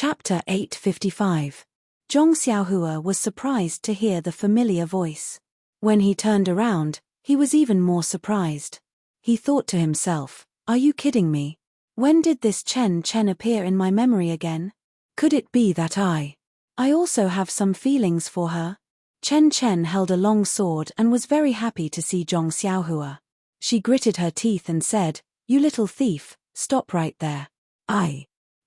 Chapter 855. Zhong Xiaohua was surprised to hear the familiar voice. When he turned around, he was even more surprised. He thought to himself, "Are you kidding me? When did this Chen appear in my memory again? Could it be that I also have some feelings for her?" Chen held a long sword and was very happy to see Zhong Xiaohua. She gritted her teeth and said, "You little thief, stop right there.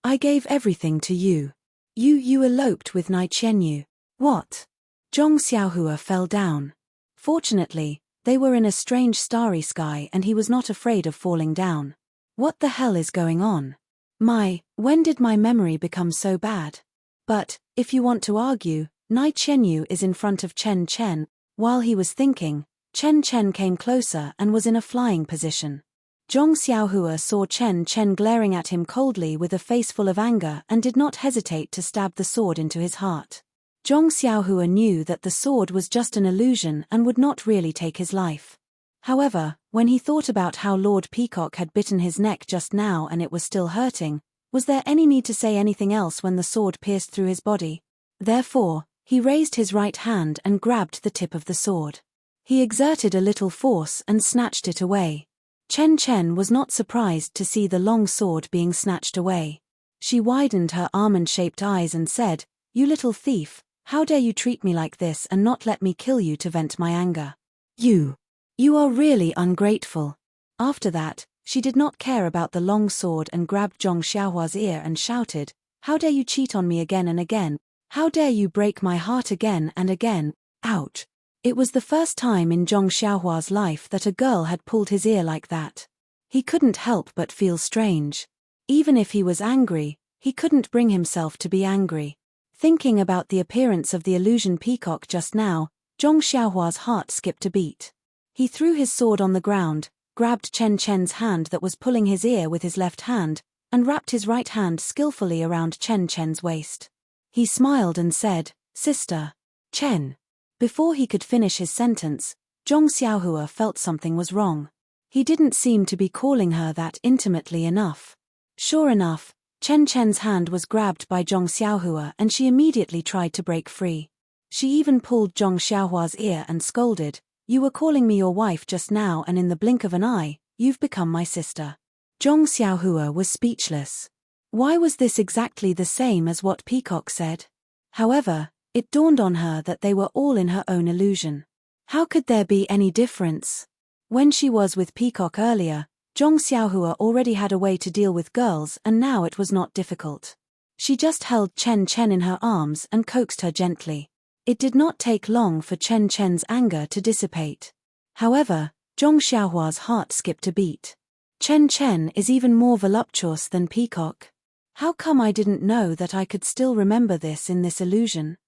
I gave everything to you. You eloped with Nai Qianyu." "What?" Zhong Xiaohua fell down. Fortunately, they were in a strange starry sky and he was not afraid of falling down. What the hell is going on? When did my memory become so bad? But, if you want to argue, Nai Qianyu is in front of Chen. While he was thinking, Chen came closer and was in a flying position. Zhong Xiaohua saw Chen glaring at him coldly with a face full of anger and did not hesitate to stab the sword into his heart. Zhong Xiaohua knew that the sword was just an illusion and would not really take his life. However, when he thought about how Lord Peacock had bitten his neck just now and it was still hurting, was there any need to say anything else when the sword pierced through his body? Therefore, he raised his right hand and grabbed the tip of the sword. He exerted a little force and snatched it away. Chen was not surprised to see the long sword being snatched away. She widened her almond-shaped eyes and said, "You little thief, how dare you treat me like this and not let me kill you to vent my anger? You are really ungrateful." After that, she did not care about the long sword and grabbed Zhong Xiaohua's ear and shouted, "How dare you cheat on me again and again? How dare you break my heart again and again?" Ouch! It was the first time in Zhong Xiaohua's life that a girl had pulled his ear like that. He couldn't help but feel strange. Even if he was angry, he couldn't bring himself to be angry. Thinking about the appearance of the illusion peacock just now, Zhong Xiaohua's heart skipped a beat. He threw his sword on the ground, grabbed Chen's hand that was pulling his ear with his left hand, and wrapped his right hand skillfully around Chen's waist. He smiled and said, "Sister. Chen." Before he could finish his sentence, Zhong Xiaohua felt something was wrong. He didn't seem to be calling her that intimately enough. Sure enough, Chen's hand was grabbed by Zhong Xiaohua and she immediately tried to break free. She even pulled Zhong Xiaohua's ear and scolded, "You were calling me your wife just now and in the blink of an eye, you've become my sister." Zhong Xiaohua was speechless. Why was this exactly the same as what Peacock said? However, it dawned on her that they were all in her own illusion. How could there be any difference? When she was with Peacock earlier, Zhong Xiaohua already had a way to deal with girls and now it was not difficult. She just held Chen in her arms and coaxed her gently. It did not take long for Chen's anger to dissipate. However, Zhong Xiaohua's heart skipped a beat. Chen is even more voluptuous than Peacock. How come I didn't know that I could still remember this in this illusion?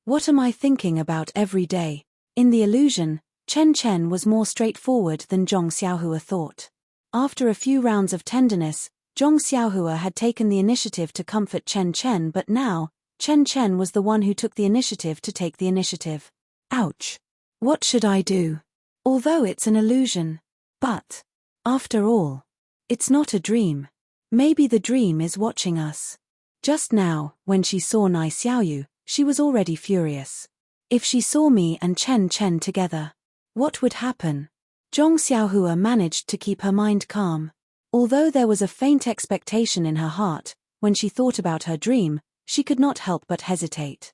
What am I thinking about every day? In the illusion, Chen was more straightforward than Zhong Xiaohua thought. After a few rounds of tenderness, Zhong Xiaohua had taken the initiative to comfort Chen, but now, Chen was the one who took the initiative to take the initiative. Ouch! What should I do? Although it's an illusion. But, after all, it's not a dream. Maybe the dream is watching us. Just now, when she saw Nai Xiaoyu, she was already furious. If she saw me and Chen together, what would happen? Zhong Xiaohua managed to keep her mind calm. Although there was a faint expectation in her heart, when she thought about her dream, she could not help but hesitate.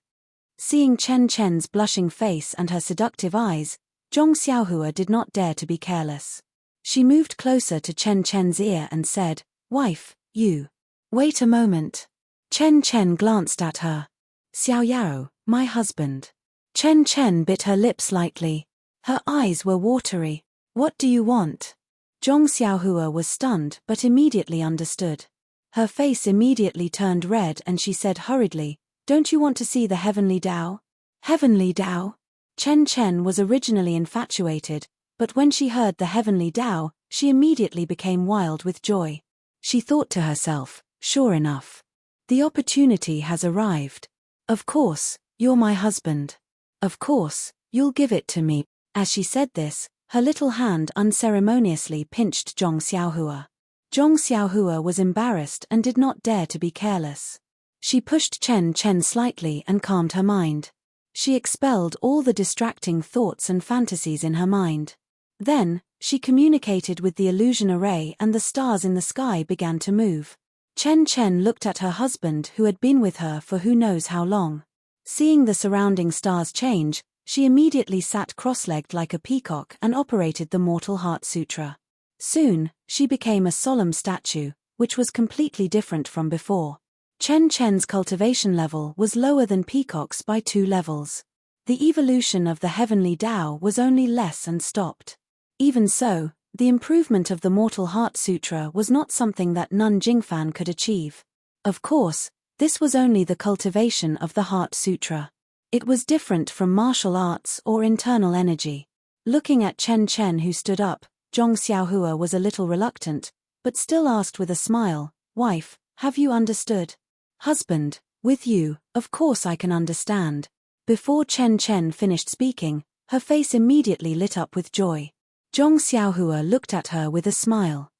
Seeing Chen's blushing face and her seductive eyes, Zhong Xiaohua did not dare to be careless. She moved closer to Chen's ear and said, "Wife, you. Wait a moment." Chen glanced at her. "Xiao Yao, my husband." Chen bit her lips lightly. Her eyes were watery. "What do you want?" Zhong Xiaohua was stunned but immediately understood. Her face immediately turned red and she said hurriedly, "Don't you want to see the heavenly Tao?" Heavenly Tao? Chen was originally infatuated, but when she heard the heavenly Tao, she immediately became wild with joy. She thought to herself, sure enough. The opportunity has arrived. Of course, you're my husband. Of course, you'll give it to me. As she said this, her little hand unceremoniously pinched Zhong Xiaohua. Zhong Xiaohua was embarrassed and did not dare to be careless. She pushed Chen Chen slightly and calmed her mind. She expelled all the distracting thoughts and fantasies in her mind. Then, she communicated with the illusion array and the stars in the sky began to move. Chen Chen looked at her husband who had been with her for who knows how long. Seeing the surrounding stars change, she immediately sat cross-legged like a peacock and operated the Mortal Heart Sutra. Soon, she became a solemn statue, which was completely different from before. Chen Chen's cultivation level was lower than Peacock's by 2 levels. The evolution of the heavenly Tao was only less and stopped. Even so, the improvement of the Mortal Heart Sutra was not something that Nun Jingfan could achieve. Of course, this was only the cultivation of the Heart Sutra. It was different from martial arts or internal energy. Looking at Chen Chen who stood up, Zhong Xiaohua was a little reluctant, but still asked with a smile, "Wife, have you understood?" "Husband, with you, of course I can understand." Before Chen Chen finished speaking, her face immediately lit up with joy. Zhong Xiaohua looked at her with a smile.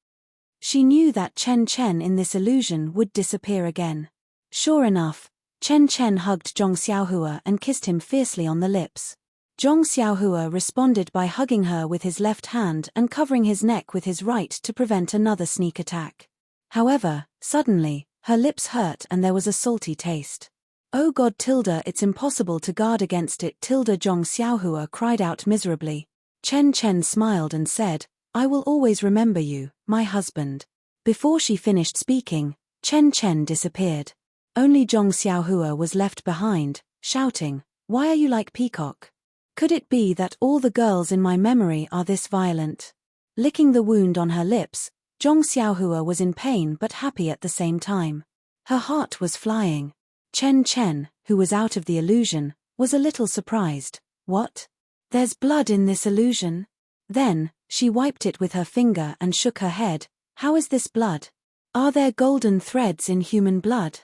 She knew that Chen Chen in this illusion would disappear again. Sure enough, Chen Chen hugged Zhong Xiaohua and kissed him fiercely on the lips. Zhong Xiaohua responded by hugging her with his left hand and covering his neck with his right to prevent another sneak attack. However, suddenly, her lips hurt and there was a salty taste. "Oh God tilde, it's impossible to guard against it tilde," Zhong Xiaohua cried out miserably. Chen Chen smiled and said, "I will always remember you, my husband." Before she finished speaking, Chen Chen disappeared. Only Zhong Xiaohua was left behind, shouting, "Why are you like Peacock? Could it be that all the girls in my memory are this violent?" Licking the wound on her lips, Zhong Xiaohua was in pain but happy at the same time. Her heart was flying. Chen Chen, who was out of the illusion, was a little surprised. "What? There's blood in this illusion?" Then, she wiped it with her finger and shook her head. "How is this blood? Are there golden threads in human blood?"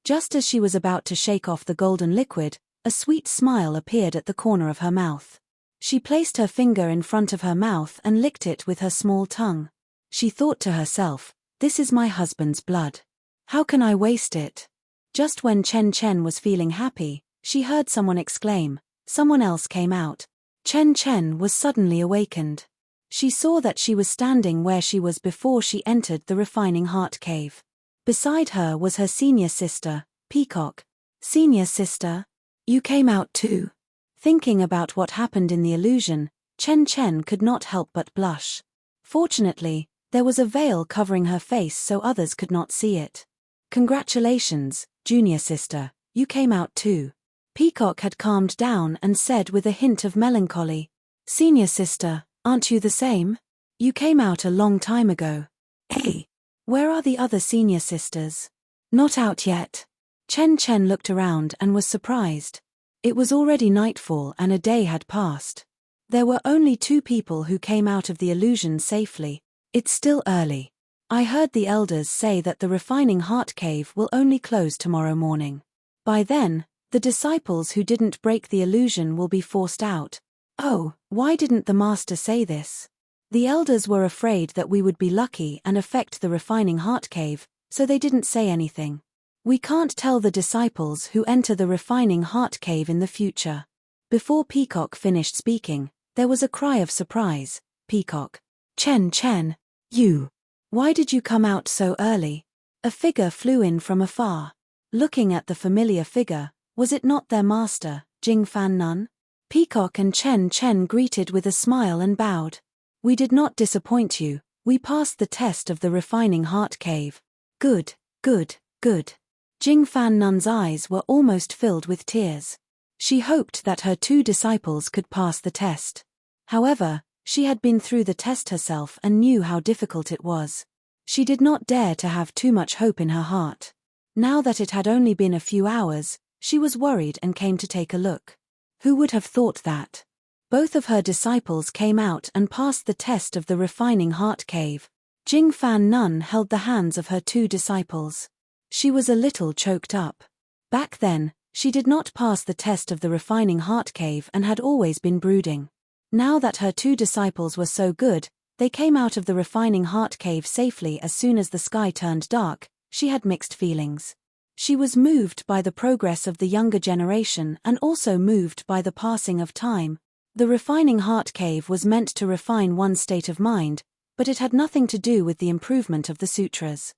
Just as she was about to shake off the golden liquid, a sweet smile appeared at the corner of her mouth. She placed her finger in front of her mouth and licked it with her small tongue. She thought to herself, "This is my husband's blood. How can I waste it?" Just when Chen Chen was feeling happy, she heard someone exclaim. Someone else came out. Chen Chen was suddenly awakened. She saw that she was standing where she was before she entered the refining heart cave. Beside her was her senior sister, Peacock. "Senior sister? You came out too?" Thinking about what happened in the illusion, Chen Chen could not help but blush. Fortunately, there was a veil covering her face so others could not see it. "Congratulations, junior sister, you came out too." Peacock had calmed down and said with a hint of melancholy, "Senior sister, aren't you the same? You came out a long time ago." "Hey, where are the other senior sisters?" "Not out yet." Chen Chen looked around and was surprised. It was already nightfall and a day had passed. There were only 2 people who came out of the illusion safely. "It's still early. I heard the elders say that the refining heart cave will only close tomorrow morning. By then, the disciples who didn't break the illusion will be forced out." "Oh, why didn't the master say this?" "The elders were afraid that we would be lucky and affect the refining heart cave, so they didn't say anything. We can't tell the disciples who enter the refining heart cave in the future." Before Peacock finished speaking, there was a cry of surprise. "Peacock. Chen Chen, you. Why did you come out so early?" A figure flew in from afar. Looking at the familiar figure, was it not their master, Jingfan Nun? Peacock and Chen Chen greeted with a smile and bowed. "We did not disappoint you, we passed the test of the refining heart cave." "Good, good, good." Jingfan Nun's eyes were almost filled with tears. She hoped that her 2 disciples could pass the test. However, she had been through the test herself and knew how difficult it was. She did not dare to have too much hope in her heart. Now that it had only been a few hours, she was worried and came to take a look. Who would have thought that? Both of her disciples came out and passed the test of the refining heart cave. Jingfan Nun held the hands of her 2 disciples. She was a little choked up. Back then, she did not pass the test of the refining heart cave and had always been brooding. Now that her 2 disciples were so good, they came out of the refining heart cave safely as soon as the sky turned dark, she had mixed feelings. She was moved by the progress of the younger generation and also moved by the passing of time. The refining heart cave was meant to refine one's state of mind, but it had nothing to do with the improvement of the sutras.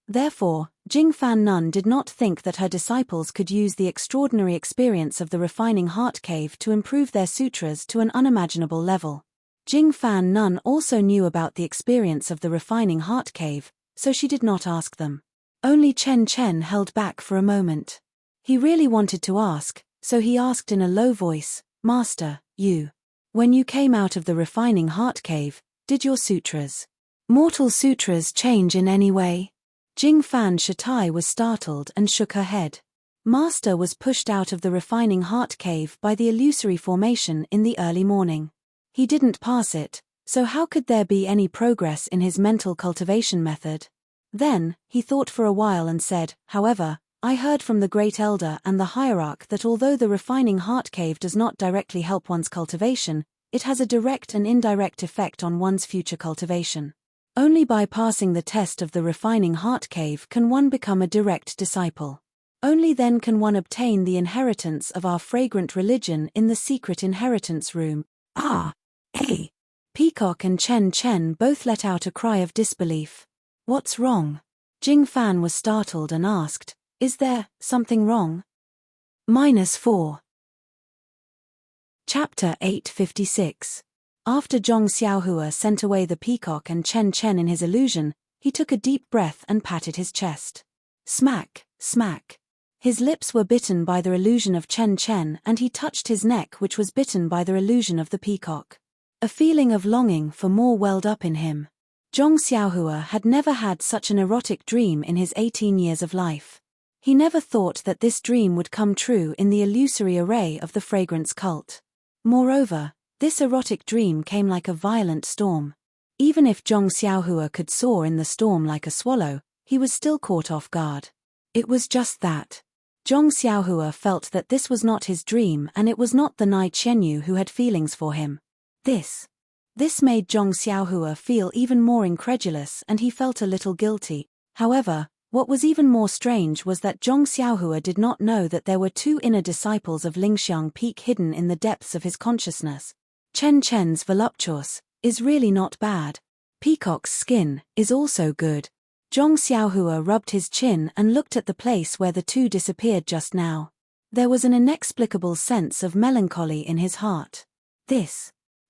Therefore, Jingfan Nun did not think that her disciples could use the extraordinary experience of the refining heart cave to improve their sutras to an unimaginable level. Jingfan Nun also knew about the experience of the refining heart cave, so she did not ask them. Only Chen Chen held back for a moment. He really wanted to ask, so he asked in a low voice, "Master, when you came out of the refining heart cave, did your mortal sutras change in any way?" Jingfan Shatai was startled and shook her head. Master was pushed out of the refining heart cave by the illusory formation in the early morning. He didn't pass it, so how could there be any progress in his mental cultivation method? Then, he thought for a while and said, "However, I heard from the Great Elder and the Hierarch that although the refining heart cave does not directly help one's cultivation, it has a direct and indirect effect on one's future cultivation. Only by passing the test of the refining heart cave can one become a direct disciple. Only then can one obtain the inheritance of our fragrant religion in the secret inheritance room." Peacock and Chen Chen both let out a cry of disbelief. "What's wrong?" Jingfan was startled and asked, "Is there something wrong?" -4. Chapter 856. After Zhong Xiaohua sent away the peacock and Chen Chen in his illusion, he took a deep breath and patted his chest. Smack, smack. His lips were bitten by the illusion of Chen Chen and he touched his neck which was bitten by the illusion of the peacock. A feeling of longing for more welled up in him. Zhong Xiaohua had never had such an erotic dream in his 18 years of life. He never thought that this dream would come true in the illusory array of the fragrance cult. Moreover, this erotic dream came like a violent storm. Even if Zhong Xiaohua could soar in the storm like a swallow, he was still caught off guard. It was just that. Zhong Xiaohua felt that this was not his dream and it was not the Nai Qianyu who had feelings for him. This made Zhong Xiaohua feel even more incredulous and he felt a little guilty. However, what was even more strange was that Zhong Xiaohua did not know that there were two inner disciples of Lingxiang Peak hidden in the depths of his consciousness. Chen Chen's voluptuous is really not bad. Peacock's skin is also good. Zhong Xiaohua rubbed his chin and looked at the place where the two disappeared just now. There was an inexplicable sense of melancholy in his heart.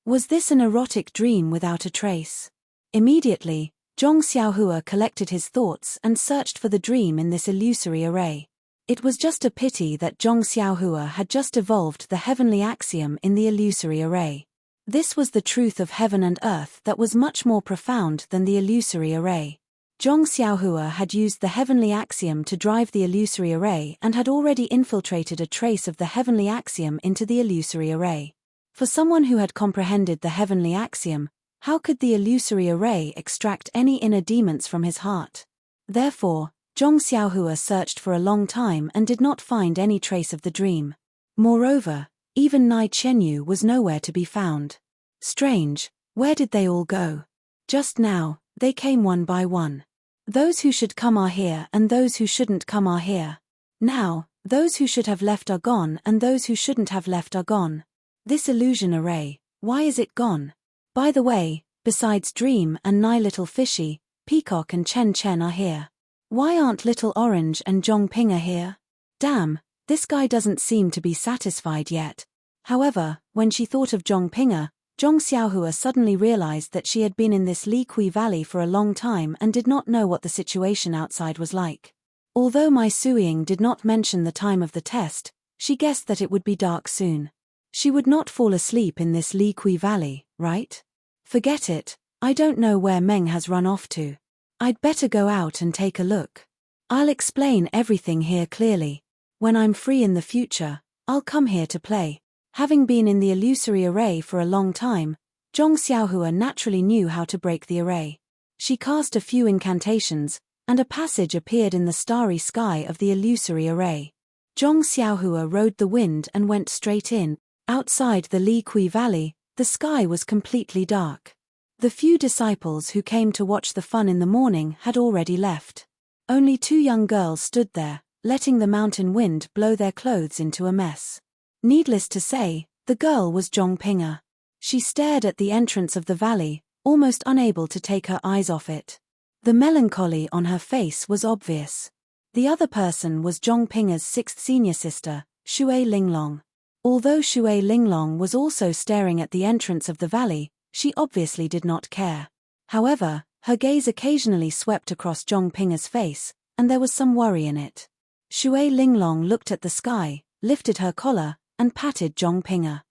Was this an erotic dream without a trace? Immediately, Zhong Xiaohua collected his thoughts and searched for the dream in this illusory array. It was just a pity that Zhong Xiaohua had just evolved the heavenly axiom in the illusory array. This was the truth of heaven and earth that was much more profound than the illusory array. Zhong Xiaohua had used the heavenly axiom to drive the illusory array and had already infiltrated a trace of the heavenly axiom into the illusory array. For someone who had comprehended the heavenly axiom, how could the illusory array extract any inner demons from his heart? Therefore, Zhong Xiaohua searched for a long time and did not find any trace of the dream. Moreover, even Nai Qianyu was nowhere to be found. Strange, where did they all go? Just now, they came one by one. Those who should come are here and those who shouldn't come are here. Now, those who should have left are gone and those who shouldn't have left are gone. This illusion array, why is it gone? By the way, besides Dream and Nai Little Fishy, Peacock and Chen Chen are here. Why aren't Little Orange and Zhong Pinga here? Damn, this guy doesn't seem to be satisfied yet. However, when she thought of Zhong Pinga, Zhong Xiaohua suddenly realized that she had been in this Li Kui Valley for a long time and did not know what the situation outside was like. Although Mai Suiying did not mention the time of the test, she guessed that it would be dark soon. She would not fall asleep in this Li Kui Valley, right? Forget it, I don't know where Meng has run off to. I'd better go out and take a look. I'll explain everything here clearly. When I'm free in the future, I'll come here to play. Having been in the illusory array for a long time, Zhong Xiaohua naturally knew how to break the array. She cast a few incantations, and a passage appeared in the starry sky of the illusory array. Zhong Xiaohua rode the wind and went straight in. Outside the Li Kui Valley, the sky was completely dark. The few disciples who came to watch the fun in the morning had already left. Only two young girls stood there, letting the mountain wind blow their clothes into a mess. Needless to say, the girl was Zhongpinga. She stared at the entrance of the valley, almost unable to take her eyes off it. The melancholy on her face was obvious. The other person was Zhongpinga's sixth senior sister, Xue Linglong. Although Xue Linglong was also staring at the entrance of the valley, she obviously did not care. However, her gaze occasionally swept across Zhongpinga's face, and there was some worry in it. Xue Linglong looked at the sky, lifted her collar, and patted Zhongpinga.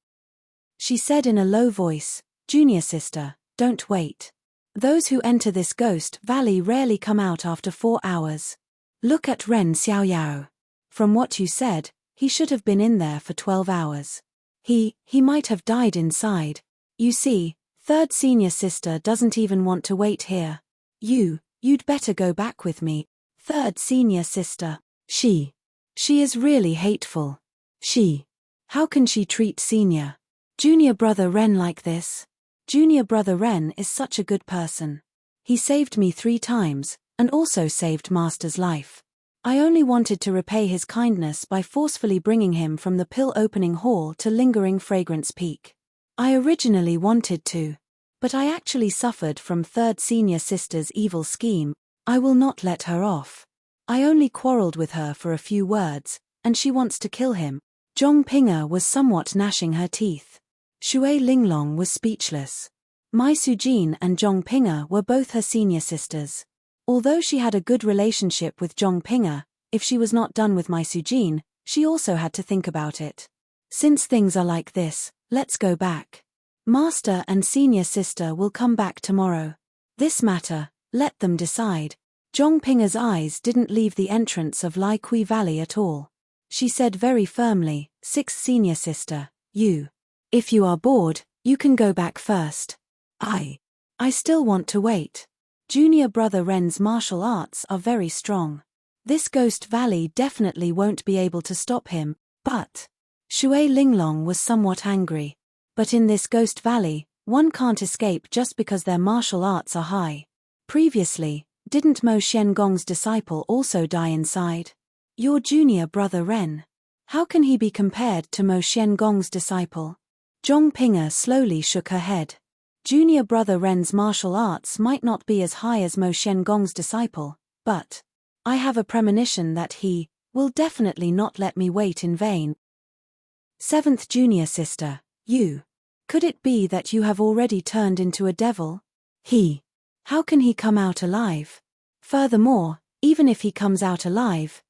She said in a low voice, "Junior sister, don't wait. Those who enter this ghost valley rarely come out after 4 hours. Look at Ren Xiaoyao. From what you said, he should have been in there for 12 hours. He might have died inside. You see, third senior sister doesn't even want to wait here. You'd better go back with me. Third senior sister. She is really hateful. How can she treat junior brother Ren like this? Junior brother Ren is such a good person. He saved me 3 times, and also saved Master's life. I only wanted to repay his kindness by forcefully bringing him from the pill-opening hall to lingering fragrance peak. I originally wanted to. But I actually suffered from third senior sister's evil scheme. I will not let her off. I only quarreled with her for a few words, and she wants to kill him." Zhongpinga was somewhat gnashing her teeth. Xue Linglong was speechless. Mai Sujin and Zhongpinga were both her senior sisters. Although she had a good relationship with Zhongpinga, if she was not done with Mai Sujin, she also had to think about it. Since things are like this, let's go back. Master and senior sister will come back tomorrow. This matter, let them decide. Zhongpinga's eyes didn't leave the entrance of Lai Kui Valley at all. She said very firmly, "Sixth senior sister, if you are bored, you can go back first. I still want to wait. Junior brother Ren's martial arts are very strong. This ghost valley definitely won't be able to stop him, but..." Xue Linglong was somewhat angry. But in this ghost valley, one can't escape just because their martial arts are high. Previously, didn't Mo Xiangong's disciple also die inside? Your junior brother Ren. How can he be compared to Mo Xiangong's disciple? Zhongpinga slowly shook her head. Junior brother Ren's martial arts might not be as high as Mo Xiangong's disciple, but I have a premonition that he will definitely not let me wait in vain. Seventh junior sister, could it be that you have already turned into a devil? How can he come out alive? Furthermore, even if he comes out alive,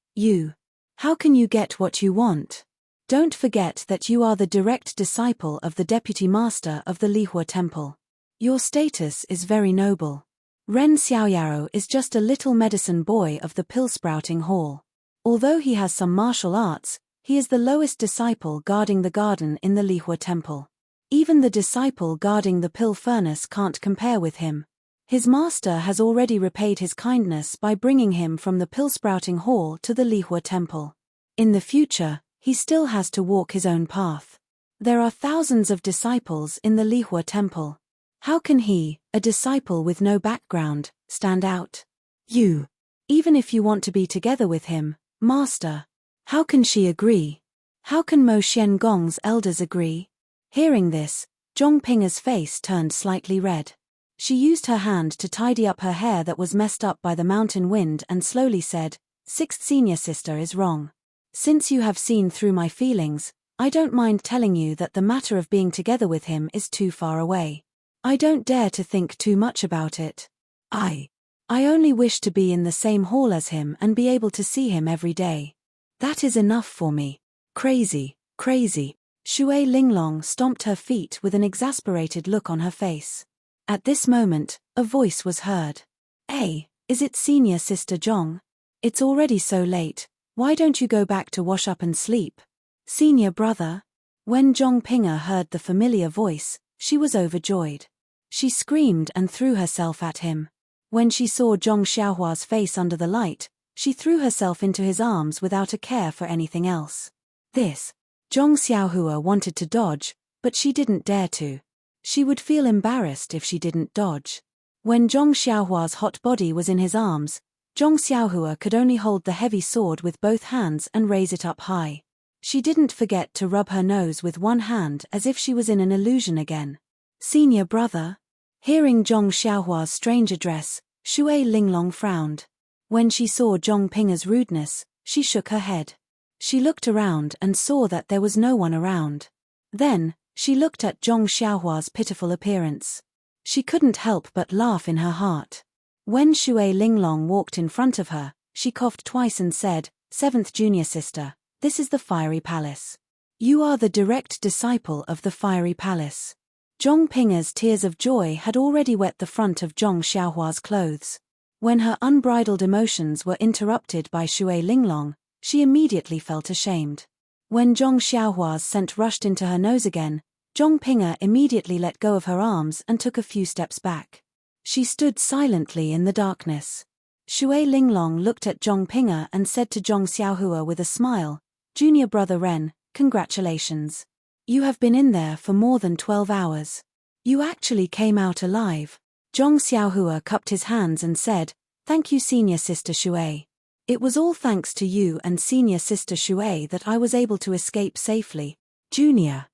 how can you get what you want? Don't forget that you are the direct disciple of the deputy master of the Lihua Temple. Your status is very noble. Ren Xiaoyao is just a little medicine boy of the pill-sprouting hall. Although he has some martial arts, he is the lowest disciple guarding the garden in the Lihua Temple. Even the disciple guarding the pill furnace can't compare with him. His master has already repaid his kindness by bringing him from the pill-sprouting hall to the Lihua Temple. In the future, he still has to walk his own path. There are thousands of disciples in the Lihua Temple. How can he, a disciple with no background, stand out? Even if you want to be together with him, master, how can she agree? How can Mo Xiangong's elders agree? Hearing this, Zhongpinga's face turned slightly red. She used her hand to tidy up her hair that was messed up by the mountain wind and slowly said, "Sixth senior sister is wrong. Since you have seen through my feelings, I don't mind telling you that the matter of being together with him is too far away. I don't dare to think too much about it. I only wish to be in the same hall as him and be able to see him every day. That is enough for me. Crazy. Xue Linglong stomped her feet with an exasperated look on her face. At this moment, a voice was heard. "Hey, is it senior sister Zhong? It's already so late, why don't you go back to wash up and sleep?" "Senior brother?" When Zhongpinga heard the familiar voice, she was overjoyed. She screamed and threw herself at him. When she saw Zhong Xiaohua's face under the light, she threw herself into his arms without a care for anything else. Zhong Xiaohua wanted to dodge, but she didn't dare to. She would feel embarrassed if she didn't dodge. When Zhong Xiaohua's hot body was in his arms, Zhong Xiaohua could only hold the heavy sword with both hands and raise it up high. She didn't forget to rub her nose with one hand as if she was in an illusion again. Senior brother? Hearing Zhong Xiaohua's strange address, Shui Linglong frowned. When she saw Zhong Pinger's rudeness, she shook her head. She looked around and saw that there was no one around. Then, she looked at Zhong Xiaohua's pitiful appearance. She couldn't help but laugh in her heart. When Shui Linglong walked in front of her, she coughed twice and said, "Seventh junior sister, this is the Fiery Palace. You are the direct disciple of the Fiery Palace." Zhong Pinger's tears of joy had already wet the front of Zhong Xiaohua's clothes. When her unbridled emotions were interrupted by Shui Linglong, she immediately felt ashamed. When Zhong Xiaohua's scent rushed into her nose again, Zhong Pinger immediately let go of her arms and took a few steps back. She stood silently in the darkness. Shui Linglong looked at Zhong Pinger and said to Zhong Xiaohua with a smile, "Junior brother Ren, congratulations. You have been in there for more than 12 hours. You actually came out alive." Zhong Xiaohua cupped his hands and said, "Thank you senior sister Shui. It was all thanks to you and senior sister Shui that I was able to escape safely. Junior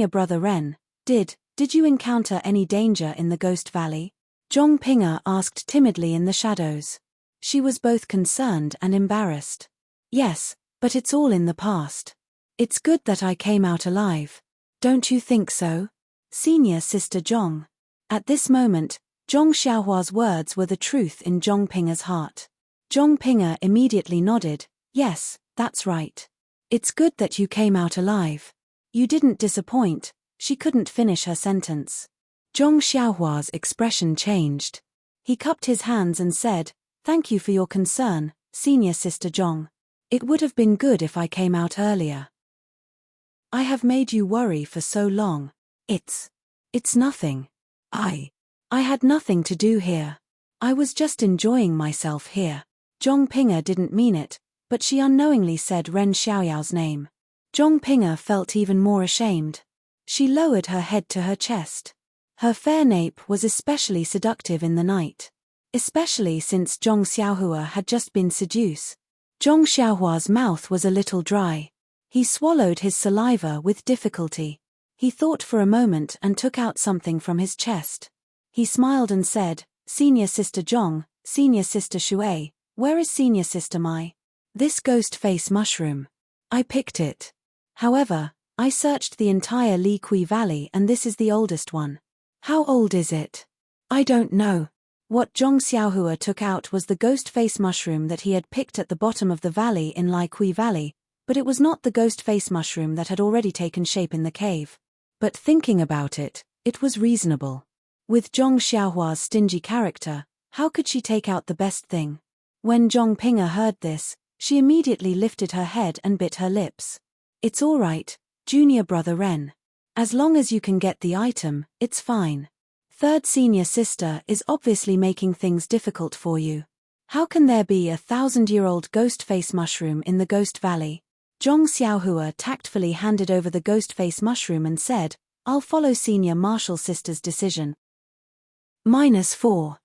brother Ren, did you encounter any danger in the Ghost Valley?" Zhong Pinger asked timidly in the shadows. She was both concerned and embarrassed. "Yes, but it's all in the past. It's good that I came out alive. Don't you think so, senior sister Zhong?" At this moment, Zhong Xiaohua's words were the truth in Zhong Pinger's heart. Zhong Pinger immediately nodded, "Yes, that's right. It's good that you came out alive. You didn't disappoint." She couldn't finish her sentence. Zhong Xiaohua's expression changed. He cupped his hands and said, "Thank you for your concern, senior sister Zhong. It would have been good if I came out earlier. I have made you worry for so long. It's nothing. I had nothing to do here. I was just enjoying myself here." Zhong Pinger didn't mean it, but she unknowingly said Ren Xiaoyao's name. Zhong Pinger felt even more ashamed. She lowered her head to her chest. Her fair nape was especially seductive in the night. Especially since Zhong Xiaohua had just been seduced. Zhong Xiaohua's mouth was a little dry. He swallowed his saliva with difficulty. He thought for a moment and took out something from his chest. He smiled and said, "Senior sister Zhong, senior sister Shui, where is senior sister Mai?" "This ghost face mushroom. I picked it. However, I searched the entire Li Kui Valley and this is the oldest one." "How old is it?" "I don't know." What Zhong Xiaohua took out was the ghost face mushroom that he had picked at the bottom of the valley in Li Kui Valley, but it was not the ghost face mushroom that had already taken shape in the cave. But thinking about it, it was reasonable. With Zhong Xiaohua's stingy character, how could she take out the best thing? When Zhong Pinger heard this, she immediately lifted her head and bit her lips. "It's all right, junior brother Ren. As long as you can get the item, it's fine. Third senior sister is obviously making things difficult for you. How can there be a 1,000-year-old ghost face mushroom in the Ghost Valley?" Zhong Xiaohua tactfully handed over the ghost face mushroom and said, "I'll follow senior martial sister's decision." -4.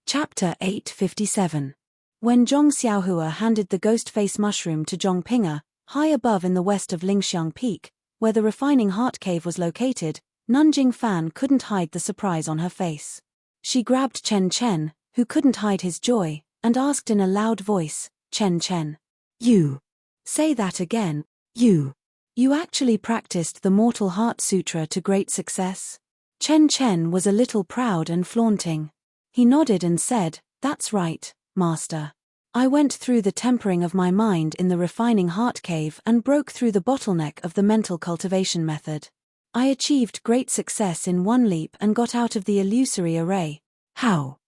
Chapter 857. When Zhong Xiaohua handed the ghost face mushroom to Zhong Pinger, high above in the west of Lingxiang Peak, where the refining heart cave was located, Nanjing Fan couldn't hide the surprise on her face. She grabbed Chen Chen, who couldn't hide his joy, and asked in a loud voice, "Chen Chen. You. Say that again, you. You actually practiced the Mortal Heart Sutra to great success?" Chen Chen was a little proud and flaunting. He nodded and said, "That's right, master. I went through the tempering of my mind in the refining heart cave and broke through the bottleneck of the mental cultivation method. I achieved great success in one leap and got out of the illusory array." How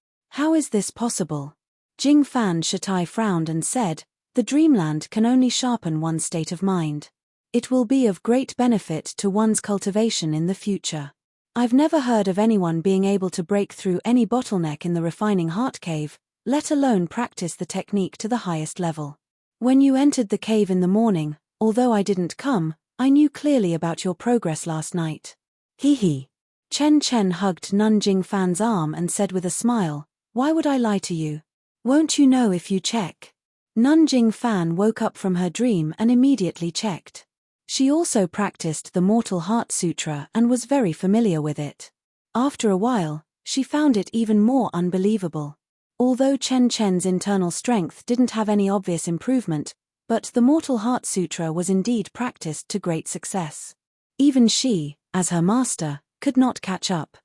is this possible?" Jing Fan Shatai frowned and said, "The dreamland can only sharpen one's state of mind. It will be of great benefit to one's cultivation in the future. I've never heard of anyone being able to break through any bottleneck in the refining heart cave, let alone practice the technique to the highest level. When you entered the cave in the morning, although I didn't come, I knew clearly about your progress last night." Hee hee. Chen Chen hugged Nanjing Fan's arm and said with a smile, Why would I lie to you? Won't you know if you check? Nun Jingfan woke up from her dream and immediately checked. She also practiced the Mortal Heart Sutra and was very familiar with it. After a while, she found it even more unbelievable. Although Chen Chen's internal strength didn't have any obvious improvement, but the Mortal Heart Sutra was indeed practiced to great success. Even she, as her master, could not catch up.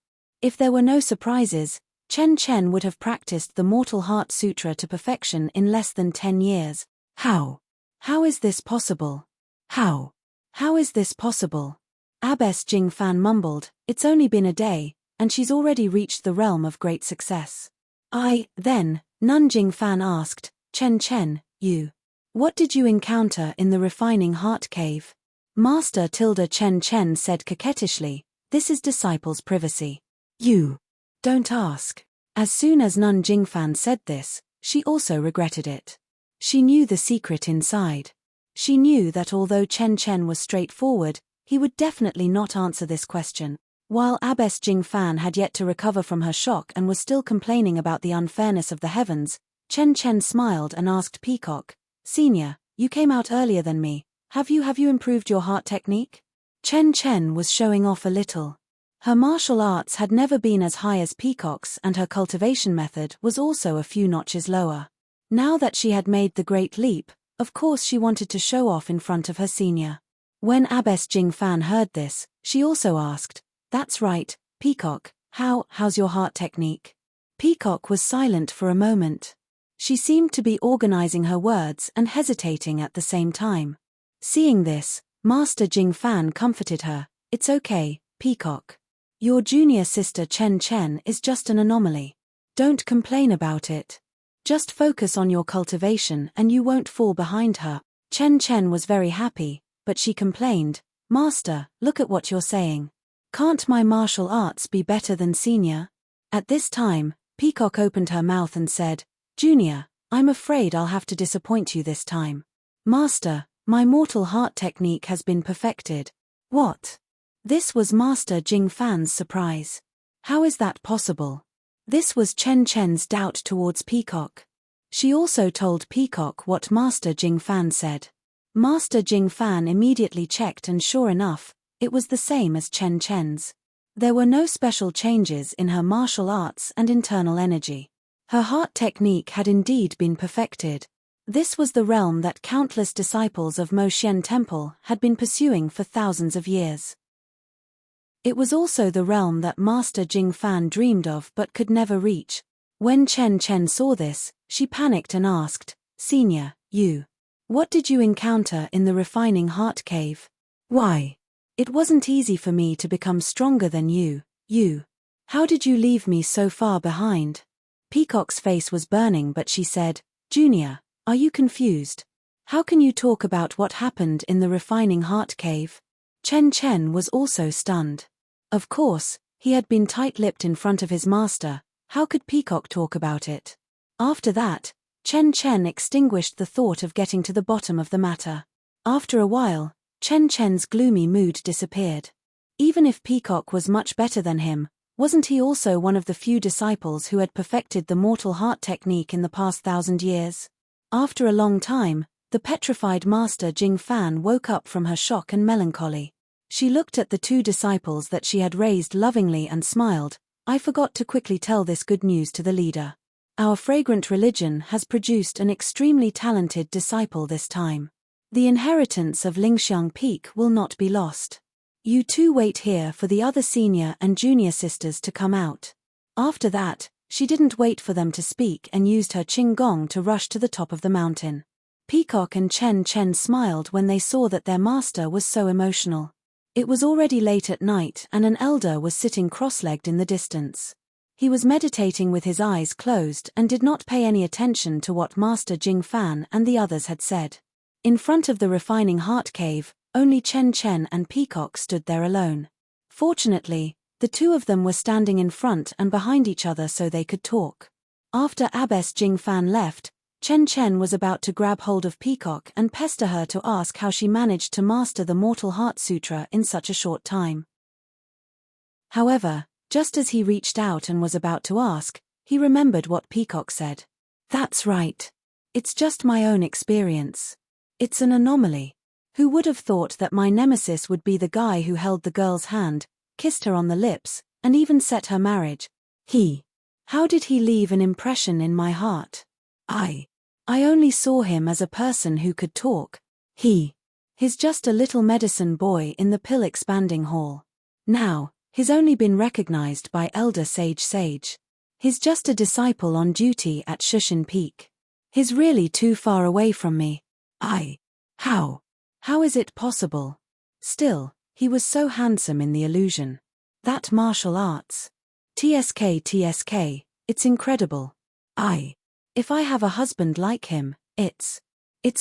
If there were no surprises, Chen Chen would have practiced the Mortal Heart Sutra to perfection in less than 10 years. How? How is this possible? How? How is this possible? Abbess Jingfan mumbled, it's only been a day, and she's already reached the realm of great success. Then, Nun Jingfan asked, Chen Chen, what did you encounter in the refining heart cave? Master Tilda Chen Chen said coquettishly, this is disciples' privacy. You don't ask. As soon as Nun Jingfan said this, she also regretted it. She knew the secret inside. She knew that although Chen Chen was straightforward, he would definitely not answer this question. While Abbess Jingfan had yet to recover from her shock and was still complaining about the unfairness of the heavens, Chen Chen smiled and asked Peacock, Senior, you came out earlier than me. Have you improved your heart technique? Chen Chen was showing off a little. Her martial arts had never been as high as Peacock's and her cultivation method was also a few notches lower. Now that she had made the great leap, of course she wanted to show off in front of her senior. When Abbess Jingfan heard this, she also asked, That's right, Peacock, how's your heart technique? Peacock was silent for a moment. She seemed to be organizing her words and hesitating at the same time. Seeing this, Master Jingfan comforted her, It's okay, Peacock. Your junior sister Chen Chen is just an anomaly. Don't complain about it. Just focus on your cultivation and you won't fall behind her. Chen Chen was very happy, but she complained, Master, look at what you're saying. Can't my martial arts be better than senior? At this time, Peacock opened her mouth and said, Junior, I'm afraid I'll have to disappoint you this time. Master, my mortal heart technique has been perfected. What? This was Master Jingfan's surprise. How is that possible? This was Chen Chen's doubt towards Peacock. She also told Peacock what Master Jingfan said. Master Jingfan immediately checked and sure enough, it was the same as Chen Chen's. There were no special changes in her martial arts and internal energy. Her heart technique had indeed been perfected. This was the realm that countless disciples of Mo Xian Temple had been pursuing for thousands of years. It was also the realm that Master Jingfan dreamed of but could never reach. When Chen Chen saw this, she panicked and asked, Senior, what did you encounter in the refining heart cave? Why? It wasn't easy for me to become stronger than you. How did you leave me so far behind? Peacock's face was burning but she said, Junior, are you confused? How can you talk about what happened in the refining heart cave? Chen Chen was also stunned. Of course, he had been tight-lipped in front of his master, how could Peacock talk about it? After that, Chen Chen extinguished the thought of getting to the bottom of the matter. After a while, Chen Chen's gloomy mood disappeared. Even if Peacock was much better than him, wasn't he also one of the few disciples who had perfected the mortal heart technique in the past 1,000 years? After a long time, the petrified Master Jingfan woke up from her shock and melancholy. She looked at the two disciples that she had raised lovingly and smiled, I forgot to quickly tell this good news to the leader. Our fragrant religion has produced an extremely talented disciple this time. The inheritance of Lingxiang Peak will not be lost. You two wait here for the other senior and junior sisters to come out. After that, she didn't wait for them to speak and used her Qinggong to rush to the top of the mountain. Peacock and Chen Chen smiled when they saw that their master was so emotional. It was already late at night and an elder was sitting cross-legged in the distance. He was meditating with his eyes closed and did not pay any attention to what Master Jingfan and the others had said. In front of the refining heart cave, only Chen Chen and Peacock stood there alone. Fortunately, the two of them were standing in front and behind each other so they could talk. After Abbess Jingfan left, Chen Chen was about to grab hold of Peacock and pester her to ask how she managed to master the Mortal Heart Sutra in such a short time. However, just as he reached out and was about to ask, He remembered what Peacock said. That's right. It's just my own experience. It's an anomaly. Who would have thought that my nemesis would be the guy who held the girl's hand, kissed her on the lips, and even set her marriage? How did he leave an impression in my heart? I only saw him as a person who could talk. He's just a little medicine boy in the pill-expanding hall. Now, he's only been recognized by Elder Sage. He's just a disciple on duty at Shushan Peak. He's really too far away from me. How is it possible? Still, he was so handsome in the illusion. That martial arts. TSK, it's incredible. If I have a husband like him, it's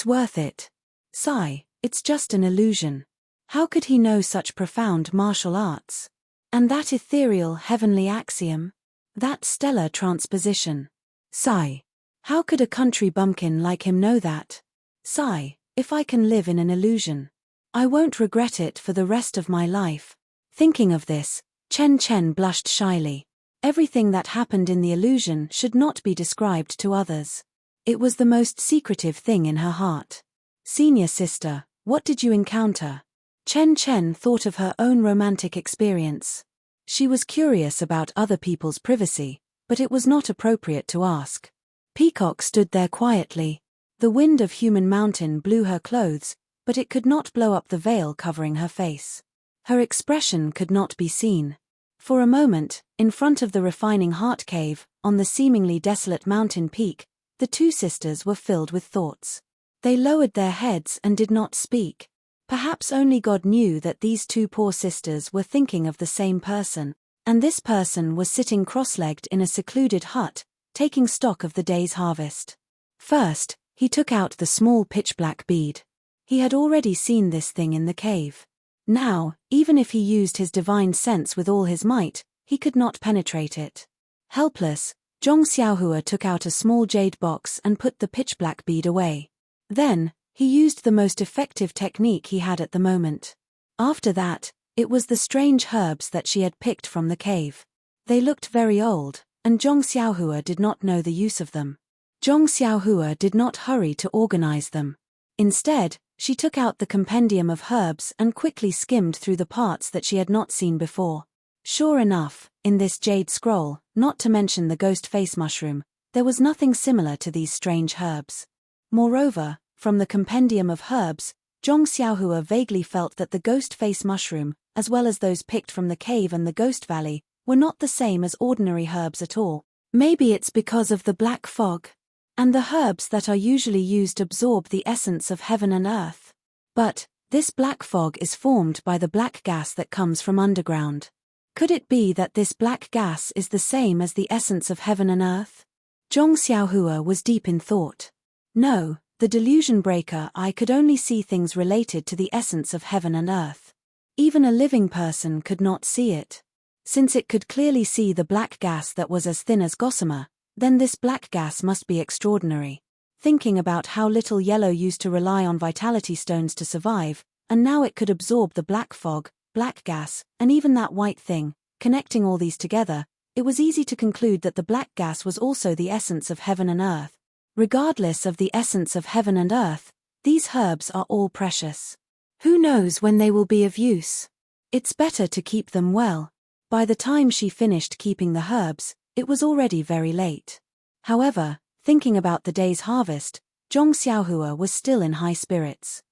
worth it. Sigh, it's just an illusion. How could he know such profound martial arts? And that ethereal heavenly axiom? That stellar transposition. Sigh. How could a country bumpkin like him know that? Sigh, if I can live in an illusion, I won't regret it for the rest of my life. Thinking of this, Chen blushed shyly. Everything that happened in the illusion should not be described to others. It was the most secretive thing in her heart. Senior sister, what did you encounter? Chen thought of her own romantic experience. She was curious about other people's privacy, but it was not appropriate to ask. Peacock stood there quietly. The wind of Human Mountain blew her clothes, but it could not blow up the veil covering her face. Her expression could not be seen. For a moment, in front of the refining heart cave, on the seemingly desolate mountain peak, the two sisters were filled with thoughts. They lowered their heads and did not speak. Perhaps only God knew that these two poor sisters were thinking of the same person, and this person was sitting cross-legged in a secluded hut, taking stock of the day's harvest. First, he took out the small pitch-black bead. He had already seen this thing in the cave. Now, even if he used his divine sense with all his might, he could not penetrate it. Helpless, Zhong Xiaohua took out a small jade box and put the pitch-black bead away. Then, he used the most effective technique he had at the moment. After that, it was the strange herbs that she had picked from the cave. They looked very old, and Zhong Xiaohua did not know the use of them. Zhong Xiaohua did not hurry to organize them. Instead, she took out the compendium of herbs and quickly skimmed through the parts that she had not seen before. Sure enough, in this jade scroll, not to mention the ghost face mushroom, there was nothing similar to these strange herbs. Moreover, from the compendium of herbs, Zhong Xiaohua vaguely felt that the ghost face mushroom, as well as those picked from the cave and the ghost valley, were not the same as ordinary herbs at all. Maybe it's because of the black fog. And the herbs that are usually used absorb the essence of heaven and earth. But, this black fog is formed by the black gas that comes from underground. Could it be that this black gas is the same as the essence of heaven and earth? Zhong Xiaohua was deep in thought. No, the delusion breaker eye could only see things related to the essence of heaven and earth. Even a living person could not see it. Since it could clearly see the black gas that was as thin as gossamer, then this black gas must be extraordinary. Thinking about how little yellow used to rely on vitality stones to survive, and now it could absorb the black fog, black gas, and even that white thing, connecting all these together, it was easy to conclude that the black gas was also the essence of heaven and earth. Regardless of the essence of heaven and earth, these herbs are all precious. Who knows when they will be of use? It's better to keep them well. By the time she finished keeping the herbs, it was already very late. However, thinking about the day's harvest, Zhong Xiaohua was still in high spirits.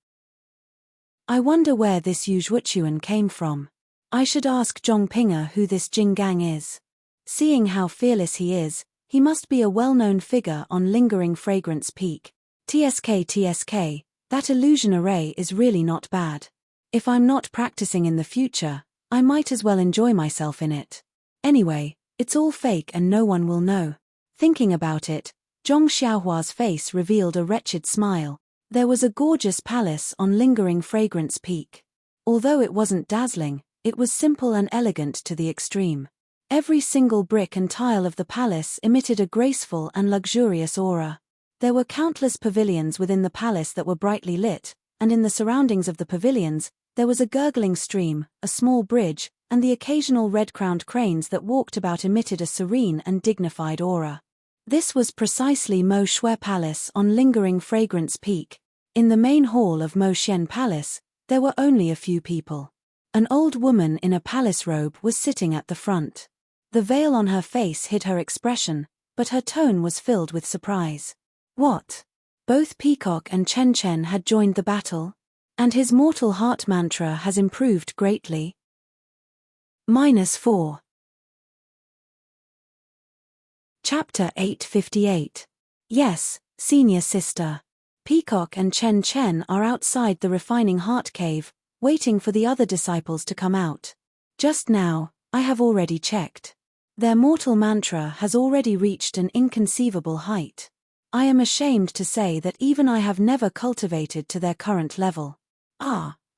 I wonder where this Yuzhuchuan came from. I should ask Zhong Pinger who this Jing Gang is. Seeing how fearless he is, he must be a well-known figure on Lingering Fragrance Peak. TSK, that illusion array is really not bad. If I'm not practicing in the future, I might as well enjoy myself in it. Anyway, it's all fake and no one will know. Thinking about it, Zhong Xiaohua's face revealed a wretched smile. There was a gorgeous palace on Lingering Fragrance Peak. Although it wasn't dazzling, it was simple and elegant to the extreme. Every single brick and tile of the palace emitted a graceful and luxurious aura. There were countless pavilions within the palace that were brightly lit, and in the surroundings of the pavilions, There was a gurgling stream, a small bridge, and the occasional red-crowned cranes that walked about emitted a serene and dignified aura. This was precisely Mo Shui Palace on Lingering Fragrance Peak. In the main hall of Mo Xian Palace, there were only a few people. An old woman in a palace robe was sitting at the front. The veil on her face hid her expression, but her tone was filled with surprise. What? Both Peacock and Chen Chen had joined the battle? And his mortal heart mantra has improved greatly? -4. Chapter 858. Yes, senior sister. Peacock and Chen Chen are outside the refining heart cave, waiting for the other disciples to come out. Just now, I have already checked. Their mortal mantra has already reached an inconceivable height. I am ashamed to say that even I have never cultivated to their current level.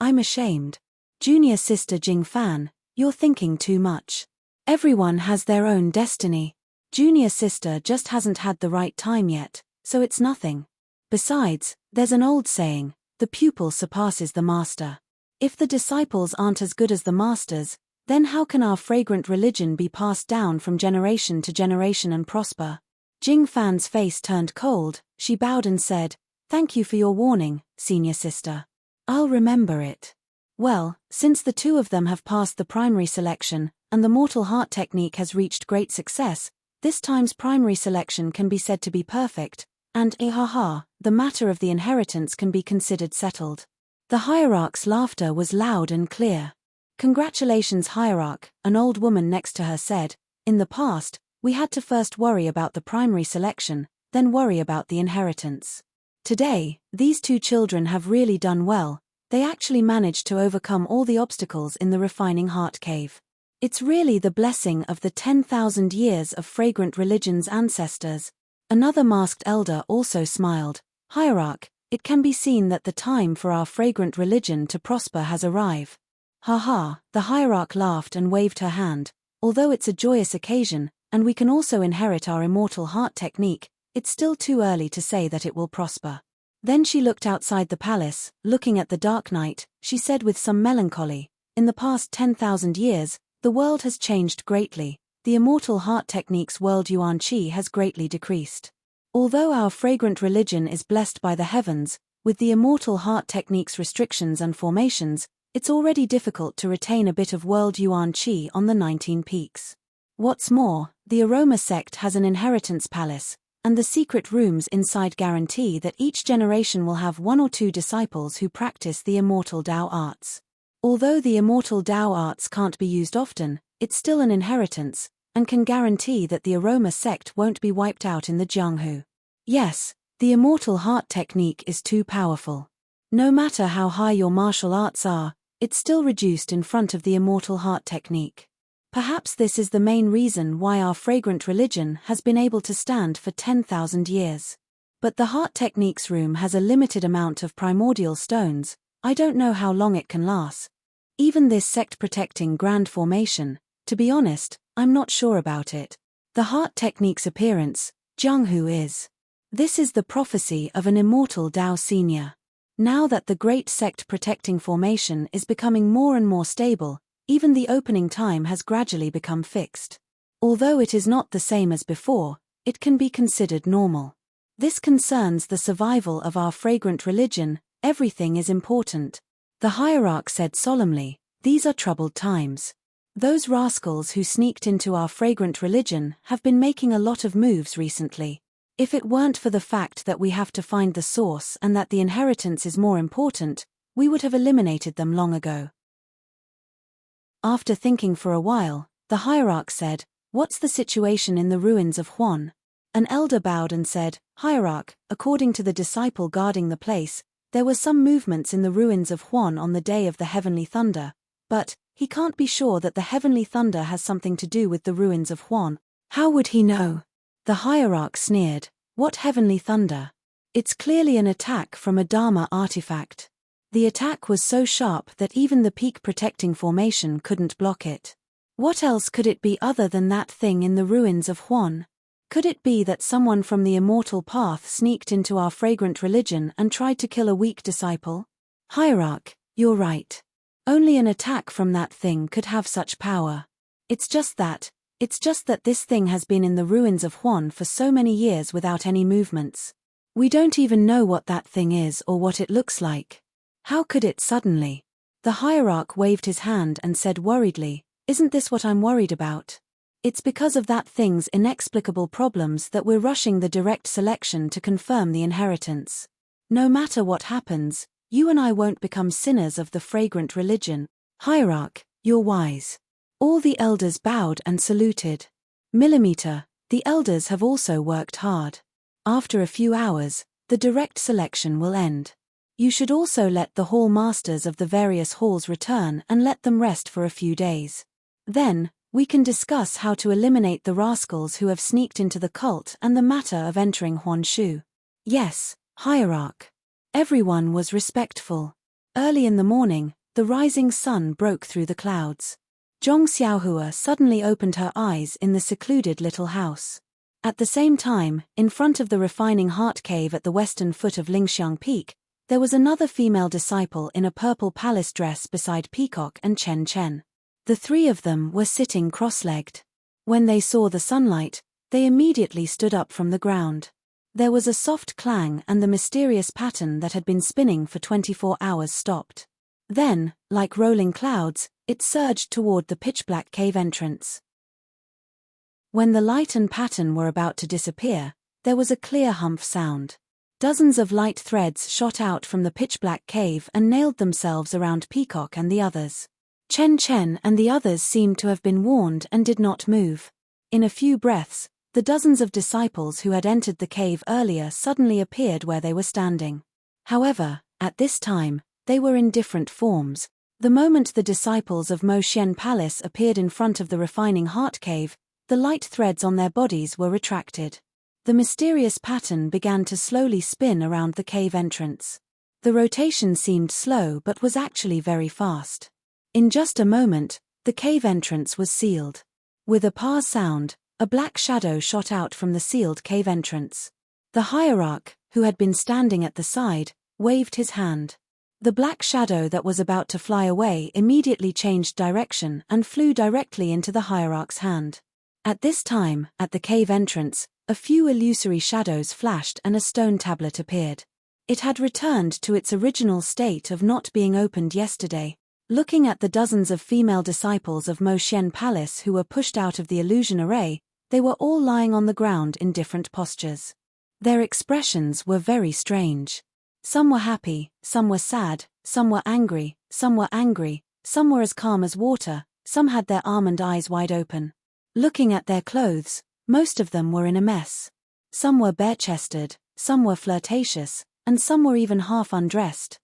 I'm ashamed. Junior sister Jing Fan, you're thinking too much. Everyone has their own destiny. Junior sister just hasn't had the right time yet, so it's nothing. Besides, there's an old saying, the pupil surpasses the master. If the disciples aren't as good as the masters, then how can our fragrant religion be passed down from generation to generation and prosper? Jing Fan's face turned cold, she bowed and said, "Thank you for your warning, senior sister. I'll remember it." Well, since the two of them have passed the primary selection, and the mortal heart technique has reached great success, this time's primary selection can be said to be perfect, and the matter of the inheritance can be considered settled. The hierarch's laughter was loud and clear. "Congratulations, hierarch," an old woman next to her said. "In the past, we had to first worry about the primary selection, then worry about the inheritance. Today, these two children have really done well. They actually managed to overcome all the obstacles in the refining heart cave. It's really the blessing of the 10,000 years of fragrant religion's ancestors." Another masked elder also smiled. "Hierarch, it can be seen that the time for our fragrant religion to prosper has arrived." The hierarch laughed and waved her hand. "Although it's a joyous occasion, and we can also inherit our immortal heart technique, it's still too early to say that it will prosper." Then she looked outside the palace, looking at the dark night. She said with some melancholy, "In the past 10,000 years, the world has changed greatly. The immortal heart technique's world yuan qi has greatly decreased. Although our fragrant religion is blessed by the heavens, with the immortal heart technique's restrictions and formations, it's already difficult to retain a bit of world yuan qi on the 19 peaks. What's more, the aroma sect has an inheritance palace, and the secret rooms inside guarantee that each generation will have one or two disciples who practice the immortal Dao arts. Although the immortal Dao arts can't be used often, it's still an inheritance, and can guarantee that the aroma sect won't be wiped out in the Jianghu. Yes, the immortal heart technique is too powerful. No matter how high your martial arts are, it's still reduced in front of the immortal heart technique. Perhaps this is the main reason why our fragrant religion has been able to stand for 10,000 years. But the heart technique's room has a limited amount of primordial stones. I don't know how long it can last. Even this sect-protecting grand formation, to be honest, I'm not sure about it. The heart technique's appearance, Jianghu is. This is the prophecy of an immortal Dao senior. Now that the great sect-protecting formation is becoming more and more stable, even the opening time has gradually become fixed. Although it is not the same as before, it can be considered normal. This concerns the survival of our fragrant religion. Everything is important. The hierarch said solemnly, "These are troubled times. Those rascals who sneaked into our fragrant religion have been making a lot of moves recently. If it weren't for the fact that we have to find the source and that the inheritance is more important, we would have eliminated them long ago." After thinking for a while, the hierarch said, "What's the situation in the ruins of Huan?" An elder bowed and said, "Hierarch, according to the disciple guarding the place, there were some movements in the ruins of Huan on the day of the heavenly thunder, but he can't be sure that the heavenly thunder has something to do with the ruins of Huan." "How would he know?" The hierarch sneered. "What heavenly thunder? It's clearly an attack from a Dharma artifact. The attack was so sharp that even the peak-protecting formation couldn't block it. What else could it be other than that thing in the ruins of Huan? Could it be that someone from the immortal path sneaked into our fragrant religion and tried to kill a weak disciple?" "Hierarch, you're right. Only an attack from that thing could have such power. It's just that this thing has been in the ruins of Huan for so many years without any movements. We don't even know what that thing is or what it looks like. How could it suddenly? The hierarch waved his hand and said worriedly, "Isn't this what I'm worried about? It's because of that thing's inexplicable problems that we're rushing the direct selection to confirm the inheritance. No matter what happens, you and I won't become sinners of the fragrant religion. Hierarch, you're wise." All the elders bowed and saluted. Millimeter, the elders have also worked hard. After a few hours, the direct selection will end. You should also let the hall masters of the various halls return and let them rest for a few days. Then, we can discuss how to eliminate the rascals who have sneaked into the cult and the matter of entering Huanshu. Yes, hierarch. Everyone was respectful. Early in the morning, the rising sun broke through the clouds. Zhong Xiaohua suddenly opened her eyes in the secluded little house. At the same time, in front of the refining heart cave at the western foot of Lingxiang Peak, there was another female disciple in a purple palace dress beside Peacock and Chen Chen. The three of them were sitting cross-legged. When they saw the sunlight, they immediately stood up from the ground. There was a soft clang and the mysterious pattern that had been spinning for 24 hours stopped. Then, like rolling clouds, it surged toward the pitch-black cave entrance. When the light and pattern were about to disappear, there was a clear humph sound. Dozens of light threads shot out from the pitch-black cave and nailed themselves around Peacock and the others. Chen Chen and the others seemed to have been warned and did not move. In a few breaths, the dozens of disciples who had entered the cave earlier suddenly appeared where they were standing. However, at this time, they were in different forms. The moment the disciples of Mo Xian Palace appeared in front of the refining heart cave, the light threads on their bodies were retracted. The mysterious pattern began to slowly spin around the cave entrance. The rotation seemed slow but was actually very fast. In just a moment, the cave entrance was sealed. With a pause sound, a black shadow shot out from the sealed cave entrance. The hierarch, who had been standing at the side, waved his hand. The black shadow that was about to fly away immediately changed direction and flew directly into the hierarch's hand. At this time, at the cave entrance, a few illusory shadows flashed and a stone tablet appeared. It had returned to its original state of not being opened yesterday. Looking at the dozens of female disciples of Mo Xian Palace who were pushed out of the illusion array, they were all lying on the ground in different postures. Their expressions were very strange. Some were happy, some were sad, some were angry, some were as calm as water, some had their almond eyes wide open. Looking at their clothes, most of them were in a mess. Some were bare-chested, some were flirtatious, and some were even half undressed.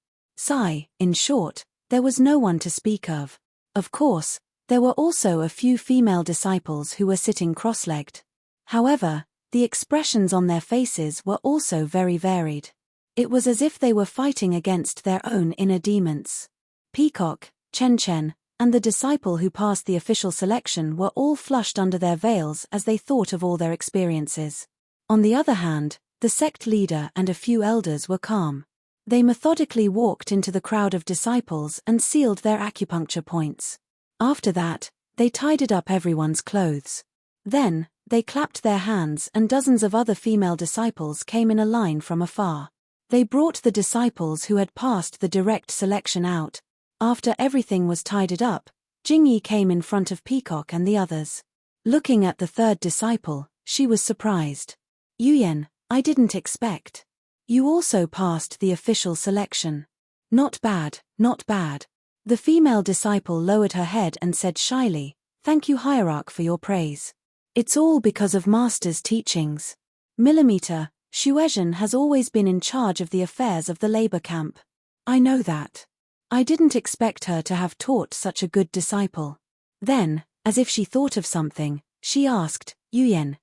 In short, there was no one to speak of. Of course, there were also a few female disciples who were sitting cross-legged. However, the expressions on their faces were also very varied. It was as if they were fighting against their own inner demons. Peacock, Chen Chen, and the disciple who passed the official selection were all flushed under their veils as they thought of all their experiences. On the other hand, the sect leader and a few elders were calm. They methodically walked into the crowd of disciples and sealed their acupuncture points. After that, they tidied up everyone's clothes. Then, they clapped their hands and dozens of other female disciples came in a line from afar. They brought the disciples who had passed the direct selection out. After everything was tidied up, Jingyi came in front of Peacock and the others. Looking at the third disciple, she was surprised. "Yuyan, I didn't expect. You also passed the official selection." Not bad, not bad." The female disciple lowered her head and said shyly, "Thank you, hierarch, for your praise. It's all because of Master's teachings. Millimeter, Shuezhen has always been in charge of the affairs of the labor camp. I know that. I didn't expect her to have taught such a good disciple." Then, as if she thought of something, she asked, "Yuyan,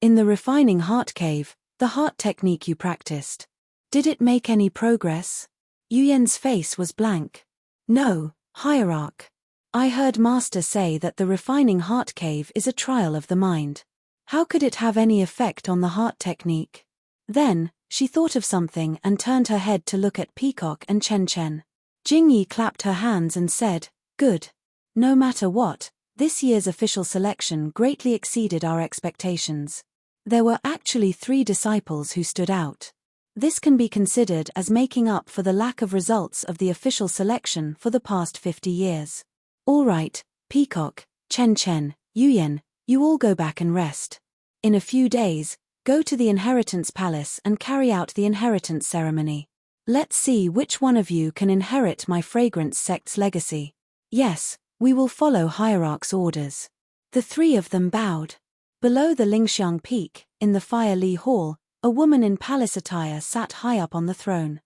in the refining heart cave, the heart technique you practiced, did it make any progress?" Yuyan's face was blank. "No, hierarch. I heard Master say that the refining heart cave is a trial of the mind. How could it have any effect on the heart technique?" Then, she thought of something and turned her head to look at Peacock and Chen Chen. Jingyi clapped her hands and said, "Good. No matter what, this year's official selection greatly exceeded our expectations. There were actually 3 disciples who stood out. This can be considered as making up for the lack of results of the official selection for the past 50 years. All right, Peacock, Chen Chen, Yuyan, you all go back and rest. In a few days, go to the Inheritance Palace and carry out the inheritance ceremony. Let's see which one of you can inherit my fragrance sect's legacy." "Yes, we will follow Hierarch's orders." The 3 of them bowed. Below the Lingxiang Peak, in the Fire Li Hall, a woman in palace attire sat high up on the throne.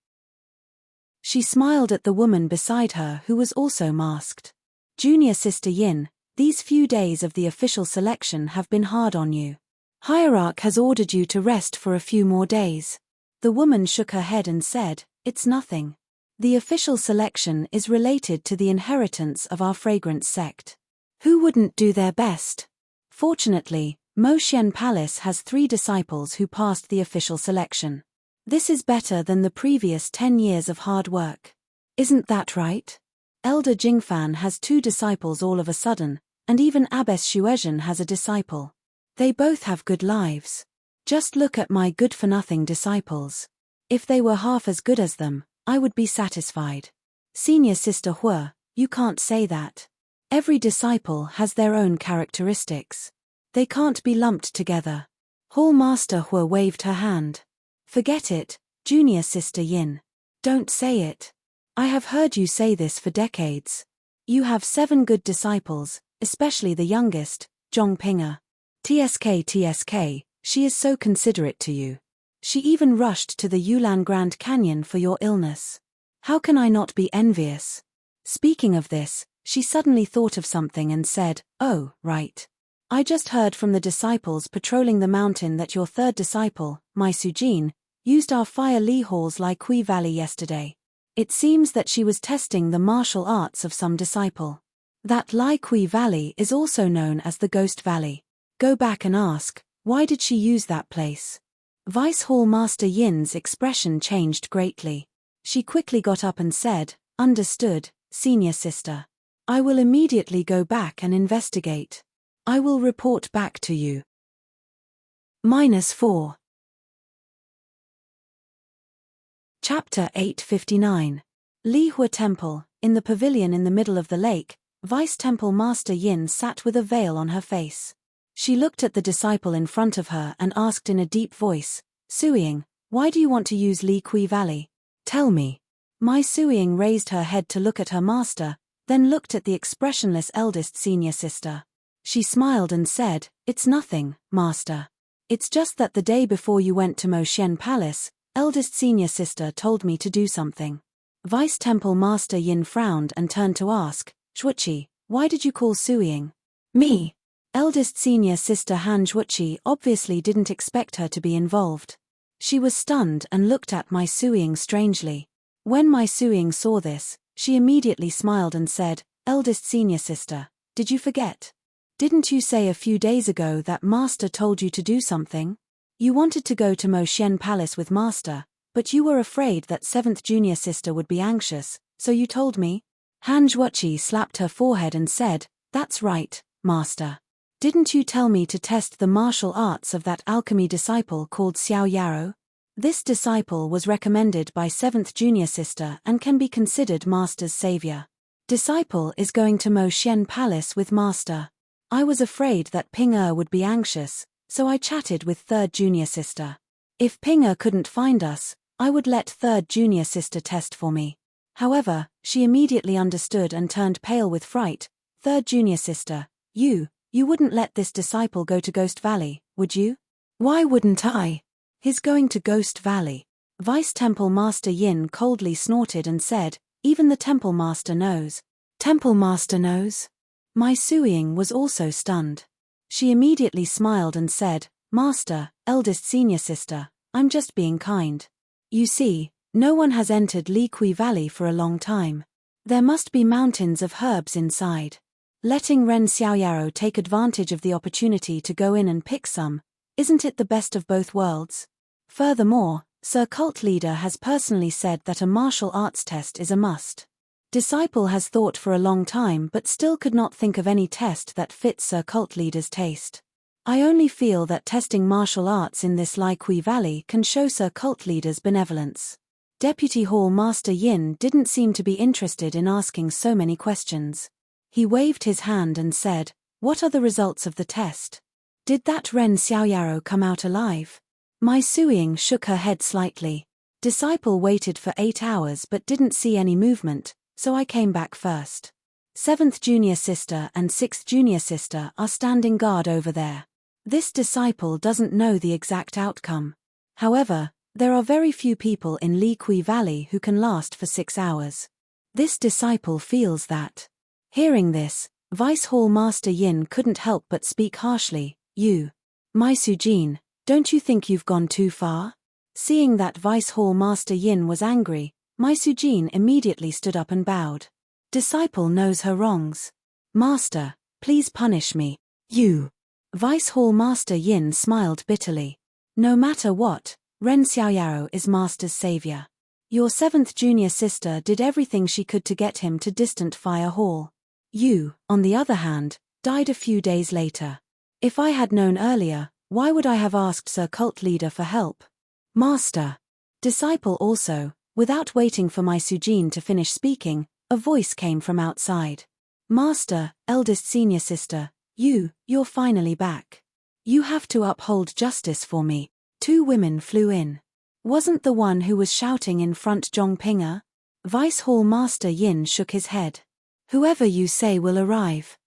She smiled at the woman beside her who was also masked. "Junior Sister Yin, these few days of the official selection have been hard on you. Hierarch has ordered you to rest for a few more days." The woman shook her head and said, "It's nothing. The official selection is related to the inheritance of our fragrance sect. Who wouldn't do their best? Fortunately, Moxian Palace has 3 disciples who passed the official selection. This is better than the previous 10 years of hard work. Isn't that right? Elder Jingfan has 2 disciples all of a sudden, and even Abbess Shuezhen has a disciple. They both have good lives. Just look at my good-for-nothing disciples. If they were half as good as them, I would be satisfied. Senior Sister Hua, you can't say that. Every disciple has their own characteristics. They can't be lumped together." Hall Master Hua waved her hand. "Forget it, Junior Sister Yin. Don't say it. I have heard you say this for decades. You have 7 good disciples, especially the youngest, Zhongpinga. TSK, she is so considerate to you. She even rushed to the Yulan Grand Canyon for your illness. How can I not be envious?" Speaking of this, she suddenly thought of something and said, "Oh, right. I just heard from the disciples patrolling the mountain that your 3rd disciple, Mai Sujin, used our Fire Li Hall's Lai Kui Valley yesterday. It seems that she was testing the martial arts of some disciple. That Lai Kui Valley is also known as the Ghost Valley. Go back and ask, why did she use that place?" Vice Hall Master Yin's expression changed greatly. She quickly got up and said, "Understood, Senior Sister. I will immediately go back and investigate. I will report back to you." -4. Chapter 859. Li Hua Temple. In the pavilion in the middle of the lake, Vice Temple Master Yin sat with a veil on her face. She looked at the disciple in front of her and asked in a deep voice, "Suiying, why do you want to use Li Kui Valley? Tell me." Mai Suiying raised her head to look at her master, then looked at the expressionless eldest senior sister. She smiled and said, "It's nothing, master. It's just that the day before you went to Moxian Palace, eldest senior sister told me to do something." Vice Temple Master Yin frowned and turned to ask, "Zhuoqi, why did you call Suiying?" "Me?" Eldest senior sister Han Zhuoqi obviously didn't expect her to be involved. She was stunned and looked at Mai Suiying strangely. When Mai Suiying saw this, she immediately smiled and said, "Eldest senior sister, did you forget? Didn't you say a few days ago that Master told you to do something? You wanted to go to Moxian Palace with Master, but you were afraid that 7th junior sister would be anxious, so you told me?" Han Zhuoqi slapped her forehead and said, "That's right, Master. Didn't you tell me to test the martial arts of that alchemy disciple called Xiao Yarou? This disciple was recommended by 7th junior sister and can be considered Master's savior. Disciple is going to Moxian Palace with Master. I was afraid that Ping would be anxious, so I chatted with 3rd junior sister. If Ping couldn't find us, I would let 3rd junior sister test for me. However, she immediately understood and turned pale with fright. 3rd junior sister, you wouldn't let this disciple go to Ghost Valley, would you?" "Why wouldn't I? He's going to Ghost Valley." Vice Temple Master Yin coldly snorted and said, "Even the Temple Master knows." "Temple Master knows?" Mai Suiying was also stunned. She immediately smiled and said, "Master, eldest senior sister, I'm just being kind. You see, no one has entered Li Kui Valley for a long time. There must be mountains of herbs inside. Letting Ren Xiaoyaro take advantage of the opportunity to go in and pick some, isn't it the best of both worlds? Furthermore, Sir Cult Leader has personally said that a martial arts test is a must. Disciple has thought for a long time but still could not think of any test that fits Sir Cult Leader's taste. I only feel that testing martial arts in this Liqui Valley can show Sir Cult Leader's benevolence. Deputy Hall Master Yin didn't seem to be interested in asking so many questions. He waved his hand and said, "What are the results of the test? Did that Ren Xiaoyaro come out alive?" Mai Suiying shook her head slightly. Disciple waited for 8 hours but didn't see any movement, so I came back first. 7th junior sister and 6th junior sister are standing guard over there. This disciple doesn't know the exact outcome. However, there are very few people in Liqui Valley who can last for 6 hours. This disciple feels that. Hearing this, Vice Hall Master Yin couldn't help but speak harshly. "You, Mai Sujin, don't you think you've gone too far?" Seeing that Vice Hall Master Yin was angry, Mai Sujin immediately stood up and bowed. Disciple knows her wrongs. "Master, please punish me." "You." Vice Hall Master Yin smiled bitterly. "No matter what, Ren Xiaoyaro is Master's savior. Your 7th junior sister did everything she could to get him to distant Fire Hall. You, on the other hand, died a few days later. If I had known earlier, why would I have asked Sir Cult Leader for help?" "Master." Disciple also, without waiting for Mai Sujin to finish speaking, a voice came from outside. "Master, eldest senior sister, you're finally back. You have to uphold justice for me." 2 women flew in. Wasn't the one who was shouting in front Zhongpinga? Vice Hall Master Yin shook his head. "Whoever you say will arrive."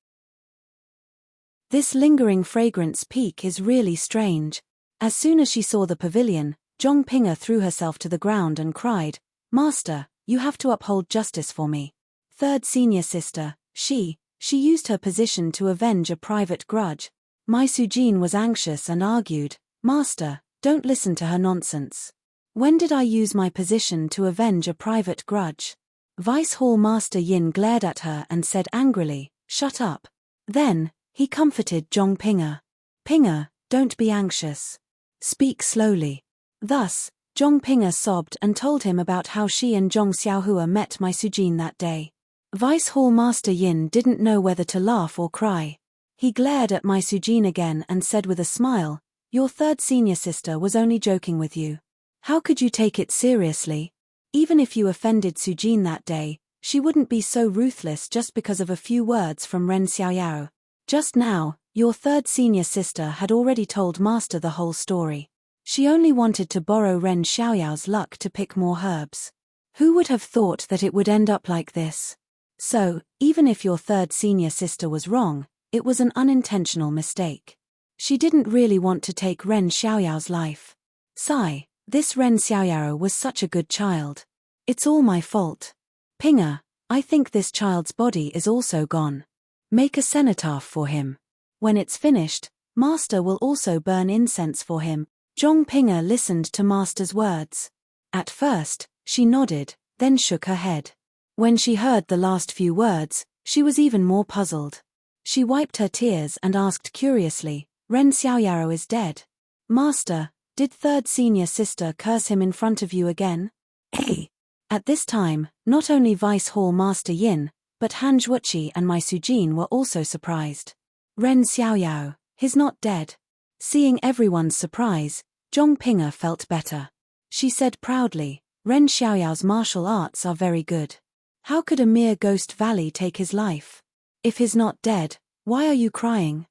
This lingering fragrance peak is really strange. As soon as she saw the pavilion, Zhongpinga threw herself to the ground and cried, "Master, you have to uphold justice for me." 3rd senior sister, she used her position to avenge a private grudge. Mai Sujin was anxious and argued, "Master, don't listen to her nonsense. When did I use my position to avenge a private grudge?" Vice Hall Master Yin glared at her and said angrily, "Shut up." Then, he comforted Zhongpinga. "Pinga, don't be anxious. Speak slowly." Thus, Zhongpinga sobbed and told him about how she and Zhong Xiaohua met Mai Sujin that day. Vice Hall Master Yin didn't know whether to laugh or cry. He glared at Mai Sujin again and said with a smile, "Your 3rd senior sister was only joking with you. How could you take it seriously? Even if you offended Sujin that day, she wouldn't be so ruthless just because of a few words from Ren Xiaoyao. Just now, your 3rd senior sister had already told Master the whole story. She only wanted to borrow Ren Xiaoyao's luck to pick more herbs. Who would have thought that it would end up like this? So, even if your 3rd senior sister was wrong, it was an unintentional mistake. She didn't really want to take Ren Xiaoyao's life. Sigh, this Ren Xiaoyao was such a good child. It's all my fault. Pinga, I think this child's body is also gone. Make a cenotaph for him. When it's finished, Master will also burn incense for him." Zhongpinga listened to Master's words. At first, she nodded, then shook her head. When she heard the last few words, she was even more puzzled. She wiped her tears and asked curiously, "Ren Xiaoyaro is dead. Master, did 3rd senior sister curse him in front of you again?" Hey! At this time, not only Vice Hall Master Yin, but Han Zhuoqi and Mai Sujin were also surprised. "Ren Xiaoyao, he's not dead." Seeing everyone's surprise, Zhongpinga felt better. She said proudly, "Ren Xiaoyao's martial arts are very good. How could a mere ghost valley take his life? If he's not dead, why are you crying?"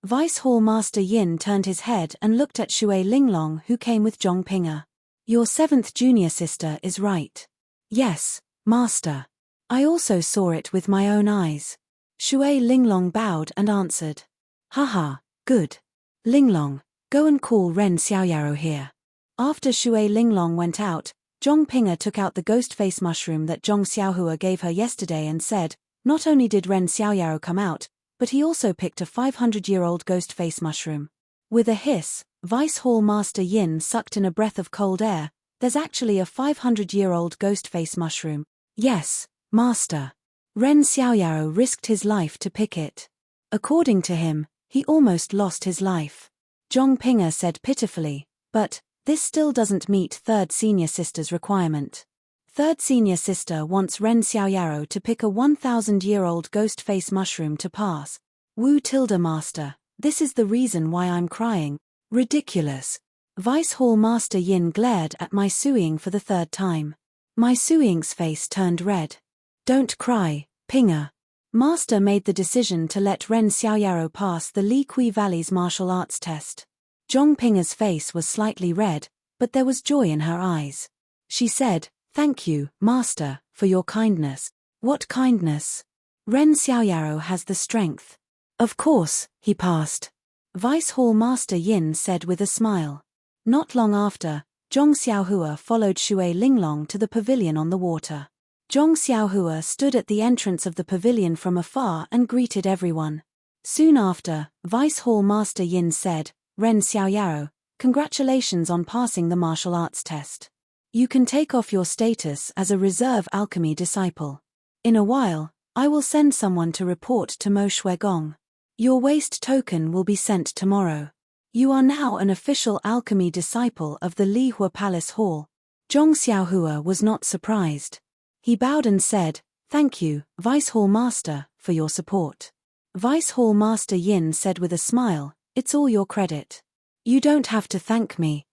Vice Hall Master Yin turned his head and looked at Shui Linglong, who came with Zhongpinga. "Your 7th junior sister is right." "Yes, Master. I also saw it with my own eyes." Shui Linglong bowed and answered. "Haha, good. Linglong, go and call Ren Xiaoyaro here." After Shui Linglong went out, Zhongpinga took out the ghost face mushroom that Zhong Xiaohua gave her yesterday and said, "Not only did Ren Xiaoyaro come out, but he also picked a 500-year-old ghost face mushroom." With a hiss, Vice Hall Master Yin sucked in a breath of cold air. "There's actually a 500-year-old ghost face mushroom." "Yes, Master. Ren Xiaoyaro risked his life to pick it. According to him, he almost lost his life." Zhongpinga said pitifully, "But this still doesn't meet 3rd senior sister's requirement. Third senior sister wants Ren Xiaoyaro to pick a 1,000-year-old ghost face mushroom to pass. Wu tilde master, this is the reason why I'm crying. Ridiculous. Vice Hall Master Yin glared at Mai Suiying for the third time. Mai Suiying's face turned red. Don't cry, Pinger. Master made the decision to let Ren Xiaoyaro pass the Li Kui Valley's martial arts test. Zhong Pinger's face was slightly red, but there was joy in her eyes. She said, "Thank you, Master, for your kindness." What kindness? Ren Xiaoyaro has the strength. Of course, he passed. Vice Hall Master Yin said with a smile. Not long after, Zhong Xiaohua followed Shui Linglong to the pavilion on the water. Zhong Xiaohua stood at the entrance of the pavilion from afar and greeted everyone. Soon after, Vice Hall Master Yin said, "Ren Xiaoyaro, congratulations on passing the martial arts test. You can take off your status as a reserve alchemy disciple. In a while, I will send someone to report to Mo Shuigong. Your waste token will be sent tomorrow. You are now an official alchemy disciple of the Lihua Palace Hall." Zhong Xiaohua was not surprised. He bowed and said, "Thank you, Vice Hall Master, for your support." Vice Hall Master Yin said with a smile, "It's all your credit. You don't have to thank me.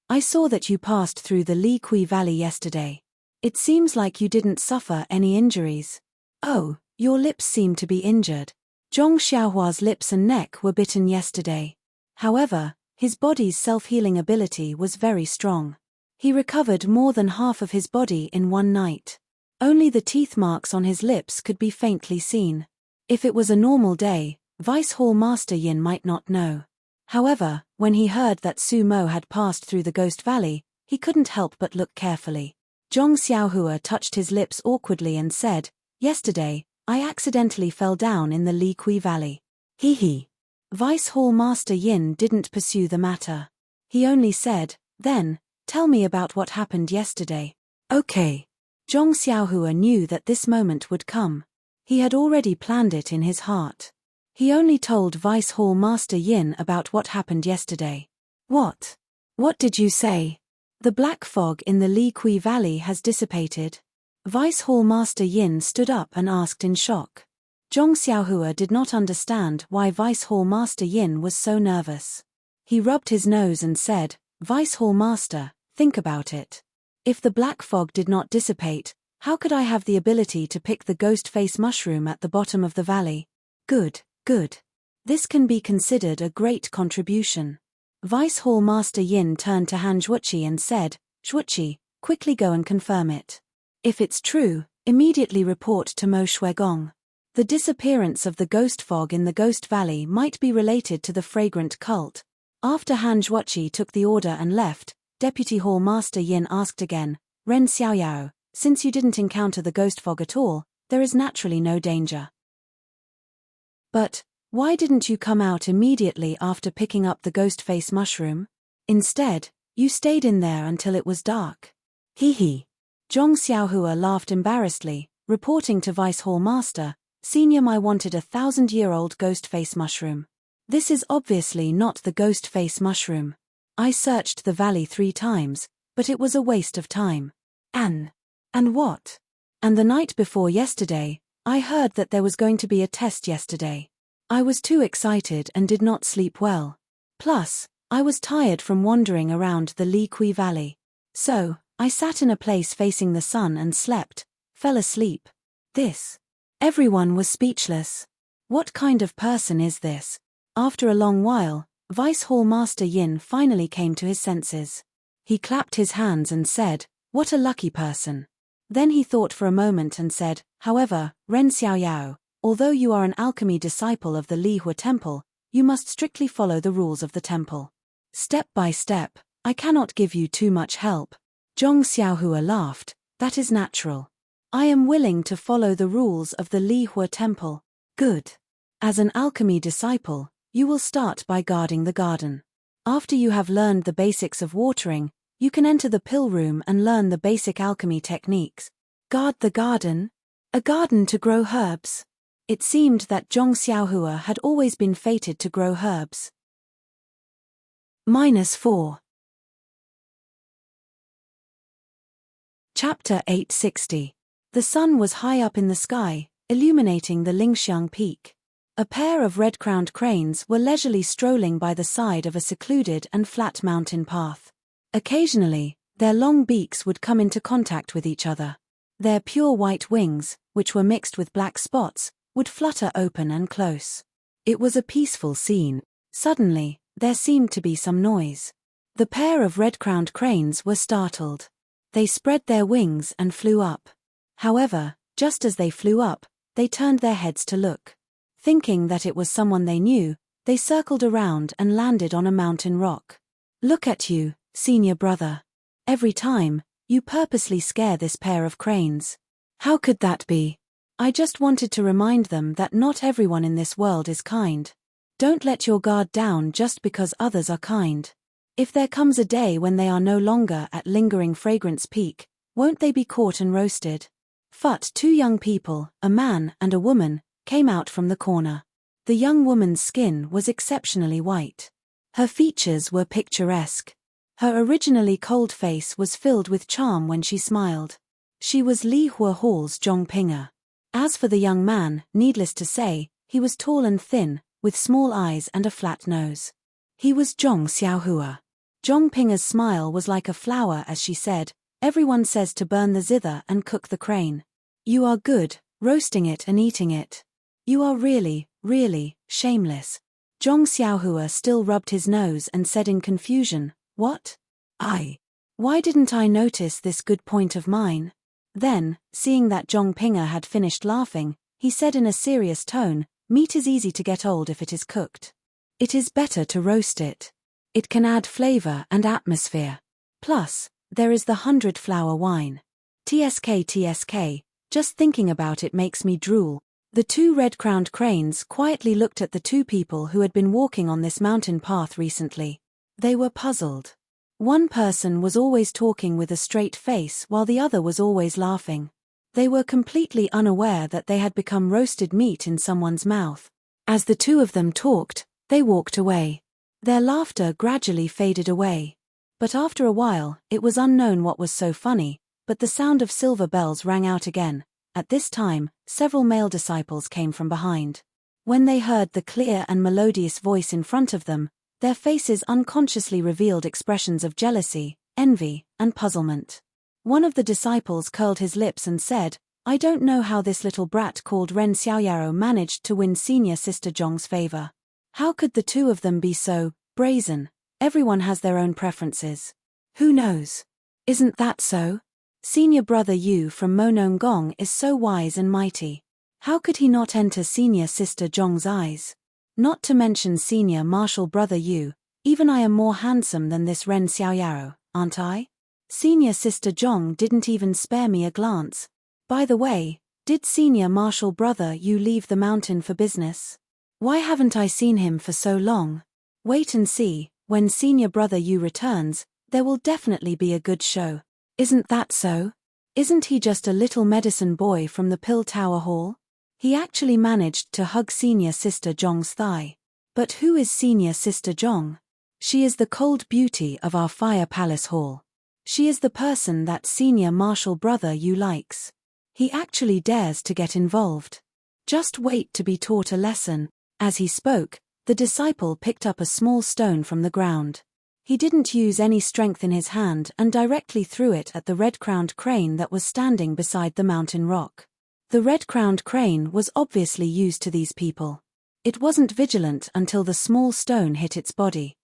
I saw that you passed through the Li Kui Valley yesterday. It seems like you didn't suffer any injuries." "Oh, your lips seem to be injured." Zhong Xiaohua's lips and neck were bitten yesterday. However, his body's self-healing ability was very strong. He recovered more than half of his body in one night. Only the teeth marks on his lips could be faintly seen. If it was a normal day, Vice Hall Master Yin might not know. However, when he heard that Su Mo had passed through the Ghost Valley, he couldn't help but look carefully. Zhong Xiaohua touched his lips awkwardly and said, "Yesterday, I accidentally fell down in the Li Kui Valley." Hee. Vice Hall Master Yin didn't pursue the matter. He only said, "Then, tell me about what happened yesterday." "Okay." Zhong Xiaohua knew that this moment would come. He had already planned it in his heart. He only told Vice Hall Master Yin about what happened yesterday. What did you say?" "The black fog in the Li Kui Valley has dissipated." Vice Hall Master Yin stood up and asked in shock. Zhong Xiaohua did not understand why Vice Hall Master Yin was so nervous. He rubbed his nose and said, "Vice Hall Master, think about it. If the black fog did not dissipate, how could I have the ability to pick the ghost face mushroom at the bottom of the valley?" Good. This can be considered a great contribution." Vice Hall Master Yin turned to Han Zhuoqi and said, "Zhuoqi, quickly go and confirm it. If it's true, immediately report to Mo Shuigong. The disappearance of the ghost fog in the Ghost Valley might be related to the fragrant cult." After Han Zhuoqi took the order and left, Deputy Hall Master Yin asked again, "Ren Xiaoyao, since you didn't encounter the ghost fog at all, there is naturally no danger. But why didn't you come out immediately after picking up the ghost face mushroom? Instead, you stayed in there until it was dark." Hee. Zhong Xiaohua laughed embarrassedly, reporting to Vice Hall Master, "Senior Mai wanted a 1,000-year-old ghost face mushroom. This is obviously not the ghost face mushroom. I searched the valley 3 times, but it was a waste of time. And what? And the night before yesterday, I heard that there was going to be a test yesterday. I was too excited and did not sleep well. Plus, I was tired from wandering around the Li Kui Valley. So, I sat in a place facing the sun and slept, fell asleep. This." Everyone was speechless. What kind of person is this? After a long while, Vice Hall Master Yin finally came to his senses. He clapped his hands and said, "What a lucky person." Then he thought for a moment and said, "However, Ren Xiaoyao, although you are an alchemy disciple of the Lihua Temple, you must strictly follow the rules of the temple. Step by step, I cannot give you too much help." Zhong Xiaohua laughed, "That is natural. I am willing to follow the rules of the Lihua Temple." Good. As an alchemy disciple, you will start by guarding the garden. After you have learned the basics of watering, you can enter the pill room and learn the basic alchemy techniques. Guard the garden? A garden to grow herbs? It seemed that Zhong Xiaohua had always been fated to grow herbs. -4. Chapter 860. The sun was high up in the sky, illuminating the Lingxiang peak. A pair of red-crowned cranes were leisurely strolling by the side of a secluded and flat mountain path. Occasionally, their long beaks would come into contact with each other. Their pure white wings, which were mixed with black spots, would flutter open and close. It was a peaceful scene. Suddenly, there seemed to be some noise. The pair of red-crowned cranes were startled. They spread their wings and flew up. However, just as they flew up, they turned their heads to look. Thinking that it was someone they knew, they circled around and landed on a mountain rock. "Look at you, senior brother. Every time, you purposely scare this pair of cranes. How could that be? I just wanted to remind them that not everyone in this world is kind. Don't let your guard down just because others are kind. If there comes a day when they are no longer at lingering fragrance peak, won't they be caught and roasted?" But two young people, a man and a woman, came out from the corner. The young woman's skin was exceptionally white. Her features were picturesque. Her originally cold face was filled with charm when she smiled. She was Li Hua Hall's Zhong Pinger. As for the young man, needless to say, he was tall and thin, with small eyes and a flat nose. He was Zhong Xiaohua. Zhong Pinger's smile was like a flower as she said, "Everyone says to burn the zither and cook the crane. You are good, roasting it and eating it. You are really, really, shameless." Zhong Xiaohua still rubbed his nose and said in confusion, "What? Why didn't I notice this good point of mine?" Then, seeing that Zhong Pinger had finished laughing, he said in a serious tone, "Meat is easy to get old if it is cooked. It is better to roast it. It can add flavor and atmosphere. Plus, there is the 100-flower wine. TSK, just thinking about it makes me drool." The two red-crowned cranes quietly looked at the two people who had been walking on this mountain path recently. They were puzzled. One person was always talking with a straight face while the other was always laughing. They were completely unaware that they had become roasted meat in someone's mouth. As the two of them talked, they walked away. Their laughter gradually faded away. But after a while, it was unknown what was so funny, but the sound of silver bells rang out again. At this time, several male disciples came from behind. When they heard the clear and melodious voice in front of them, their faces unconsciously revealed expressions of jealousy, envy, and puzzlement. One of the disciples curled his lips and said, "I don't know how this little brat called Ren Xiaoyaro managed to win senior sister Zhong's favor. How could the two of them be so brazen? Everyone has their own preferences. Who knows? Isn't that so? Senior brother Yu from Monong Gong is so wise and mighty. How could he not enter senior sister Zhong's eyes? Not to mention senior martial brother Yu, even I am more handsome than this Ren Xiaoyaro, aren't I? Senior sister Zhong didn't even spare me a glance. By the way, did senior martial brother Yu leave the mountain for business? Why haven't I seen him for so long? Wait and see, when senior brother Yu returns, there will definitely be a good show. Isn't that so? Isn't he just a little medicine boy from the Pill Tower Hall?" He actually managed to hug senior sister Zhong's thigh. But who is senior sister Zhong? She is the cold beauty of our Fire Palace Hall. She is the person that senior martial brother Yu likes. He actually dares to get involved. Just wait to be taught a lesson. As he spoke, the disciple picked up a small stone from the ground. He didn't use any strength in his hand and directly threw it at the red-crowned crane that was standing beside the mountain rock. The red-crowned crane was obviously used to these people. It wasn't vigilant until the small stone hit its body.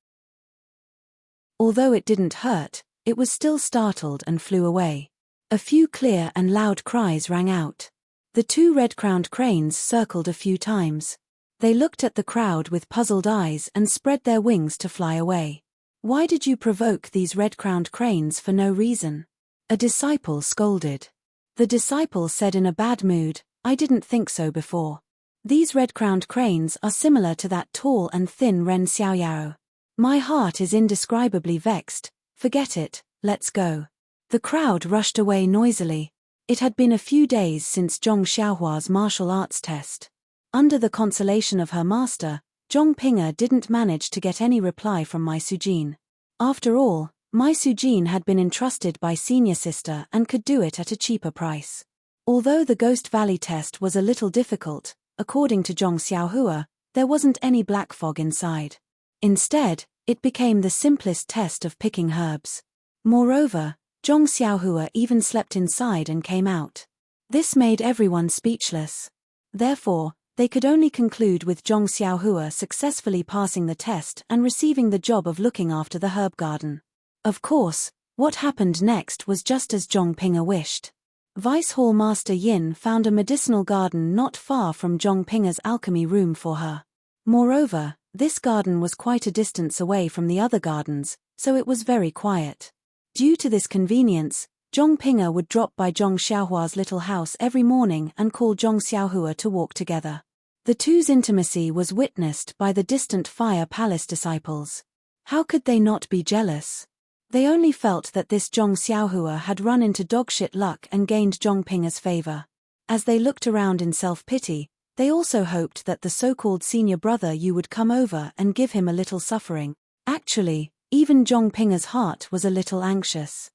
Although it didn't hurt, it was still startled and flew away. A few clear and loud cries rang out. The two red-crowned cranes circled a few times. They looked at the crowd with puzzled eyes and spread their wings to fly away. "Why did you provoke these red-crowned cranes for no reason?" a disciple scolded. The disciple said in a bad mood, "I didn't think so before. These red-crowned cranes are similar to that tall and thin Ren Xiaoyaro. My heart is indescribably vexed. Forget it, let's go." The crowd rushed away noisily. It had been a few days since Zhong Xiaohua's martial arts test. Under the consolation of her master, Zhong Pinger didn't manage to get any reply from Mai Sujin. After all, My Sujin had been entrusted by senior sister and could do it at a cheaper price. Although the Ghost Valley test was a little difficult, according to Zhong Xiaohua, there wasn't any black fog inside. Instead, it became the simplest test of picking herbs. Moreover, Zhong Xiaohua even slept inside and came out. This made everyone speechless. Therefore, they could only conclude with Zhong Xiaohua successfully passing the test and receiving the job of looking after the herb garden. Of course, what happened next was just as Zhong Pinga wished. Vice Hall Master Yin found a medicinal garden not far from Zhong Pinga's alchemy room for her. Moreover, this garden was quite a distance away from the other gardens, so it was very quiet. Due to this convenience, Zhong Pinga would drop by Zhong Xiaohua's little house every morning and call Zhong Xiaohua to walk together. The two's intimacy was witnessed by the distant Fire Palace disciples. How could they not be jealous? They only felt that this Zhong Xiaohua had run into dogshit luck and gained Zhong Pinga's favor. As they looked around in self-pity, they also hoped that the so-called senior brother Yu would come over and give him a little suffering. Actually, even Zhong Pinga's heart was a little anxious.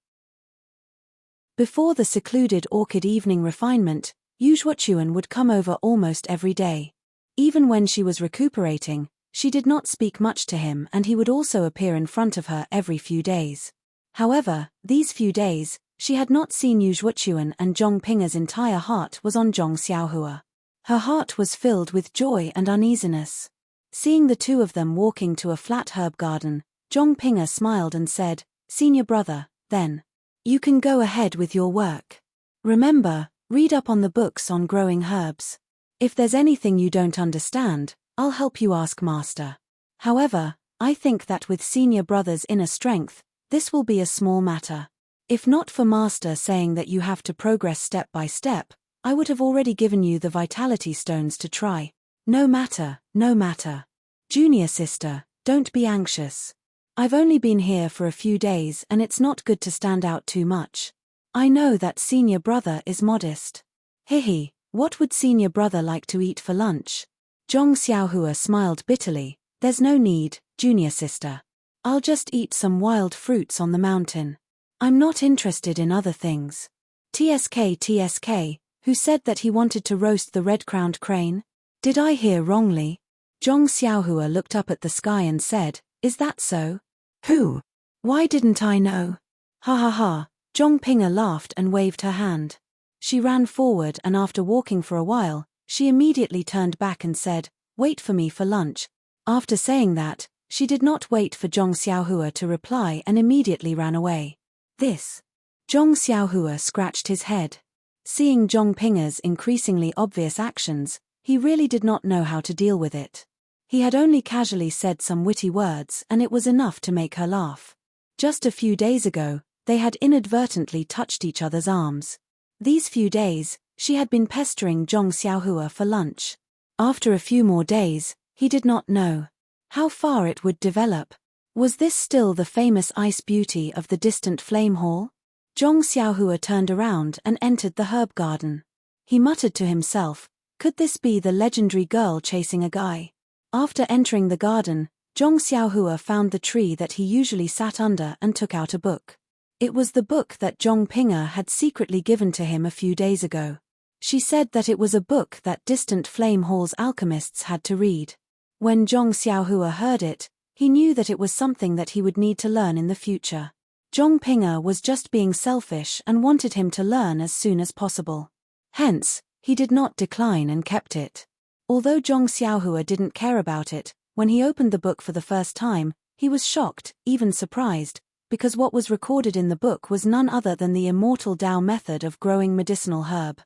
Before the secluded orchid evening refinement, Yu Zhuochuan would come over almost every day. Even when she was recuperating, she did not speak much to him, and he would also appear in front of her every few days. However, these few days, she had not seen Yu Zhuochuan, and Zhong Pinga's entire heart was on Zhong Xiaohua. Her heart was filled with joy and uneasiness. Seeing the two of them walking to a flat herb garden, Zhong Pinga smiled and said, "Senior brother, then. You can go ahead with your work. Remember, read up on the books on growing herbs. If there's anything you don't understand, I'll help you ask Master. However, I think that with senior brother's inner strength, this will be a small matter. If not for Master saying that you have to progress step by step, I would have already given you the vitality stones to try. No matter, no matter. Junior sister, don't be anxious. I've only been here for a few days and it's not good to stand out too much. I know that senior brother is modest. Hihi, what would senior brother like to eat for lunch?" Zhong Xiaohua smiled bitterly. "There's no need, junior sister. I'll just eat some wild fruits on the mountain. I'm not interested in other things." TSK, who said that he wanted to roast the red-crowned crane? Did I hear wrongly? Zhong Xiaohua looked up at the sky and said, "Is that so? Who? Why didn't I know?" Ha ha ha, Zhong Pinga laughed and waved her hand. She ran forward, and after walking for a while, she immediately turned back and said, "Wait for me for lunch." After saying that, she did not wait for Zhong Xiaohua to reply and immediately ran away. This. Zhong Xiaohua scratched his head. Seeing Zhong Pinga's increasingly obvious actions, he really did not know how to deal with it. He had only casually said some witty words and it was enough to make her laugh. Just a few days ago, they had inadvertently touched each other's arms. These few days, she had been pestering Zhong Xiaohua for lunch. After a few more days, he did not know how far it would develop. Was this still the famous ice beauty of the distant flame hall? Zhong Xiaohua turned around and entered the herb garden. He muttered to himself, could this be the legendary girl chasing a guy? After entering the garden, Zhong Xiaohua found the tree that he usually sat under and took out a book. It was the book that Zhong Pinga had secretly given to him a few days ago. She said that it was a book that distant Flame Hall's alchemists had to read. When Zhong Xiaohua heard it, he knew that it was something that he would need to learn in the future. Zhong Pinga was just being selfish and wanted him to learn as soon as possible. Hence, he did not decline and kept it. Although Zhong Xiaohua didn't care about it, when he opened the book for the first time, he was shocked, even surprised, because what was recorded in the book was none other than the immortal Tao method of growing medicinal herb.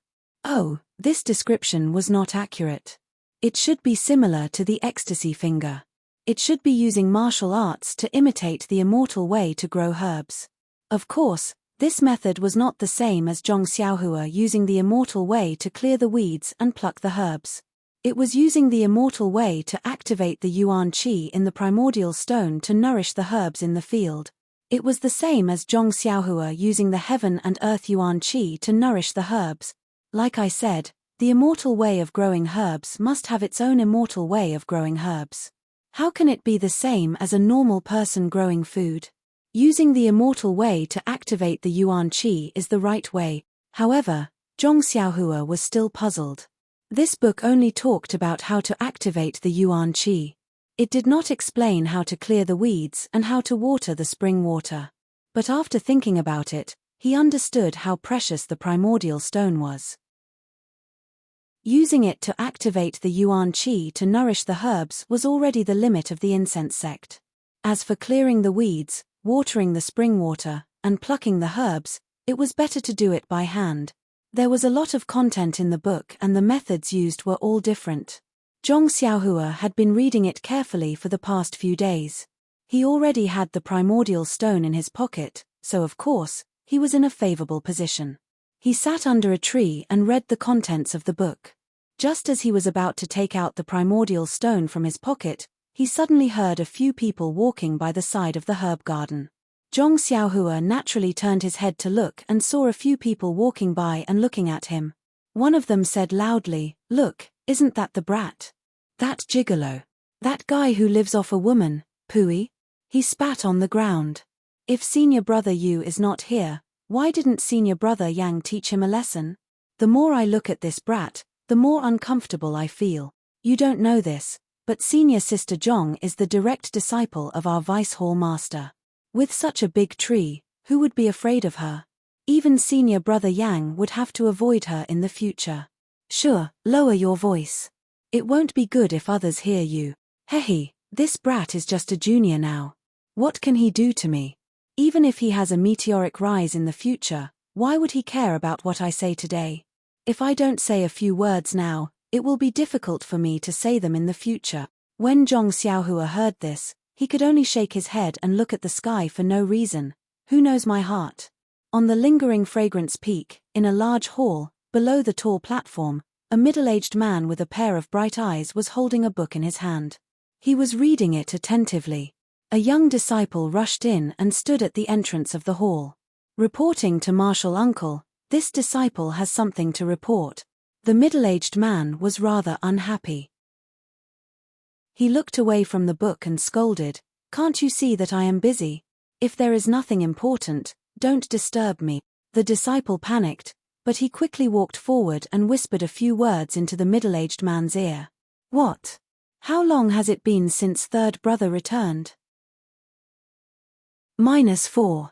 Oh, this description was not accurate. It should be similar to the ecstasy finger. It should be using martial arts to imitate the immortal way to grow herbs. Of course, this method was not the same as Zhong Xiaohua using the immortal way to clear the weeds and pluck the herbs. It was using the immortal way to activate the yuan qi in the primordial stone to nourish the herbs in the field. It was the same as Zhong Xiaohua using the heaven and earth yuan qi to nourish the herbs. Like I said, the immortal way of growing herbs must have its own immortal way of growing herbs. How can it be the same as a normal person growing food? Using the immortal way to activate the Yuan Qi is the right way. However, Zhong Xiaohua was still puzzled. This book only talked about how to activate the Yuan Qi. It did not explain how to clear the weeds and how to water the spring water. But after thinking about it, he understood how precious the primordial stone was. Using it to activate the Yuan Qi to nourish the herbs was already the limit of the incense sect. As for clearing the weeds, watering the spring water, and plucking the herbs, it was better to do it by hand. There was a lot of content in the book and the methods used were all different. Zhong Xiaohua had been reading it carefully for the past few days. He already had the primordial stone in his pocket, so of course, he was in a favorable position. He sat under a tree and read the contents of the book. Just as he was about to take out the primordial stone from his pocket, he suddenly heard a few people walking by the side of the herb garden. Zhong Xiaohua naturally turned his head to look and saw a few people walking by and looking at him. One of them said loudly, "Look, isn't that the brat? That gigolo? That guy who lives off a woman, Pui?" He spat on the ground. If senior brother Yu is not here, why didn't senior brother Yang teach him a lesson? The more I look at this brat, the more uncomfortable I feel. You don't know this, but senior sister Zhong is the direct disciple of our vice hall master. With such a big tree, who would be afraid of her? Even senior brother Yang would have to avoid her in the future. Sure, lower your voice. It won't be good if others hear you. Hehe, this brat is just a junior now. What can he do to me? Even if he has a meteoric rise in the future, why would he care about what I say today? If I don't say a few words now, it will be difficult for me to say them in the future. When Zhong Xiaohua heard this, he could only shake his head and look at the sky for no reason. Who knows my heart? On the lingering fragrance peak, in a large hall, below the tall platform, a middle-aged man with a pair of bright eyes was holding a book in his hand. He was reading it attentively. A young disciple rushed in and stood at the entrance of the hall. Reporting to Martial Uncle, this disciple has something to report. The middle-aged man was rather unhappy. He looked away from the book and scolded, "Can't you see that I am busy? If there is nothing important, don't disturb me." The disciple panicked, but he quickly walked forward and whispered a few words into the middle-aged man's ear. "What? How long has it been since third brother returned?" -4.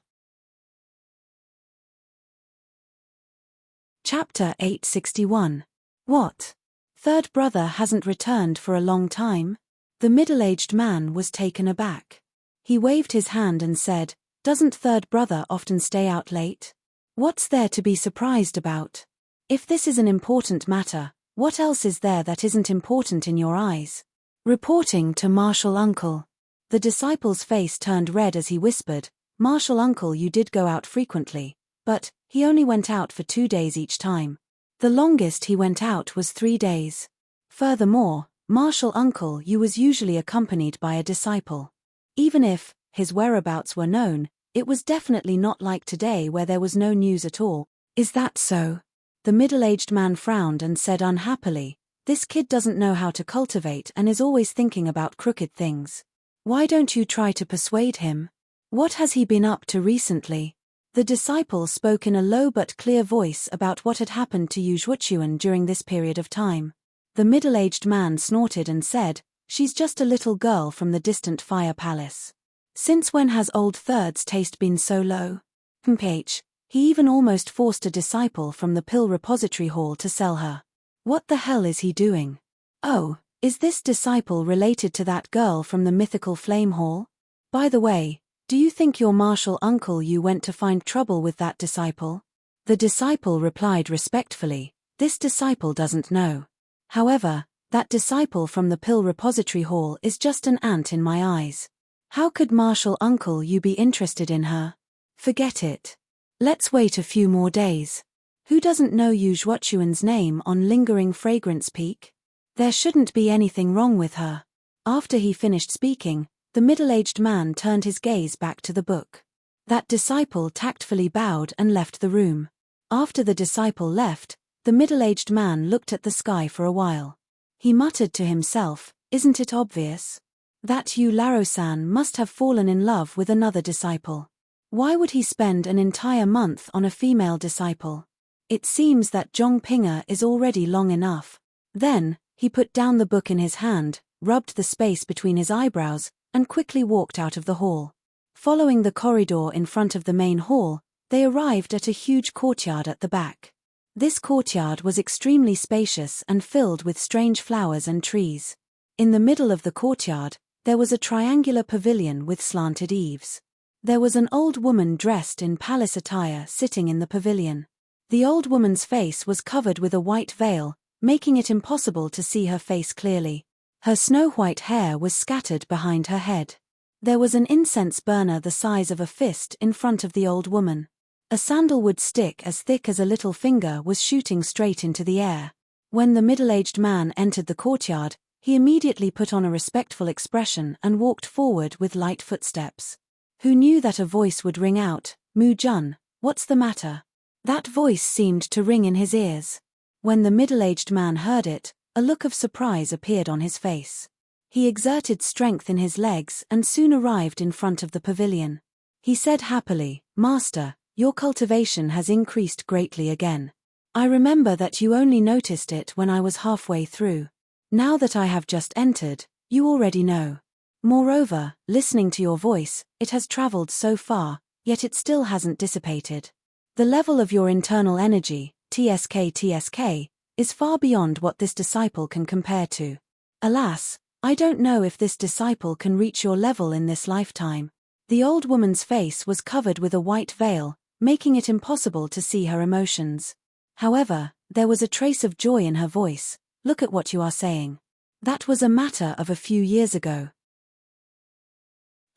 Chapter 861. What? Third brother hasn't returned for a long time? The middle-aged man was taken aback. He waved his hand and said, "Doesn't third brother often stay out late? What's there to be surprised about? If this is an important matter, what else is there that isn't important in your eyes?" Reporting to Martial Uncle. The disciple's face turned red as he whispered, "Martial Uncle, you did go out frequently, but he only went out for 2 days each time. The longest he went out was 3 days. Furthermore, Martial Uncle, you was usually accompanied by a disciple. Even if his whereabouts were known, it was definitely not like today where there was no news at all." "Is that so?" The middle-aged man frowned and said unhappily, "This kid doesn't know how to cultivate and is always thinking about crooked things. Why don't you try to persuade him? What has he been up to recently?" The disciple spoke in a low but clear voice about what had happened to Yu Zhuochuan during this period of time. The middle-aged man snorted and said, "She's just a little girl from the distant fire palace. Since when has old third's taste been so low? He even almost forced a disciple from the pill repository hall to sell her. What the hell is he doing? Oh, is this disciple related to that girl from the mythical flame hall? By the way, do you think your Martial Uncle you went to find trouble with that disciple?" The disciple replied respectfully, "This disciple doesn't know. However, that disciple from the pill repository hall is just an ant in my eyes. How could Martial Uncle you be interested in her? Forget it. Let's wait a few more days. Who doesn't know Yu Zhuochuan's name on Lingering Fragrance Peak? There shouldn't be anything wrong with her." After he finished speaking, the middle-aged man turned his gaze back to the book. That disciple tactfully bowed and left the room. After the disciple left, the middle-aged man looked at the sky for a while. He muttered to himself, "Isn't it obvious? That Yu Laro-san must have fallen in love with another disciple. Why would he spend an entire month on a female disciple? It seems that Zhongping is already long enough. Then, he put down the book in his hand, rubbed the space between his eyebrows, and quickly walked out of the hall. Following the corridor in front of the main hall, they arrived at a huge courtyard at the back. This courtyard was extremely spacious and filled with strange flowers and trees. In the middle of the courtyard, there was a triangular pavilion with slanted eaves. There was an old woman dressed in palace attire sitting in the pavilion. The old woman's face was covered with a white veil, making it impossible to see her face clearly. Her snow-white hair was scattered behind her head. There was an incense burner the size of a fist in front of the old woman. A sandalwood stick as thick as a little finger was shooting straight into the air. When the middle-aged man entered the courtyard, he immediately put on a respectful expression and walked forward with light footsteps. Who knew that a voice would ring out, "Mu Jun, what's the matter?" That voice seemed to ring in his ears. When the middle-aged man heard it, a look of surprise appeared on his face. He exerted strength in his legs and soon arrived in front of the pavilion. He said happily, "Master, your cultivation has increased greatly again. I remember that you only noticed it when I was halfway through. Now that I have just entered, you already know. Moreover, listening to your voice, it has traveled so far, yet it still hasn't dissipated. The level of your internal energy, TSK, is far beyond what this disciple can compare to. Alas, I don't know if this disciple can reach your level in this lifetime." The old woman's face was covered with a white veil, making it impossible to see her emotions. However, there was a trace of joy in her voice. "Look at what you are saying. That was a matter of a few years ago.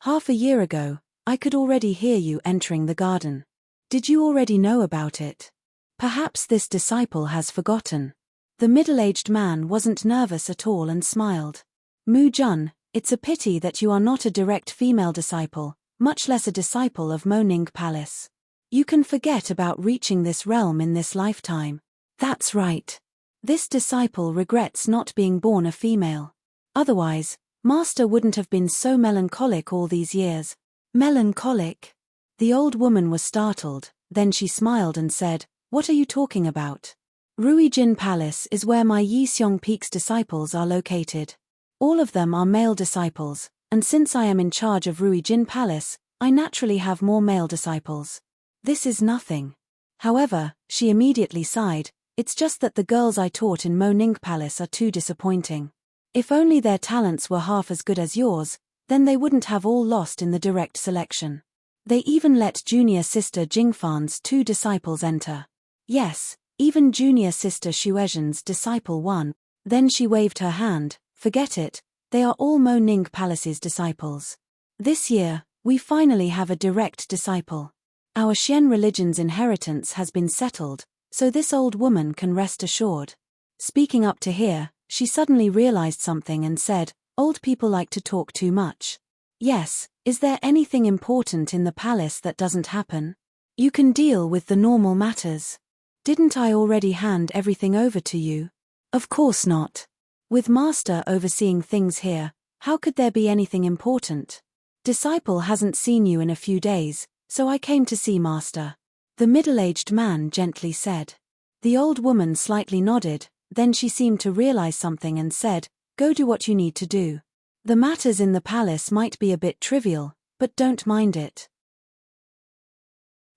Half a year ago, I could already hear you entering the garden. Did you already know about it? Perhaps this disciple has forgotten." The middle-aged man wasn't nervous at all and smiled. "Mu Jun, it's a pity that you are not a direct female disciple, much less a disciple of Moning Palace. You can forget about reaching this realm in this lifetime." "That's right. This disciple regrets not being born a female. Otherwise, Master wouldn't have been so melancholic all these years." "Melancholic?" The old woman was startled, then she smiled and said, "What are you talking about? Ruijin Palace is where my Yixiong Peak's disciples are located. All of them are male disciples, and since I am in charge of Ruijin Palace, I naturally have more male disciples. This is nothing." However, she immediately sighed, "It's just that the girls I taught in Moning Palace are too disappointing. If only their talents were half as good as yours, then they wouldn't have all lost in the direct selection. They even let junior sister Jingfan's 2 disciples enter. Yes, even junior sister Xuezhen's disciple won." Then she waved her hand, "Forget it, they are all Moning Palace's disciples. This year, we finally have a direct disciple. Our Xian religion's inheritance has been settled, so this old woman can rest assured." Speaking up to here, she suddenly realized something and said, "Old people like to talk too much. Yes, is there anything important in the palace that doesn't happen? You can deal with the normal matters. Didn't I already hand everything over to you?" "Of course not. With Master overseeing things here, how could there be anything important? Disciple hasn't seen you in a few days, so I came to see Master," the middle-aged man gently said. The old woman slightly nodded, then she seemed to realize something and said, "Go do what you need to do. The matters in the palace might be a bit trivial, but don't mind it.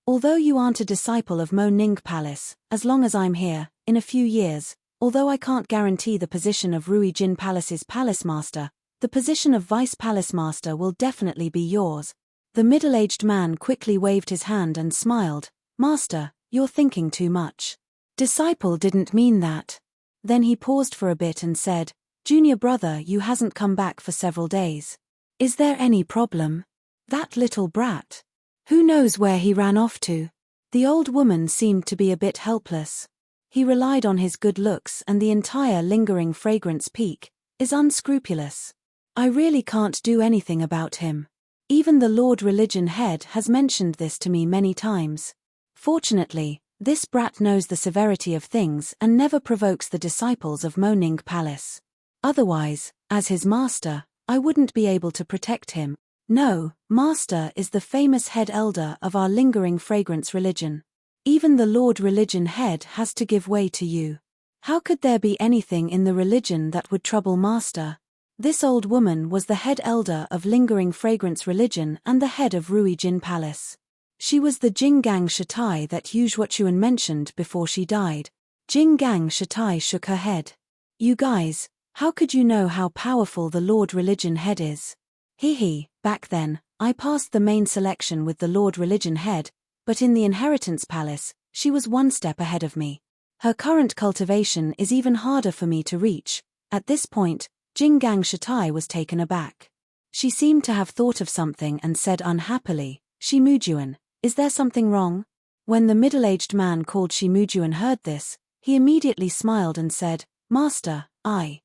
Although you aren't a disciple of Moning Palace, as long as I'm here, in a few years, although I can't guarantee the position of Ruijin Palace's palace master, the position of vice palace master will definitely be yours." The middle-aged man quickly waved his hand and smiled, "Master, you're thinking too much. Disciple didn't mean that." Then he paused for a bit and said, "Junior brother, you hasn't come back for several days. Is there any problem? That little brat. Who knows where he ran off to?" The old woman seemed to be a bit helpless. "He relied on his good looks and the entire lingering fragrance peak, is unscrupulous. I really can't do anything about him. Even the Lord Religion head has mentioned this to me many times. Fortunately, this brat knows the severity of things and never provokes the disciples of Moning Palace. Otherwise, as his master, I wouldn't be able to protect him." No, Master is the famous head elder of our lingering fragrance religion. Even the Lord Religion head has to give way to you. How could there be anything in the religion that would trouble Master? This old woman was the head elder of lingering fragrance religion and the head of Rui Jin Palace. She was the Jinggang Shatai that Yu Zhuochuan mentioned before she died. Jinggang Shatai shook her head. You guys, how could you know how powerful the Lord Religion head is? Back then, I passed the main selection with the Lord Religion head, but in the Inheritance Palace, she was one step ahead of me. Her current cultivation is even harder for me to reach. At this point, Jinggang Shatai was taken aback. She seemed to have thought of something and said unhappily, Shimujuan, is there something wrong? When the middle-aged man called Shimujuan heard this, he immediately smiled and said, Master, I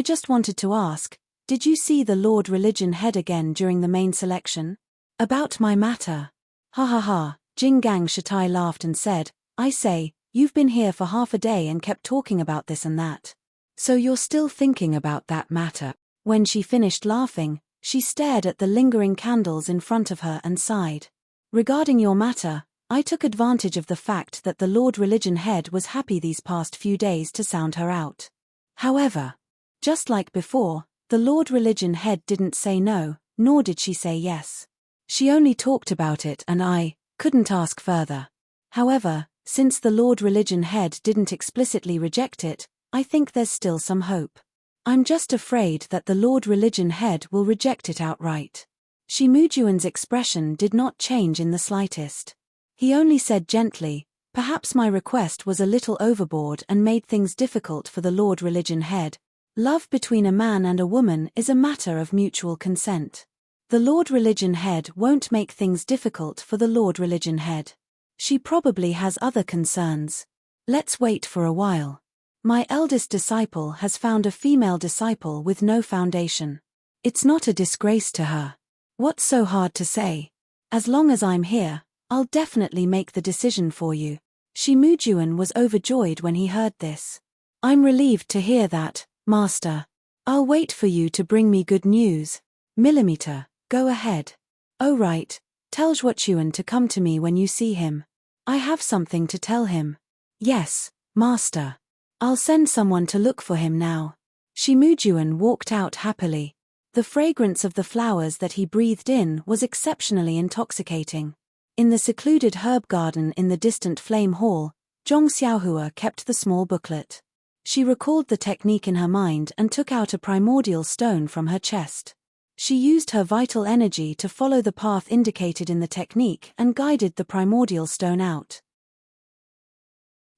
just wanted to ask, did you see the Lord Religion head again during the main selection? About my matter. Ha ha ha, Jinggang Shatai laughed and said, I say, you've been here for half a day and kept talking about this and that. So you're still thinking about that matter. When she finished laughing, she stared at the lingering candles in front of her and sighed. Regarding your matter, I took advantage of the fact that the Lord Religion head was happy these past few days to sound her out. However, just like before, the Lord Religion head didn't say no, nor did she say yes. She only talked about it and I couldn't ask further. However, since the Lord Religion head didn't explicitly reject it, I think there's still some hope. I'm just afraid that the Lord Religion head will reject it outright. Shimujuan's expression did not change in the slightest. He only said gently, perhaps my request was a little overboard and made things difficult for the Lord Religion head. Love between a man and a woman is a matter of mutual consent. The Lord Religion head won't make things difficult for the Lord Religion head. She probably has other concerns. Let's wait for a while. My eldest disciple has found a female disciple with no foundation. It's not a disgrace to her. What's so hard to say? As long as I'm here, I'll definitely make the decision for you. Shimujuan was overjoyed when he heard this. I'm relieved to hear that, Master. I'll wait for you to bring me good news. Millimeter, go ahead. Oh right, tell Zhuochuan to come to me when you see him. I have something to tell him. Yes, Master. I'll send someone to look for him now. Shimujuan walked out happily. The fragrance of the flowers that he breathed in was exceptionally intoxicating. In the secluded herb garden in the distant flame hall, Zhong Xiaohua kept the small booklet. She recalled the technique in her mind and took out a primordial stone from her chest. She used her vital energy to follow the path indicated in the technique and guided the primordial stone out.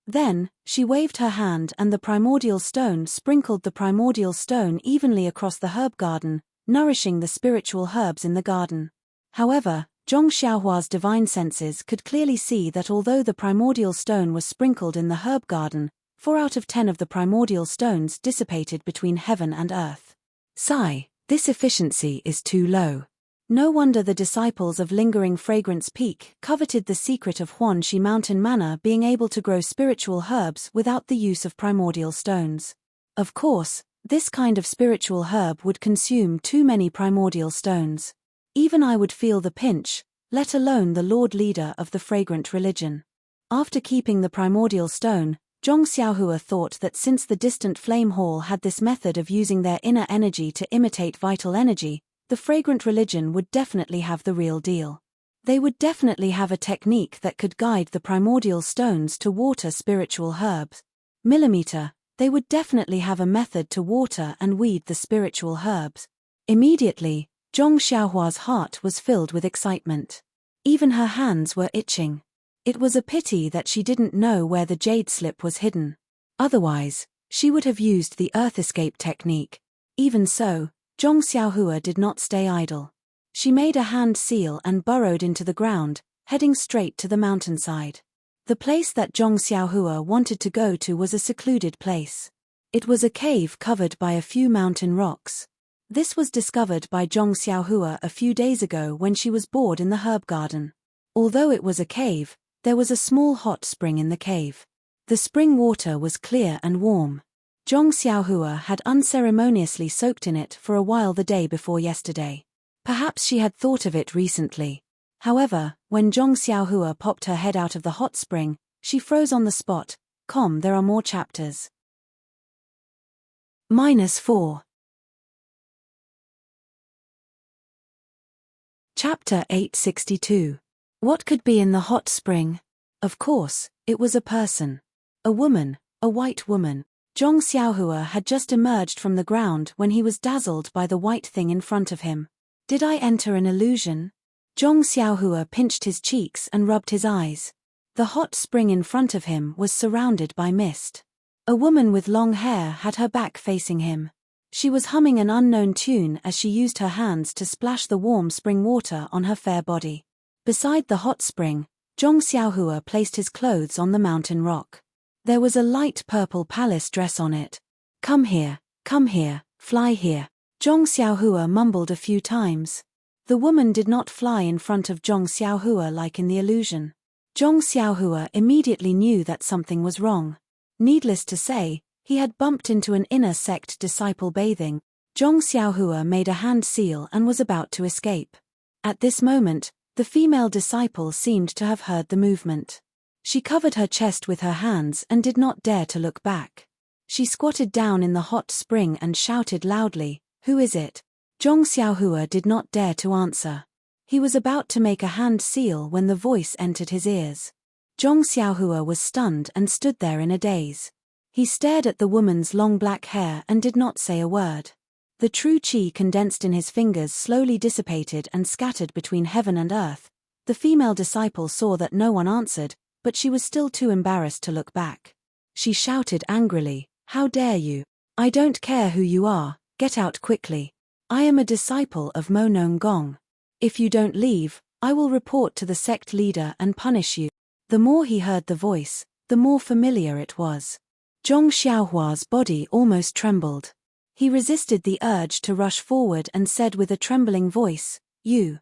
Then, she waved her hand and the primordial stone sprinkled the primordial stone evenly across the herb garden, nourishing the spiritual herbs in the garden. However, Zhong Xiaohua's divine senses could clearly see that although the primordial stone was sprinkled in the herb garden, 4 out of 10 of the primordial stones dissipated between heaven and earth. Sigh, this efficiency is too low. No wonder the disciples of Lingering Fragrance Peak coveted the secret of Huanxi Mountain Manor being able to grow spiritual herbs without the use of primordial stones. Of course, this kind of spiritual herb would consume too many primordial stones. Even I would feel the pinch, let alone the Lord Leader of the fragrant religion. After keeping the primordial stone, Zhong Xiaohua thought that since the distant flame hall had this method of using their inner energy to imitate vital energy, the fragrant religion would definitely have the real deal. They would definitely have a technique that could guide the primordial stones to water spiritual herbs. Millimeter, they would definitely have a method to water and weed the spiritual herbs. Immediately, Zhong Xiaohua's heart was filled with excitement. Even her hands were itching. It was a pity that she didn't know where the jade slip was hidden. Otherwise, she would have used the earth escape technique. Even so, Zhong Xiaohua did not stay idle. She made a hand seal and burrowed into the ground, heading straight to the mountainside. The place that Zhong Xiaohua wanted to go to was a secluded place. It was a cave covered by a few mountain rocks. This was discovered by Zhong Xiaohua a few days ago when she was bored in the herb garden. Although it was a cave, there was a small hot spring in the cave. The spring water was clear and warm. Zhong Xiaohua had unceremoniously soaked in it for a while the day before yesterday. Perhaps she had thought of it recently. However, when Zhong Xiaohua popped her head out of the hot spring, she froze on the spot. There are more chapters. -4. Chapter 862. What could be in the hot spring? Of course, it was a person. A woman, a white woman. Zhong Xiaohua had just emerged from the ground when he was dazzled by the white thing in front of him. Did I enter an illusion? Zhong Xiaohua pinched his cheeks and rubbed his eyes. The hot spring in front of him was surrounded by mist. A woman with long hair had her back facing him. She was humming an unknown tune as she used her hands to splash the warm spring water on her fair body. Beside the hot spring, Zhong Xiaohua placed his clothes on the mountain rock. There was a light purple palace dress on it. Come here, fly here. Zhong Xiaohua mumbled a few times. The woman did not fly in front of Zhong Xiaohua like in the illusion. Zhong Xiaohua immediately knew that something was wrong. Needless to say, he had bumped into an inner sect disciple bathing. Zhong Xiaohua made a hand seal and was about to escape. At this moment, the female disciple seemed to have heard the movement. She covered her chest with her hands and did not dare to look back. She squatted down in the hot spring and shouted loudly, "Who is it?" Zhong Xiaohua did not dare to answer. He was about to make a hand seal when the voice entered his ears. Zhong Xiaohua was stunned and stood there in a daze. He stared at the woman's long black hair and did not say a word. The true qi condensed in his fingers slowly dissipated and scattered between heaven and earth. The female disciple saw that no one answered, but she was still too embarrassed to look back. She shouted angrily, "How dare you? I don't care who you are, get out quickly. I am a disciple of Mo Nong Gong. If you don't leave, I will report to the sect leader and punish you." The more he heard the voice, the more familiar it was. Zhong Xiaohua's body almost trembled. He resisted the urge to rush forward and said with a trembling voice, You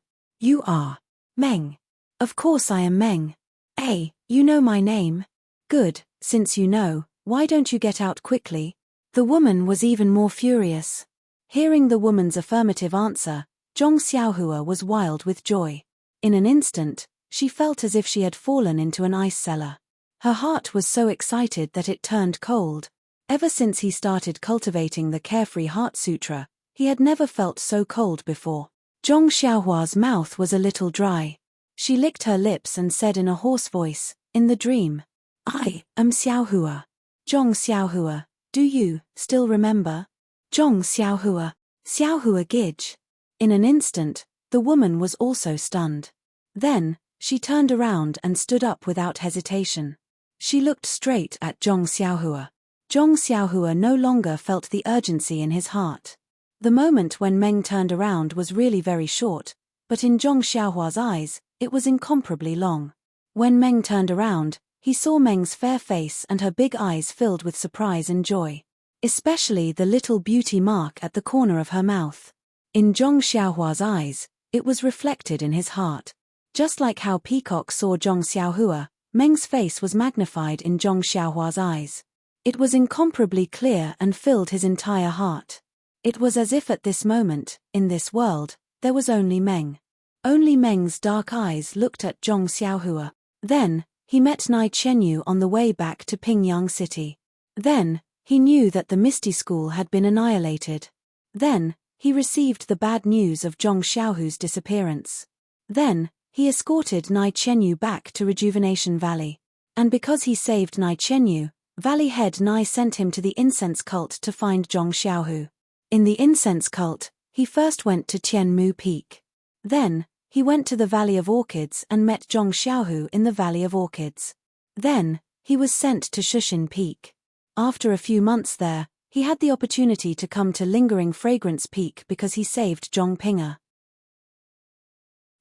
are Meng." "Of course I am Meng. Hey, you know my name?" "Good, since you know, why don't you get out quickly?" The woman was even more furious. Hearing the woman's affirmative answer, Zhong Xiaohua was wild with joy. In an instant, she felt as if she had fallen into an ice cellar. Her heart was so excited that it turned cold. Ever since he started cultivating the Carefree Heart Sutra, he had never felt so cold before. Zhong Xiaohua's mouth was a little dry. She licked her lips and said in a hoarse voice, "In the dream, I am Xiaohua. Zhong Xiaohua, do you still remember?" Zhong Xiaohua, Xiaohua Gij. In an instant, the woman was also stunned. Then, she turned around and stood up without hesitation. She looked straight at Zhong Xiaohua. Zhong Xiaohua no longer felt the urgency in his heart. The moment when Meng turned around was really very short, but in Zhong Xiaohua's eyes, it was incomparably long. When Meng turned around, he saw Meng's fair face and her big eyes filled with surprise and joy. Especially the little beauty mark at the corner of her mouth. In Zhong Xiaohua's eyes, it was reflected in his heart. Just like how Peacock saw Zhong Xiaohua, Meng's face was magnified in Zhong Xiaohua's eyes. It was incomparably clear and filled his entire heart. It was as if at this moment, in this world, there was only Meng. Only Meng's dark eyes looked at Zhong Xiaohua. Then, he met Nai Chenyu on the way back to Pingyang City. Then, he knew that the Misty School had been annihilated. Then, he received the bad news of Zhong Xiaohu's disappearance. Then, he escorted Nai Chenyu back to Rejuvenation Valley. And because he saved Nai Chenyu, Valley Head Nai sent him to the incense cult to find Zhong Xiaohu. In the incense cult, he first went to Tianmu Peak. Then, he went to the Valley of Orchids and met Zhong Xiaohu in the Valley of Orchids. Then, he was sent to Shushin Peak. After a few months there, he had the opportunity to come to Lingering Fragrance Peak because he saved Zhong Pinger.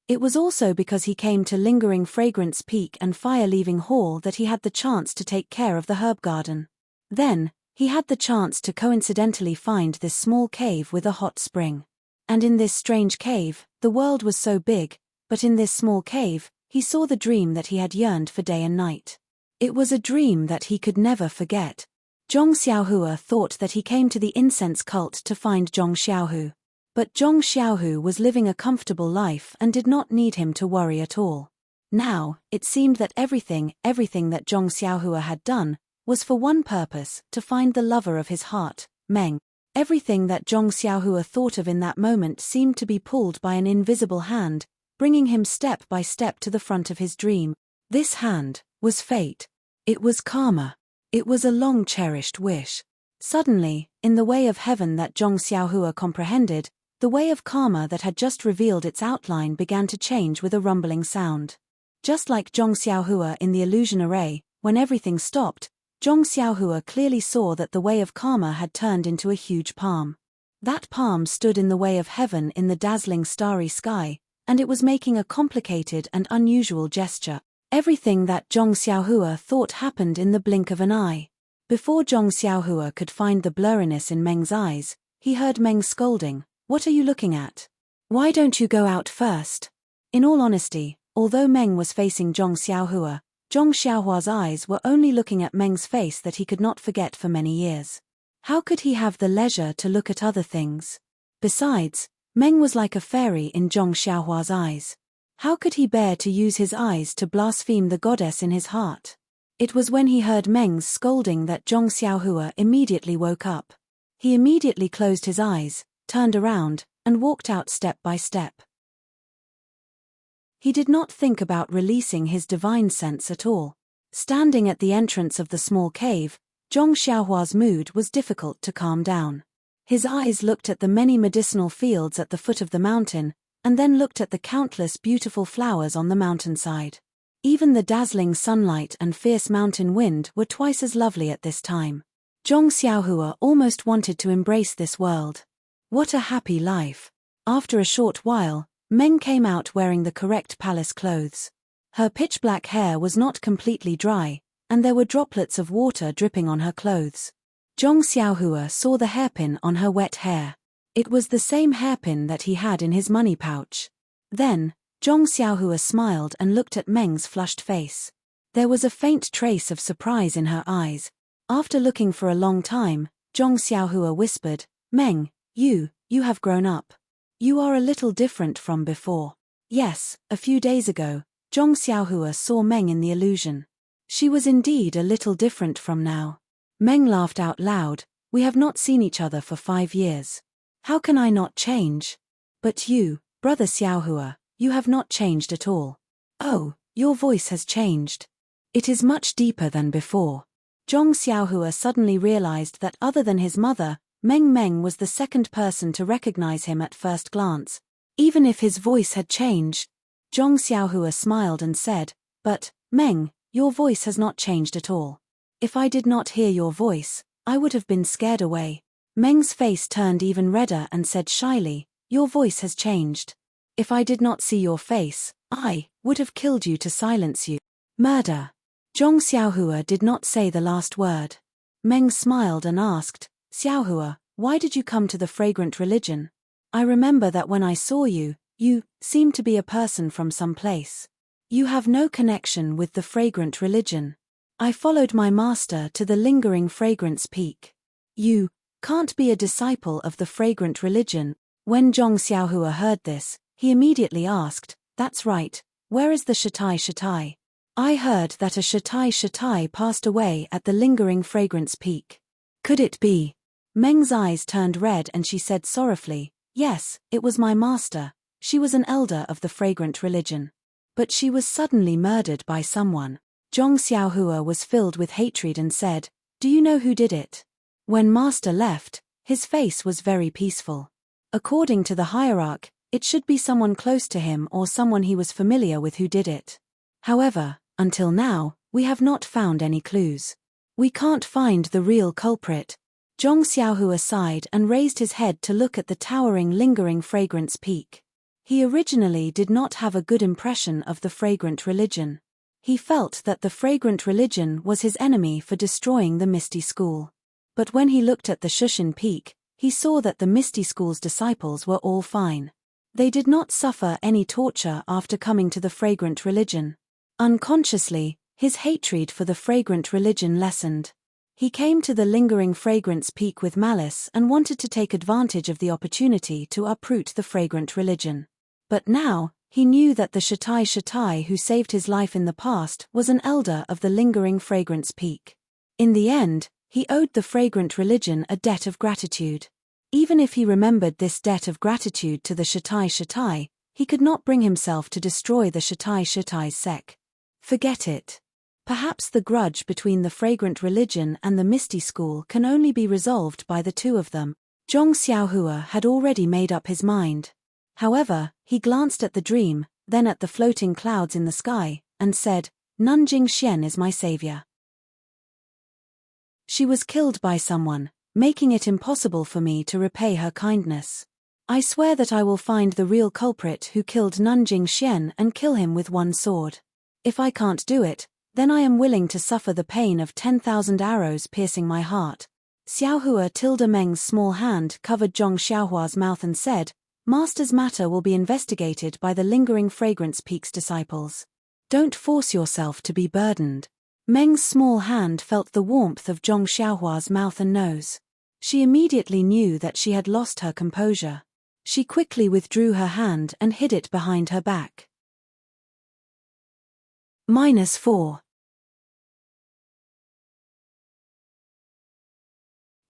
It was also because he came to Lingering Fragrance Peak and Fire Leaving Hall that he had the chance to take care of the herb garden. Then, he had the chance to coincidentally find this small cave with a hot spring. And in this strange cave, the world was so big, but in this small cave, he saw the dream that he had yearned for day and night. It was a dream that he could never forget. Zhong Xiaohua thought that he came to the incense cult to find Zhong Xiaohu. But Zhong Xiaohu was living a comfortable life and did not need him to worry at all. Now, it seemed that everything that Zhong Xiaohua had done, was for one purpose, to find the lover of his heart, Meng. Everything that Zhong Xiaohua thought of in that moment seemed to be pulled by an invisible hand, bringing him step by step to the front of his dream. This hand was fate. It was karma. It was a long-cherished wish. Suddenly, in the way of heaven that Zhong Xiaohua comprehended, the way of karma that had just revealed its outline began to change with a rumbling sound. Just like Zhong Xiaohua in the illusion array, when everything stopped, Zhong Xiaohua clearly saw that the way of karma had turned into a huge palm. That palm stood in the way of heaven in the dazzling starry sky, and it was making a complicated and unusual gesture. Everything that Zhong Xiaohua thought happened in the blink of an eye. Before Zhong Xiaohua could find the blurriness in Meng's eyes, he heard Meng scolding, "What are you looking at? Why don't you go out first?" In all honesty, although Meng was facing Zhong Xiaohua's eyes were only looking at Meng's face that he could not forget for many years. How could he have the leisure to look at other things? Besides, Meng was like a fairy in Zhong Xiaohua's eyes. How could he bear to use his eyes to blaspheme the goddess in his heart? It was when he heard Meng's scolding that Zhong Xiaohua immediately woke up. He immediately closed his eyes, turned around, and walked out step by step. He did not think about releasing his divine sense at all. Standing at the entrance of the small cave, Zhong Xiaohua's mood was difficult to calm down. His eyes looked at the many medicinal fields at the foot of the mountain, and then looked at the countless beautiful flowers on the mountainside. Even the dazzling sunlight and fierce mountain wind were twice as lovely at this time. Zhong Xiaohua almost wanted to embrace this world. What a happy life. After a short while, Meng came out wearing the correct palace clothes. Her pitch-black hair was not completely dry, and there were droplets of water dripping on her clothes. Zhong Xiaohua saw the hairpin on her wet hair. It was the same hairpin that he had in his money pouch. Then, Zhong Xiaohua smiled and looked at Meng's flushed face. There was a faint trace of surprise in her eyes. After looking for a long time, Zhong Xiaohua whispered, "Meng, you have grown up. You are a little different from before." Yes, a few days ago, Zhong Xiaohua saw Meng in the illusion. She was indeed a little different from now. Meng laughed out loud, "We have not seen each other for 5 years. How can I not change? But you, brother Xiaohua, you have not changed at all. Oh, your voice has changed. It is much deeper than before." Zhong Xiaohua suddenly realized that other than his mother, Meng was the second person to recognize him at first glance. Even if his voice had changed, Zhong Xiaohua smiled and said, "But, Meng, your voice has not changed at all. If I did not hear your voice, I would have been scared away." Meng's face turned even redder and said shyly, "Your voice has changed. If I did not see your face, I would have killed you to silence you." Murder. Zhong Xiaohua did not say the last word. Meng smiled and asked, "Xiaohua, why did you come to the fragrant religion? I remember that when I saw you, you seemed to be a person from some place. You have no connection with the fragrant religion. I followed my master to the lingering fragrance peak. You can't be a disciple of the fragrant religion." When Zhong Xiaohua heard this, he immediately asked, "That's right, where is the Shatai? I heard that a Shatai passed away at the lingering fragrance peak. Could it be?" Meng's eyes turned red and she said sorrowfully, "Yes, it was my master. She was an elder of the fragrant religion. But she was suddenly murdered by someone." Zhong Xiaohua was filled with hatred and said, "Do you know who did it?" When master left, his face was very peaceful. According to the hierarch, it should be someone close to him or someone he was familiar with who did it. However, until now, we have not found any clues. We can't find the real culprit. Zhong Xiaohua sighed and raised his head to look at the towering lingering fragrance peak. He originally did not have a good impression of the fragrant religion. He felt that the fragrant religion was his enemy for destroying the Misty School. But when he looked at the Shushan Peak, he saw that the Misty School's disciples were all fine. They did not suffer any torture after coming to the fragrant religion. Unconsciously, his hatred for the fragrant religion lessened. He came to the lingering fragrance peak with malice and wanted to take advantage of the opportunity to uproot the fragrant religion. But now, he knew that the Shatai who saved his life in the past was an elder of the lingering fragrance peak. In the end, he owed the fragrant religion a debt of gratitude. Even if he remembered this debt of gratitude to the Shatai, he could not bring himself to destroy the Shatai's sect. Forget it. Perhaps the grudge between the fragrant religion and the misty school can only be resolved by the two of them. Zhong Xiaohua had already made up his mind. However, he glanced at the dream, then at the floating clouds in the sky, and said, "Nanjing Xian is my savior. She was killed by someone, making it impossible for me to repay her kindness. I swear that I will find the real culprit who killed Nanjing Xian and kill him with one sword. If I can't do it, then I am willing to suffer the pain of 10,000 arrows piercing my heart." Xiaohua tilde Meng's small hand covered Zhong Xiaohua's mouth and said, "Master's matter will be investigated by the lingering fragrance peak's disciples. Don't force yourself to be burdened." Meng's small hand felt the warmth of Zhong Xiaohua's mouth and nose. She immediately knew that she had lost her composure. She quickly withdrew her hand and hid it behind her back. -4.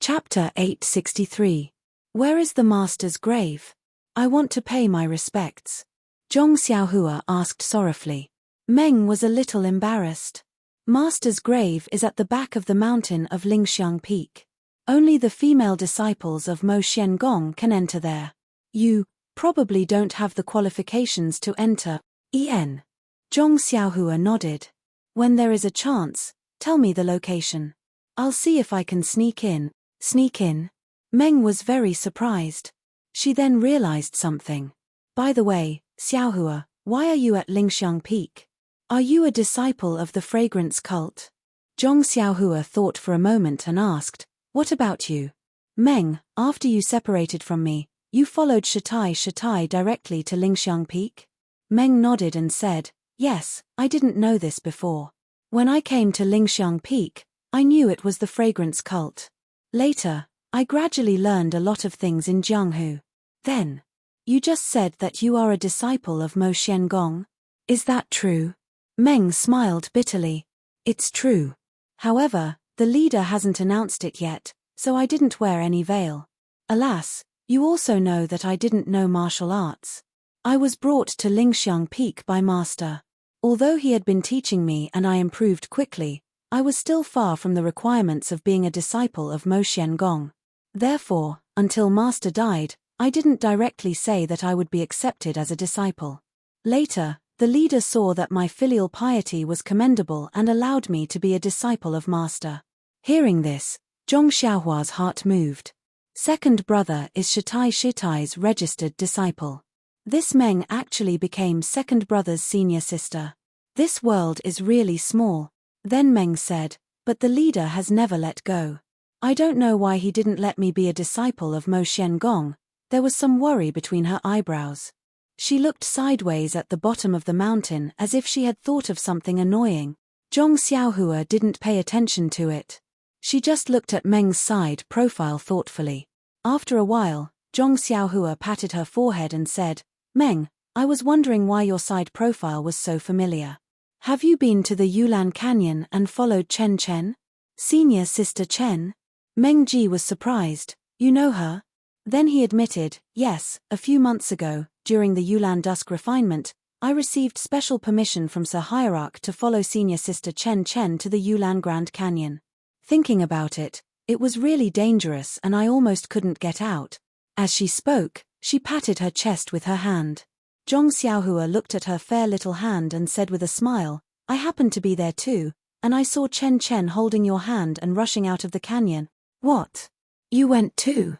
Chapter 863. Where is the master's grave? I want to pay my respects. Zhong Xiaohua asked sorrowfully. Meng was a little embarrassed. Master's grave is at the back of the mountain of Lingxiang Peak. Only the female disciples of Mo Xian Gong can enter there. You probably don't have the qualifications to enter. Zhong Xiaohua nodded. When there is a chance, tell me the location. I'll see if I can sneak in. Sneak in? Meng was very surprised. She then realized something. By the way, Xiaohua, why are you at Lingxiang Peak? Are you a disciple of the fragrance cult? Zhong Xiaohua thought for a moment and asked, what about you? Meng, after you separated from me, you followed Shatai directly to Lingxiang Peak? Meng nodded and said, yes, I didn't know this before. When I came to Lingxiang Peak, I knew it was the fragrance cult. Later, I gradually learned a lot of things in Jianghu. Then, you just said that you are a disciple of Mo Xian Gong. Is that true? Meng smiled bitterly. It's true. However, the leader hasn't announced it yet, so I didn't wear any veil. Alas, you also know that I didn't know martial arts. I was brought to Lingxiang Peak by Master. Although he had been teaching me and I improved quickly, I was still far from the requirements of being a disciple of Mo Xian Gong. Therefore, until Master died, I didn't directly say that I would be accepted as a disciple. Later, the leader saw that my filial piety was commendable and allowed me to be a disciple of Master. Hearing this, Zhong Xiaohua's heart moved. Second brother is Shatai's registered disciple. This Meng actually became second brother's senior sister. This world is really small. Then Meng said, but the leader has never let go. I don't know why he didn't let me be a disciple of Mo Xian Gong. There was some worry between her eyebrows. She looked sideways at the bottom of the mountain as if she had thought of something annoying. Zhong Xiaohua didn't pay attention to it. She just looked at Meng's side profile thoughtfully. After a while, Zhong Xiaohua patted her forehead and said, Meng, I was wondering why your side profile was so familiar. Have you been to the Yulan Canyon and followed Chen Chen? Senior sister Chen? Meng Ji was surprised. You know her? Then he admitted, yes, a few months ago, during the Yulan Dusk refinement, I received special permission from Sir Hierarch to follow senior sister Chen Chen to the Yulan Grand Canyon. Thinking about it, it was really dangerous and I almost couldn't get out. As she spoke, she patted her chest with her hand. Zhong Xiaohua looked at her fair little hand and said with a smile, I happened to be there too, and I saw Chen Chen holding your hand and rushing out of the canyon. What? You went too?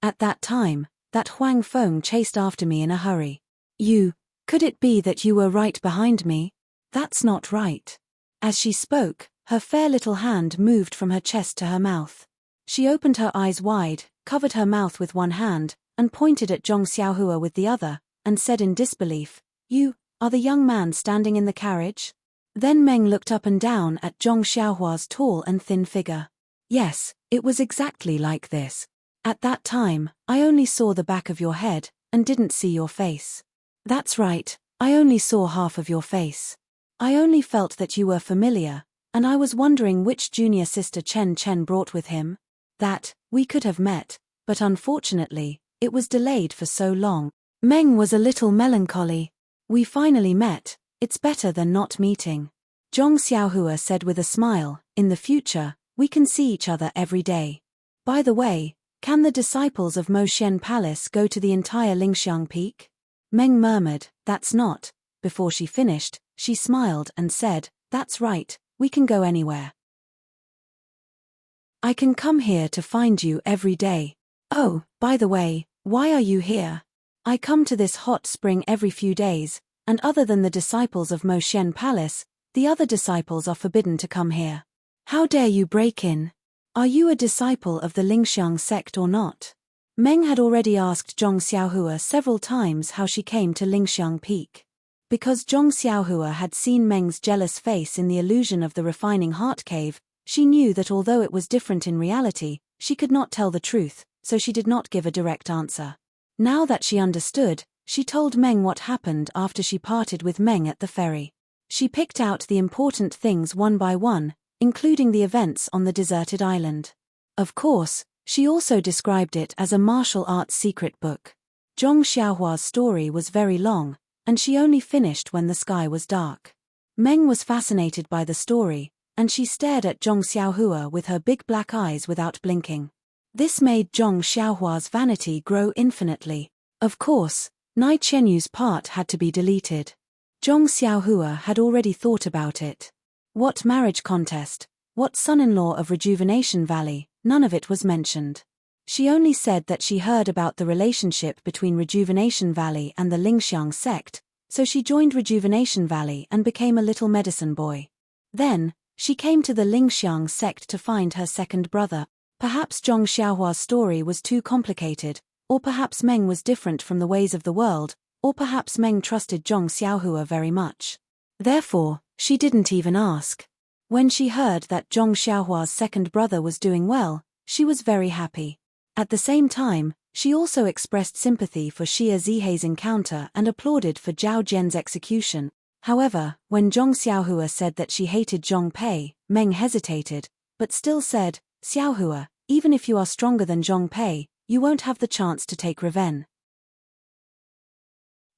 At that time, that Huang Feng chased after me in a hurry. Could it be that you were right behind me? That's not right. As she spoke, her fair little hand moved from her chest to her mouth. She opened her eyes wide, covered her mouth with one hand, and pointed at Zhong Xiaohua with the other, and said in disbelief, You are the young man standing in the carriage? Then Meng looked up and down at Zhong Xiaohua's tall and thin figure. Yes, it was exactly like this. At that time, I only saw the back of your head, and didn't see your face. That's right, I only saw half of your face. I only felt that you were familiar, and I was wondering which junior sister Chen Chen brought with him. That, we could have met, but unfortunately, it was delayed for so long. Meng was a little melancholy. We finally met, it's better than not meeting. Zhong Xiaohua said with a smile, in the future, we can see each other every day. By the way, can the disciples of Mo Xian Palace go to the entire Lingxiang Peak? Meng murmured, that's not. Before she finished, she smiled and said, that's right, we can go anywhere. I can come here to find you every day. Oh, by the way, why are you here? I come to this hot spring every few days, and other than the disciples of Mo Xian Palace, the other disciples are forbidden to come here. How dare you break in? Are you a disciple of the Lingxiang sect or not? Meng had already asked Zhong Xiaohua several times how she came to Lingxiang Peak. Because Zhong Xiaohua had seen Meng's jealous face in the illusion of the refining heart cave, she knew that although it was different in reality, she could not tell the truth, so she did not give a direct answer. Now that she understood, she told Meng what happened after she parted with Meng at the ferry. She picked out the important things one by one, including the events on the deserted island. Of course, she also described it as a martial arts secret book. Zhong Xiaohua's story was very long, and she only finished when the sky was dark. Meng was fascinated by the story, and she stared at Zhong Xiaohua with her big black eyes without blinking. This made Zhong Xiaohua's vanity grow infinitely. Of course, Nai Chenyu's part had to be deleted. Zhong Xiaohua had already thought about it. What marriage contest, what son-in-law of Rejuvenation Valley, none of it was mentioned. She only said that she heard about the relationship between Rejuvenation Valley and the Lingxiang sect, so she joined Rejuvenation Valley and became a little medicine boy. Then, she came to the Lingxiang sect to find her second brother. Perhaps Zhong Xiaohua's story was too complicated, or perhaps Meng was different from the ways of the world, or perhaps Meng trusted Zhong Xiaohua very much. Therefore, she didn't even ask. When she heard that Zhong Xiaohua's second brother was doing well, she was very happy. At the same time, she also expressed sympathy for Xia Zihei's encounter and applauded for Zhao Jian's execution. However, when Zhong Xiaohua said that she hated Zhong Pei, Meng hesitated, but still said, Xiaohua, even if you are stronger than Zhong Pei, you won't have the chance to take revenge.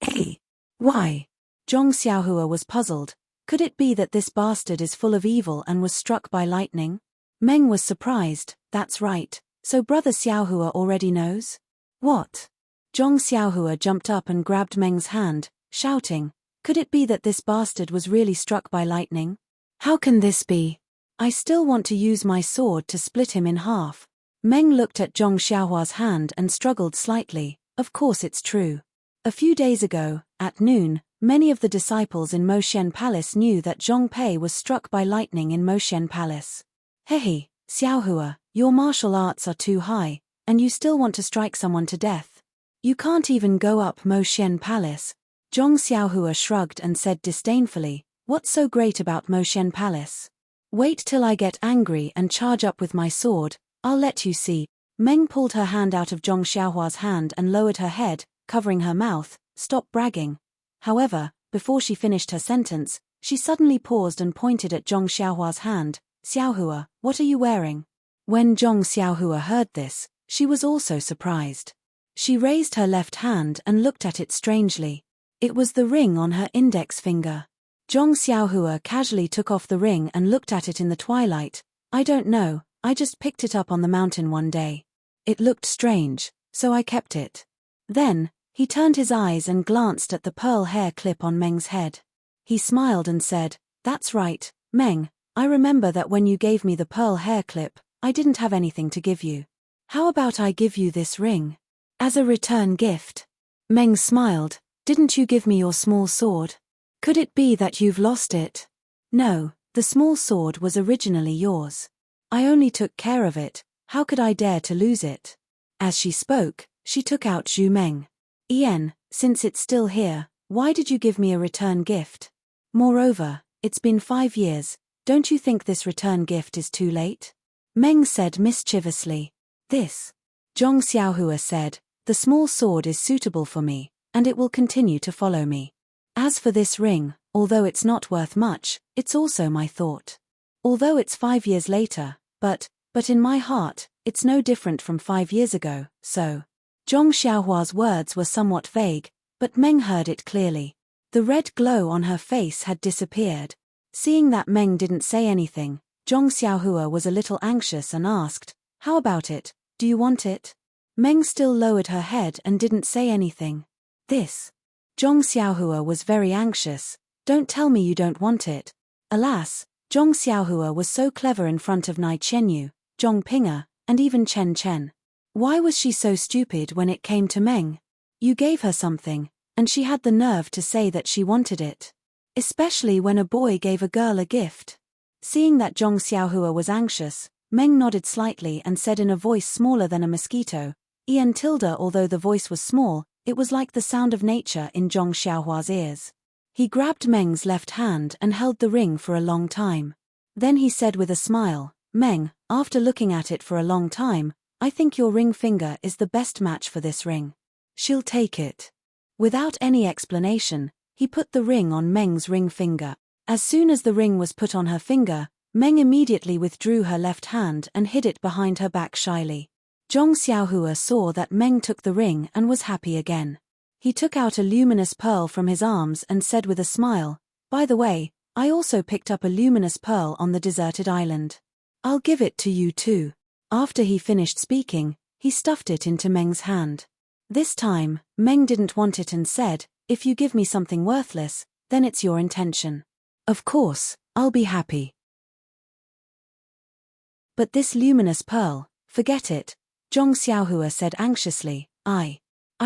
Hey, why? Zhong Xiaohua was puzzled. Could it be that this bastard is full of evil and was struck by lightning? Meng was surprised. That's right. So brother Xiaohua already knows? What? Zhong Xiaohua jumped up and grabbed Meng's hand, shouting, could it be that this bastard was really struck by lightning? How can this be? I still want to use my sword to split him in half. Meng looked at Zhong Xiaohua's hand and struggled slightly. Of course it's true. A few days ago, at noon, many of the disciples in Mo Xian Palace knew that Zhong Pei was struck by lightning in Mo Xian Palace. Hey, Xiaohua, your martial arts are too high, and you still want to strike someone to death. You can't even go up Mo Xian Palace. Zhong Xiaohua shrugged and said disdainfully, what's so great about Mo Xian Palace? Wait till I get angry and charge up with my sword, I'll let you see. Meng pulled her hand out of Zhong Xiaohua's hand and lowered her head, covering her mouth. Stop bragging. However, before she finished her sentence, she suddenly paused and pointed at Zhong Xiaohua's hand. Xiaohua, what are you wearing? When Zhong Xiaohua heard this, she was also surprised. She raised her left hand and looked at it strangely. It was the ring on her index finger. Zhong Xiaohua casually took off the ring and looked at it in the twilight. I don't know, I just picked it up on the mountain one day. It looked strange, so I kept it. Then, he turned his eyes and glanced at the pearl hair clip on Meng's head. He smiled and said, that's right, Meng, I remember that when you gave me the pearl hair clip, I didn't have anything to give you. How about I give you this ring? As a return gift. Meng smiled, didn't you give me your small sword? Could it be that you've lost it? No, the small sword was originally yours. I only took care of it, how could I dare to lose it? As she spoke, she took out Zhu Meng. Ian, since it's still here, why did you give me a return gift? Moreover, It's been 5 years, don't you think this return gift is too late? Meng said mischievously. This. Zhong Xiaohua said, the small sword is suitable for me, and it will continue to follow me. As for this ring, although it's not worth much, it's also my thought. Although it's 5 years later, but in my heart, it's no different from 5 years ago, so. Zhong Xiaohua's words were somewhat vague, but Meng heard it clearly. The red glow on her face had disappeared. Seeing that Meng didn't say anything, Zhong Xiaohua was a little anxious and asked, how about it, do you want it? Meng still lowered her head and didn't say anything. This. Zhong Xiaohua was very anxious, don't tell me you don't want it. Alas, Zhong Xiaohua was so clever in front of Nai Chenyu, Zhong Pinga, and even Chen Chen. Why was she so stupid when it came to Meng? You gave her something, and she had the nerve to say that she wanted it. Especially when a boy gave a girl a gift. Seeing that Zhong Xiaohua was anxious, Meng nodded slightly and said in a voice smaller than a mosquito, En tilde. Although the voice was small, it was like the sound of nature in Zhong Xiaohua's ears. He grabbed Meng's left hand and held the ring for a long time. Then he said with a smile, Meng, after looking at it for a long time, I think your ring finger is the best match for this ring. She'll take it. Without any explanation, he put the ring on Meng's ring finger. As soon as the ring was put on her finger, Meng immediately withdrew her left hand and hid it behind her back shyly. Zhong Xiaohua saw that Meng took the ring and was happy again. He took out a luminous pearl from his arms and said with a smile, by the way, I also picked up a luminous pearl on the deserted island. I'll give it to you too. After he finished speaking, he stuffed it into Meng's hand. This time, Meng didn't want it and said, if you give me something worthless, then it's your intention. Of course, I'll be happy. But this luminous pearl, forget it, Zhong Xiaohua said anxiously, I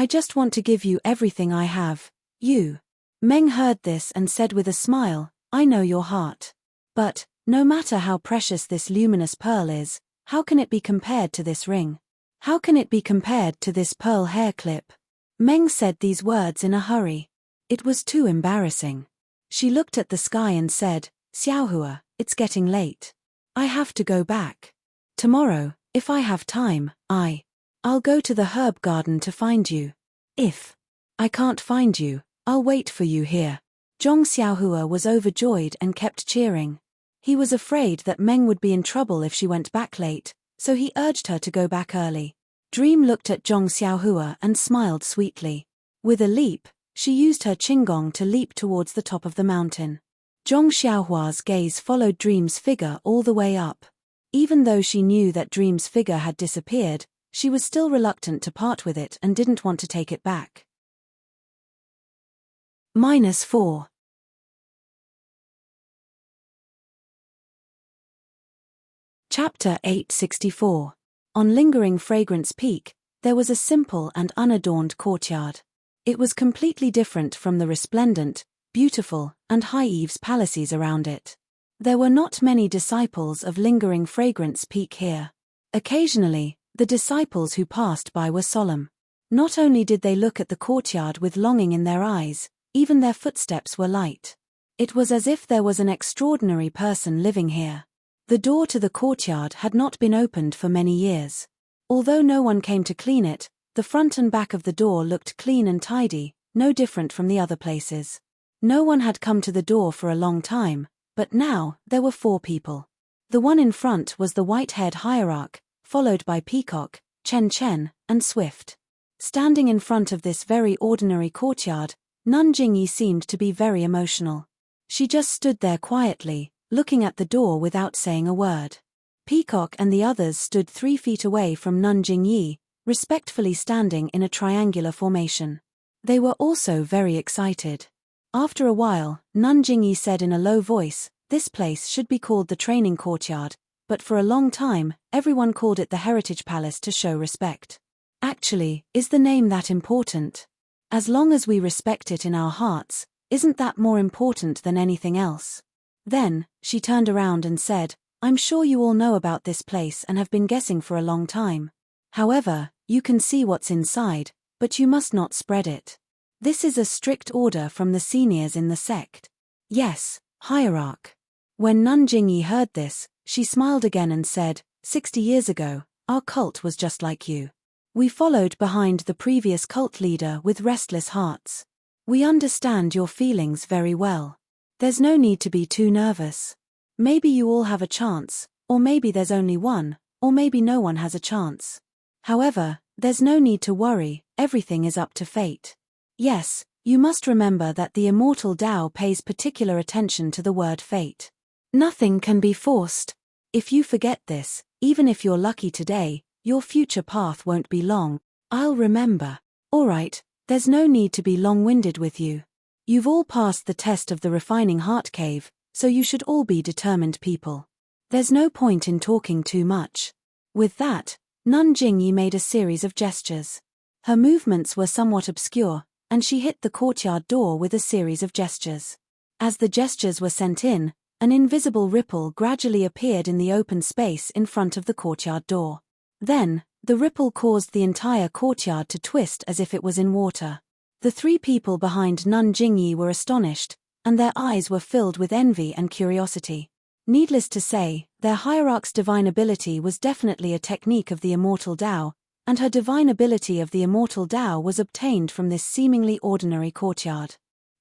just want to give you everything I have, you. Meng heard this and said with a smile, I know your heart. But, no matter how precious this luminous pearl is, how can it be compared to this ring? How can it be compared to this pearl hair clip? Meng said these words in a hurry. It was too embarrassing. She looked at the sky and said, Xiaohua, it's getting late. I have to go back. Tomorrow, if I have time, I'll go to the herb garden to find you. If I can't find you, I'll wait for you here. Zhong Xiaohua was overjoyed and kept cheering. He was afraid that Meng would be in trouble if she went back late, so he urged her to go back early. Dream looked at Zhong Xiaohua and smiled sweetly. With a leap, she used her qinggong to leap towards the top of the mountain. Zhong Xiaohua's gaze followed Dream's figure all the way up. Even though she knew that Dream's figure had disappeared, she was still reluctant to part with it and didn't want to take it back. -4. Chapter 864. On Lingering Fragrance Peak, there was a simple and unadorned courtyard. It was completely different from the resplendent, beautiful, and high-eaves palaces around it. There were not many disciples of Lingering Fragrance Peak here. Occasionally, the disciples who passed by were solemn. Not only did they look at the courtyard with longing in their eyes, even their footsteps were light. It was as if there was an extraordinary person living here. The door to the courtyard had not been opened for many years. Although no one came to clean it, the front and back of the door looked clean and tidy, no different from the other places. No one had come to the door for a long time, but now, there were 4 people. The one in front was the white-haired hierarch, followed by Peacock, Chen Chen, and Swift. Standing in front of this very ordinary courtyard, Nun Jingyi seemed to be very emotional. She just stood there quietly, looking at the door without saying a word. Peacock and the others stood 3 feet away from Nun Jingyi, respectfully standing in a triangular formation. They were also very excited. After a while, Nun Jingyi said in a low voice, this place should be called the training courtyard, but for a long time, everyone called it the Heritage Palace to show respect. Actually, is the name that important? As long as we respect it in our hearts, isn't that more important than anything else? Then, she turned around and said, I'm sure you all know about this place and have been guessing for a long time. However, you can see what's inside, but you must not spread it. This is a strict order from the seniors in the sect. Yes, Hierarch. When Nun Jingyi heard this, she smiled again and said, 60 years ago, our cult was just like you. We followed behind the previous cult leader with restless hearts. We understand your feelings very well. There's no need to be too nervous. Maybe you all have a chance, or maybe there's only one, or maybe no one has a chance. However, there's no need to worry, everything is up to fate. Yes, you must remember that the immortal Tao pays particular attention to the word fate. Nothing can be forced. If you forget this, even if you're lucky today, your future path won't be long. I'll remember. Alright, there's no need to be long-winded with you. You've all passed the test of the refining heart cave, so you should all be determined people. There's no point in talking too much. With that, Nun Jingyi made a series of gestures. Her movements were somewhat obscure, and she hit the courtyard door with a series of gestures. As the gestures were sent in, an invisible ripple gradually appeared in the open space in front of the courtyard door. Then, the ripple caused the entire courtyard to twist as if it was in water. The three people behind Nun Jingyi were astonished, and their eyes were filled with envy and curiosity. Needless to say, their hierarch's divine ability was definitely a technique of the immortal Tao, and her divine ability of the immortal Tao was obtained from this seemingly ordinary courtyard.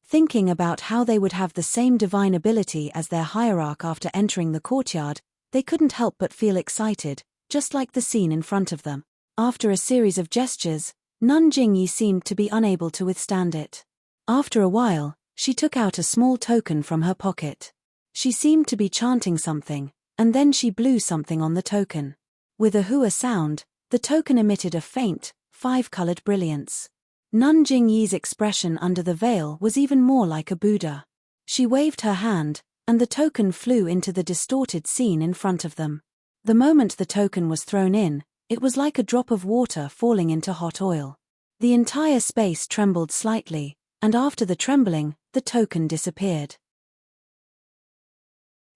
Thinking about how they would have the same divine ability as their hierarch after entering the courtyard, they couldn't help but feel excited, just like the scene in front of them. After a series of gestures, Nun Jingyi seemed to be unable to withstand it. After a while, she took out a small token from her pocket. She seemed to be chanting something, and then she blew something on the token. With a hua sound, the token emitted a faint, 5-colored brilliance. Nun Jingyi's expression under the veil was even more like a Buddha. She waved her hand, and the token flew into the distorted scene in front of them. The moment the token was thrown in, it was like a drop of water falling into hot oil. The entire space trembled slightly, and after the trembling, the token disappeared.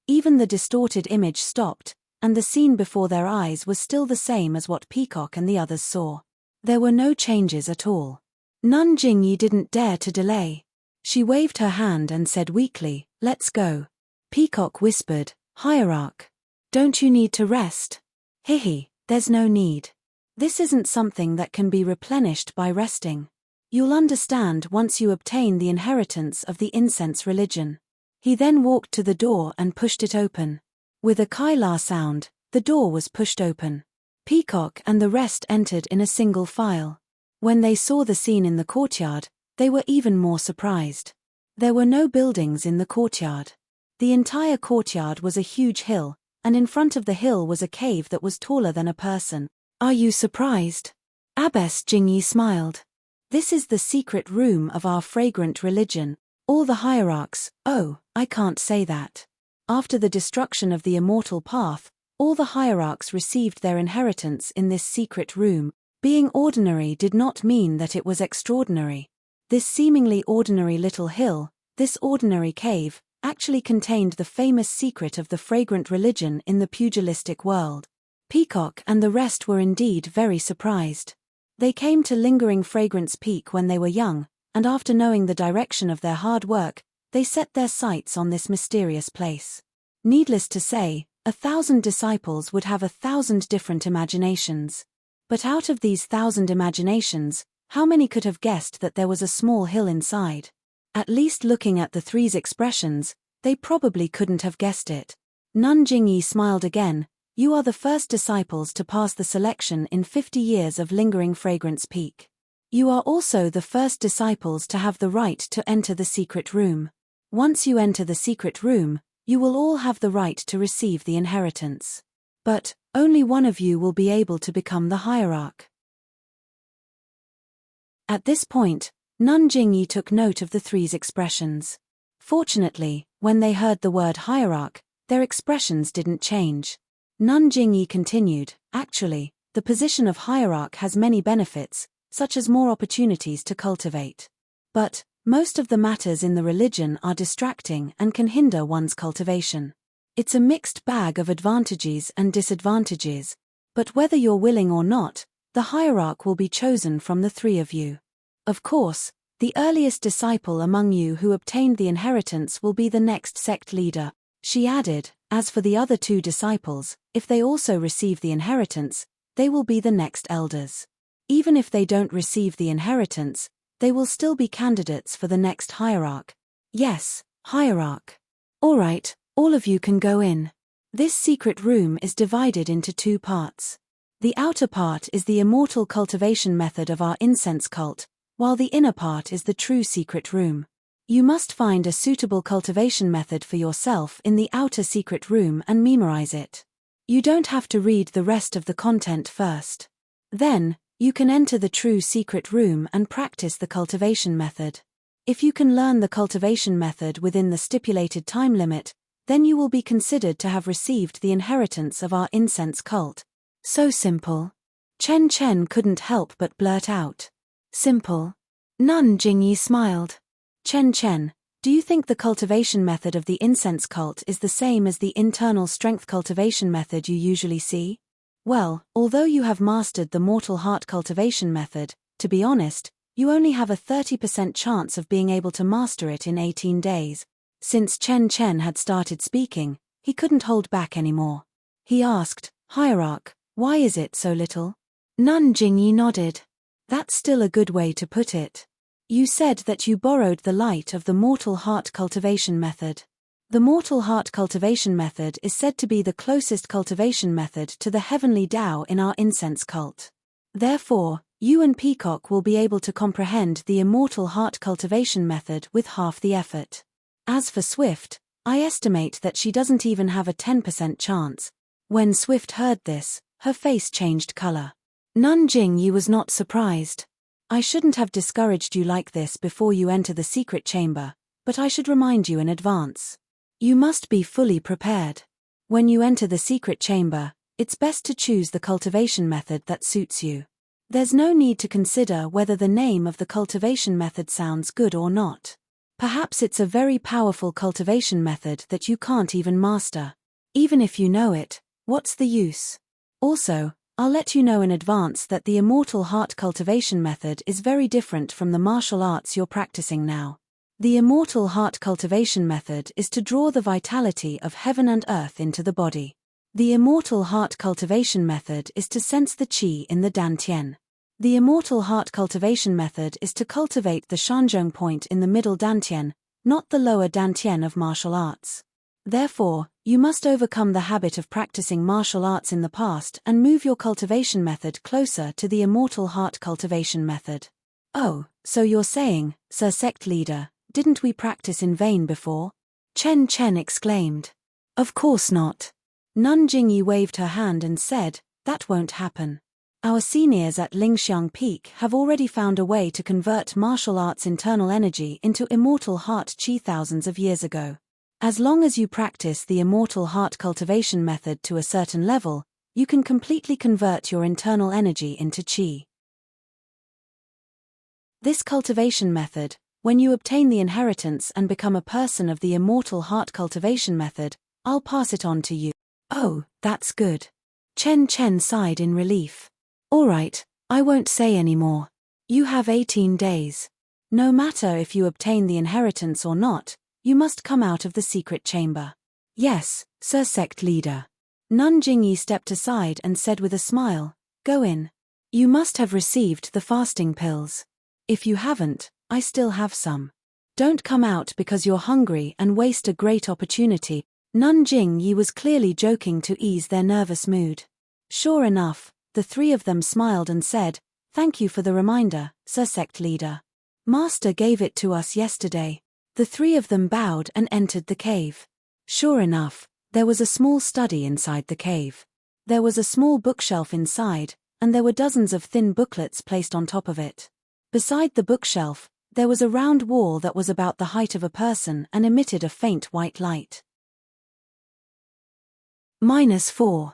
Even the distorted image stopped, and the scene before their eyes was still the same as what Peacock and the others saw. There were no changes at all. Nun Jingyi didn't dare to delay. She waved her hand and said weakly, "Let's go." Peacock whispered, "Hierarch, don't you need to rest?" "Hihi, there's no need. This isn't something that can be replenished by resting. You'll understand once you obtain the inheritance of the incense religion." He then walked to the door and pushed it open. With a Kaila sound, the door was pushed open. Peacock and the rest entered in a single file. When they saw the scene in the courtyard, they were even more surprised. There were no buildings in the courtyard. The entire courtyard was a huge hill, and in front of the hill was a cave that was taller than a person. "Are you surprised?" Abbess Jingyi smiled. "This is the secret room of our fragrant religion. All the hierarchs." "Oh, I can't say that." After the destruction of the immortal path, all the hierarchs received their inheritance in this secret room. Being ordinary did not mean that it was extraordinary. This seemingly ordinary little hill, this ordinary cave, actually contained the famous secret of the fragrant religion in the pugilistic world. Peacock and the rest were indeed very surprised. They came to Lingering Fragrance Peak when they were young, and after knowing the direction of their hard work, they set their sights on this mysterious place. Needless to say, 1,000 disciples would have 1,000 different imaginations. But out of these 1,000 imaginations, how many could have guessed that there was a small hill inside? At least looking at the three's expressions, they probably couldn't have guessed it. Nun Jingyi smiled again. "You are the first disciples to pass the selection in 50 years of Lingering Fragrance Peak. You are also the first disciples to have the right to enter the secret room. Once you enter the secret room, you will all have the right to receive the inheritance. But only one of you will be able to become the hierarch." At this point, Nun Jingyi took note of the three's expressions. Fortunately, when they heard the word hierarch, their expressions didn't change. Nun Jingyi continued, "Actually, the position of hierarch has many benefits, such as more opportunities to cultivate. But most of the matters in the religion are distracting and can hinder one's cultivation. It's a mixed bag of advantages and disadvantages, but whether you're willing or not, the hierarch will be chosen from the three of you. Of course, The earliest disciple among you who obtained the inheritance will be the next sect leader. She added, as for the other 2 disciples, if they also receive the inheritance, they will be the next elders. Even if they don't receive the inheritance, they will still be candidates for the next hierarch. Yes, hierarch. All right, all of you can go in. This secret room is divided into 2 parts. The outer part is the immortal cultivation method of our incense cult, while the inner part is the true secret room. You must find a suitable cultivation method for yourself in the outer secret room and memorize it. You don't have to read the rest of the content first. Then, you can enter the true secret room and practice the cultivation method. If you can learn the cultivation method within the stipulated time limit, then you will be considered to have received the inheritance of our incense cult. So simple. Chen Chen couldn't help but blurt out. Simple. Nun Jingyi smiled. Chen Chen, do you think the cultivation method of the incense cult is the same as the internal strength cultivation method you usually see? Well, although you have mastered the mortal heart cultivation method, to be honest, you only have a 30% chance of being able to master it in 18 days. Since Chen Chen had started speaking, he couldn't hold back anymore. He asked, Hierarch, why is it so little? Nun Jingyi nodded. That's still a good way to put it. You said that you borrowed the light of the mortal heart cultivation method. The mortal heart cultivation method is said to be the closest cultivation method to the heavenly Tao in our incense cult. Therefore, you and Peacock will be able to comprehend the immortal heart cultivation method with half the effort. As for Swift, I estimate that she doesn't even have a 10% chance. When Swift heard this, her face changed color. Nun Jingyi was not surprised. I shouldn't have discouraged you like this before you enter the secret chamber, but I should remind you in advance. You must be fully prepared. When you enter the secret chamber, it's best to choose the cultivation method that suits you. There's no need to consider whether the name of the cultivation method sounds good or not. Perhaps it's a very powerful cultivation method that you can't even master. Even if you know it, what's the use? Also, I'll let you know in advance that the immortal heart cultivation method is very different from the martial arts you're practicing now. The immortal heart cultivation method is to draw the vitality of heaven and earth into the body. The immortal heart cultivation method is to sense the qi in the dantian. The immortal heart cultivation method is to cultivate the shanzhong point in the middle dantian, not the lower dantian of martial arts. Therefore, you must overcome the habit of practicing martial arts in the past and move your cultivation method closer to the immortal heart cultivation method. Oh, so you're saying, Sir Sect Leader, didn't we practice in vain before? Chen Chen exclaimed. Of course not. Nun Jingyi waved her hand and said, that won't happen. Our seniors at Lingxiang Peak have already found a way to convert martial arts' internal energy into immortal heart qi thousands of years ago. As long as you practice the immortal heart cultivation method to a certain level, you can completely convert your internal energy into qi. This cultivation method, when you obtain the inheritance and become a person of the immortal heart cultivation method, I'll pass it on to you. Oh, that's good. Chen Chen sighed in relief. All right, I won't say any more. You have 18 days. No matter if you obtain the inheritance or not, you must come out of the secret chamber. Yes, Sir Sect Leader. Nun Jingyi stepped aside and said with a smile, go in. You must have received the fasting pills. If you haven't, I still have some. Don't come out because you're hungry and waste a great opportunity. Nun Jingyi was clearly joking to ease their nervous mood. Sure enough, the 3 of them smiled and said, thank you for the reminder, Sir Sect Leader. Master gave it to us yesterday. The 3 of them bowed and entered the cave. Sure enough, there was a small study inside the cave. There was a small bookshelf inside, and there were dozens of thin booklets placed on top of it. Beside the bookshelf, there was a round wall that was about the height of a person and emitted a faint white light. -4.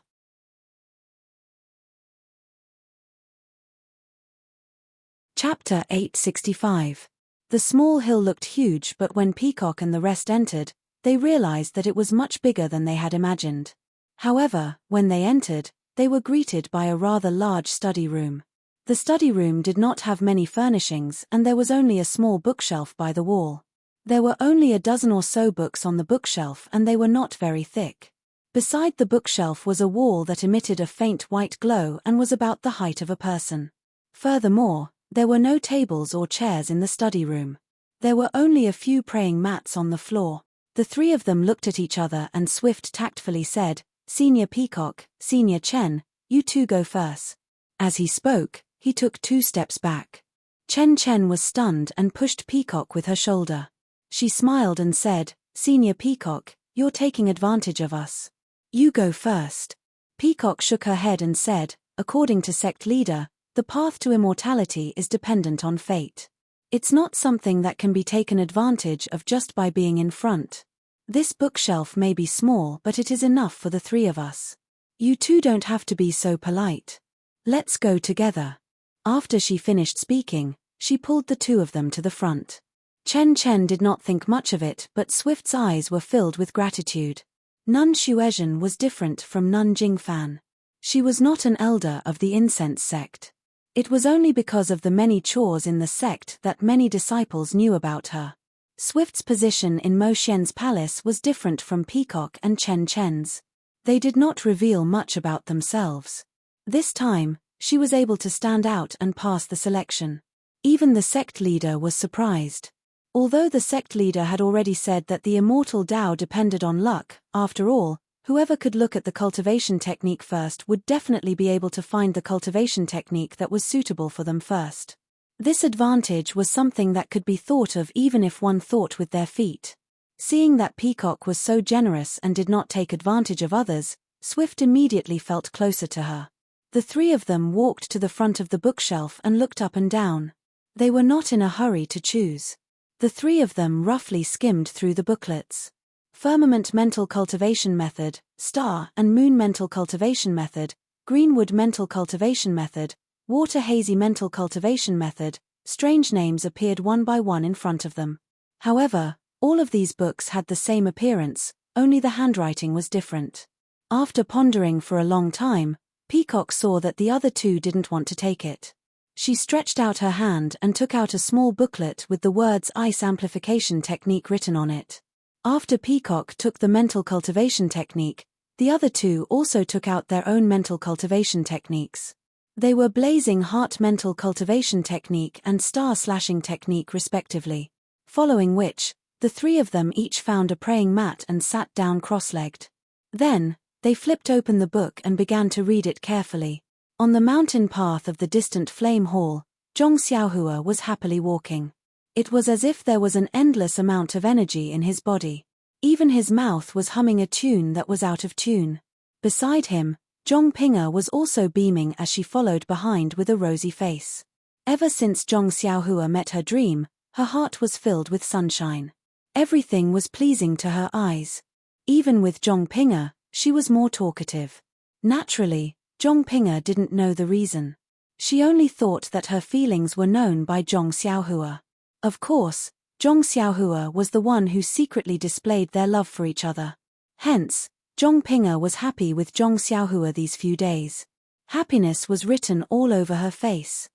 Chapter 865. The small hill looked huge, but when Peacock and the rest entered, they realized that it was much bigger than they had imagined. However, when they entered, they were greeted by a rather large study room. The study room did not have many furnishings and there was only a small bookshelf by the wall. There were only a dozen or so books on the bookshelf and they were not very thick. Beside the bookshelf was a wall that emitted a faint white glow and was about the height of a person. Furthermore, there were no tables or chairs in the study room. There were only a few praying mats on the floor. The three of them looked at each other and Swift tactfully said, "Senior Peacock, Senior Chen, you two go first." As he spoke, he took 2 steps back. Chen was stunned and pushed Peacock with her shoulder. She smiled and said, "Senior Peacock, you're taking advantage of us. You go first." Peacock shook her head and said, "According to sect leader, the path to immortality is dependent on fate. It's not something that can be taken advantage of just by being in front. This bookshelf may be small but it is enough for the 3 of us. You two don't have to be so polite. Let's go together." After she finished speaking, she pulled the 2 of them to the front. Chen did not think much of it but Swift's eyes were filled with gratitude. Nun Xuezhen was different from Nun Jingfan. She was not an elder of the incense sect. It was only because of the many chores in the sect that many disciples knew about her. Swift's position in Mo Xian's palace was different from Peacock and Chen's. They did not reveal much about themselves. This time, she was able to stand out and pass the selection. Even the sect leader was surprised. Although the sect leader had already said that the immortal Tao depended on luck, after all, whoever could look at the cultivation technique first would definitely be able to find the cultivation technique that was suitable for them first. This advantage was something that could be thought of even if one thought with their feet. Seeing that Peacock was so generous and did not take advantage of others, Swift immediately felt closer to her. The 3 of them walked to the front of the bookshelf and looked up and down. They were not in a hurry to choose. The 3 of them roughly skimmed through the booklets. Firmament Mental Cultivation Method, Star and Moon Mental Cultivation Method, Greenwood Mental Cultivation Method, Water Hazy Mental Cultivation Method. Strange names appeared one by one in front of them. However, all of these books had the same appearance, only the handwriting was different. After pondering for a long time, Peacock saw that the other 2 didn't want to take it. She stretched out her hand and took out a small booklet with the words Ice Amplification Technique written on it. After Peacock took the mental cultivation technique, the other 2 also took out their own mental cultivation techniques. They were Blazing Heart Mental Cultivation Technique and Star Slashing Technique respectively. Following which, the 3 of them each found a praying mat and sat down cross-legged. Then, they flipped open the book and began to read it carefully. On the mountain path of the distant Flame Hall, Zhong Xiaohua was happily walking. It was as if there was an endless amount of energy in his body. Even his mouth was humming a tune that was out of tune. Beside him, Zhong Ping'er was also beaming as she followed behind with a rosy face. Ever since Zhong Xiaohua met her dream, her heart was filled with sunshine. Everything was pleasing to her eyes. Even with Zhong Ping'er, she was more talkative. Naturally, Zhong Ping'er didn't know the reason. She only thought that her feelings were known by Zhong Xiaohua. Of course, Zhong Xiaohua was the one who secretly displayed their love for each other. Hence, Zhong Ping'er was happy with Zhong Xiaohua these few days. Happiness was written all over her face.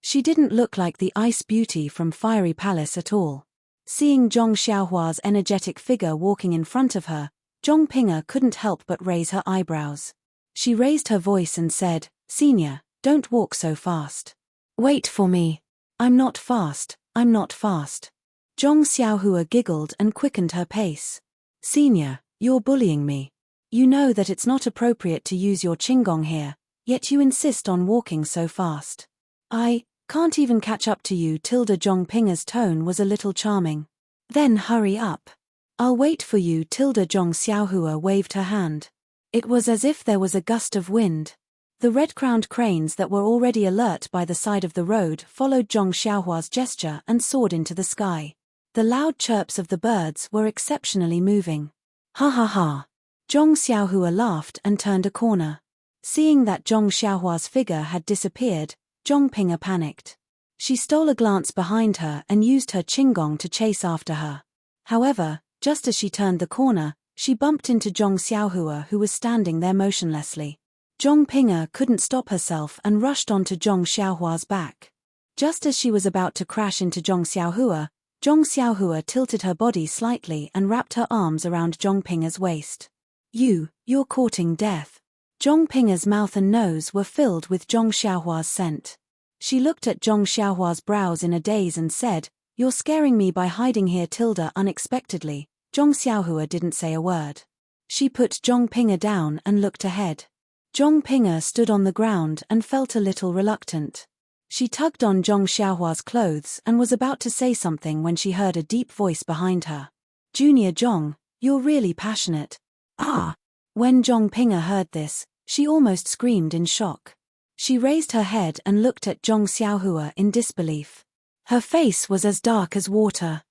She didn't look like the ice beauty from Fiery Palace at all. Seeing Zhong Xiaohua's energetic figure walking in front of her, Zhong Ping'er couldn't help but raise her eyebrows. She raised her voice and said, "Senior, don't walk so fast. Wait for me. I'm not fast, I'm not fast." Zhong Xiaohua giggled and quickened her pace. "Senior, you're bullying me. You know that it's not appropriate to use your qinggong here, yet you insist on walking so fast. I can't even catch up to you." Zhong Ping'er's tone was a little charming. "Then hurry up. I'll wait for you." Zhong Xiaohua waved her hand. It was as if there was a gust of wind. The red-crowned cranes that were already alert by the side of the road followed Zhong Xiaohua's gesture and soared into the sky. The loud chirps of the birds were exceptionally moving. "Ha ha ha." Zhong Xiaohua laughed and turned a corner. Seeing that Zhong Xiaohua's figure had disappeared, Zhong Ping'er panicked. She stole a glance behind her and used her qinggong to chase after her. However, just as she turned the corner, she bumped into Zhong Xiaohua who was standing there motionlessly. Zhong Ping'er couldn't stop herself and rushed onto Zhong Xiaohua's back. Just as she was about to crash into Zhong Xiaohua tilted her body slightly and wrapped her arms around Zhong Ping'er's waist. You're courting death. Zhong Ping'er's mouth and nose were filled with Zhong Xiaohua's scent. She looked at Zhong Xiaohua's brows in a daze and said, "You're scaring me by hiding here." Unexpectedly, Zhong Xiaohua didn't say a word. She put Zhong Ping'er down and looked ahead. Zhong Ping'er stood on the ground and felt a little reluctant. She tugged on Zhong Xiaohua's clothes and was about to say something when she heard a deep voice behind her. "Junior Zhong, you're really passionate." "Ah!" When Zhong Ping'er heard this, she almost screamed in shock. She raised her head and looked at Zhong Xiaohua in disbelief. Her face was as dark as water.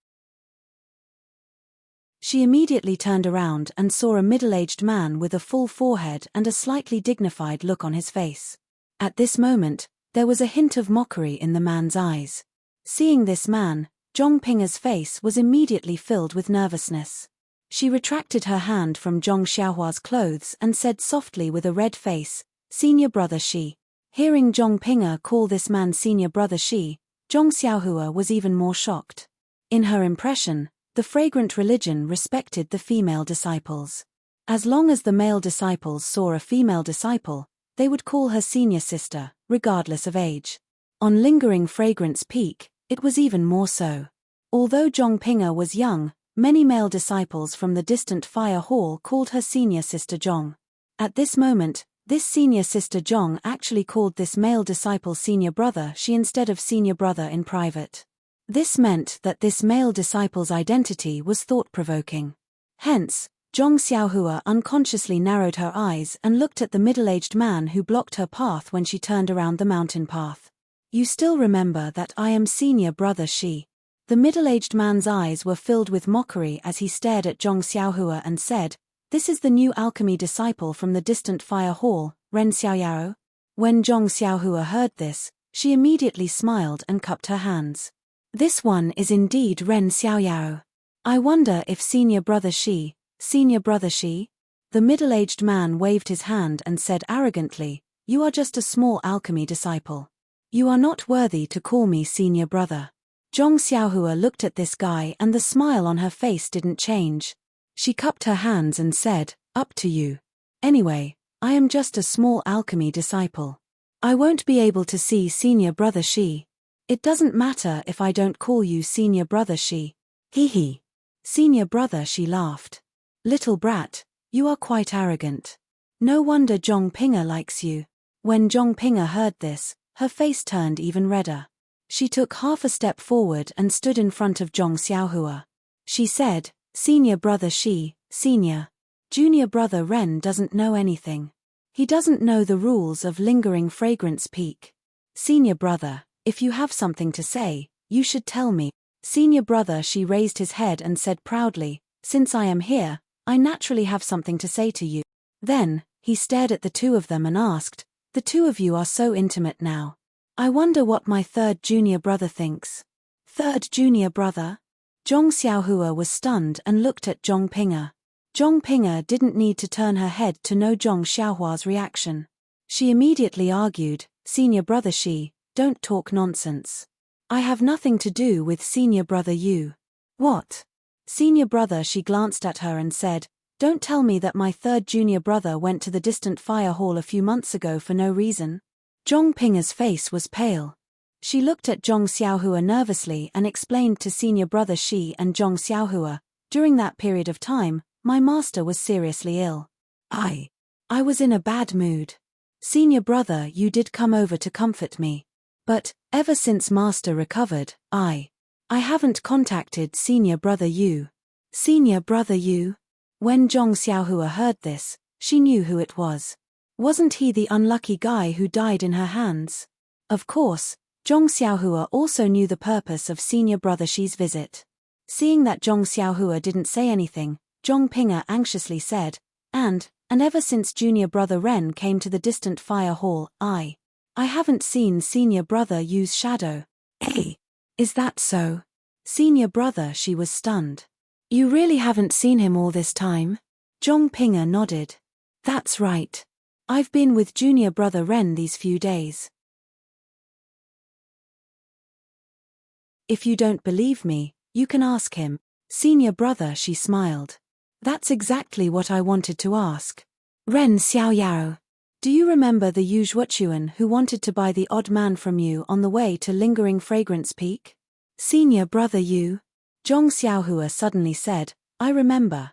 She immediately turned around and saw a middle-aged man with a full forehead and a slightly dignified look on his face. At this moment, there was a hint of mockery in the man's eyes. Seeing this man, Zhong Ping'er's face was immediately filled with nervousness. She retracted her hand from Zhong Xiaohua's clothes and said softly with a red face, "Senior brother Shi." Hearing Zhong Ping'er call this man senior brother Shi, Zhong Xiaohua was even more shocked. In her impression, the fragrant religion respected the female disciples. As long as the male disciples saw a female disciple, they would call her senior sister, regardless of age. On Lingering Fragrance Peak, it was even more so. Although Zhong Ping'er was young, many male disciples from the distant fire hall called her senior sister Zhong. At this moment, this senior sister Zhong actually called this male disciple senior brother Shi instead of senior brother in private. This meant that this male disciple's identity was thought-provoking. Hence, Zhong Xiaohua unconsciously narrowed her eyes and looked at the middle-aged man who blocked her path when she turned around the mountain path. "You still remember that I am senior brother Shi?" The middle-aged man's eyes were filled with mockery as he stared at Zhong Xiaohua and said, "This is the new alchemy disciple from the distant fire hall, Ren Xiaoyao." When Zhong Xiaohua heard this, she immediately smiled and cupped her hands. "This one is indeed Ren Xiaoyao. I wonder if senior brother Shi." The middle-aged man waved his hand and said arrogantly, "You are just a small alchemy disciple. You are not worthy to call me senior brother." Zhong Xiaohua looked at this guy and the smile on her face didn't change. She cupped her hands and said, "Up to you. Anyway, I am just a small alchemy disciple. I won't be able to see senior brother Shi. It doesn't matter if I don't call you senior brother Shi." "Hee." Senior brother Shi laughed. "Little brat, you are quite arrogant. No wonder Zhong Ping'er likes you." When Zhong Ping'er heard this, her face turned even redder. She took half a step forward and stood in front of Zhong Xiaohua. She said, "Senior brother Shi, senior. Junior brother Ren doesn't know anything. He doesn't know the rules of Lingering Fragrance Peak. Senior brother, if you have something to say, you should tell me." Senior brother Shi raised his head and said proudly, "Since I am here, I naturally have something to say to you." Then, he stared at the two of them and asked, "The two of you are so intimate now. I wonder what my third junior brother thinks." "Third junior brother?" Zhong Xiaohua was stunned and looked at Zhong Ping'er. Zhong Ping'er didn't need to turn her head to know Zhong Xiaohua's reaction. She immediately argued, "Senior brother Shi, don't talk nonsense. I have nothing to do with senior brother you." "What?" Senior brother Shi glanced at her and said, "Don't tell me that my third junior brother went to the distant fire hall a few months ago for no reason." Zhong Ping'er's face was pale. She looked at Zhong Xiaohua nervously and explained to senior brother Shi and Zhong Xiaohua, "During that period of time, my master was seriously ill. I was in a bad mood. Senior brother you did come over to comfort me. But, ever since master recovered, I haven't contacted senior brother you." "Senior brother you?" When Zhong Xiaohua heard this, she knew who it was. Wasn't he the unlucky guy who died in her hands? Of course, Zhong Xiaohua also knew the purpose of senior brother Shi's visit. Seeing that Zhong Xiaohua didn't say anything, Zhong Ping'er anxiously said, and ever since junior brother Ren came to the distant fire hall, I haven't seen senior brother use shadow." "Hey, is that so?" Senior brother Shi was stunned. "You really haven't seen him all this time?" Zhong Ping'er nodded. "That's right. I've been with junior brother Ren these few days. If you don't believe me, you can ask him. Senior brother, she smiled. That's exactly what I wanted to ask. Ren Xiaoyao. Do you remember the Yu Zhuochuan who wanted to buy the odd man from you on the way to Lingering Fragrance Peak? Senior brother Yu? Zhong Xiaohua suddenly said, I remember.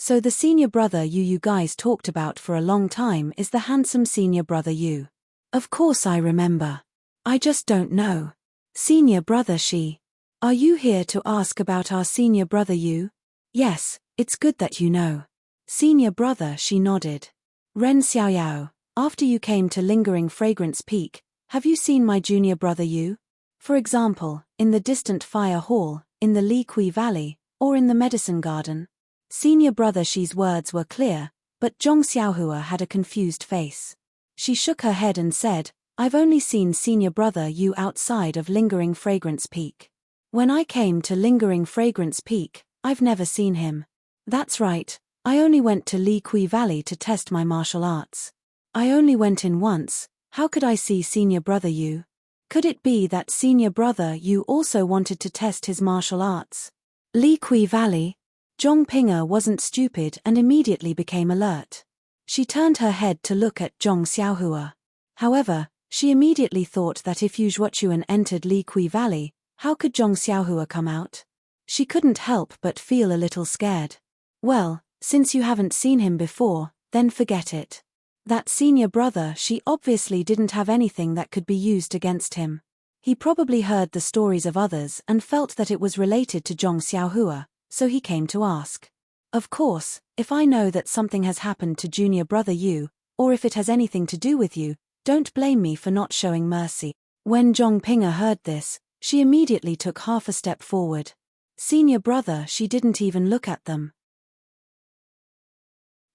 So the senior brother you guys talked about for a long time is the handsome senior brother Yu. Of course I remember. I just don't know. Senior brother she. Are you here to ask about our senior brother Yu? Yes, it's good that you know. Senior brother, she nodded. Ren Xiaoyao, after you came to Lingering Fragrance Peak, have you seen my junior brother Yu? For example, in the distant fire hall, in the Li Kui Valley, or in the medicine garden? Senior brother she's words were clear, but Zhong Xiaohua had a confused face. She shook her head and said, I've only seen senior brother Yu outside of Lingering Fragrance Peak. When I came to Lingering Fragrance Peak, I've never seen him. That's right, I only went to Li Kui Valley to test my martial arts. I only went in once. How could I see senior brother Yu? Could it be that senior brother Yu also wanted to test his martial arts? Li Kui Valley? Zhong Pinger wasn't stupid and immediately became alert. She turned her head to look at Zhong Xiaohua. However, she immediately thought that if Yu Zhuochuan entered Li Kui Valley, how could Zhong Xiaohua come out? She couldn't help but feel a little scared. Well, since you haven't seen him before, then forget it. That senior brother, she obviously didn't have anything that could be used against him. He probably heard the stories of others and felt that it was related to Zhong Xiaohua, so he came to ask. Of course, if I know that something has happened to junior brother Yu, or if it has anything to do with you, don't blame me for not showing mercy. When Zhong Pinger heard this, she immediately took half a step forward. Senior brother, she didn't even look at them.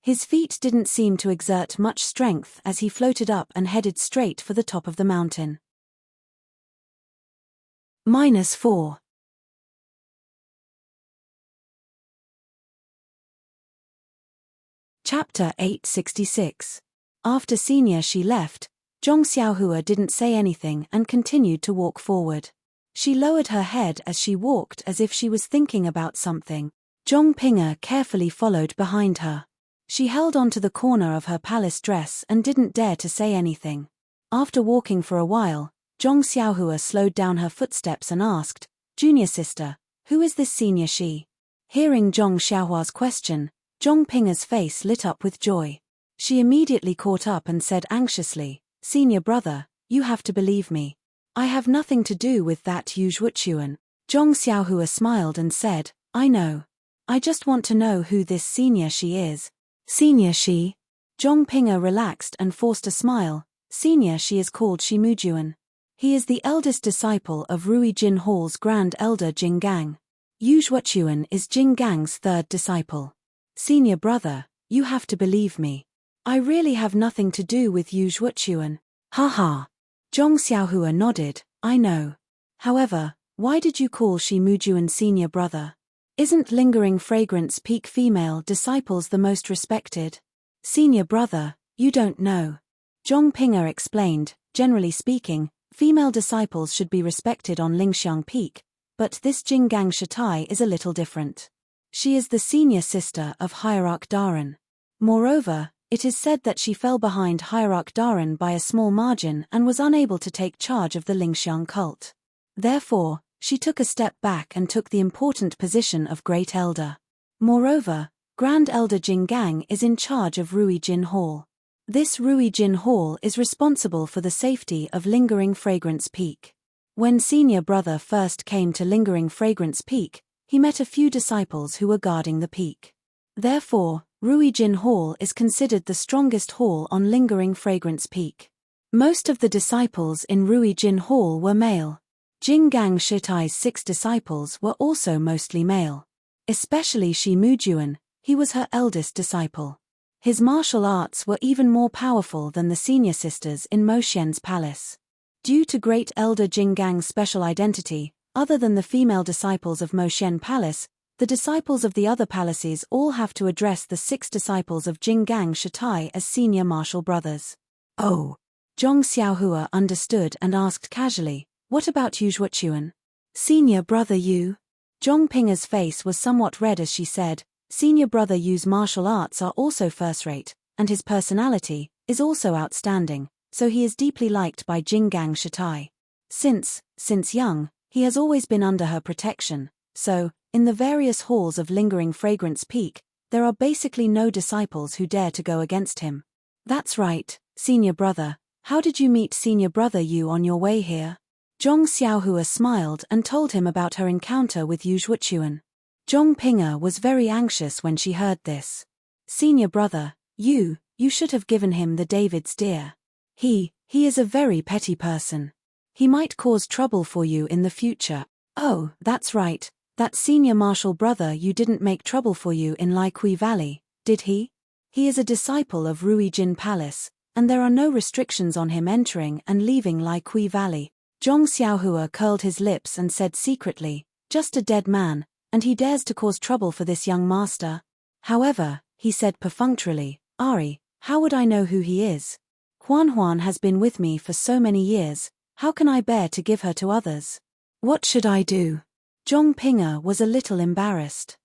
His feet didn't seem to exert much strength as he floated up and headed straight for the top of the mountain. -4. Chapter 866. After Senior she left, Zhong Xiaohua didn't say anything and continued to walk forward. She lowered her head as she walked as if she was thinking about something. Zhong Pinger carefully followed behind her. She held onto the corner of her palace dress and didn't dare to say anything. After walking for a while, Zhong Xiaohua slowed down her footsteps and asked, Junior sister, who is this senior she? Hearing Zhong Xiaohua's question, Zhong Pinger's face lit up with joy. She immediately caught up and said anxiously, Senior brother, you have to believe me. I have nothing to do with that Yu Zhuochuan. Zhong Xiaohua smiled and said, I know. I just want to know who this senior she is. Senior she? Zhong Pinger relaxed and forced a smile. Senior she is called Shimujuan. He is the eldest disciple of Rui Jin Hall's Grand Elder Jing Gang. Yu Zhuochuan is Jing Gang's third disciple. Senior brother, you have to believe me. I really have nothing to do with Yu Zhuochuan. Ha. Zhong Xiaohua nodded, I know. However, why did you call Shimujuan senior brother? Isn't Lingering Fragrance Peak female disciples the most respected? Senior brother, you don't know. Zhong Pinger explained, generally speaking, female disciples should be respected on Lingxiang Peak, but this Jinggang Shatai is a little different. She is the senior sister of Hierarch Daran. Moreover, it is said that she fell behind Hierarch Daran by a small margin and was unable to take charge of the Lingxiang cult. Therefore, she took a step back and took the important position of Great Elder. Moreover, Grand Elder Jinggang is in charge of Rui Jin Hall. This Rui Jin Hall is responsible for the safety of Lingering Fragrance Peak. When senior brother first came to Lingering Fragrance Peak, he met a few disciples who were guarding the peak. Therefore, Rui Jin Hall is considered the strongest hall on Lingering Fragrance Peak. Most of the disciples in Rui Jin Hall were male. Jinggang Shitai's 6 disciples were also mostly male. Especially Shimujuan, he was her eldest disciple. His martial arts were even more powerful than the senior sisters in Mo Xian's palace. Due to Great Elder Jinggang's special identity, other than the female disciples of Mo Xian Palace, The disciples of the other palaces all have to address the 6 disciples of Jinggang Shitai as senior martial brothers. Oh. Zhong Xiaohua understood and asked casually, what about Yu Zhuochuan? Senior brother Yu? Zhong Pinger's face was somewhat red as she said, senior brother Yu's martial arts are also first-rate, and his personality is also outstanding, so he is deeply liked by Jinggang Shitai. Since young, he has always been under her protection, so, in the various halls of Lingering Fragrance Peak, there are basically no disciples who dare to go against him. That's right, senior brother. How did you meet senior brother Yu on your way here? Zhong Xiaohua smiled and told him about her encounter with Yu Zhuochuan. Zhong Pinger was very anxious when she heard this. Senior brother, you should have given him the David's deer. He is a very petty person. He might cause trouble for you in the future. Oh, that's right, that senior martial brother you didn't make trouble for you in Laikui Valley, did he? He is a disciple of Ruijin Palace, and there are no restrictions on him entering and leaving Laikui Valley. Zhong Xiaohua curled his lips and said secretly, just a dead man, and he dares to cause trouble for this young master. However, he said perfunctorily, Ari, how would I know who he is? Huan has been with me for so many years, how can I bear to give her to others? What should I do? Zhong Pinger was a little embarrassed.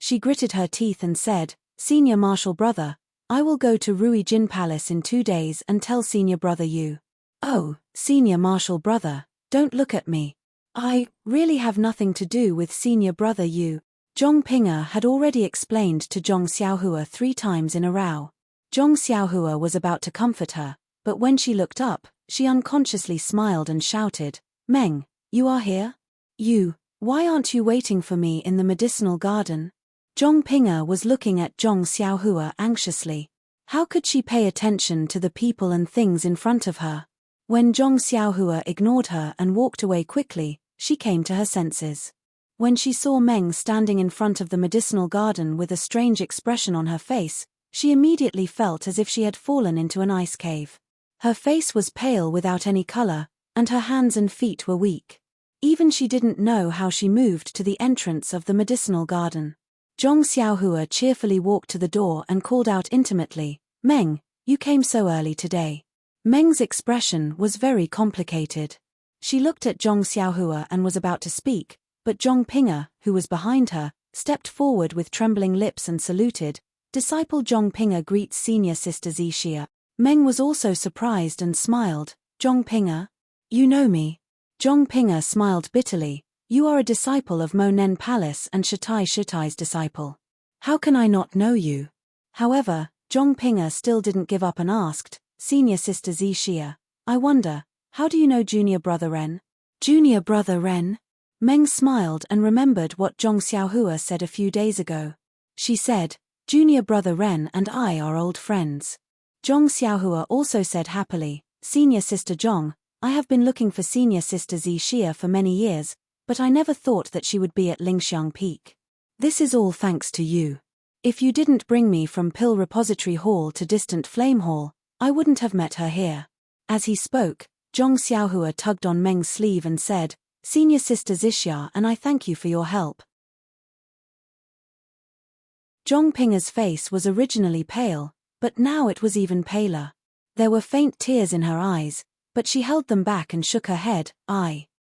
She gritted her teeth and said, Senior martial brother, I will go to Ruijin Palace in 2 days and tell senior brother Yu. Oh, senior martial brother, don't look at me. I really have nothing to do with senior brother Yu. Zhong Pinger had already explained to Zhong Xiaohua 3 times in a row. Zhong Xiaohua was about to comfort her, but when she looked up, she unconsciously smiled and shouted, Meng, you are here? You, why aren't you waiting for me in the medicinal garden? Zhong Pinger was looking at Zhong Xiaohua anxiously. How could she pay attention to the people and things in front of her? When Zhong Xiaohua ignored her and walked away quickly, she came to her senses. When she saw Meng standing in front of the medicinal garden with a strange expression on her face, she immediately felt as if she had fallen into an ice cave. Her face was pale without any color, and her hands and feet were weak. Even she didn't know how she moved to the entrance of the medicinal garden. Zhong Xiaohua cheerfully walked to the door and called out intimately, Meng, you came so early today. Meng's expression was very complicated. She looked at Zhong Xiaohua and was about to speak, but Zhong Pinger, who was behind her, stepped forward with trembling lips and saluted, Disciple Zhong Pinger greets senior sister Zixia. Meng was also surprised and smiled, Zhong Pinger? You know me. Zhong Pinger smiled bitterly, you are a disciple of Mo Nen Palace and Shitai's disciple. How can I not know you? However, Zhong Pinger still didn't give up and asked, Senior sister Zixia, I wonder, how do you know junior brother Ren? Junior brother Ren? Meng smiled and remembered what Zhong Xiaohua said a few days ago. She said, Junior brother Ren and I are old friends. Zhong Xiaohua also said happily, Senior sister Zhong, I have been looking for senior sister Zixia for many years, but I never thought that she would be at Lingxiang Peak. This is all thanks to you. If you didn't bring me from Pill Repository Hall to distant Flame Hall, I wouldn't have met her here. As he spoke, Zhong Xiaohua tugged on Meng's sleeve and said, Senior sister Zixia, and I thank you for your help. Zhong Pinger's face was originally pale, but now it was even paler. There were faint tears in her eyes, but she held them back and shook her head,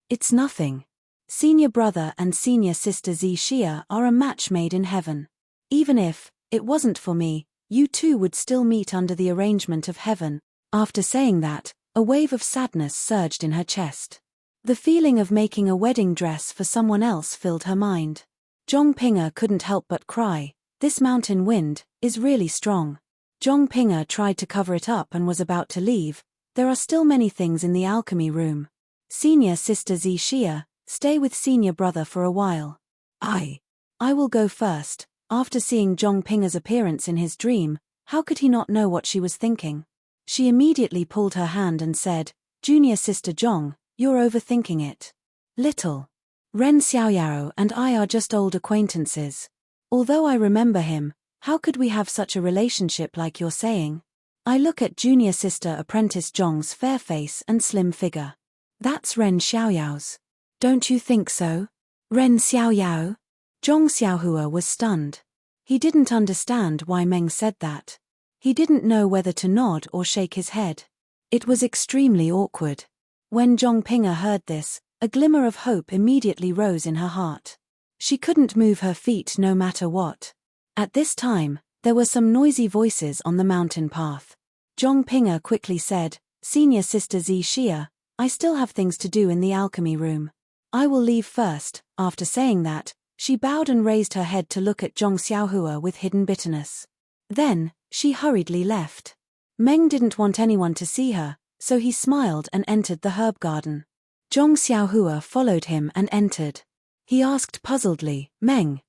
It's nothing. Senior brother and senior sister Zixia are a match made in heaven. Even if it wasn't for me, you two would still meet under the arrangement of heaven. After saying that, a wave of sadness surged in her chest. The feeling of making a wedding dress for someone else filled her mind. Zhong Pinger couldn't help but cry, this mountain wind is really strong. Zhong Pinger tried to cover it up and was about to leave. There are still many things in the alchemy room. Senior sister Zixia, stay with senior brother for a while. I will go first. After seeing Zhong Pinger's appearance in his dream, how could he not know what she was thinking? She immediately pulled her hand and said, Junior sister Zhong, you're overthinking it. Little. Ren Xiaoyao and I are just old acquaintances. Although I remember him, how could we have such a relationship like you're saying? I look at junior sister apprentice Zhong's fair face and slim figure. That's Ren Xiaoyao's. Don't you think so? Ren Xiaoyao? Zhong Xiaohua was stunned. He didn't understand why Meng said that. He didn't know whether to nod or shake his head. It was extremely awkward. When Zhong Ping'er heard this, a glimmer of hope immediately rose in her heart. She couldn't move her feet no matter what. At this time, there were some noisy voices on the mountain path. Zhong Ping'er quickly said, "Senior Sister Zi Xia, I still have things to do in the alchemy room. I will leave first." After saying that, she bowed and raised her head to look at Zhong Xiaohua with hidden bitterness. Then, she hurriedly left. Meng didn't want anyone to see her, so he smiled and entered the herb garden. Zhong Xiaohua followed him and entered. He asked puzzledly, "Meng,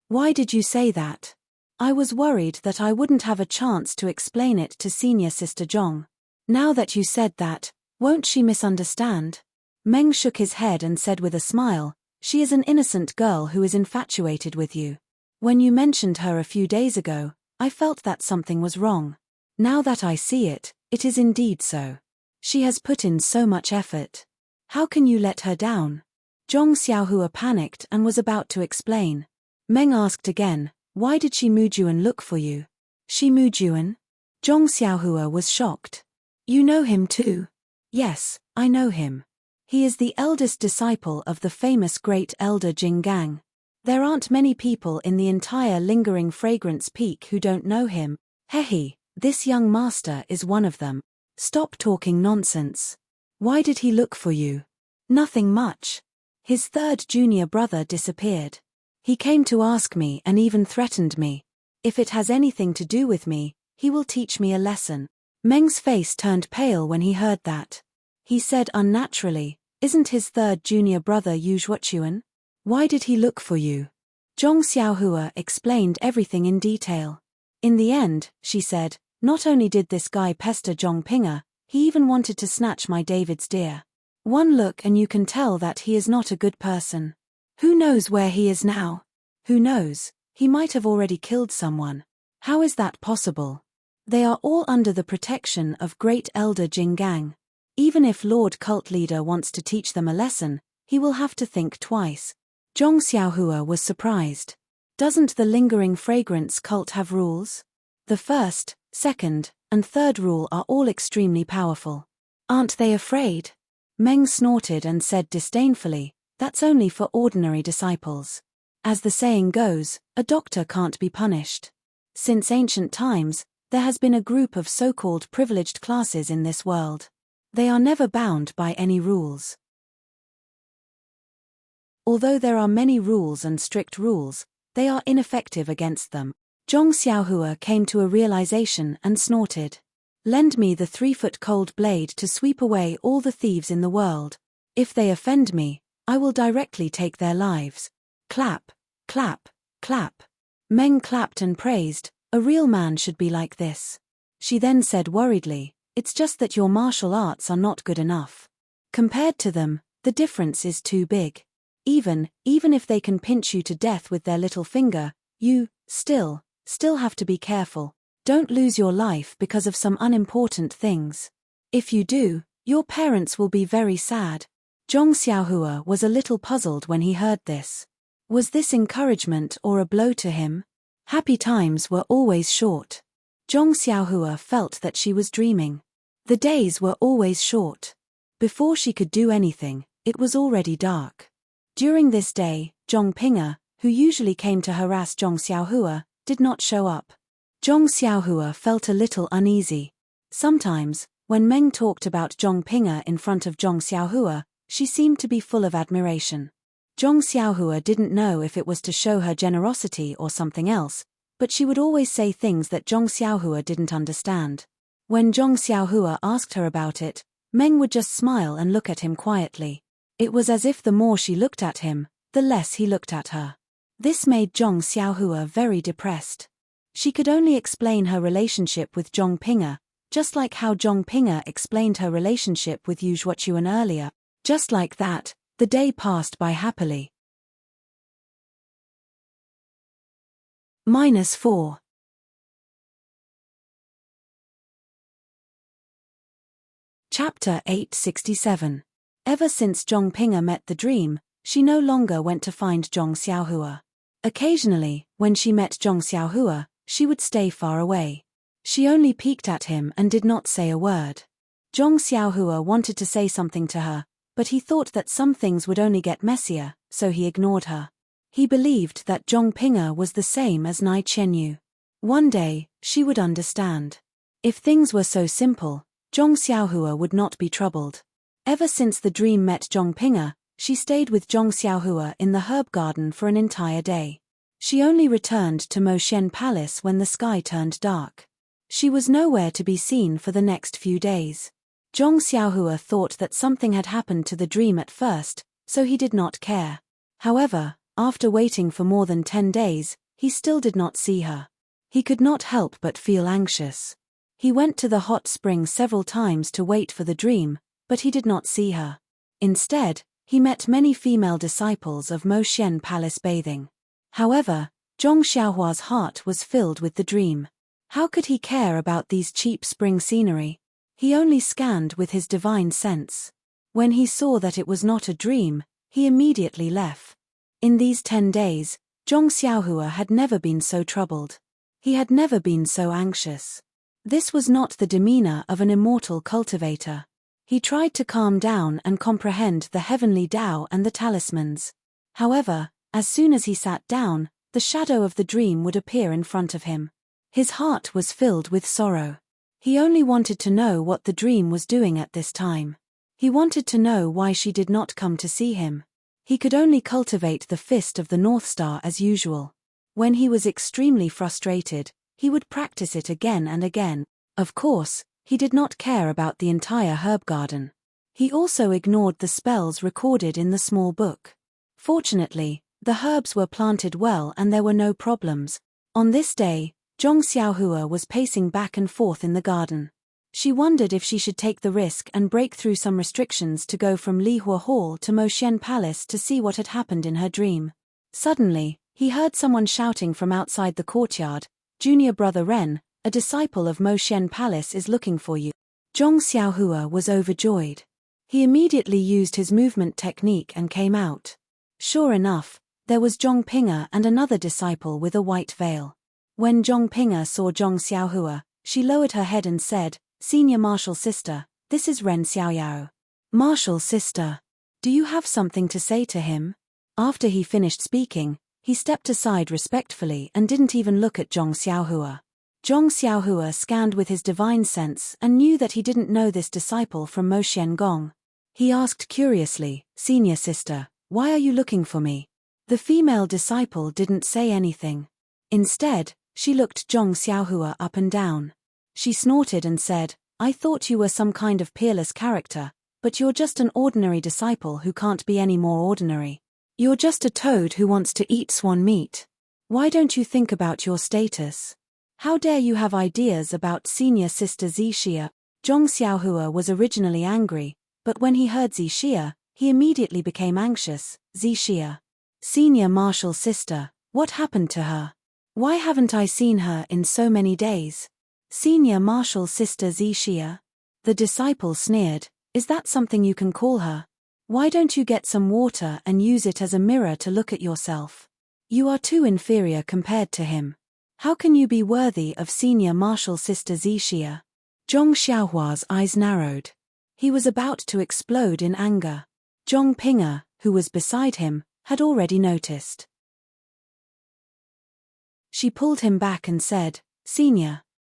why did you say that?" "I was worried that I wouldn't have a chance to explain it to Senior Sister Zhong. Now that you said that, won't she misunderstand?" Meng shook his head and said with a smile, "She is an innocent girl who is infatuated with you. When you mentioned her a few days ago, I felt that something was wrong. Now that I see it, it is indeed so. She has put in so much effort. How can you let her down?" Zhong Xiaohua panicked and was about to explain. Meng asked again, "Why did she Mujuan look for you?" "She Mujuan?" Zhong Xiaohua was shocked. "You know him too?" "Yes, I know him. He is the eldest disciple of the famous great elder Jinggang. There aren't many people in the entire lingering fragrance peak who don't know him. Hehe, this young master is one of them. Stop talking nonsense. Why did he look for you?" "Nothing much. His third junior brother disappeared. He came to ask me and even threatened me. If it has anything to do with me, he will teach me a lesson." Meng's face turned pale when he heard that. He said unnaturally, "Isn't his third junior brother Yu Zhuochuan? Why did he look for you?" Zhong Xiaohua explained everything in detail. "In the end," she said, "not only did this guy pester Zhong Ping'er, he even wanted to snatch my David's deer. One look and you can tell that he is not a good person. Who knows where he is now? Who knows, he might have already killed someone. How is that possible? They are all under the protection of Great Elder Jinggang. Even if Lord Cult Leader wants to teach them a lesson, he will have to think twice." Zhong Xiaohua was surprised. "Doesn't the lingering fragrance cult have rules? The first, second, and third rule are all extremely powerful. Aren't they afraid?" Meng snorted and said disdainfully, "That's only for ordinary disciples. As the saying goes, a doctor can't be punished. Since ancient times, there has been a group of so-called privileged classes in this world. They are never bound by any rules. Although there are many rules and strict rules, they are ineffective against them." Zhong Xiaohua came to a realization and snorted. "Lend me the 3-foot cold blade to sweep away all the thieves in the world. If they offend me, I will directly take their lives." Clap, clap, clap. Meng clapped and praised, "A real man should be like this." She then said worriedly, "It's just that your martial arts are not good enough. Compared to them, the difference is too big. Even if they can pinch you to death with their little finger, you, still have to be careful. Don't lose your life because of some unimportant things. If you do, your parents will be very sad." Zhong Xiaohua was a little puzzled when he heard this. Was this encouragement or a blow to him? Happy times were always short. Zhong Xiaohua felt that she was dreaming. The days were always short. Before she could do anything, it was already dark. During this day, Zhong Ping'er, who usually came to harass Zhong Xiaohua, did not show up. Zhong Xiaohua felt a little uneasy. Sometimes, when Meng talked about Zhong Ping'er in front of Zhong Xiaohua, she seemed to be full of admiration. Zhong Xiaohua didn't know if it was to show her generosity or something else, but she would always say things that Zhong Xiaohua didn't understand. When Zhong Xiaohua asked her about it, Meng would just smile and look at him quietly. It was as if the more she looked at him, the less he looked at her. This made Zhong Xiaohua very depressed. She could only explain her relationship with Zhong Ping'er, just like how Zhong Ping'er explained her relationship with Yu Zhuochuan earlier. Just like that, the day passed by happily. -4. Chapter 867. Ever since Zhong Ping'er met the dream, She no longer went to find Zhong Xiaohua. Occasionally, when she met Zhong Xiaohua, she would stay far away. She only peeked at him and did not say a word. Zhong Xiaohua wanted to say something to her, but he thought that some things would only get messier, so he ignored her. He believed that Zhong Ping'er was the same as Nai Chenyu. One day, she would understand. If things were so simple, Zhong Xiaohua would not be troubled. Ever since the dream met Zhong Ping'er, she stayed with Zhong Xiaohua in the herb garden for an entire day. She only returned to Moshen Palace when the sky turned dark. She was nowhere to be seen for the next few days. Zhong Xiaohua thought that something had happened to the dream at first, so he did not care. However, after waiting for more than 10 days, he still did not see her. He could not help but feel anxious. He went to the hot spring several times to wait for the dream, but he did not see her. Instead, he met many female disciples of Moshen Palace bathing. However, Zhong Xiaohua's heart was filled with the dream. How could he care about these cheap spring scenery? He only scanned with his divine sense. When he saw that it was not a dream, he immediately left. In these 10 days, Zhong Xiaohua had never been so troubled. He had never been so anxious. This was not the demeanor of an immortal cultivator. He tried to calm down and comprehend the heavenly Tao and the talismans. However, as soon as he sat down, the shadow of the dream would appear in front of him. His heart was filled with sorrow. He only wanted to know what the dream was doing at this time. He wanted to know why she did not come to see him. He could only cultivate the fist of the North Star as usual. When he was extremely frustrated, he would practice it again and again. Of course, he did not care about the entire herb garden. He also ignored the spells recorded in the small book. Fortunately, the herbs were planted well and there were no problems. On this day, Zhong Xiaohua was pacing back and forth in the garden. She wondered if she should take the risk and break through some restrictions to go from Lihua Hall to Moshen Palace to see what had happened in her dream. Suddenly, he heard someone shouting from outside the courtyard, "Junior brother Ren, a disciple of Moshen Palace is looking for you." Zhong Xiaohua was overjoyed. He immediately used his movement technique and came out. Sure enough, there was Zhong Ping'er and another disciple with a white veil. When Zhong Ping'er saw Zhong Xiaohua, she lowered her head and said, "Senior Martial Sister, this is Ren Xiaoyao." "Martial Sister. Do you have something to say to him?" After he finished speaking, he stepped aside respectfully and didn't even look at Zhong Xiaohua. Zhong Xiaohua scanned with his divine sense and knew that he didn't know this disciple from Moshen Gong. He asked curiously, "Senior Sister, why are you looking for me?" The female disciple didn't say anything. Instead, she looked Zhong Xiaohua up and down. She snorted and said, "I thought you were some kind of peerless character, but you're just an ordinary disciple who can't be any more ordinary. You're just a toad who wants to eat swan meat. Why don't you think about your status? How dare you have ideas about Senior Sister Zixia?" Zhong Xiaohua was originally angry, but when he heard Zixia, he immediately became anxious. "Zixia. Senior Martial Sister, what happened to her? Why haven't I seen her in so many days? Senior Martial Sister Zixia?" The disciple sneered, "Is that something you can call her? Why don't you get some water and use it as a mirror to look at yourself? You are too inferior compared to him. How can you be worthy of Senior Martial Sister Zixia?" Zhong Xiaohua's eyes narrowed. He was about to explode in anger. Zhong Ping'er, who was beside him, had already noticed. She pulled him back and said,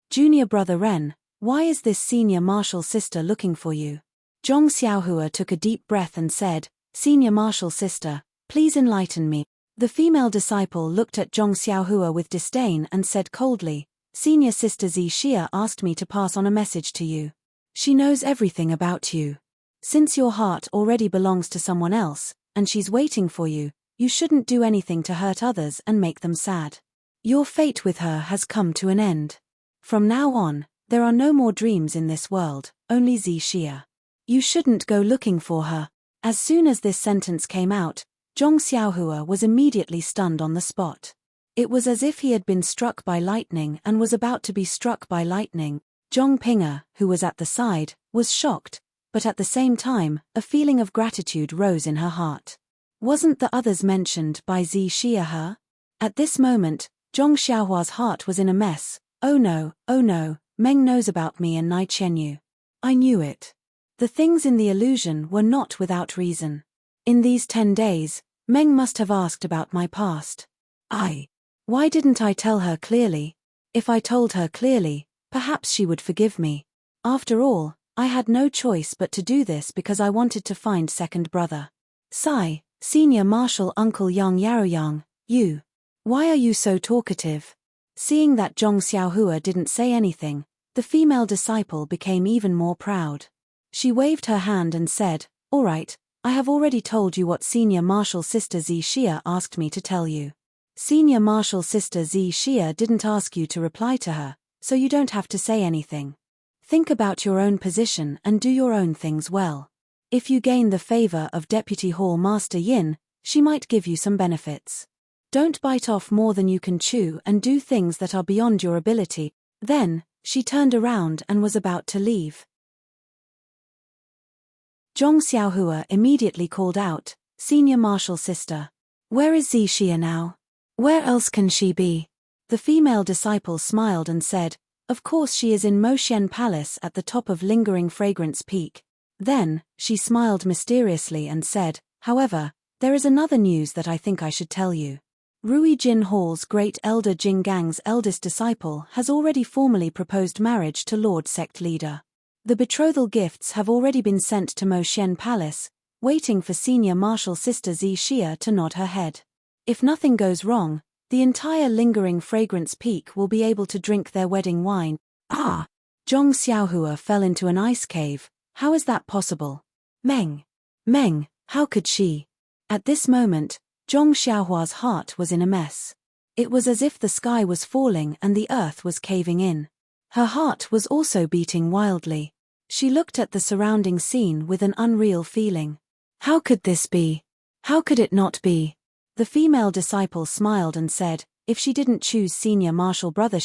Junior brother Ren, why is this Senior Martial Sister looking for you?" Zhong Xiaohua took a deep breath and said, "Senior Martial Sister, please enlighten me." The female disciple looked at Zhong Xiaohua with disdain and said coldly, "Senior Sister Zixia asked me to pass on a message to you. She knows everything about you. Since your heart already belongs to someone else, and she's waiting for you, you shouldn't do anything to hurt others and make them sad. Your fate with her has come to an end. From now on, there are no more dreams in this world, only Zixia. You shouldn't go looking for her." As soon as this sentence came out, Zhong Xiaohua was immediately stunned on the spot. It was as if he had been struck by lightning and was about to be struck by lightning. Zhong Ping'er, who was at the side, was shocked, but at the same time, a feeling of gratitude rose in her heart. Wasn't the others mentioned by Zi Xia her? At this moment, Zhong Xiaohua's heart was in a mess. Oh no, Meng knows about me and Nai Qianyu. I knew it. The things in the illusion were not without reason. In these 10 days, Meng must have asked about my past. Why didn't I tell her clearly? If I told her clearly, perhaps she would forgive me. After all, I had no choice but to do this because I wanted to find second brother. Sai, Senior Marshal Uncle Yang Yaoyang, you. Why are you so talkative? Seeing that Zhong Xiaohua didn't say anything, the female disciple became even more proud. She waved her hand and said, all right, I have already told you what Senior Marshal Sister Zi Xia asked me to tell you. Senior Marshal Sister Zi Xia didn't ask you to reply to her, so you don't have to say anything. Think about your own position and do your own things well. If you gain the favor of Deputy Hall Master Yin, she might give you some benefits. Don't bite off more than you can chew and do things that are beyond your ability. Then, she turned around and was about to leave. Zhong Xiaohua immediately called out, Senior Marshal Sister. Where is Zi Xia now? Where else can she be? The female disciple smiled and said, of course she is in Moxian Palace at the top of Lingering Fragrance Peak. Then, she smiled mysteriously and said, however, there is another news that I think I should tell you. Rui Jin Hall's great elder Jing Gang's eldest disciple has already formally proposed marriage to Lord Sect Leader. The betrothal gifts have already been sent to Moxian Palace, waiting for Senior Marshal Sister Zi Xia to nod her head. If nothing goes wrong, the entire Lingering Fragrance Peak will be able to drink their wedding wine. Zhong Xiaohua fell into an ice cave. How is that possible? Meng, how could she? At this moment, Zhong Xiaohua's heart was in a mess. It was as if the sky was falling and the earth was caving in. Her heart was also beating wildly. She looked at the surrounding scene with an unreal feeling. How could this be? How could it not be? The female disciple smiled and said, if she didn't choose Senior Marshal Brother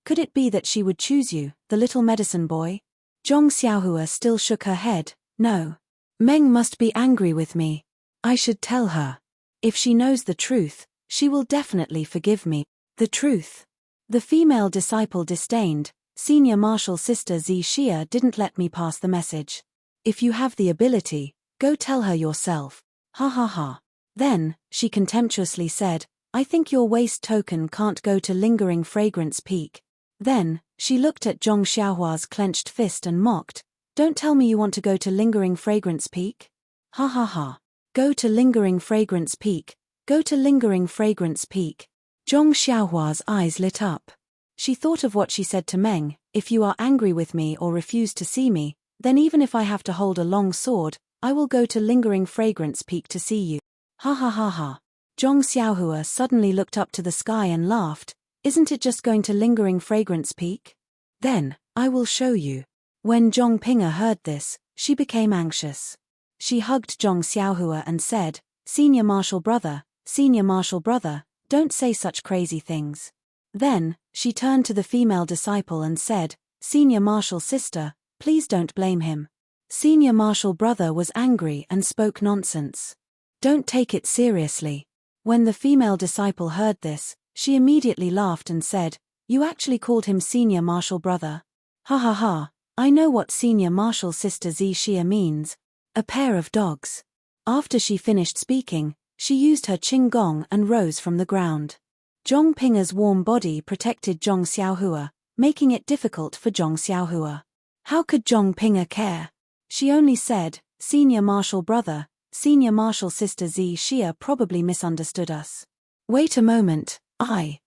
could it be that she would choose you, the little medicine boy? Zhong Xiaohua still shook her head. No. Meng must be angry with me. I should tell her. If she knows the truth, she will definitely forgive me. The truth. The female disciple disdained. Senior Marshal Sister Zi Xia didn't let me pass the message. If you have the ability, go tell her yourself. Ha ha ha. Then, she contemptuously said, I think your waste token can't go to Lingering Fragrance Peak. Then, she looked at Zhong Xiaohua's clenched fist and mocked, don't tell me you want to go to Lingering Fragrance Peak? Ha ha ha. Go to Lingering Fragrance Peak. Go to Lingering Fragrance Peak. Zhong Xiaohua's eyes lit up. She thought of what she said to Meng, if you are angry with me or refuse to see me, then even if I have to hold a long sword, I will go to Lingering Fragrance Peak to see you. Ha ha ha ha. Zhong Xiaohua suddenly looked up to the sky and laughed, isn't it just going to Lingering Fragrance Peak? Then, I will show you. When Zhong Pinga heard this, she became anxious. She hugged Zhong Xiaohua and said, Senior Marshal Brother, don't say such crazy things. Then, she turned to the female disciple and said, Senior Marshal Sister, please don't blame him. Senior Marshal Brother was angry and spoke nonsense. Don't take it seriously. When the female disciple heard this, she immediately laughed and said, you actually called him Senior Marshal Brother? Ha ha ha, I know what Senior Marshal Sister Zi Xia means. A pair of dogs. After she finished speaking, she used her Qing Gong and rose from the ground. Zhong Pinga's warm body protected Zhong Xiaohua, making it difficult for Zhong Xiaohua. How could Zhong Pinga care? She only said, Senior Marshal Brother, Senior Marshal Sister Zi Xia probably misunderstood us. Wait a moment, I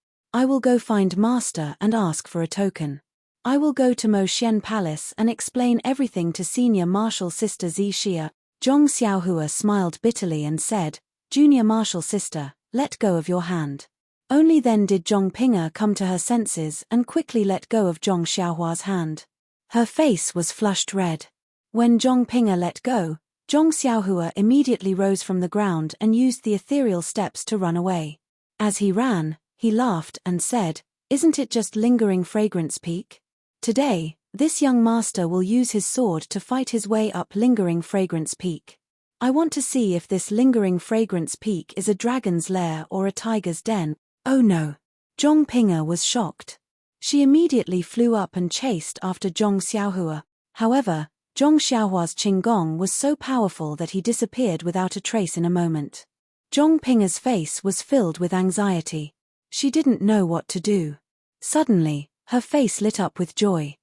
will go find Master and ask for a token. I will go to Moxian Palace and explain everything to Senior Marshal Sister Zi Xia. Zhong Xiaohua smiled bitterly and said, Junior Marshal Sister, let go of your hand. Only then did Zhong Pinga come to her senses and quickly let go of Zhong Xiaohua's hand. Her face was flushed red. When Zhong Pinga let go, Zhong Xiaohua immediately rose from the ground and used the ethereal steps to run away. As he ran, he laughed and said, isn't it just Lingering Fragrance Peak? Today, this young master will use his sword to fight his way up Lingering Fragrance Peak. I want to see if this lingering fragrance peak is a dragon's lair or a tiger's den. Oh no. Zhong Ping'er was shocked. She immediately flew up and chased after Zhong Xiaohua. However, Zhong Xiaohua's qinggong was so powerful that he disappeared without a trace in a moment. Zhong Ping'er's face was filled with anxiety. She didn't know what to do. Suddenly, her face lit up with joy.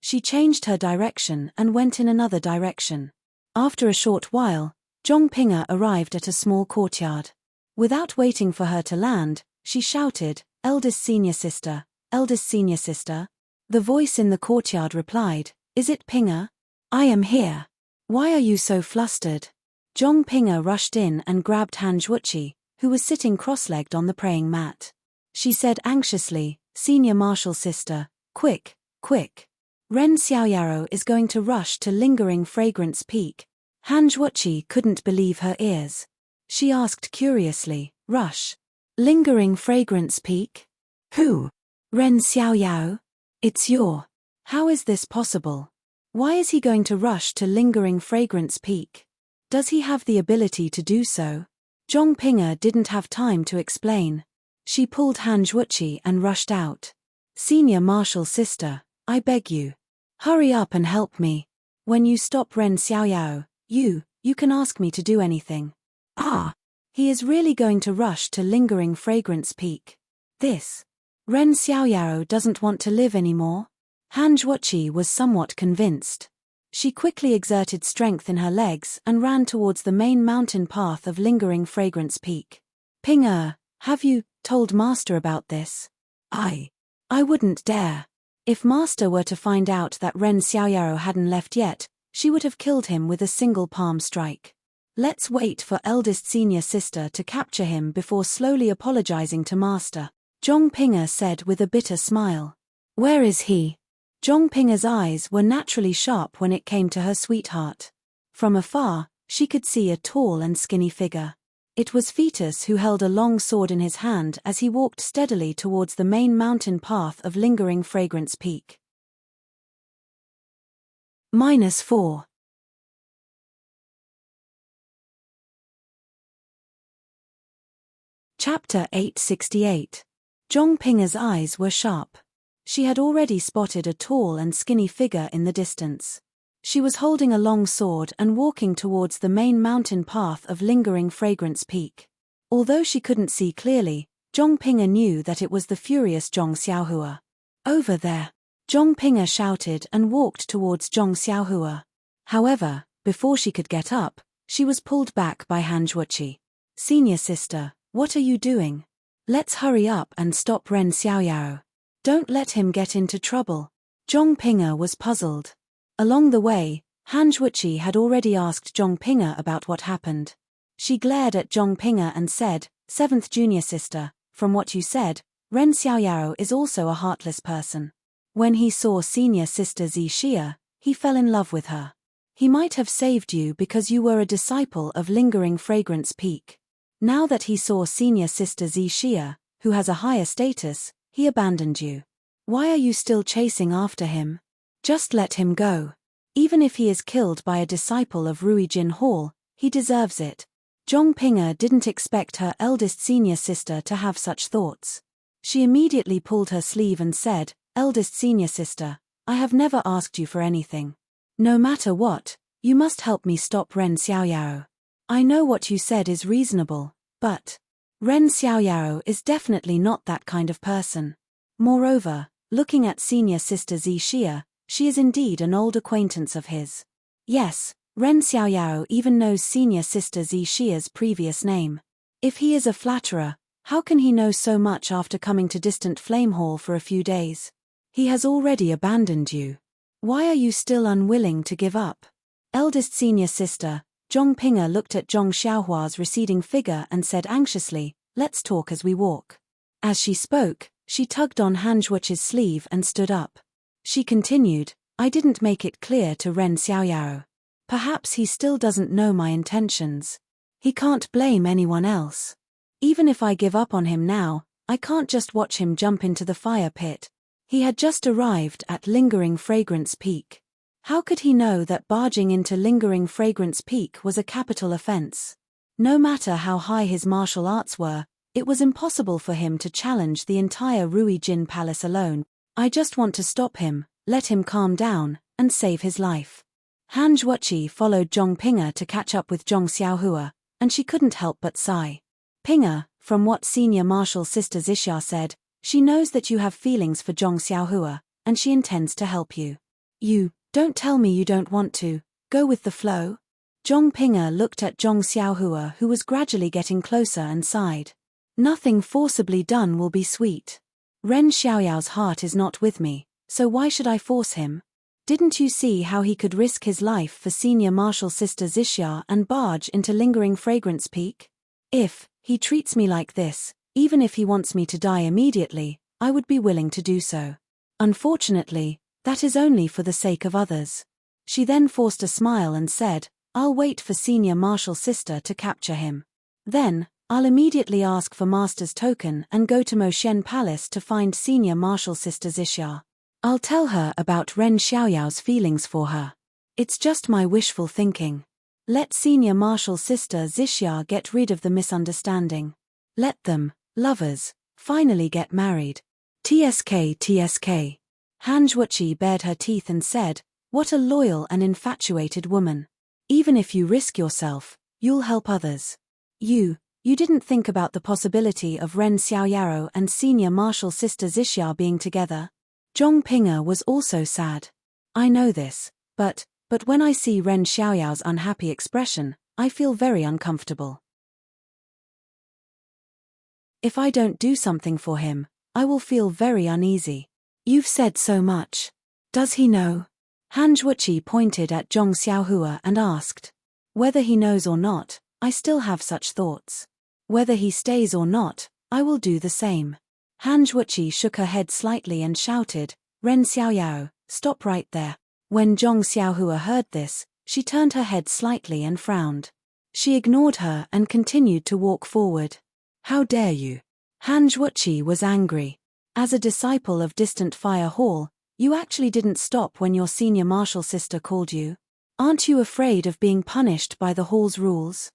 She changed her direction and went in another direction. After a short while, Zhong Ping'er arrived at a small courtyard. Without waiting for her to land, she shouted, "Eldest senior sister, eldest senior sister." The voice in the courtyard replied, "Is it Ping'er? I am here. Why are you so flustered?" Zhong Ping'er rushed in and grabbed Han Zhuoqi, who was sitting cross-legged on the praying mat. She said anxiously, "Senior martial sister, quick, quick. Ren Xiaoyaro is going to rush to lingering fragrance peak." Han Zhuoqi couldn't believe her ears. She asked curiously, "Rush? Lingering fragrance peak? Who? Ren Xiaoyao? It's your. How is this possible? Why is he going to rush to lingering fragrance peak? Does he have the ability to do so?" Zhong Ping'er didn't have time to explain. She pulled Han Zhuoqi and rushed out. "Senior martial sister, I beg you. Hurry up and help me. When you stop Ren Xiaoyao, you can ask me to do anything." "Ah! He is really going to rush to lingering fragrance peak. This. Ren Xiaoyao doesn't want to live anymore?" Han Zhuoqi was somewhat convinced. She quickly exerted strength in her legs and ran towards the main mountain path of lingering fragrance peak. "Ping'er, have you told Master about this?" I wouldn't dare. If Master were to find out that Ren Xiaoyao hadn't left yet, she would have killed him with a single palm strike. Let's wait for eldest senior sister to capture him before slowly apologizing to Master, Zhong Ping'er said with a bitter smile. "Where is he?" Zhong Ping'er's eyes were naturally sharp when it came to her sweetheart. From afar, she could see a tall and skinny figure. It was Fetus who held a long sword in his hand as he walked steadily towards the main mountain path of lingering fragrance peak. -4. Chapter 868. Zhong Ping'er's eyes were sharp. She had already spotted a tall and skinny figure in the distance. She was holding a long sword and walking towards the main mountain path of lingering fragrance peak. Although she couldn't see clearly, Zhong Ping'er knew that it was the furious Zhong Xiaohua. "Over there!" Zhong Ping'er shouted and walked towards Zhong Xiaohua. However, before she could get up, she was pulled back by Han Zhuoqi. "Senior sister, what are you doing? Let's hurry up and stop Ren Xiaoyao. Don't let him get into trouble." Zhong Ping'er was puzzled. Along the way, Han Zhuoqi had already asked Zhong Ping'er about what happened. She glared at Zhong Ping'er and said, "Seventh junior sister, from what you said, Ren Xiaoyao is also a heartless person. When he saw senior sister Xixia, he fell in love with her. He might have saved you because you were a disciple of lingering fragrance peak. Now that he saw senior sister Xixia, who has a higher status, he abandoned you. Why are you still chasing after him? Just let him go. Even if he is killed by a disciple of Ruijin Hall, he deserves it." Zhong Ping'er didn't expect her eldest senior sister to have such thoughts. She immediately pulled her sleeve and said, "Eldest senior sister, I have never asked you for anything. No matter what, you must help me stop Ren Xiaoyao. I know what you said is reasonable, but Ren Xiaoyao is definitely not that kind of person. Moreover, looking at senior sister Xixia, she is indeed an old acquaintance of his. Yes, Ren Xiaoyao even knows senior sister Xixia's previous name. If he is a flatterer, how can he know so much after coming to distant Flame Hall for a few days? He has already abandoned you. Why are you still unwilling to give up?" Eldest senior sister, Zhong Ping'er looked at Zhong Xiaohua's receding figure and said anxiously, "Let's talk as we walk." As she spoke, she tugged on Han Zhuoqi's sleeve and stood up. She continued, "I didn't make it clear to Ren Xiaoyao. Perhaps he still doesn't know my intentions. He can't blame anyone else. Even if I give up on him now, I can't just watch him jump into the fire pit. He had just arrived at lingering fragrance peak. How could he know that barging into Lingering Fragrance Peak was a capital offense? No matter how high his martial arts were, it was impossible for him to challenge the entire Rui Jin Palace alone. I just want to stop him, let him calm down, and save his life. Han Zhuoqi followed Zhong Ping'er to catch up with Zhong Xiaohua, and she couldn't help but sigh. Ping'er, from what Senior Marshal Sister Xixia said, she knows that you have feelings for Zhong Xiaohua, and she intends to help you. Don't tell me you don't want to, go with the flow? Zhong Ping'er looked at Zhong Xiaohua, who was gradually getting closer, and sighed. Nothing forcibly done will be sweet. Ren Xiaoyao's heart is not with me, so why should I force him? Didn't you see how he could risk his life for Senior Marshal Sister Xixia and barge into Lingering Fragrance Peak? If he treats me like this, even if he wants me to die immediately, I would be willing to do so. Unfortunately, that is only for the sake of others. She then forced a smile and said, I'll wait for Senior Marshal Sister to capture him. Then, I'll immediately ask for Master's token and go to Moshen Palace to find Senior Marshal Sister Xixia. I'll tell her about Ren Xiaoyao's feelings for her. It's just my wishful thinking. Let Senior Marshal Sister Xixia get rid of the misunderstanding. Let them, lovers, finally get married. TSK. Han Zhuoqi bared her teeth and said, what a loyal and infatuated woman. Even if you risk yourself, you'll help others. You didn't think about the possibility of Ren Xiaoyao and Senior Marshal Sister Xixia being together? Zhong Ping'er was also sad. I know this, but when I see Ren Xiaoyao's unhappy expression, I feel very uncomfortable. If I don't do something for him, I will feel very uneasy. You've said so much. Does he know? Han Zhuoqi pointed at Zhong Xiaohua and asked. Whether he knows or not, I still have such thoughts. Whether he stays or not, I will do the same. Han Zhuoqi shook her head slightly and shouted, Ren Xiaoyao, stop right there. When Zhong Xiaohua heard this, she turned her head slightly and frowned. She ignored her and continued to walk forward. How dare you? Han Zhuoqi was angry. As a disciple of Distant Fire Hall, you actually didn't stop when your Senior Marshal Sister called you. Aren't you afraid of being punished by the hall's rules?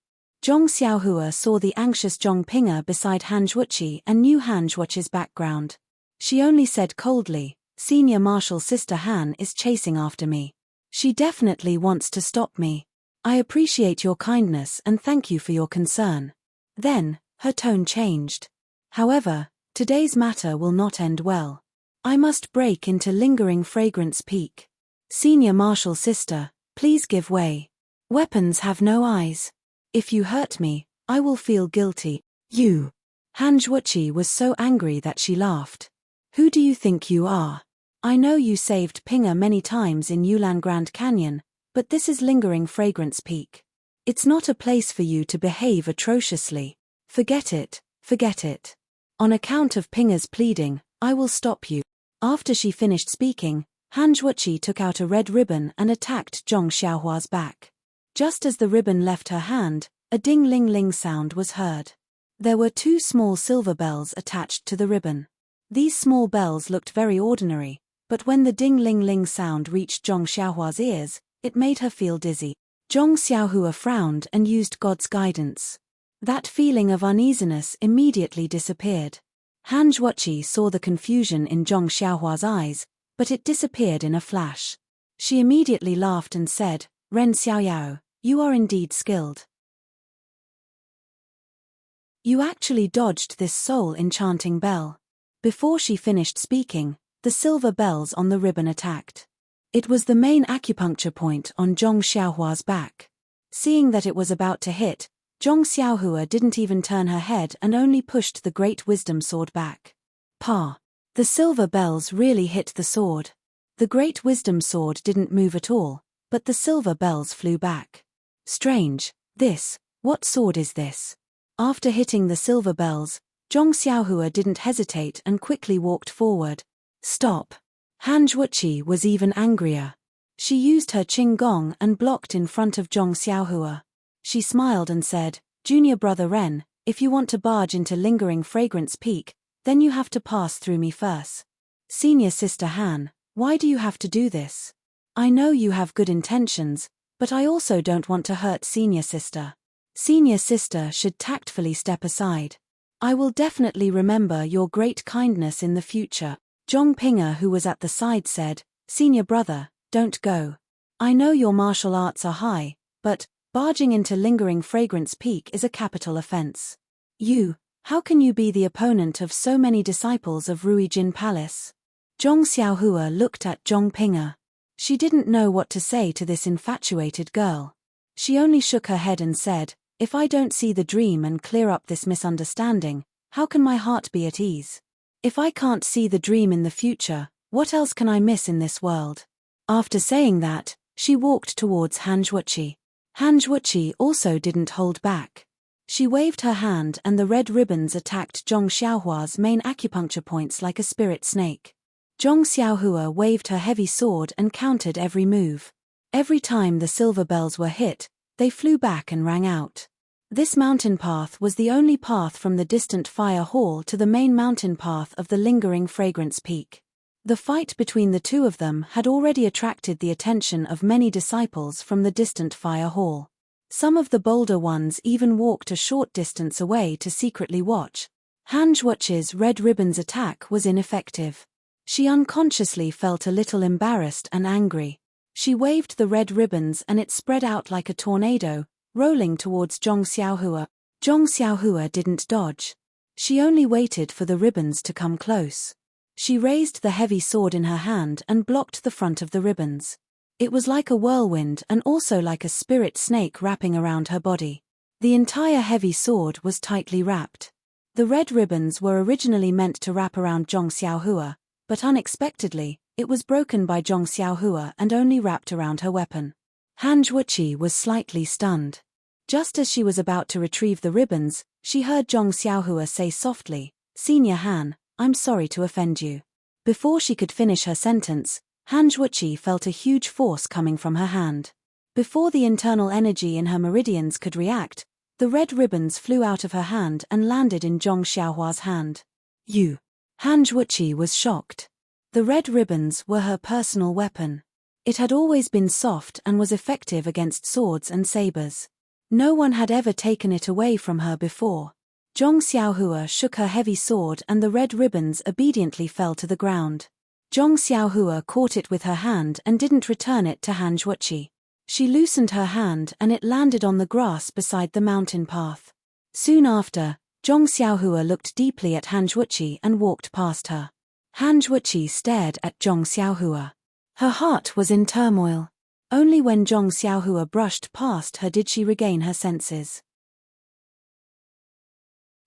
Zhong Xiaohua saw the anxious Zhong Ping'er beside Han Zhuoqi and knew Han Zhuoqi's background. She only said coldly, Senior Marshal Sister Han is chasing after me. She definitely wants to stop me. I appreciate your kindness and thank you for your concern. Then, her tone changed. However, today's matter will not end well. I must break into Lingering Fragrance Peak. Senior Marshal Sister, please give way. Weapons have no eyes. If you hurt me, I will feel guilty. You. Han Zhuoqi was so angry that she laughed. Who do you think you are? I know you saved Ping'er many times in Yulan Grand Canyon, but this is Lingering Fragrance Peak. It's not a place for you to behave atrociously. Forget it. On account of Ping'er's pleading, I will stop you. After she finished speaking, Han Zhuoqi took out a red ribbon and attacked Zhong Xiaohua's back. Just as the ribbon left her hand, a ding-ling-ling sound was heard. There were 2 small silver bells attached to the ribbon. These small bells looked very ordinary, but when the ding-ling-ling sound reached Zhong Xiaohua's ears, it made her feel dizzy. Zhong Xiaohua frowned and used God's guidance. That feeling of uneasiness immediately disappeared. Han Zhuoqi saw the confusion in Zhong Xiaohua's eyes, but it disappeared in a flash. She immediately laughed and said, Ren Xiaoyao, you are indeed skilled. You actually dodged this soul-enchanting bell. Before she finished speaking, the silver bells on the ribbon attacked. It was the main acupuncture point on Zhong Xiaohua's back. Seeing that it was about to hit, Zhong Xiaohua didn't even turn her head and only pushed the Great Wisdom Sword back. The silver bells really hit the sword. The Great Wisdom Sword didn't move at all, but the silver bells flew back. Strange, what sword is this? After hitting the silver bells, Zhong Xiaohua didn't hesitate and quickly walked forward. Stop! Han Zhuoqi was even angrier. She used her Qing Gong and blocked in front of Zhong Xiaohua. She smiled and said, Junior brother Ren, if you want to barge into Lingering Fragrance Peak, then you have to pass through me first. Senior Sister Han, why do you have to do this? I know you have good intentions, but I also don't want to hurt senior sister. Senior sister should tactfully step aside. I will definitely remember your great kindness in the future. Zhong Pinger, who was at the side, said, Senior brother, don't go. I know your martial arts are high, but barging into Lingering Fragrance Peak is a capital offense. How can you be the opponent of so many disciples of Ruijin Palace? Zhong Xiaohua looked at Zhong Pinger. She didn't know what to say to this infatuated girl. She only shook her head and said, if I don't see the dream and clear up this misunderstanding, how can my heart be at ease? If I can't see the dream in the future, what else can I miss in this world? After saying that, she walked towards Han Zhuqi. Han Zhuqi also didn't hold back. She waved her hand and the red ribbons attacked Zhong Xiaohua's main acupuncture points like a spirit snake. Zhong Xiaohua waved her heavy sword and countered every move. Every time the silver bells were hit, they flew back and rang out. This mountain path was the only path from the distant fire hall to the main mountain path of the Lingering Fragrance Peak. The fight between the two of them had already attracted the attention of many disciples from the distant fire hall. Some of the bolder ones even walked a short distance away to secretly watch. Han Zhuqi's red ribbons attack was ineffective. She unconsciously felt a little embarrassed and angry. She waved the red ribbons and it spread out like a tornado, rolling towards Zhong Xiaohua. Zhong Xiaohua didn't dodge. She only waited for the ribbons to come close. She raised the heavy sword in her hand and blocked the front of the ribbons. It was like a whirlwind and also like a spirit snake wrapping around her body. The entire heavy sword was tightly wrapped. The red ribbons were originally meant to wrap around Zhong Xiaohua, but unexpectedly, it was broken by Zhong Xiaohua and only wrapped around her weapon. Han Zhuqi was slightly stunned. Just as she was about to retrieve the ribbons, she heard Zhong Xiaohua say softly, Senior Han, I'm sorry to offend you. Before she could finish her sentence, Han Zhuqi felt a huge force coming from her hand. Before the internal energy in her meridians could react, the red ribbons flew out of her hand and landed in Zhong Xiaohua's hand. Han Zhuqi was shocked. The red ribbons were her personal weapon. It had always been soft and was effective against swords and sabers. No one had ever taken it away from her before. Zhong Xiaohua shook her heavy sword and the red ribbons obediently fell to the ground. Zhong Xiaohua caught it with her hand and didn't return it to Han Zhuqi. She loosened her hand and it landed on the grass beside the mountain path. Soon after, Zhong Xiaohua looked deeply at Han Zhuqi and walked past her. Han Zhuqi stared at Zhong Xiaohua. Her heart was in turmoil. Only when Zhong Xiaohua brushed past her did she regain her senses.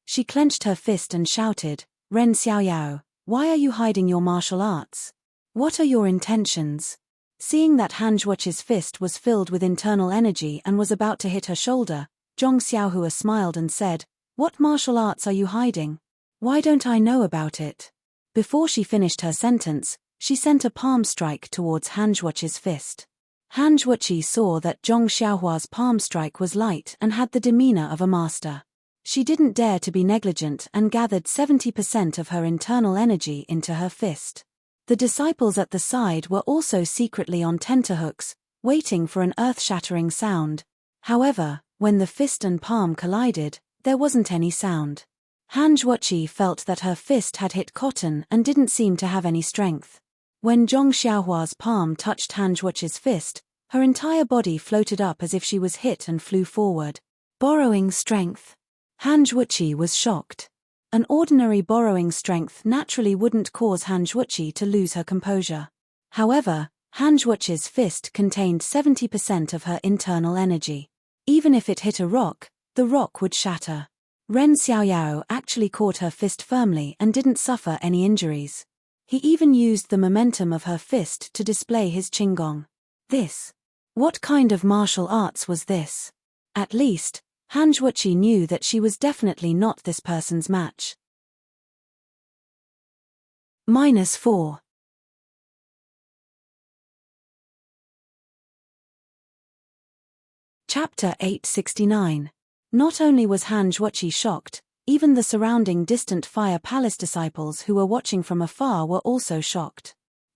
She clenched her fist and shouted, Ren Xiaoyao, why are you hiding your martial arts? What are your intentions? Seeing that Han Zhuqi's fist was filled with internal energy and was about to hit her shoulder, Zhong Xiaohua smiled and said, What martial arts are you hiding? Why don't I know about it? Before she finished her sentence, she sent a palm strike towards Han Zhuqi's fist. Han Zhuqi saw that Zhong Xiaohua's palm strike was light and had the demeanor of a master. She didn't dare to be negligent and gathered 70% of her internal energy into her fist. The disciples at the side were also secretly on tenterhooks, waiting for an earth-shattering sound. However, when the fist and palm collided, there wasn't any sound. Han Zhuqi felt that her fist had hit cotton and didn't seem to have any strength. When Zhong Xiaohua's palm touched Han Zhuqi's fist, her entire body floated up as if she was hit and flew forward. Borrowing strength. Han Zhuqi was shocked. An ordinary borrowing strength naturally wouldn't cause Han Zhuqi to lose her composure. However, Han Zhuqi's fist contained 70% of her internal energy. Even if it hit a rock, the rock would shatter. Ren Xiaoyao actually caught her fist firmly and didn't suffer any injuries. He even used the momentum of her fist to display his qinggong. What kind of martial arts was this? At least, Han Zhuqi knew that she was definitely not this person's match. -4. Chapter 869. Not only was Han Zhuqi shocked, even the surrounding distant Fire Palace disciples who were watching from afar were also shocked.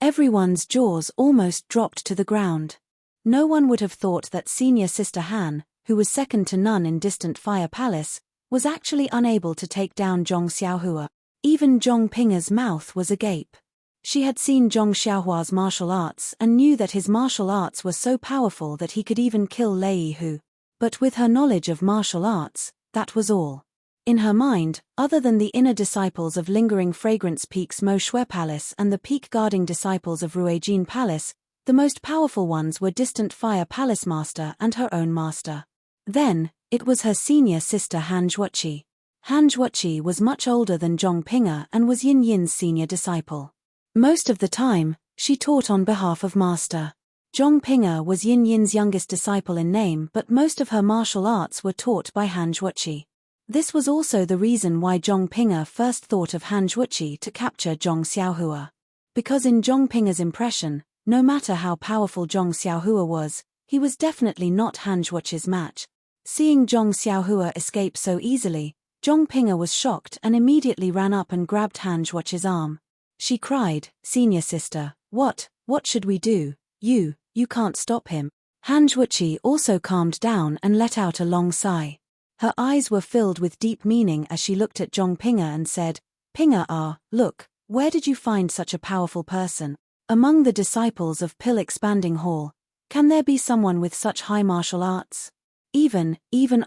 Everyone's jaws almost dropped to the ground. No one would have thought that senior sister Han, who was second to none in distant Fire Palace, was actually unable to take down Zhong Xiaohua. Even Zhong Pinger's mouth was agape. She had seen Zhong Xiaohua's martial arts and knew that his martial arts were so powerful that he could even kill Lei Hu. But with her knowledge of martial arts, that was all. In her mind, other than the inner disciples of Lingering Fragrance Peak's Mo Shui Palace and the peak-guarding disciples of Ruijin Palace, the most powerful ones were distant Fire Palace Master and her own master. Then, it was her senior sister Han Zhuoqi. Han Zhuoqi was much older than Zhong Pinger and was Yin Yin's senior disciple. Most of the time, she taught on behalf of Master. Zhong Pinger was Yin Yin's youngest disciple in name, but most of her martial arts were taught by Han Zhuoqi. This was also the reason why Zhong Pinger first thought of Han Zhuoqi to capture Zhong Xiaohua. Because in Zhong Pinger's impression, no matter how powerful Zhong Xiaohua was, he was definitely not Han Zhuoqi's match. Seeing Zhong Xiaohua escape so easily, Zhong Pinger was shocked and immediately ran up and grabbed Han Zhuoqi's arm. She cried, "Senior sister, what should we do? You can't stop him." Han Zhuoqi also calmed down and let out a long sigh. Her eyes were filled with deep meaning as she looked at Zhong Pinger and said, "Pinger look, where did you find such a powerful person? Among the disciples of Pill Expanding Hall, can there be someone with such high martial arts? Even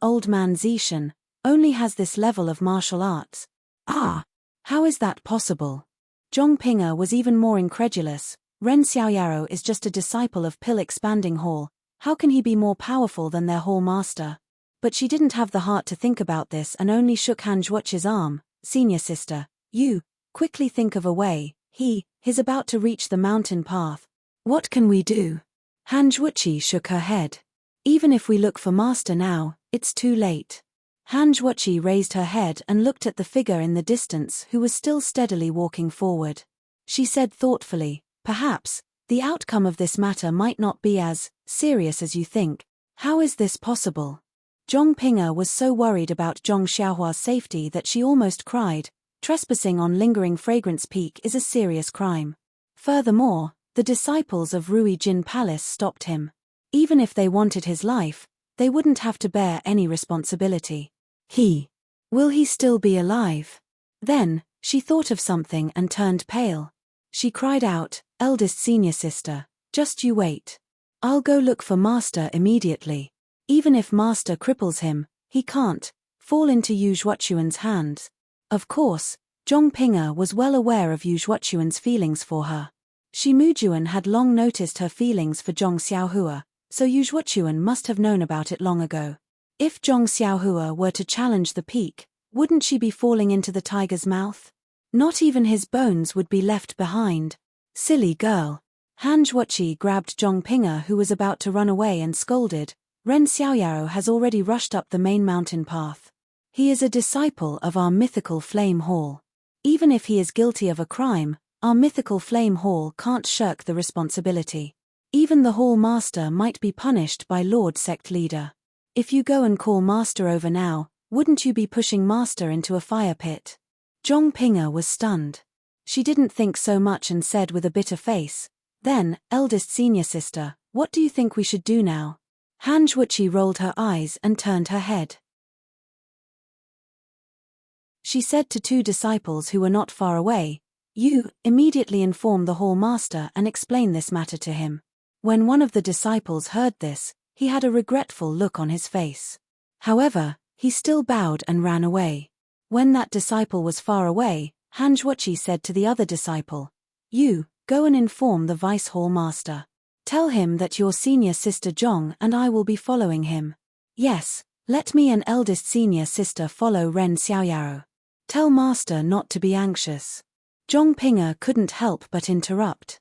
old man Zishan only has this level of martial arts. How is that possible?" Zhong Pinger was even more incredulous. Ren Xiaoyaro is just a disciple of Pill Expanding Hall. How can he be more powerful than their hall master? But she didn't have the heart to think about this and only shook Han Zhuoqi's arm. "Senior sister, you quickly think of a way. He's about to reach the mountain path. What can we do?" Han Zhuoqi shook her head. "Even if we look for Master now, it's too late." Han Zhuoqi raised her head and looked at the figure in the distance who was still steadily walking forward. She said thoughtfully, "Perhaps, the outcome of this matter might not be as serious as you think. How is this possible?" Zhong Pinger was so worried about Zhong Xiaohua's safety that she almost cried. Trespassing on Lingering Fragrance Peak is a serious crime. Furthermore, the disciples of Ruijin Palace stopped him. Even if they wanted his life, they wouldn't have to bear any responsibility. Will he still be alive? Then, she thought of something and turned pale. She cried out, "Eldest senior sister, just you wait. I'll go look for Master immediately. Even if Master cripples him, he can't fall into Yu Zhuoquan's hands." Of course, Zhong Pinger was well aware of Yu Zhuoquan's feelings for her. Shi Mujuan had long noticed her feelings for Zhong Xiaohua, so Yu Zhuoquan must have known about it long ago. If Zhong Xiaohua were to challenge the peak, wouldn't she be falling into the tiger's mouth? Not even his bones would be left behind. Silly girl. Han Zhuoqi grabbed Zhong Pinger, who was about to run away, and scolded, "Ren Xiaoyaro has already rushed up the main mountain path. He is a disciple of our mythical Flame Hall. Even if he is guilty of a crime, our mythical Flame Hall can't shirk the responsibility. Even the Hall Master might be punished by Lord Sect Leader. If you go and call Master over now, wouldn't you be pushing Master into a fire pit?" Zhong Pinger was stunned. She didn't think so much and said with a bitter face, "Then, eldest senior sister, what do you think we should do now?" Han Zhuoqi rolled her eyes and turned her head. She said to two disciples who were not far away, "You immediately inform the Hall Master and explain this matter to him." When one of the disciples heard this, he had a regretful look on his face. However, he still bowed and ran away. When that disciple was far away, Han Zhuoqi said to the other disciple, "You go and inform the Vice Hall Master. Tell him that your senior sister Zhong and I will be following him. Yes, let me and eldest senior sister follow Ren Xiaoyaro. Tell Master not to be anxious." Zhong Pinger couldn't help but interrupt.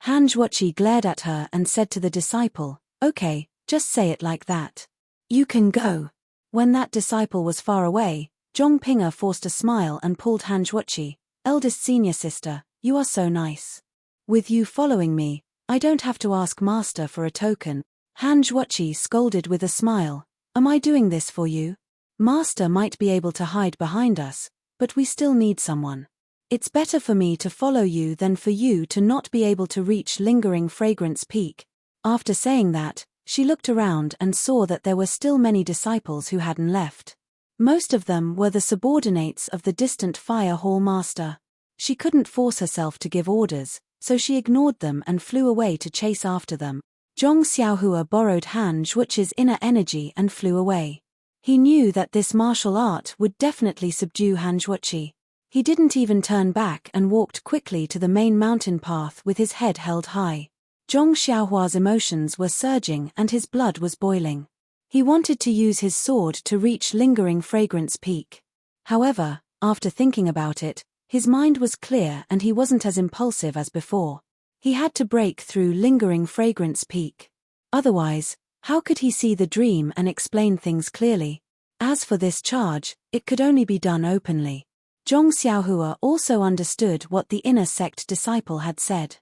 Han Zhuoqi glared at her and said to the disciple, "Okay, just say it like that. You can go." When that disciple was far away, Zhong Pinger forced a smile and pulled Han Zhuoqi, "Eldest senior sister, you are so nice. With you following me, I don't have to ask Master for a token." Han Zhuoqi scolded with a smile, "Am I doing this for you? Master might be able to hide behind us, but we still need someone." It's better for me to follow you than for you to not be able to reach lingering fragrance peak. After saying that, she looked around and saw that there were still many disciples who hadn't left. Most of them were the subordinates of the distant fire hall master. She couldn't force herself to give orders, so she ignored them and flew away to chase after them. Zhong Xiaohua borrowed Han Zhuqi's inner energy and flew away. He knew that this martial art would definitely subdue Han Zhuqi. He didn't even turn back and walked quickly to the main mountain path with his head held high. Zhong Xiaohua's emotions were surging and his blood was boiling. He wanted to use his sword to reach lingering fragrance peak. However, after thinking about it, his mind was clear and he wasn't as impulsive as before. He had to break through lingering fragrance peak. Otherwise, how could he see the dream and explain things clearly? As for this charge, it could only be done openly. Zhong Xiaohua also understood what the inner sect disciple had said.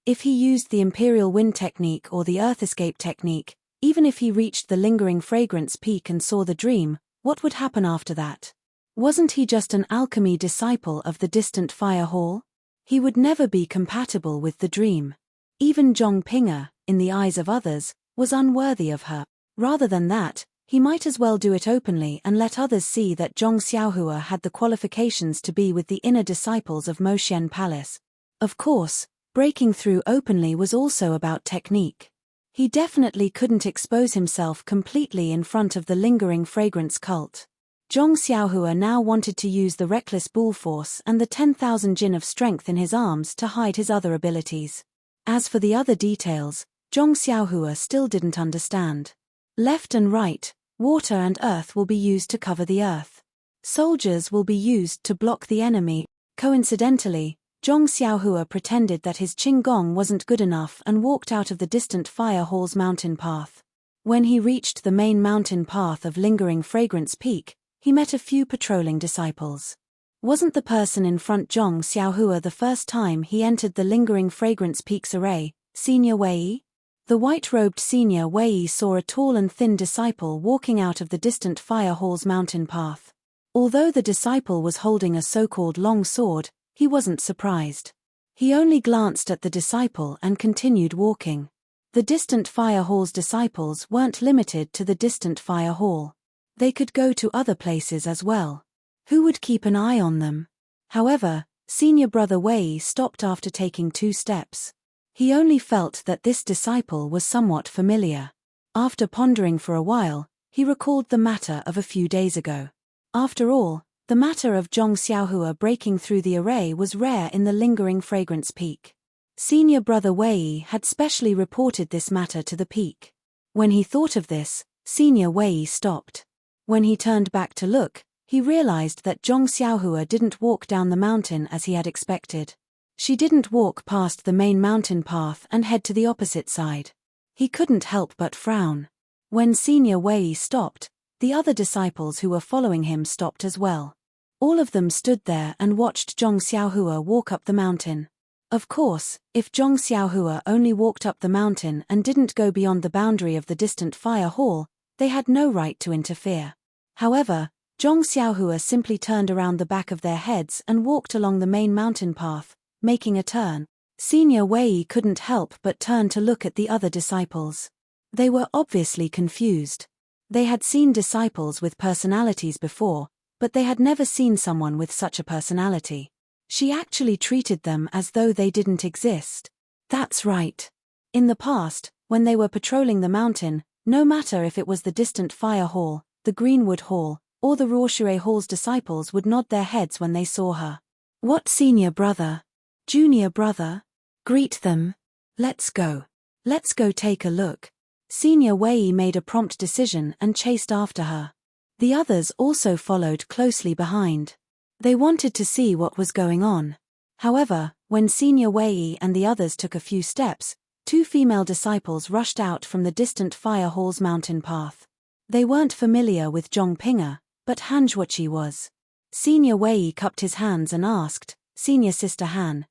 If he used the Imperial Wind technique or the Earth Escape technique, even if he reached the lingering fragrance peak and saw the dream, what would happen after that? Wasn't he just an alchemy disciple of the distant fire hall? He would never be compatible with the dream. Even Zhong Pinga, in the eyes of others, was unworthy of her. Rather than that, he might as well do it openly and let others see that Zhong Xiaohua had the qualifications to be with the inner disciples of Moxian Palace. Of course, breaking through openly was also about technique. He definitely couldn't expose himself completely in front of the lingering fragrance cult. Zhong Xiaohua now wanted to use the reckless bull force and the 10,000 jin of strength in his arms to hide his other abilities. As for the other details, Zhong Xiaohua still didn't understand. Left and right, water and earth will be used to cover the earth. Soldiers will be used to block the enemy. Coincidentally, Zhong Xiaohua pretended that his Qinggong wasn't good enough and walked out of the distant fire hall's mountain path. When he reached the main mountain path of lingering fragrance peak, he met a few patrolling disciples. Wasn't the person in front Zhong Xiaohua the first time he entered the lingering fragrance peak's array, Senior Wei? The white-robed Senior Wei saw a tall and thin disciple walking out of the distant fire hall's mountain path. Although the disciple was holding a so-called long sword, he wasn't surprised. He only glanced at the disciple and continued walking. The distant fire hall's disciples weren't limited to the distant fire hall. They could go to other places as well. Who would keep an eye on them? However, Senior Brother Wei stopped after taking 2 steps. He only felt that this disciple was somewhat familiar. After pondering for a while, he recalled the matter of a few days ago. After all, the matter of Zhong Xiaohua breaking through the array was rare in the lingering fragrance peak. Senior Brother Wei had specially reported this matter to the peak. When he thought of this, Senior Wei stopped. When he turned back to look, he realized that Zhong Xiaohua didn't walk down the mountain as he had expected. She didn't walk past the main mountain path and head to the opposite side. He couldn't help but frown. When Senior Wei stopped, the other disciples who were following him stopped as well. All of them stood there and watched Zhong Xiaohua walk up the mountain. Of course, if Zhong Xiaohua only walked up the mountain and didn't go beyond the boundary of the distant fire hall, they had no right to interfere. However, Zhong Xiaohua simply turned around the back of their heads and walked along the main mountain path, making a turn. Senior Wei couldn't help but turn to look at the other disciples. They were obviously confused. They had seen disciples with personalities before, but they had never seen someone with such a personality. She actually treated them as though they didn't exist. That's right. In the past, when they were patrolling the mountain, no matter if it was the distant fire hall, the Greenwood Hall, or the Rorschere Hall's disciples would nod their heads when they saw her. What senior brother? Junior brother? Greet them. Let's go. Let's go take a look. Senior Wei made a prompt decision and chased after her. The others also followed closely behind. They wanted to see what was going on. However, when Senior Wei and the others took a few steps, 2 female disciples rushed out from the distant fire hall's mountain path. They weren't familiar with Zhong Pinga, but Han Zhuqi was. Senior Wei cupped his hands and asked, Senior Sister Han,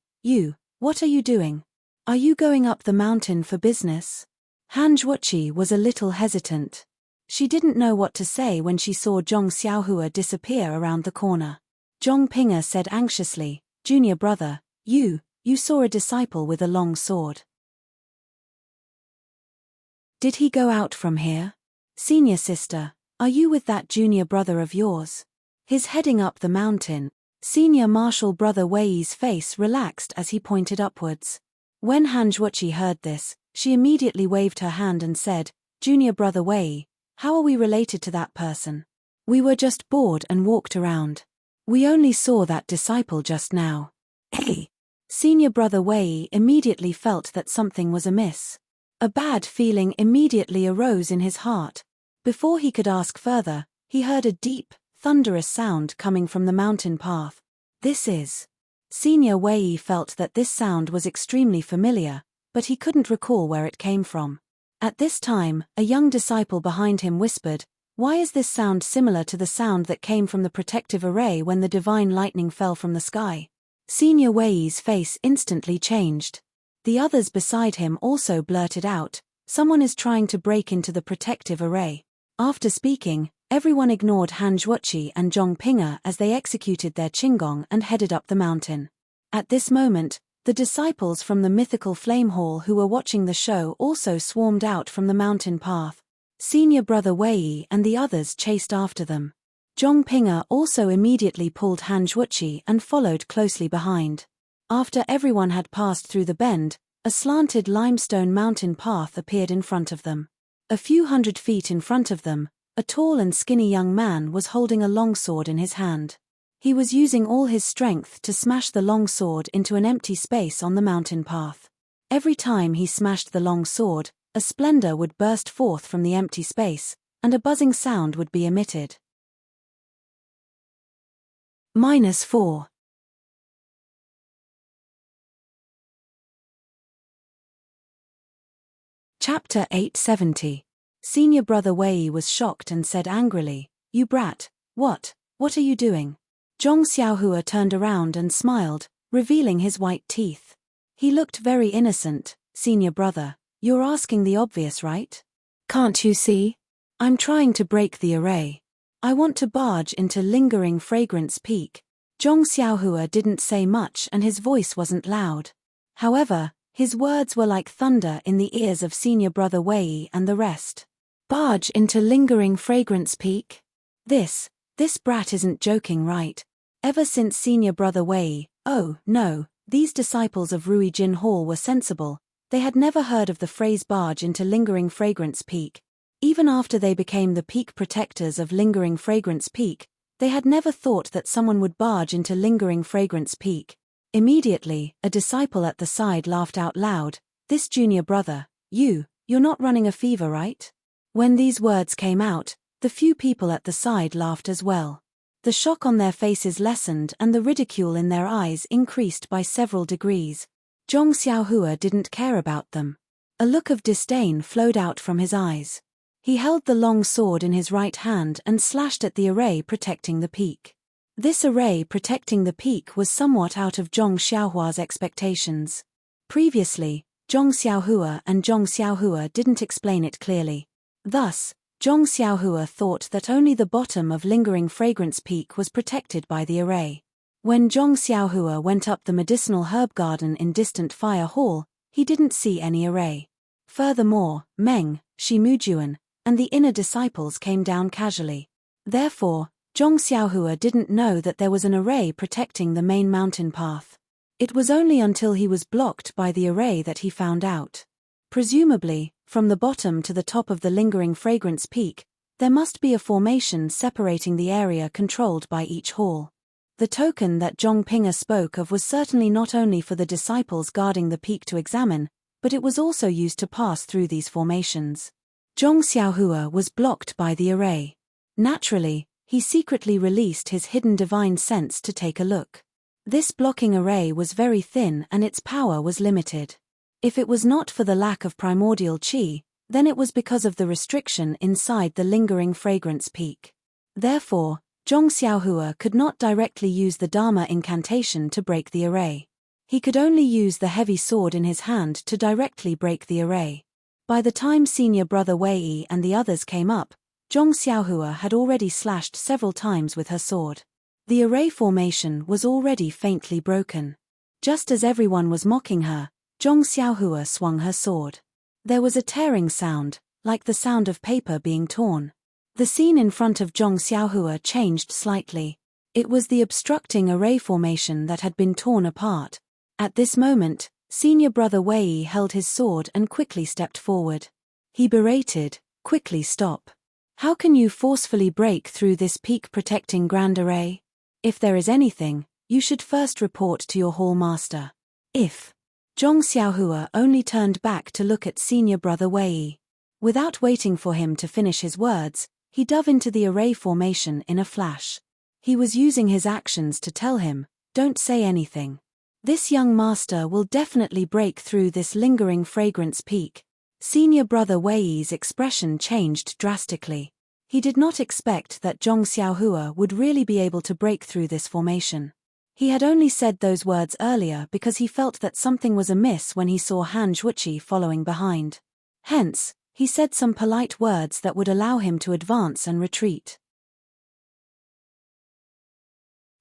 what are you doing? Are you going up the mountain for business? Han Zhuqi was a little hesitant. She didn't know what to say when she saw Zhong Xiaohua disappear around the corner. Zhongping said anxiously, "Junior brother, you saw a disciple with a long sword. Did he go out from here? Senior sister, are you with that junior brother of yours? He's heading up the mountain." Senior martial brother Wei's face relaxed as he pointed upwards. When Han Zhuoqi heard this, she immediately waved her hand and said, "Junior brother Wei, how are we related to that person? We were just bored and walked around. We only saw that disciple just now." Hey! Senior brother Wei immediately felt that something was amiss. A bad feeling immediately arose in his heart. Before he could ask further, he heard a deep, thunderous sound coming from the mountain path. This is... Senior Wei felt that this sound was extremely familiar, but he couldn't recall where it came from. At this time, a young disciple behind him whispered, "Why is this sound similar to the sound that came from the protective array when the divine lightning fell from the sky?" Senior Wei's face instantly changed. The others beside him also blurted out, "Someone is trying to break into the protective array." After speaking, everyone ignored Han Zhuoqi and Zhongping as they executed their qinggong and headed up the mountain. At this moment, the disciples from the mythical flame hall who were watching the show also swarmed out from the mountain path. Senior brother Wei and the others chased after them. Zhongping also immediately pulled Han Zhuoqi and followed closely behind. After everyone had passed through the bend, a slanted limestone mountain path appeared in front of them. A few hundred feet in front of them, a tall and skinny young man was holding a longsword in his hand. He was using all his strength to smash the longsword into an empty space on the mountain path. Every time he smashed the long sword, a splendor would burst forth from the empty space, and a buzzing sound would be emitted. -4. Chapter 870. Senior brother Wei was shocked and said angrily, "You brat, what are you doing?" Zhong Xiaohua turned around and smiled, revealing his white teeth. He looked very innocent. "Senior brother, you're asking the obvious, right? Can't you see? I'm trying to break the array. I want to barge into Lingering Fragrance Peak." Zhong Xiaohua didn't say much and his voice wasn't loud. However, his words were like thunder in the ears of senior brother Wei and the rest. "Barge into Lingering Fragrance Peak? This brat isn't joking, right?" Ever since senior brother Wei, oh no, these disciples of Rui Jin Hall were sensible, they had never heard of the phrase barge into Lingering Fragrance Peak. Even after they became the peak protectors of Lingering Fragrance Peak, they had never thought that someone would barge into Lingering Fragrance Peak. Immediately, a disciple at the side laughed out loud, "This junior brother, you're not running a fever, right?" When these words came out, the few people at the side laughed as well. The shock on their faces lessened and the ridicule in their eyes increased by several degrees. Zhong Xiaohua didn't care about them. A look of disdain flowed out from his eyes. He held the long sword in his right hand and slashed at the array protecting the peak. This array protecting the peak was somewhat out of Zhong Xiaohua's expectations. Previously, Zhong Xiaohua and Zhong Xiaohua didn't explain it clearly. Thus, Zhong Xiaohua thought that only the bottom of Lingering Fragrance Peak was protected by the array. When Zhong Xiaohua went up the medicinal herb garden in distant Fire Hall, he didn't see any array. Furthermore, Meng, Shimujuan, and the inner disciples came down casually. Therefore, Zhong Xiaohua didn't know that there was an array protecting the main mountain path. It was only until he was blocked by the array that he found out. Presumably, from the bottom to the top of the Lingering Fragrance Peak, there must be a formation separating the area controlled by each hall. The token that Zhongping spoke of was certainly not only for the disciples guarding the peak to examine, but it was also used to pass through these formations. Zhong Xiaohua was blocked by the array. Naturally, he secretly released his hidden divine sense to take a look. This blocking array was very thin and its power was limited. If it was not for the lack of primordial qi, then it was because of the restriction inside the Lingering Fragrance Peak. Therefore, Zhong Xiaohua could not directly use the Dharma incantation to break the array. He could only use the heavy sword in his hand to directly break the array. By the time senior brother Wei and the others came up, Zhong Xiaohua had already slashed several times with her sword. The array formation was already faintly broken. Just as everyone was mocking her, Zhong Xiaohua swung her sword. There was a tearing sound, like the sound of paper being torn. The scene in front of Zhong Xiaohua changed slightly. It was the obstructing array formation that had been torn apart. At this moment, senior brother Wei held his sword and quickly stepped forward. He berated, "Quickly stop. How can you forcefully break through this peak-protecting grand array? If there is anything, you should first report to your hall master." If Zhong Xiaohua only turned back to look at senior brother Wei. Without waiting for him to finish his words, he dove into the array formation in a flash. He was using his actions to tell him, "Don't say anything. This young master will definitely break through this lingering fragrance peak." Senior brother Wei's expression changed drastically. He did not expect that Zhong Xiaohua would really be able to break through this formation. He had only said those words earlier because he felt that something was amiss when he saw Han Zhuqi following behind. Hence, he said some polite words that would allow him to advance and retreat.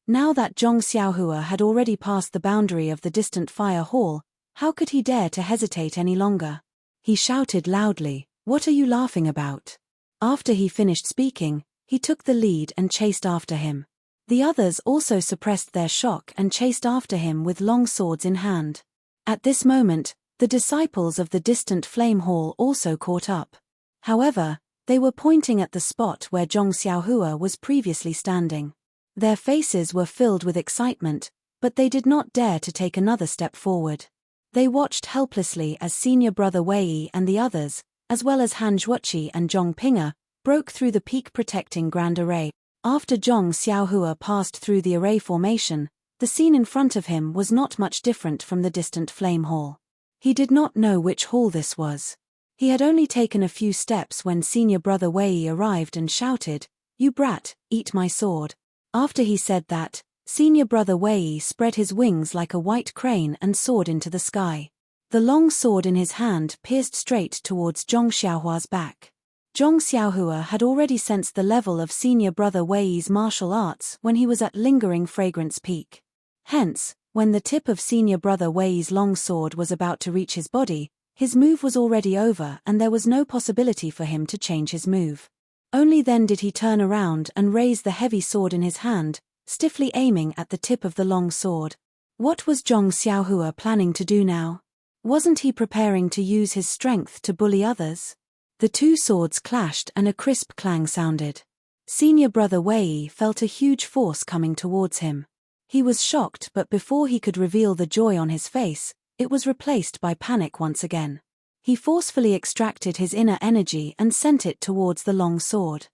Now that Zhong Xiaohua had already passed the boundary of the distant fire hall, how could he dare to hesitate any longer? He shouted loudly, "What are you laughing about?" After he finished speaking, he took the lead and chased after him. The others also suppressed their shock and chased after him with long swords in hand. At this moment, the disciples of the distant flame hall also caught up. However, they were pointing at the spot where Zhong Xiaohua was previously standing. Their faces were filled with excitement, but they did not dare to take another step forward. They watched helplessly as senior brother Wei and the others, as well as Han Zhuqi and Zhong Pinga, broke through the peak-protecting grand array. After Zhong Xiaohua passed through the array formation, the scene in front of him was not much different from the distant flame hall. He did not know which hall this was. He had only taken a few steps when senior brother Wei arrived and shouted, "You brat, eat my sword." After he said that, senior brother Wei spread his wings like a white crane and soared into the sky. The long sword in his hand pierced straight towards Zhong Xiaohua's back. Zhong Xiaohua had already sensed the level of senior brother Wei's martial arts when he was at lingering fragrance peak. Hence, when the tip of senior brother Wei's long sword was about to reach his body, his move was already over and there was no possibility for him to change his move. Only then did he turn around and raise the heavy sword in his hand, stiffly aiming at the tip of the long sword. What was Zhong Xiaohua planning to do now? Wasn't he preparing to use his strength to bully others? The two swords clashed and a crisp clang sounded. Senior brother Wei felt a huge force coming towards him. He was shocked, but before he could reveal the joy on his face, it was replaced by panic once again. He forcefully extracted his inner energy and sent it towards the long sword.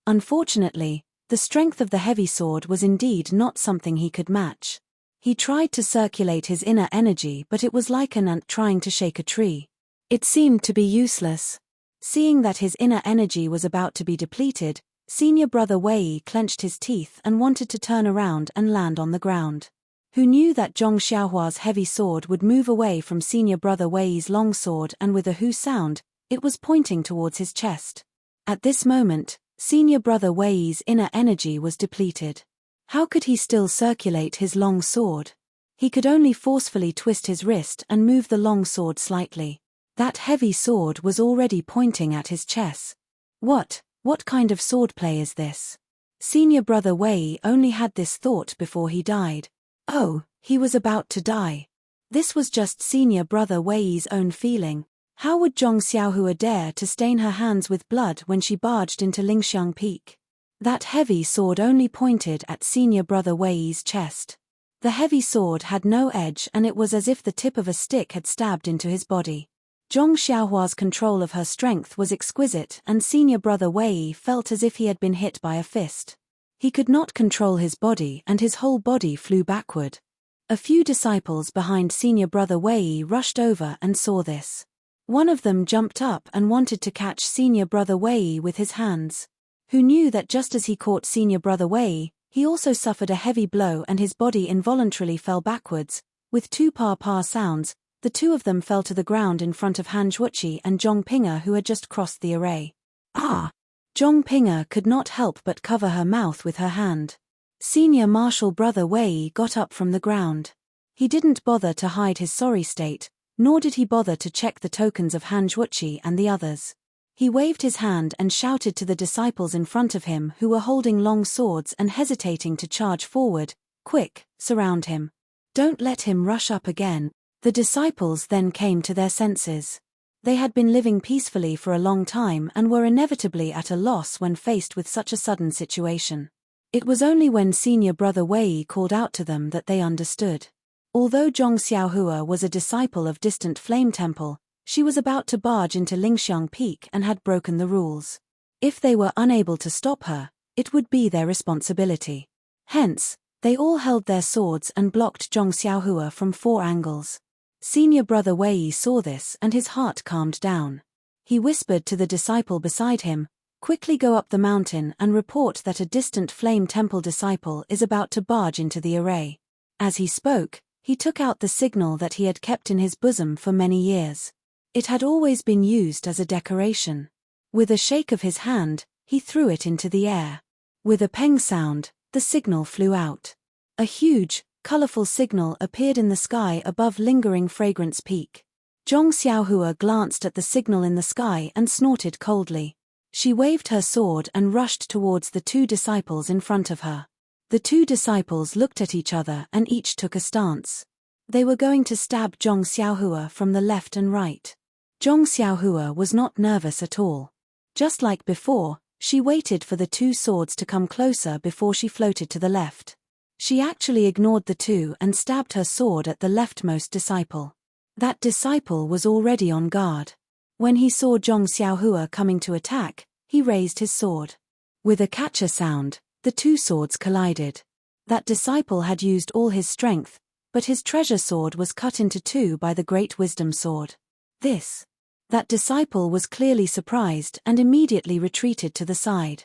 Unfortunately, the strength of the heavy sword was indeed not something he could match. He tried to circulate his inner energy, but it was like an ant trying to shake a tree. It seemed to be useless. Seeing that his inner energy was about to be depleted, senior brother Wei clenched his teeth and wanted to turn around and land on the ground. Who knew that Zhong Xiaohua's heavy sword would move away from senior brother Wei's long sword, and with a "hoo" sound, it was pointing towards his chest. At this moment, senior brother Wei's inner energy was depleted. How could he still circulate his long sword? He could only forcefully twist his wrist and move the long sword slightly. That heavy sword was already pointing at his chest. What kind of swordplay is this? Senior brother Wei only had this thought before he died. Oh, he was about to die. This was just senior brother Wei's own feeling. How would Zhong Xiaohua dare to stain her hands with blood when she barged into Lingxiang Peak? That heavy sword only pointed at senior brother Wei's chest. The heavy sword had no edge and it was as if the tip of a stick had stabbed into his body. Zhong Xiaohua's control of her strength was exquisite and senior brother Wei felt as if he had been hit by a fist. He could not control his body and his whole body flew backward. A few disciples behind senior brother Wei rushed over and saw this. One of them jumped up and wanted to catch senior brother Wei with his hands. Who knew that just as he caught senior brother Wei, he also suffered a heavy blow and his body involuntarily fell backwards. With two pa-pa sounds, the two of them fell to the ground in front of Han Zhuqi and Zhong Pinga, who had just crossed the array. Ah! Zhong Ping'er could not help but cover her mouth with her hand. Senior Marshal Brother Wei got up from the ground. He didn't bother to hide his sorry state, nor did he bother to check the tokens of Han Zhuoqi and the others. He waved his hand and shouted to the disciples in front of him who were holding long swords and hesitating to charge forward, "Quick, surround him. Don't let him rush up again." The disciples then came to their senses. They had been living peacefully for a long time and were inevitably at a loss when faced with such a sudden situation. It was only when Senior Brother Wei called out to them that they understood. Although Zhong Xiaohua was a disciple of Distant Flame Temple, she was about to barge into Lingxiang Peak and had broken the rules. If they were unable to stop her, it would be their responsibility. Hence, they all held their swords and blocked Zhong Xiaohua from 4 angles. Senior Brother Wei saw this and his heart calmed down. He whispered to the disciple beside him, "Quickly go up the mountain and report that a Distant Flame Temple disciple is about to barge into the array." As he spoke, he took out the signal that he had kept in his bosom for many years. It had always been used as a decoration. With a shake of his hand, he threw it into the air. With a peng sound, the signal flew out. A huge, colorful signal appeared in the sky above Lingering Fragrance Peak. Zhong Xiaohua glanced at the signal in the sky and snorted coldly. She waved her sword and rushed towards the 2 disciples in front of her. The 2 disciples looked at each other and each took a stance. They were going to stab Zhong Xiaohua from the left and right. Zhong Xiaohua was not nervous at all. Just like before, she waited for the 2 swords to come closer before she floated to the left. She actually ignored the 2 and stabbed her sword at the leftmost disciple. That disciple was already on guard. When he saw Zhong Xiaohua coming to attack, he raised his sword. With a catcher sound, the 2 swords collided. That disciple had used all his strength, but his treasure sword was cut into 2 by the Great Wisdom Sword. That disciple was clearly surprised and immediately retreated to the side.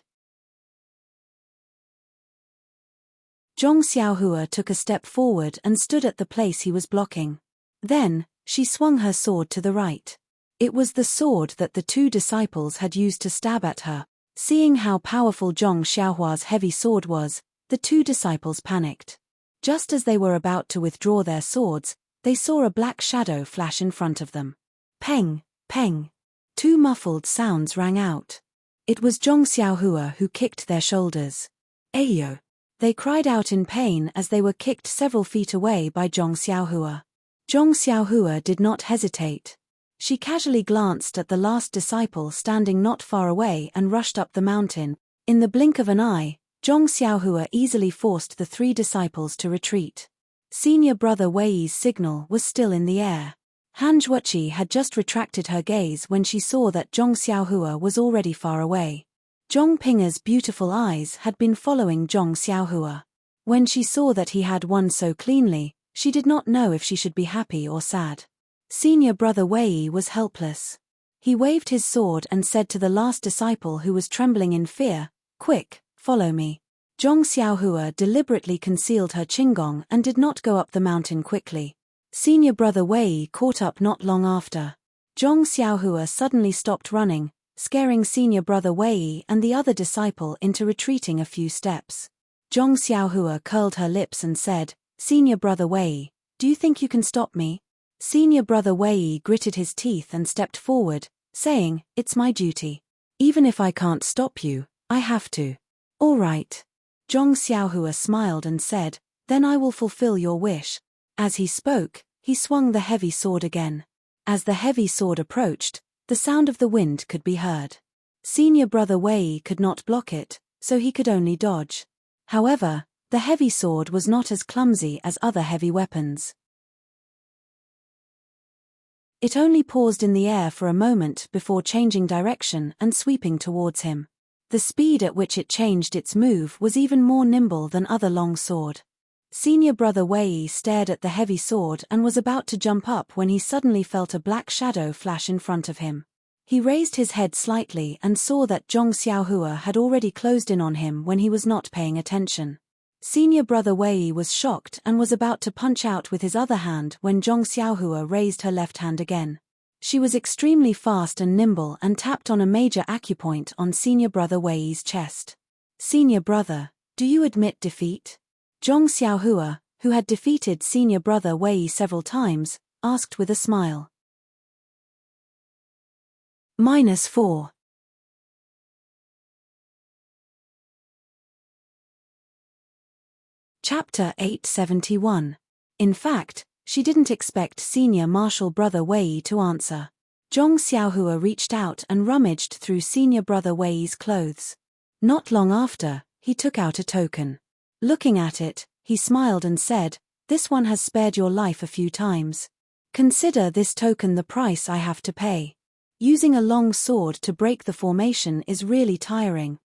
Zhong Xiaohua took a step forward and stood at the place he was blocking. Then, she swung her sword to the right. It was the sword that the 2 disciples had used to stab at her. Seeing how powerful Zhong Xiaohua's heavy sword was, the 2 disciples panicked. Just as they were about to withdraw their swords, they saw a black shadow flash in front of them. Peng, peng. 2 muffled sounds rang out. It was Zhong Xiaohua who kicked their shoulders. "Ayo!" They cried out in pain as they were kicked several feet away by Zhong Xiaohua. Zhong Xiaohua did not hesitate. She casually glanced at the last disciple standing not far away and rushed up the mountain. In the blink of an eye, Zhong Xiaohua easily forced the 3 disciples to retreat. Senior Brother Wei's signal was still in the air. Han Zhuoqi had just retracted her gaze when she saw that Zhong Xiaohua was already far away. Zhong Ping'er's beautiful eyes had been following Zhong Xiaohua. When she saw that he had won so cleanly, she did not know if she should be happy or sad. Senior Brother Wei was helpless. He waved his sword and said to the last disciple who was trembling in fear, "Quick, follow me." Zhong Xiaohua deliberately concealed her qinggong and did not go up the mountain quickly. Senior Brother Wei caught up not long after. Zhong Xiaohua suddenly stopped running, scaring Senior Brother Wei and the other disciple into retreating a few steps. Zhong Xiaohua curled her lips and said, "Senior Brother Wei, do you think you can stop me?" Senior Brother Wei gritted his teeth and stepped forward, saying, "It's my duty. Even if I can't stop you, I have to." "All right." Zhong Xiaohua smiled and said, "Then I will fulfill your wish." As he spoke, he swung the heavy sword again. As the heavy sword approached, the sound of the wind could be heard. Senior Brother Wei could not block it, so he could only dodge. However, the heavy sword was not as clumsy as other heavy weapons. It only paused in the air for a moment before changing direction and sweeping towards him. The speed at which it changed its move was even more nimble than other long sword. Senior Brother Wei stared at the heavy sword and was about to jump up when he suddenly felt a black shadow flash in front of him. He raised his head slightly and saw that Zhong Xiaohua had already closed in on him when he was not paying attention. Senior Brother Wei was shocked and was about to punch out with his other hand when Zhong Xiaohua raised her left hand again. She was extremely fast and nimble and tapped on a major acupoint on senior brother Wei's chest. Senior brother, do you admit defeat? Zhong Xiaohua, who had defeated senior brother Wei several times, asked with a smile. -4. Chapter 871. In fact, she didn't expect senior martial brother Wei to answer. Zhong Xiaohua reached out and rummaged through senior brother Wei's clothes. Not long after, he took out a token. Looking at it, he smiled and said, "This one has spared your life a few times. Consider this token the price I have to pay. Using a long sword to break the formation is really tiring."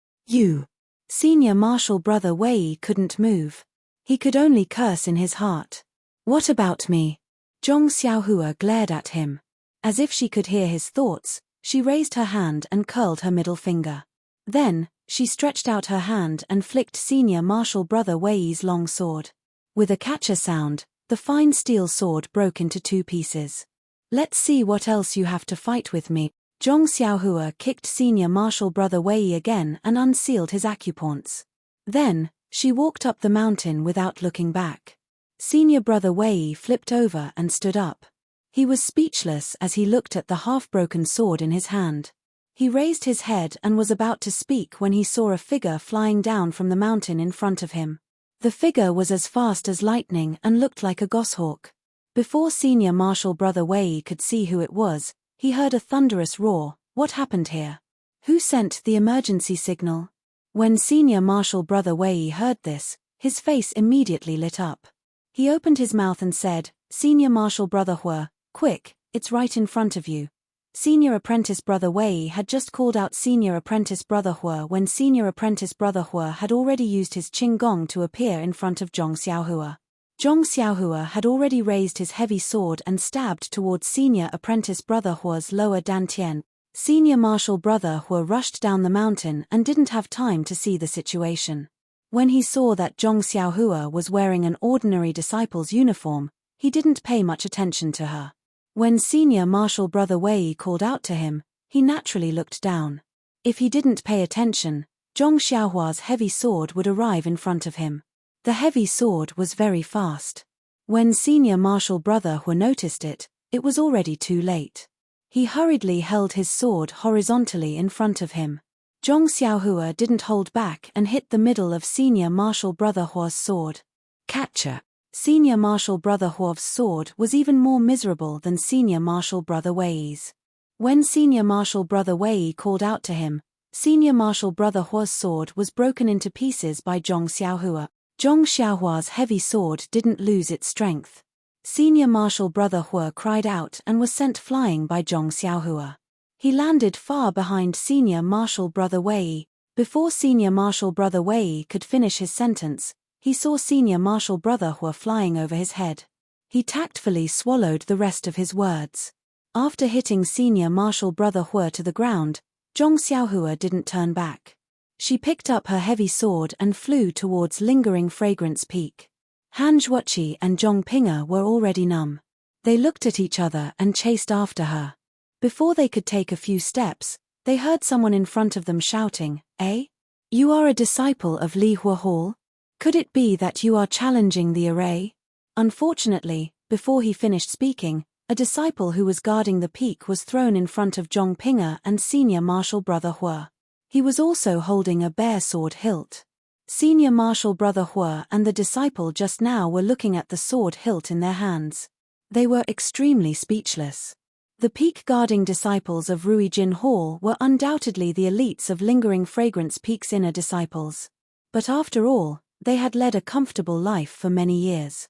Senior martial brother Wei couldn't move. He could only curse in his heart. "What about me?" Zhong Xiaohua glared at him. As if she could hear his thoughts, she raised her hand and curled her middle finger. Then, she stretched out her hand and flicked senior martial brother Wei's long sword. With a catcher sound, the fine steel sword broke into 2 pieces. "Let's see what else you have to fight with me." Zhong Xiaohua kicked senior martial brother Wei again and unsealed his acupoints. Then, she walked up the mountain without looking back. Senior brother Wei flipped over and stood up. He was speechless as he looked at the half-broken sword in his hand. He raised his head and was about to speak when he saw a figure flying down from the mountain in front of him. The figure was as fast as lightning and looked like a goshawk. Before senior martial brother Wei could see who it was, he heard a thunderous roar. "What happened here? Who sent the emergency signal?" When senior martial brother Wei heard this, his face immediately lit up. He opened his mouth and said, "Senior martial brother Hua, quick, it's right in front of you." Senior apprentice brother Wei had just called out senior apprentice brother Hua when senior apprentice brother Hua had already used his qinggong to appear in front of Zhong Xiaohua. Zhong Xiaohua had already raised his heavy sword and stabbed towards senior apprentice brother Hua's lower dantian. Senior martial brother Hua rushed down the mountain and didn't have time to see the situation. When he saw that Zhong Xiaohua was wearing an ordinary disciple's uniform, he didn't pay much attention to her. When senior martial brother Wei called out to him, he naturally looked down. If he didn't pay attention, Zhong Xiaohua's heavy sword would arrive in front of him. The heavy sword was very fast. When senior martial brother Hua noticed it, it was already too late. He hurriedly held his sword horizontally in front of him. Zhong Xiaohua didn't hold back and hit the middle of senior martial brother Hua's sword. Catcher. Senior martial brother Hua's sword was even more miserable than senior martial brother Wei's. When senior martial brother Wei called out to him, senior martial brother Hua's sword was broken into pieces by Zhong Xiaohua. Zhong Xiaohua's heavy sword didn't lose its strength. Senior martial brother Hua cried out and was sent flying by Zhong Xiaohua. He landed far behind senior martial brother Wei. Before senior martial brother Wei could finish his sentence, he saw senior martial brother Hua flying over his head. He tactfully swallowed the rest of his words. After hitting senior martial brother Hua to the ground, Zhong Xiaohua didn't turn back. She picked up her heavy sword and flew towards Lingering Fragrance Peak. Han Zhuoqi and Zhong Pinga were already numb. They looked at each other and chased after her. Before they could take a few steps, they heard someone in front of them shouting, "Eh? You are a disciple of Li Hua Hall? Could it be that you are challenging the array?" Unfortunately, before he finished speaking, a disciple who was guarding the peak was thrown in front of Zhong Pinga and senior martial brother Hua. He was also holding a bare sword hilt. Senior martial brother Hua and the disciple just now were looking at the sword hilt in their hands. They were extremely speechless. The peak-guarding disciples of Ruijin Hall were undoubtedly the elites of Lingering Fragrance Peak's inner disciples. But after all, they had led a comfortable life for many years.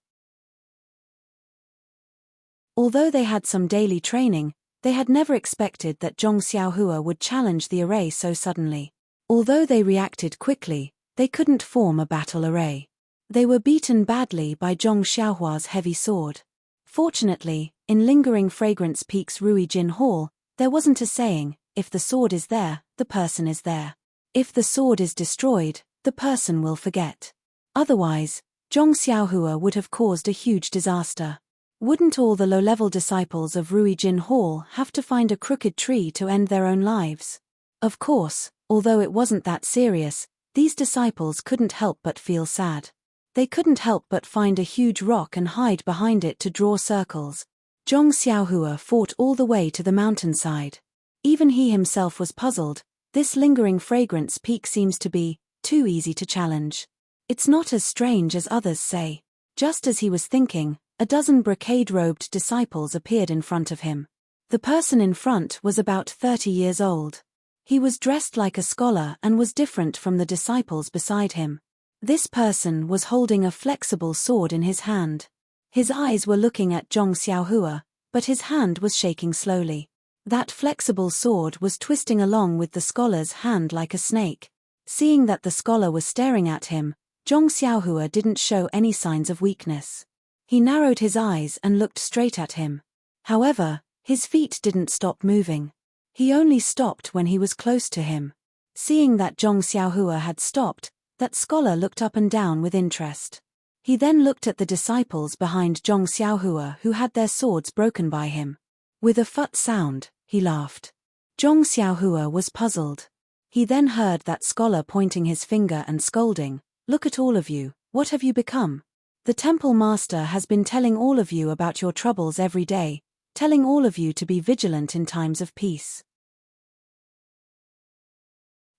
Although they had some daily training, they had never expected that Zhong Xiaohua would challenge the array so suddenly. Although they reacted quickly, they couldn't form a battle array. They were beaten badly by Zhong Xiaohua's heavy sword. Fortunately, in Lingering Fragrance Peak's Ruijin Hall, there wasn't a saying, "If the sword is there, the person is there. If the sword is destroyed, the person will forget." Otherwise, Zhong Xiaohua would have caused a huge disaster. Wouldn't all the low-level disciples of Ruijin Hall have to find a crooked tree to end their own lives? Of course, although it wasn't that serious, these disciples couldn't help but feel sad. They couldn't help but find a huge rock and hide behind it to draw circles. Zhong Xiaohua fought all the way to the mountainside. Even he himself was puzzled. This lingering fragrance peak seems to be too easy to challenge. It's not as strange as others say. Just as he was thinking, a dozen brocade-robed disciples appeared in front of him. The person in front was about 30 years old. He was dressed like a scholar and was different from the disciples beside him. This person was holding a flexible sword in his hand. His eyes were looking at Zhong Xiaohua, but his hand was shaking slowly. That flexible sword was twisting along with the scholar's hand like a snake. Seeing that the scholar was staring at him, Zhong Xiaohua didn't show any signs of weakness. He narrowed his eyes and looked straight at him. However, his feet didn't stop moving. He only stopped when he was close to him. Seeing that Zhong Xiaohua had stopped, that scholar looked up and down with interest. He then looked at the disciples behind Zhong Xiaohua who had their swords broken by him. With a phut sound, he laughed. Zhong Xiaohua was puzzled. He then heard that scholar pointing his finger and scolding, "Look at all of you, what have you become? The temple master has been telling all of you about your troubles every day, telling all of you to be vigilant in times of peace.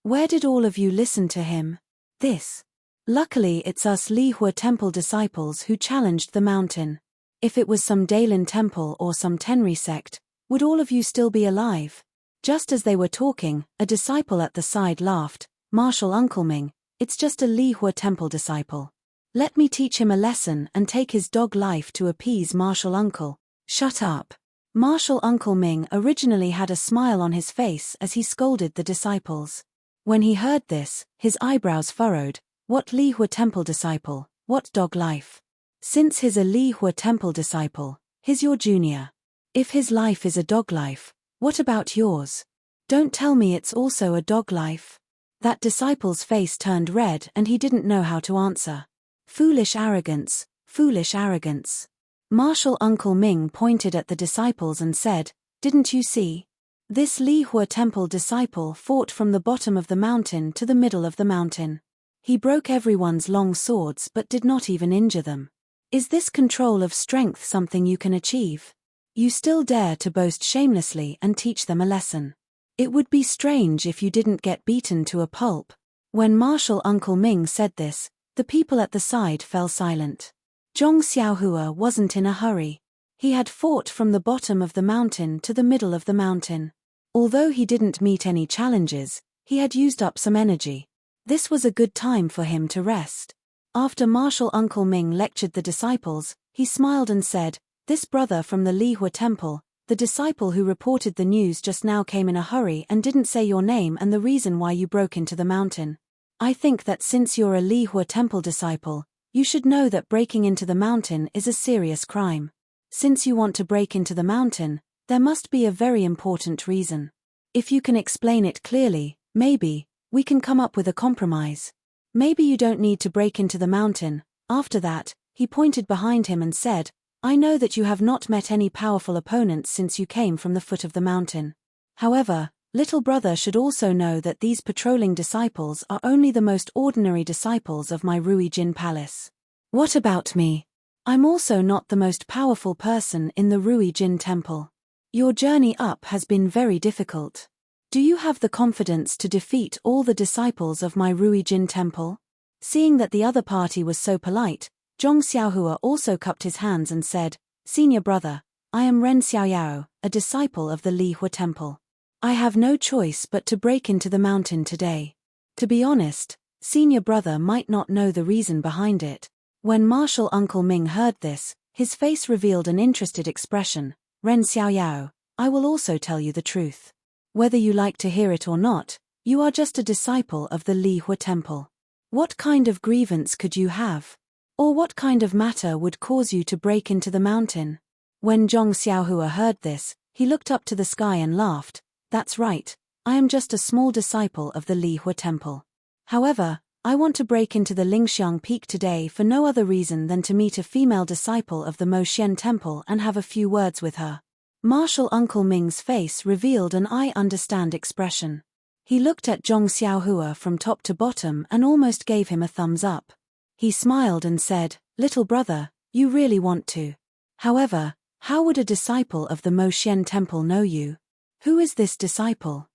Where did all of you listen to him? This. Luckily it's us Lihua temple disciples who challenged the mountain. If it was some Dailin temple or some Tenri sect, would all of you still be alive?" Just as they were talking, a disciple at the side laughed, "Martial Uncle Ming, it's just a Lihua temple disciple. Let me teach him a lesson and take his dog life to appease Martial Uncle." "Shut up." Martial Uncle Ming originally had a smile on his face as he scolded the disciples. When he heard this, his eyebrows furrowed. What Lihua temple disciple, what dog life? Since he's a Lihua temple disciple, he's your junior. If his life is a dog life, what about yours? Don't tell me it's also a dog life. That disciple's face turned red and he didn't know how to answer. Foolish arrogance, foolish arrogance. Martial Uncle Ming pointed at the disciples and said, "Didn't you see? This Lihua temple disciple fought from the bottom of the mountain to the middle of the mountain. He broke everyone's long swords but did not even injure them. Is this control of strength something you can achieve? You still dare to boast shamelessly and teach them a lesson. It would be strange if you didn't get beaten to a pulp." When Martial Uncle Ming said this, the people at the side fell silent. Zhong Xiaohua wasn't in a hurry. He had fought from the bottom of the mountain to the middle of the mountain. Although he didn't meet any challenges, he had used up some energy. This was a good time for him to rest. After Martial Uncle Ming lectured the disciples, he smiled and said, "This brother from the Lihua temple, the disciple who reported the news just now came in a hurry and didn't say your name and the reason why you broke into the mountain. I think that since you're a Lihua temple disciple, you should know that breaking into the mountain is a serious crime. Since you want to break into the mountain, there must be a very important reason. If you can explain it clearly, maybe we can come up with a compromise. Maybe you don't need to break into the mountain." After that, he pointed behind him and said, "I know that you have not met any powerful opponents since you came from the foot of the mountain. However, little brother should also know that these patrolling disciples are only the most ordinary disciples of my Ruijin palace. What about me? I'm also not the most powerful person in the Ruijin temple. Your journey up has been very difficult. Do you have the confidence to defeat all the disciples of my Ruijin temple?" Seeing that the other party was so polite, Zhong Xiaohua also cupped his hands and said, "Senior brother, I am Ren Xiaoyao, a disciple of the Lihua temple. I have no choice but to break into the mountain today." To be honest, senior brother might not know the reason behind it. When Martial Uncle Ming heard this, his face revealed an interested expression. "Ren Xiaoyao, I will also tell you the truth. Whether you like to hear it or not, you are just a disciple of the Lihua temple. What kind of grievance could you have? Or what kind of matter would cause you to break into the mountain?" When Zhong Xiaohua heard this, he looked up to the sky and laughed. "That's right, I am just a small disciple of the Lihua temple. However, I want to break into the Lingxiang Peak today for no other reason than to meet a female disciple of the Moxian Temple and have a few words with her. Martial Uncle Ming's face revealed an I understand expression. He looked at Zhong Xiaohua from top to bottom and almost gave him a thumbs up. He smiled and said, "Little brother, you really want to. However, how would a disciple of the Moxian Temple know you? Who is this disciple?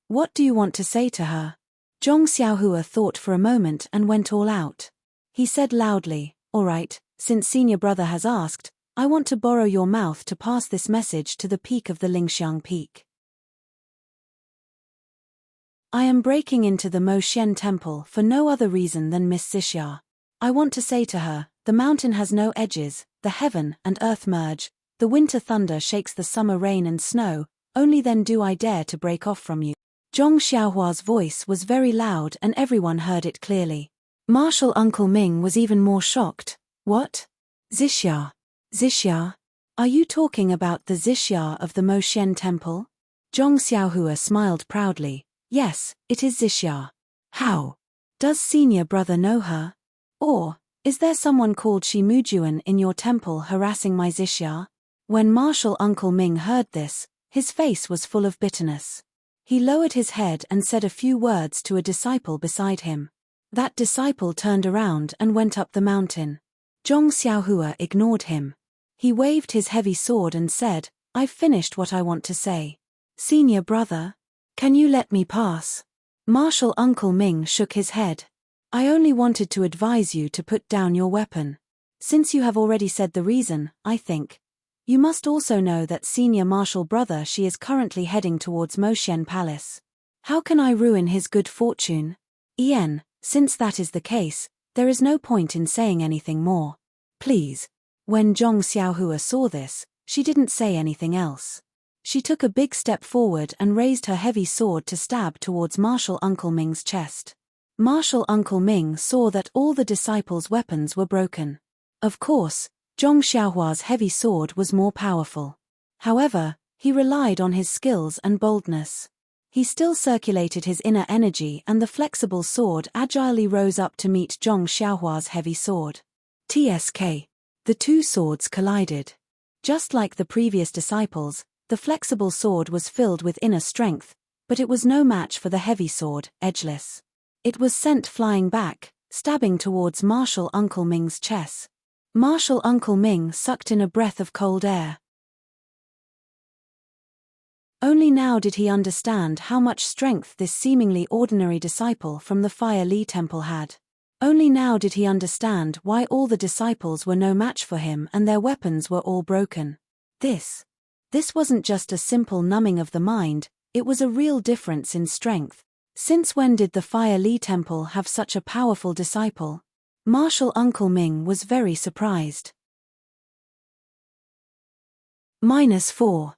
What do you want to say to her?" Zhong Xiaohua thought for a moment and went all out. He said loudly, "All right, since senior brother has asked, I want to borrow your mouth to pass this message to the peak of the Lingxiang Peak. I am breaking into the Moxian Temple for no other reason than Miss Xixia. I want to say to her, the mountain has no edges, the heaven and earth merge, the winter thunder shakes the summer rain and snow, only then do I dare to break off from you." Zhong Xiaohua's voice was very loud and everyone heard it clearly. Martial Uncle Ming was even more shocked. "What? Xixia? Xixia? Are you talking about the Xixia of the Moxian Temple?" Zhong Xiaohua smiled proudly. "Yes, it is Xixia. How? Does senior brother know her? Or, is there someone called Shimujuan in your temple harassing my Xixia?" When Martial Uncle Ming heard this, his face was full of bitterness. He lowered his head and said a few words to a disciple beside him. That disciple turned around and went up the mountain. Zhong Xiaohua ignored him. He waved his heavy sword and said, "I've finished what I want to say. Senior brother? Can you let me pass?" Martial Uncle Ming shook his head. "I only wanted to advise you to put down your weapon. Since you have already said the reason, I think. You must also know that senior martial brother she is currently heading towards Moxian Palace. How can I ruin his good fortune? Since that is the case, there is no point in saying anything more. Please." When Zhong Xiaohua saw this, she didn't say anything else. She took a big step forward and raised her heavy sword to stab towards Martial Uncle Ming's chest. Martial Uncle Ming saw that all the disciples' weapons were broken. Of course, Zhong Xiaohua's heavy sword was more powerful. However, he relied on his skills and boldness. He still circulated his inner energy and the flexible sword agilely rose up to meet Zhong Xiaohua's heavy sword. TSK. The two swords collided. Just like the previous disciples, the flexible sword was filled with inner strength, but it was no match for the heavy sword, edgeless. It was sent flying back, stabbing towards Martial Uncle Ming's chest. Martial Uncle Ming sucked in a breath of cold air. Only now did he understand how much strength this seemingly ordinary disciple from the Fire Li Temple had. Only now did he understand why all the disciples were no match for him and their weapons were all broken. This wasn't just a simple numbing of the mind, it was a real difference in strength. Since when did the Fire Li Temple have such a powerful disciple? Martial Uncle Ming was very surprised. -4.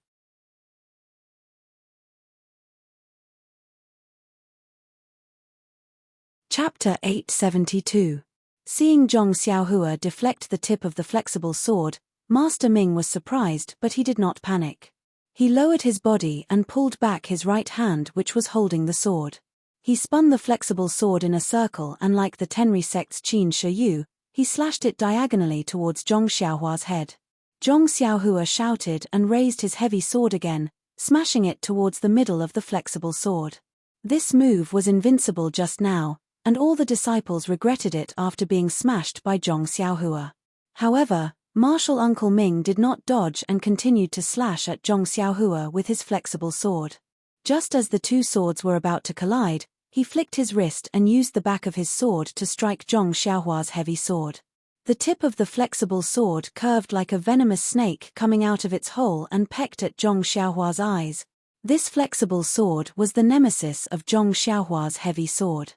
Chapter 872. Seeing Zhong Xiaohua deflect the tip of the flexible sword, Master Ming was surprised but he did not panic. He lowered his body and pulled back his right hand which was holding the sword. He spun the flexible sword in a circle and like the Tenri sect's Qin Shi, he slashed it diagonally towards Zhong Xiaohua's head. Zhong Xiaohua shouted and raised his heavy sword again, smashing it towards the middle of the flexible sword. This move was invincible just now, and all the disciples regretted it after being smashed by Zhong Xiaohua. However, Martial Uncle Ming did not dodge and continued to slash at Zhong Xiaohua with his flexible sword. Just as the two swords were about to collide, he flicked his wrist and used the back of his sword to strike Zhong Xiaohua's heavy sword. The tip of the flexible sword curved like a venomous snake coming out of its hole and pecked at Zhong Xiaohua's eyes. This flexible sword was the nemesis of Zhong Xiaohua's heavy sword.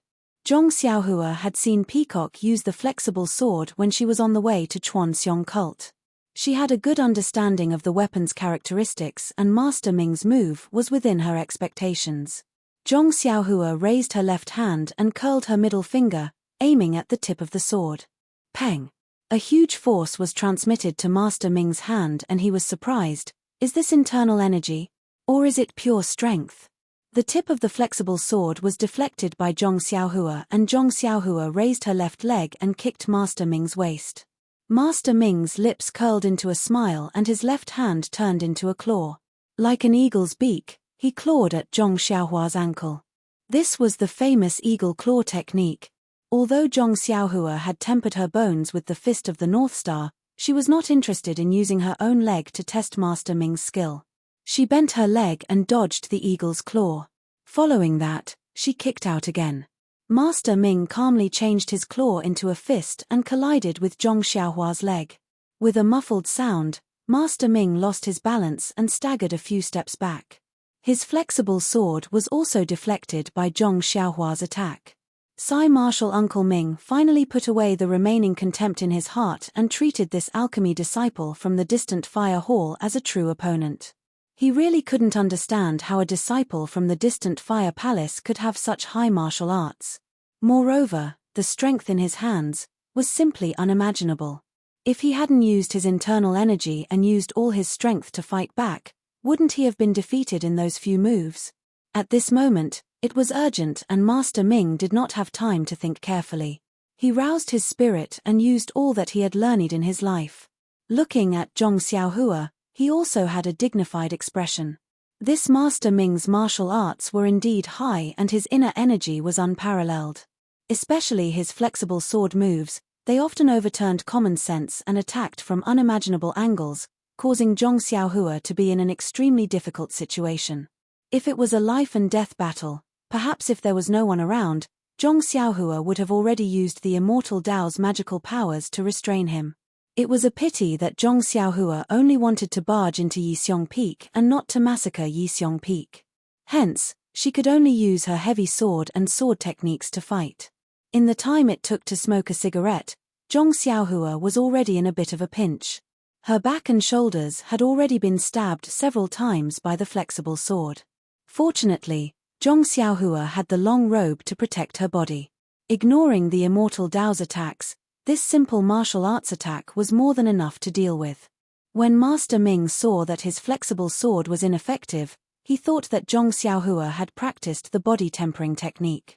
Zhong Xiaohua had seen Peacock use the flexible sword when she was on the way to Chuanxiong cult. She had a good understanding of the weapon's characteristics and Master Ming's move was within her expectations. Zhong Xiaohua raised her left hand and curled her middle finger, aiming at the tip of the sword. Peng! A huge force was transmitted to Master Ming's hand and he was surprised. Is this internal energy? Or is it pure strength? The tip of the flexible sword was deflected by Zhong Xiaohua, and Zhong Xiaohua raised her left leg and kicked Master Ming's waist. Master Ming's lips curled into a smile and his left hand turned into a claw. Like an eagle's beak, he clawed at Zhong Xiaohua's ankle. This was the famous eagle claw technique. Although Zhong Xiaohua had tempered her bones with the fist of the North Star, she was not interested in using her own leg to test Master Ming's skill. She bent her leg and dodged the eagle's claw. Following that, she kicked out again. Master Ming calmly changed his claw into a fist and collided with Zhong Xiaohua's leg. With a muffled sound, Master Ming lost his balance and staggered a few steps back. His flexible sword was also deflected by Zhong Xiaohua's attack. Sai Martial Uncle Ming finally put away the remaining contempt in his heart and treated this alchemy disciple from the distant fire hall as a true opponent. He really couldn't understand how a disciple from the distant fire palace could have such high martial arts. Moreover, the strength in his hands was simply unimaginable. If he hadn't used his internal energy and used all his strength to fight back, wouldn't he have been defeated in those few moves? At this moment, it was urgent and Master Ming did not have time to think carefully. He roused his spirit and used all that he had learned in his life. Looking at Zhong Xiaohua, he also had a dignified expression. This Master Ming's martial arts were indeed high and his inner energy was unparalleled. Especially his flexible sword moves, they often overturned common sense and attacked from unimaginable angles, causing Zhong Xiaohua to be in an extremely difficult situation. If it was a life and death battle, perhaps if there was no one around, Zhong Xiaohua would have already used the immortal Dao's magical powers to restrain him. It was a pity that Zhong Xiaohua only wanted to barge into Yixiong Peak and not to massacre Yixiong Peak. Hence, she could only use her heavy sword and sword techniques to fight. In the time it took to smoke a cigarette, Zhong Xiaohua was already in a bit of a pinch. Her back and shoulders had already been stabbed several times by the flexible sword. Fortunately, Zhong Xiaohua had the long robe to protect her body. Ignoring the immortal Dao's attacks, this simple martial arts attack was more than enough to deal with. When Master Ming saw that his flexible sword was ineffective, he thought that Zhong Xiaohua had practiced the body tempering technique.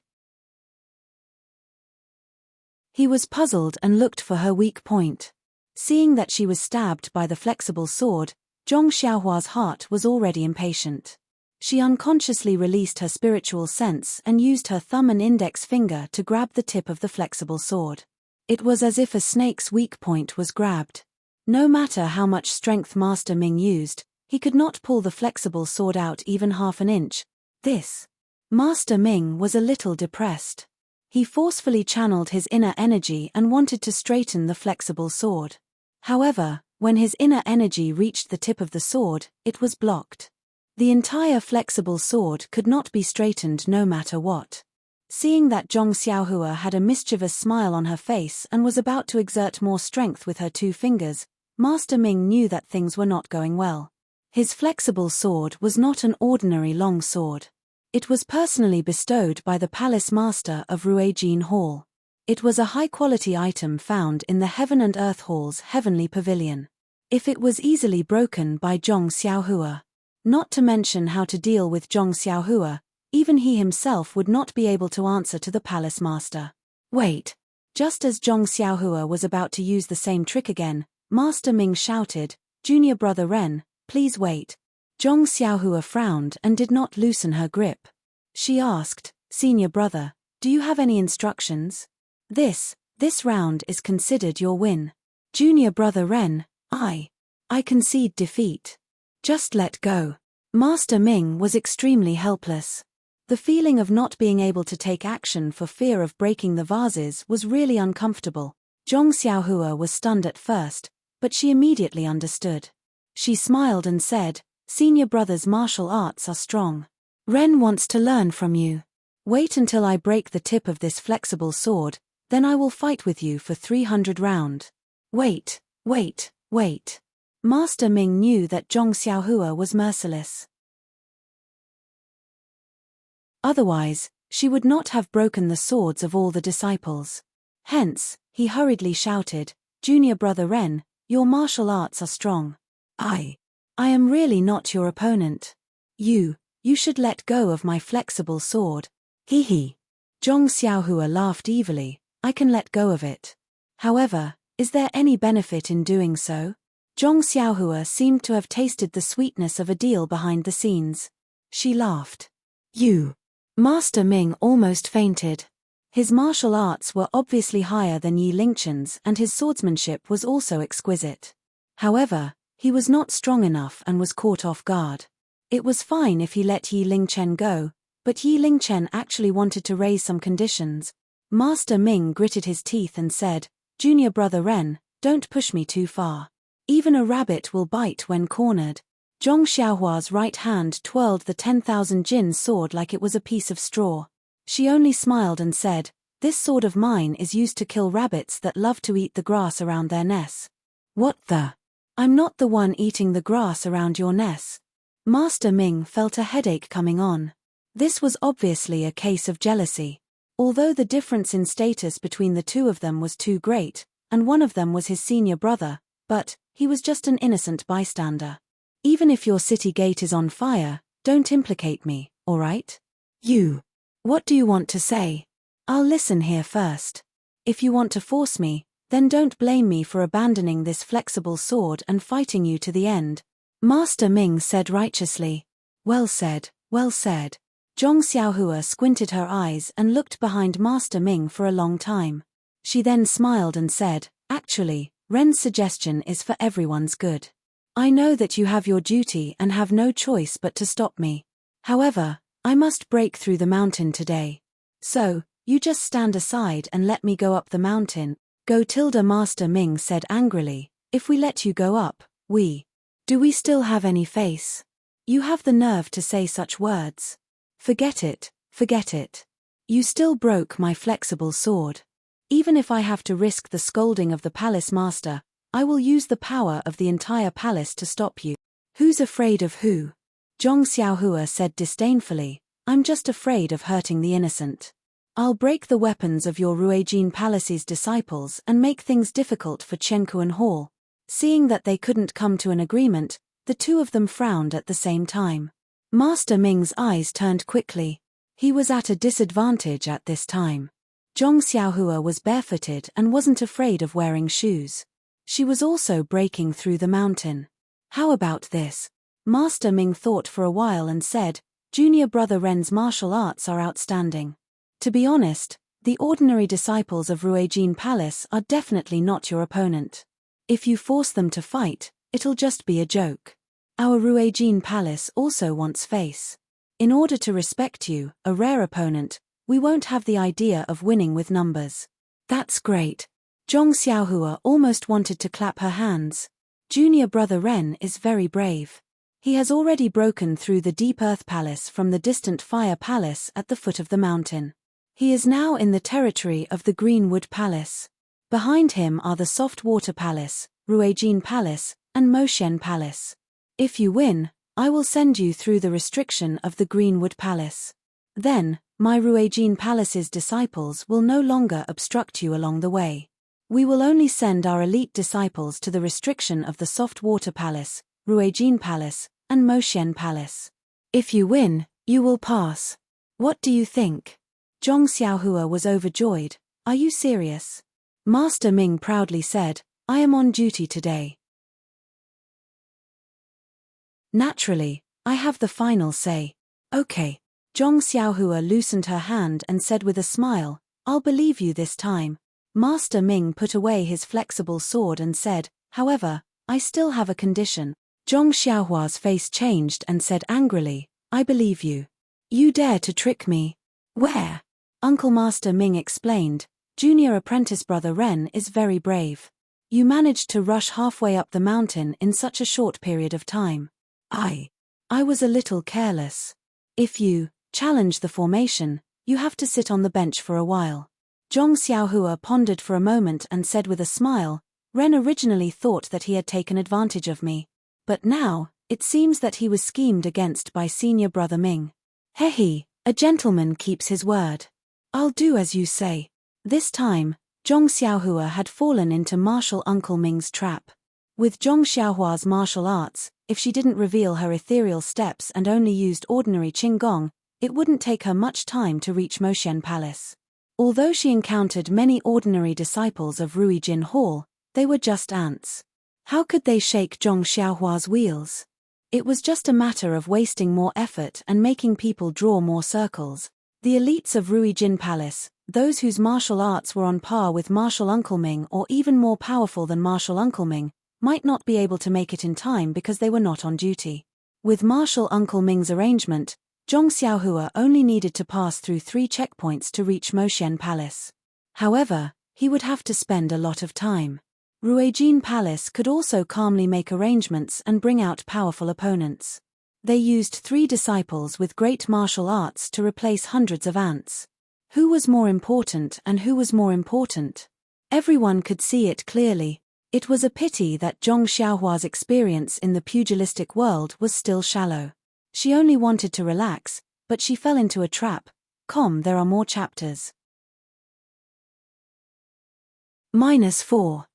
He was puzzled and looked for her weak point. Seeing that she was stabbed by the flexible sword, Zhong Xiaohua's heart was already impatient. She unconsciously released her spiritual sense and used her thumb and index finger to grab the tip of the flexible sword. It was as if a snake's weak point was grabbed. No matter how much strength Master Ming used, he could not pull the flexible sword out even half an inch. Master Ming was a little depressed. He forcefully channeled his inner energy and wanted to straighten the flexible sword. However, when his inner energy reached the tip of the sword, it was blocked. The entire flexible sword could not be straightened no matter what. Seeing that Zhong Xiaohua had a mischievous smile on her face and was about to exert more strength with her two fingers, Master Ming knew that things were not going well. His flexible sword was not an ordinary long sword. It was personally bestowed by the Palace Master of Ruijin Hall. It was a high-quality item found in the Heaven and Earth Hall's heavenly pavilion. If it was easily broken by Zhong Xiaohua, not to mention how to deal with Zhong Xiaohua, even he himself would not be able to answer to the Palace Master. Wait! Just as Zhong Xiaohua was about to use the same trick again, Master Ming shouted, "Junior brother Ren, please wait." Zhong Xiaohua frowned and did not loosen her grip. She asked, "Senior brother, do you have any instructions? This round is considered your win. Junior brother Ren, I concede defeat. Just let go." Master Ming was extremely helpless. The feeling of not being able to take action for fear of breaking the vases was really uncomfortable. Zhong Xiaohua was stunned at first, but she immediately understood. She smiled and said, "Senior brother's martial arts are strong. Ren wants to learn from you. Wait until I break the tip of this flexible sword, then I will fight with you for 300 rounds. Wait. Master Ming knew that Zhong Xiaohua was merciless. Otherwise, she would not have broken the swords of all the disciples. Hence, he hurriedly shouted, "Junior brother Ren, your martial arts are strong. I am really not your opponent. You You should let go of my flexible sword. Hee hee. Zhong Xiaohua laughed evilly. I can let go of it. However, is there any benefit in doing so? Zhong Xiaohua seemed to have tasted the sweetness of a deal behind the scenes. She laughed. You. Master Ming almost fainted. His martial arts were obviously higher than Yi Lingchen's and his swordsmanship was also exquisite. However, he was not strong enough and was caught off guard. It was fine if he let Yi Lingchen go, but Yi Lingchen actually wanted to raise some conditions. Master Ming gritted his teeth and said, Junior brother Ren, don't push me too far. Even a rabbit will bite when cornered. Zhong Xiaohua's right hand twirled the 10,000 jin sword like it was a piece of straw. She only smiled and said, this sword of mine is used to kill rabbits that love to eat the grass around their nests. What the? I'm not the one eating the grass around your nest. Master Ming felt a headache coming on. This was obviously a case of jealousy. Although the difference in status between the two of them was too great, and one of them was his senior brother, but he was just an innocent bystander. Even if your city gate is on fire, don't implicate me, alright? You. What do you want to say? I'll listen here first. If you want to force me, then don't blame me for abandoning this flexible sword and fighting you to the end. Master Ming said righteously. Well said, well said. Zhong Xiaohua squinted her eyes and looked behind Master Ming for a long time. She then smiled and said, actually, Ren's suggestion is for everyone's good. I know that you have your duty and have no choice but to stop me. However, I must break through the mountain today. So, you just stand aside and let me go up the mountain. Go tilde Master Ming said angrily, if we let you go up, do we still have any face? You have the nerve to say such words. Forget it, forget it. You still broke my flexible sword. Even if I have to risk the scolding of the palace master, I will use the power of the entire palace to stop you. Who's afraid of who? Zhong Xiaohua said disdainfully, I'm just afraid of hurting the innocent. I'll break the weapons of your Ruijin Palace's disciples and make things difficult for Chenkuan Hall. Seeing that they couldn't come to an agreement, the two of them frowned at the same time. Master Ming's eyes turned quickly. He was at a disadvantage at this time. Zhong Xiaohua was barefooted and wasn't afraid of wearing shoes. She was also breaking through the mountain. How about this? Master Ming thought for a while and said, Junior brother Ren's martial arts are outstanding. To be honest, the ordinary disciples of Ruijin Palace are definitely not your opponent. If you force them to fight, it'll just be a joke. Our Ruijin Palace also wants face. In order to respect you, a rare opponent, we won't have the idea of winning with numbers. That's great. Zhong Xiaohua almost wanted to clap her hands. Junior brother Ren is very brave. He has already broken through the Deep Earth Palace from the distant Fire Palace at the foot of the mountain. He is now in the territory of the Greenwood Palace. Behind him are the Soft Water Palace, Ruijin Palace, and Moshen Palace. If you win, I will send you through the restriction of the Greenwood Palace. Then, my Ruijin Palace's disciples will no longer obstruct you along the way. We will only send our elite disciples to the restriction of the Soft Water Palace, Ruijin Palace, and Moshen Palace. If you win, you will pass. What do you think? Zhong Xiaohua was overjoyed. Are you serious? Master Ming proudly said, I am on duty today. Naturally, I have the final say. Okay. Zhong Xiaohua loosened her hand and said with a smile, I'll believe you this time. Master Ming put away his flexible sword and said, however, I still have a condition. Zhong Xiaohua's face changed and said angrily, I believe you. You dare to trick me? Where? Uncle Master Ming explained, Junior apprentice brother Ren is very brave. You managed to rush halfway up the mountain in such a short period of time. I was a little careless. If you challenge the formation, you have to sit on the bench for a while. Zhong Xiaohua pondered for a moment and said with a smile, Ren originally thought that he had taken advantage of me. But now, it seems that he was schemed against by senior brother Ming. Hehe, a gentleman keeps his word. I'll do as you say. This time, Zhong Xiaohua had fallen into martial Uncle Ming's trap. With Zhong Xiaohua's martial arts, if she didn't reveal her ethereal steps and only used ordinary qigong, it wouldn't take her much time to reach Moxian Palace. Although she encountered many ordinary disciples of Ruijin Hall, they were just ants. How could they shake Zhong Xiaohua's wheels? It was just a matter of wasting more effort and making people draw more circles. The elites of Ruijin Palace, those whose martial arts were on par with Martial Uncle Ming or even more powerful than Martial Uncle Ming, might not be able to make it in time because they were not on duty. With Martial Uncle Ming's arrangement, Zhong Xiaohua only needed to pass through 3 checkpoints to reach Moxian Palace. However, he would have to spend a lot of time. Ruijin Palace could also calmly make arrangements and bring out powerful opponents. They used 3 disciples with great martial arts to replace hundreds of ants. Who was more important and who was more important? Everyone could see it clearly. It was a pity that Zhong Xiaohua's experience in the pugilistic world was still shallow. She only wanted to relax, but she fell into a trap. There are more chapters. -4.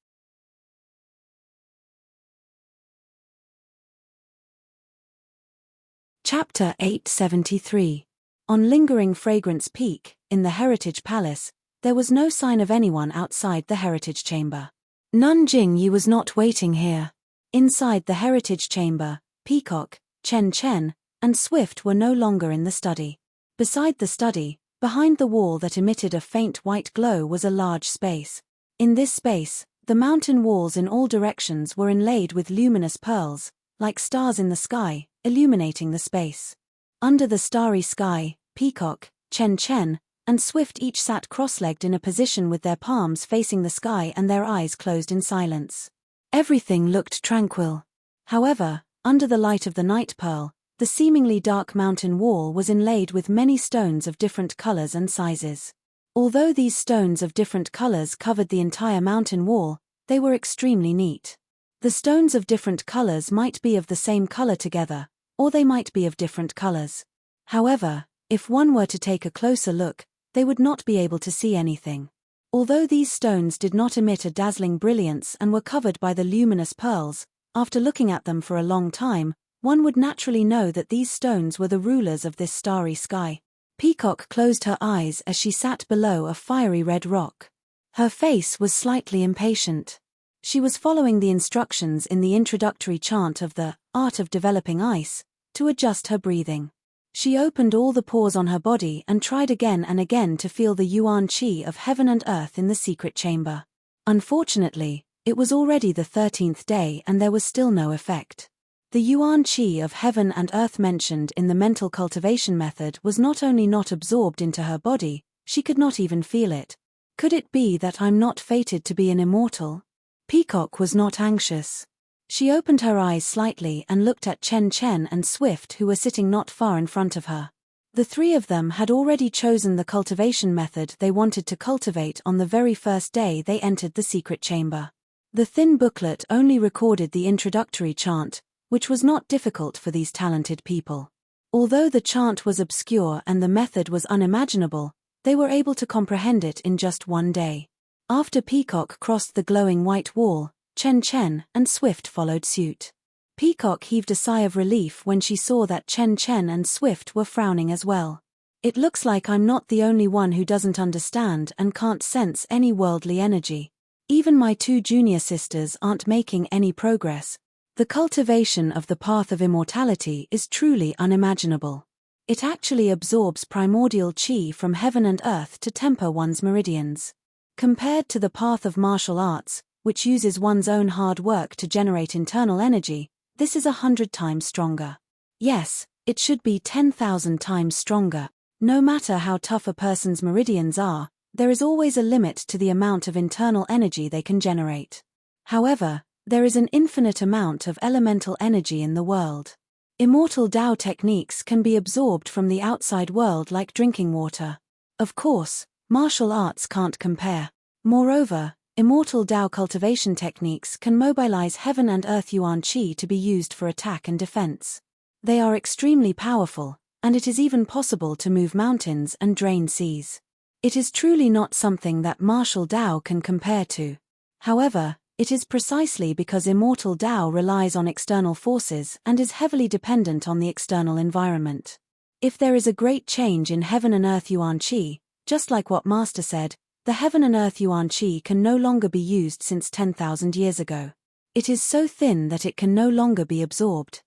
Chapter 873. On Lingering Fragrance Peak, in the Heritage Palace, there was no sign of anyone outside the Heritage Chamber. Nun Jingyi was not waiting here. Inside the Heritage Chamber, Peacock, Chen, and Swift were no longer in the study. Beside the study, behind the wall that emitted a faint white glow was a large space. In this space, the mountain walls in all directions were inlaid with luminous pearls, like stars in the sky, illuminating the space. Under the starry sky, Peacock, Chen, and Swift each sat cross-legged in a position with their palms facing the sky and their eyes closed in silence. Everything looked tranquil. However, under the light of the night pearl, the seemingly dark mountain wall was inlaid with many stones of different colors and sizes. Although these stones of different colors covered the entire mountain wall, they were extremely neat. The stones of different colors might be of the same color together, or they might be of different colors. However, if one were to take a closer look, they would not be able to see anything. Although these stones did not emit a dazzling brilliance and were covered by the luminous pearls, after looking at them for a long time, one would naturally know that these stones were the rulers of this starry sky. Peacock closed her eyes as she sat below a fiery red rock. Her face was slightly impatient. She was following the instructions in the introductory chant of the Art of Developing Ice to adjust her breathing. She opened all the pores on her body and tried again and again to feel the yuan qi of heaven and earth in the secret chamber. Unfortunately, it was already the 13th day and there was still no effect. The yuan qi of heaven and earth mentioned in the mental cultivation method was not only not absorbed into her body, she could not even feel it. Could it be that I'm not fated to be an immortal? Peacock was not anxious. She opened her eyes slightly and looked at Chen and Swift, who were sitting not far in front of her. The 3 of them had already chosen the cultivation method they wanted to cultivate on the very first day they entered the secret chamber. The thin booklet only recorded the introductory chant, which was not difficult for these talented people. Although the chant was obscure and the method was unimaginable, they were able to comprehend it in just one day. After Peacock crossed the glowing white wall, Chen and Swift followed suit. Peacock heaved a sigh of relief when she saw that Chen and Swift were frowning as well. It looks like I'm not the only one who doesn't understand and can't sense any worldly energy. Even my 2 junior sisters aren't making any progress. The cultivation of the path of immortality is truly unimaginable. It actually absorbs primordial qi from heaven and earth to temper one's meridians. Compared to the path of martial arts, which uses one's own hard work to generate internal energy, this is 100 times stronger. Yes, it should be 10,000 times stronger. No matter how tough a person's meridians are, there is always a limit to the amount of internal energy they can generate. However, there is an infinite amount of elemental energy in the world. Immortal Tao techniques can be absorbed from the outside world like drinking water. Of course, martial arts can't compare. Moreover, Immortal Tao cultivation techniques can mobilize heaven and earth yuan qi to be used for attack and defense. They are extremely powerful, and it is even possible to move mountains and drain seas. It is truly not something that martial Tao can compare to. However, It is precisely because immortal Tao relies on external forces and is heavily dependent on the external environment. If there is a great change in heaven and earth yuan qi, just like what Master said, the heaven and earth yuan qi can no longer be used since 10,000 years ago. It is so thin that it can no longer be absorbed.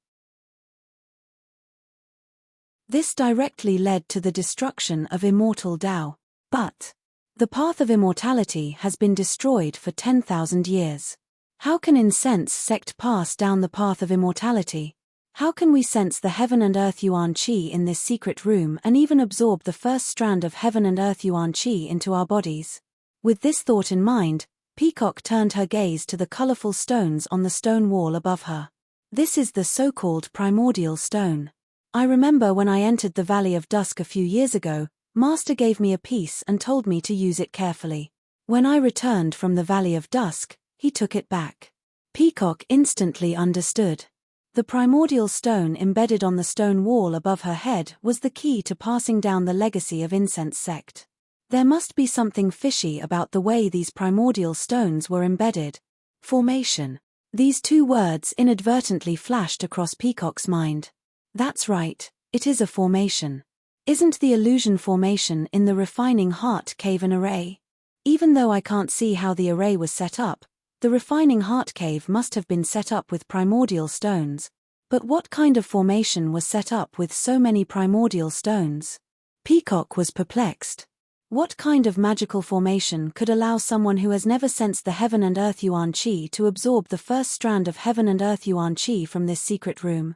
This directly led to the destruction of immortal Tao. But the path of immortality has been destroyed for 10,000 years. How can incense sect pass down the path of immortality? How can we sense the heaven and earth yuan qi in this secret room and even absorb the first strand of heaven and earth yuan qi into our bodies? With this thought in mind, Peacock turned her gaze to the colorful stones on the stone wall above her. This is the so-called primordial stone. I remember when I entered the Valley of Dusk a few years ago, Master gave me a piece and told me to use it carefully. When I returned from the Valley of Dusk, he took it back. Peacock instantly understood. The primordial stone embedded on the stone wall above her head was the key to passing down the legacy of incense sect. There must be something fishy about the way these primordial stones were embedded. Formation. These two words inadvertently flashed across Peacock's mind. That's right, it is a formation. Isn't the illusion formation in the refining heart cave an array? Even though I can't see how the array was set up, the refining heart cave must have been set up with primordial stones. But what kind of formation was set up with so many primordial stones? Peacock was perplexed. What kind of magical formation could allow someone who has never sensed the heaven and earth yuan qi to absorb the first strand of heaven and earth yuan qi from this secret room?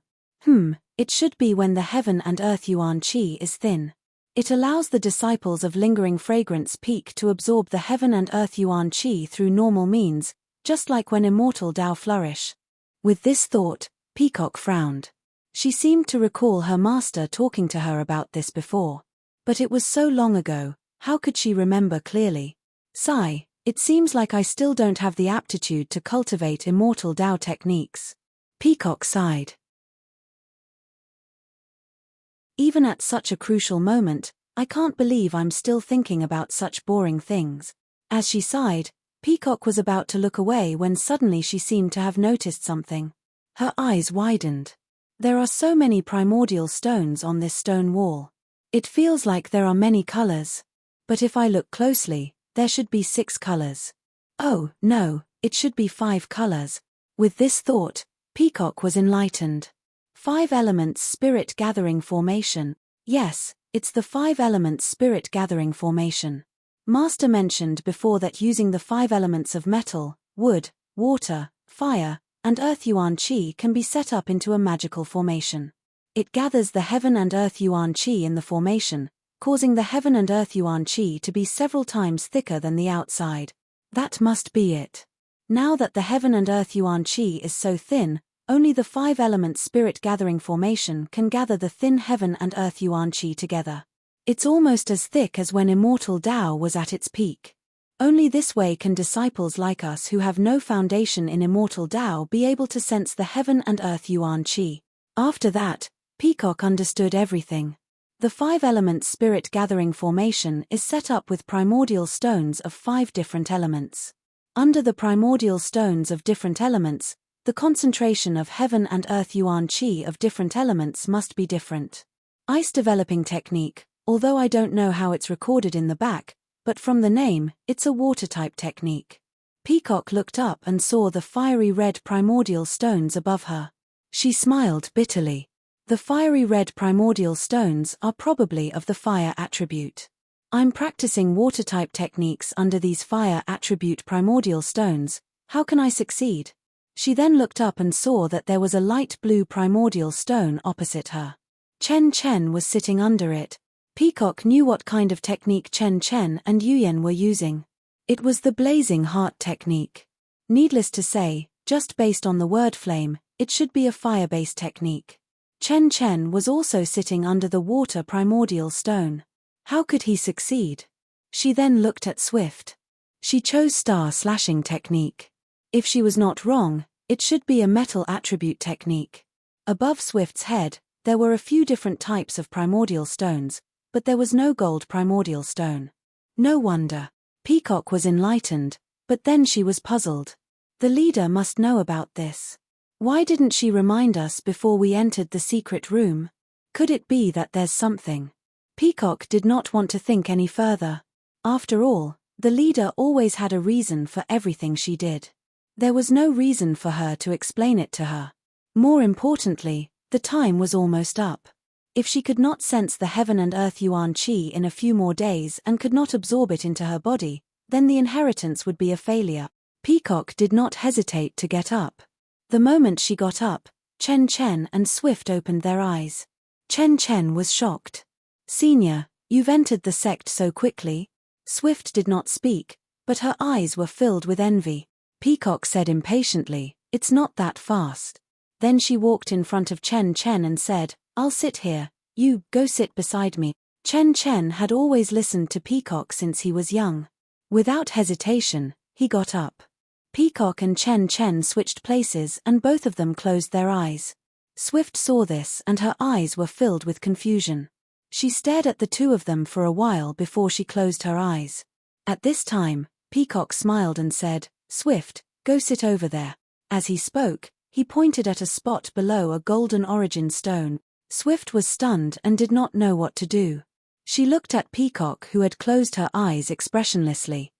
It should be when the heaven and earth yuan qi is thin. It allows the disciples of lingering fragrance peak to absorb the heaven and earth yuan qi through normal means, just like when immortal Tao flourish. With this thought, Peacock frowned. She seemed to recall her master talking to her about this before. But it was so long ago, how could she remember clearly? Sigh, it seems like I still don't have the aptitude to cultivate immortal Tao techniques. Peacock sighed. Even at such a crucial moment, I can't believe I'm still thinking about such boring things. As she sighed, Peacock was about to look away when suddenly she seemed to have noticed something. Her eyes widened. There are so many primordial stones on this stone wall. It feels like there are many colors. But if I look closely, there should be 6 colors. Oh, no, it should be 5 colors. With this thought, Peacock was enlightened. 5 elements spirit gathering formation. Yes, it's the 5 elements spirit gathering formation. Master mentioned before that using the 5 elements of metal, wood, water, fire, and earth yuan qi can be set up into a magical formation. It gathers the heaven and earth yuan qi in the formation, causing the heaven and earth yuan qi to be several times thicker than the outside. That must be it. Now that the heaven and earth yuan qi is so thin, only the 5 elements spirit gathering formation can gather the thin heaven and earth yuan qi together. It's almost as thick as when immortal Tao was at its peak. Only this way can disciples like us who have no foundation in immortal Tao be able to sense the heaven and earth yuan qi. After that, Peacock understood everything. The 5 elements spirit gathering formation is set up with primordial stones of 5 different elements. Under the primordial stones of different elements, the concentration of heaven and earth yuan qi of different elements must be different. Ice developing technique, although I don't know how it's recorded in the back, but from the name, it's a water type technique. Peacock looked up and saw the fiery red primordial stones above her. She smiled bitterly. The fiery red primordial stones are probably of the fire attribute. I'm practicing water type techniques under these fire attribute primordial stones. How can I succeed? She then looked up and saw that there was a light blue primordial stone opposite her. Chen Chen was sitting under it. Peacock knew what kind of technique Chen Chen and Yuyen were using. It was the blazing heart technique. Needless to say, just based on the word flame, it should be a fire-based technique. Chen Chen was also sitting under the water primordial stone. How could he succeed? She then looked at Swift. She chose star slashing technique. If she was not wrong, it should be a metal attribute technique. Above Swift's head, there were a few different types of primordial stones, but there was no gold primordial stone. No wonder. Peacock was enlightened, but then she was puzzled. The leader must know about this. Why didn't she remind us before we entered the secret room? Could it be that there's something? Peacock did not want to think any further. After all, the leader always had a reason for everything she did. There was no reason for her to explain it to her. More importantly, the time was almost up. If she could not sense the heaven and earth yuan qi in a few more days and could not absorb it into her body, then the inheritance would be a failure. Peacock did not hesitate to get up. The moment she got up, Chen Chen and Swift opened their eyes. Chen Chen was shocked. "Senior, you've entered the sect so quickly." Swift did not speak, but her eyes were filled with envy. Peacock said impatiently, "It's not that fast." Then she walked in front of Chen Chen and said, "I'll sit here, you, go sit beside me." Chen Chen had always listened to Peacock since he was young. Without hesitation, he got up. Peacock and Chen Chen switched places and both of them closed their eyes. Swift saw this and her eyes were filled with confusion. She stared at the two of them for a while before she closed her eyes. At this time, Peacock smiled and said, "Swift, go sit over there." As he spoke, he pointed at a spot below a golden origin stone. Swift was stunned and did not know what to do. She looked at Peacock, who had closed her eyes expressionlessly.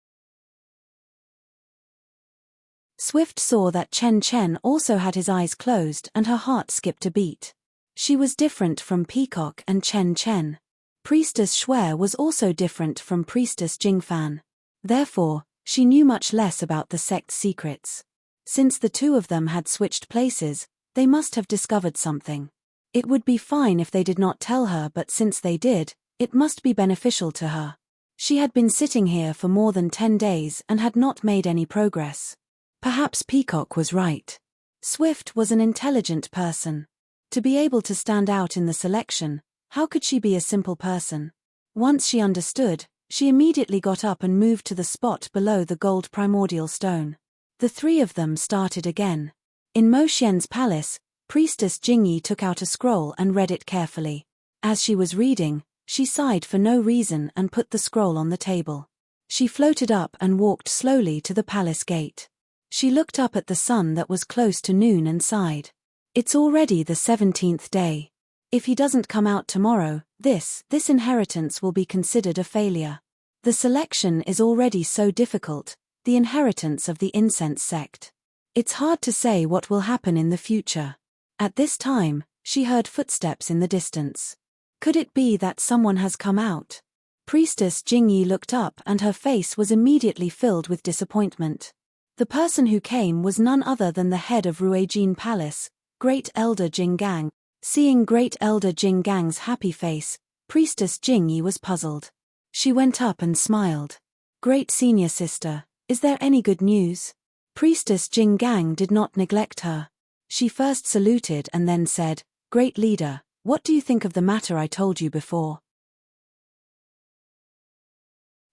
Swift saw that Chen Chen also had his eyes closed and her heart skipped a beat. She was different from Peacock and Chen Chen. Priestess Shuai was also different from Priestess Jingfan. Therefore, she knew much less about the sect's secrets. Since the two of them had switched places, they must have discovered something. It would be fine if they did not tell her, but since they did, it must be beneficial to her. She had been sitting here for more than 10 days and had not made any progress. Perhaps Peacock was right. Swift was an intelligent person. To be able to stand out in the selection, how could she be a simple person? Once she understood, she immediately got up and moved to the spot below the gold primordial stone. The three of them started again. In Mo Xian's palace, Priestess Jingyi took out a scroll and read it carefully. As she was reading, she sighed for no reason and put the scroll on the table. She floated up and walked slowly to the palace gate. She looked up at the sun that was close to noon and sighed. It's already the 17th day. If he doesn't come out tomorrow, this inheritance will be considered a failure. The selection is already so difficult, the inheritance of the incense sect. It's hard to say what will happen in the future. At this time, she heard footsteps in the distance. Could it be that someone has come out? Priestess Jingyi looked up and her face was immediately filled with disappointment. The person who came was none other than the head of Ruijin Palace, Great Elder Jinggang. Seeing Great Elder Jinggang's happy face, Priestess Jingyi was puzzled. She went up and smiled. "Great senior sister, is there any good news?" Priestess Jinggang did not neglect her. She first saluted and then said, "Great leader, what do you think of the matter I told you before?"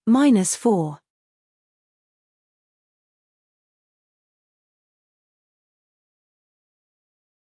-4.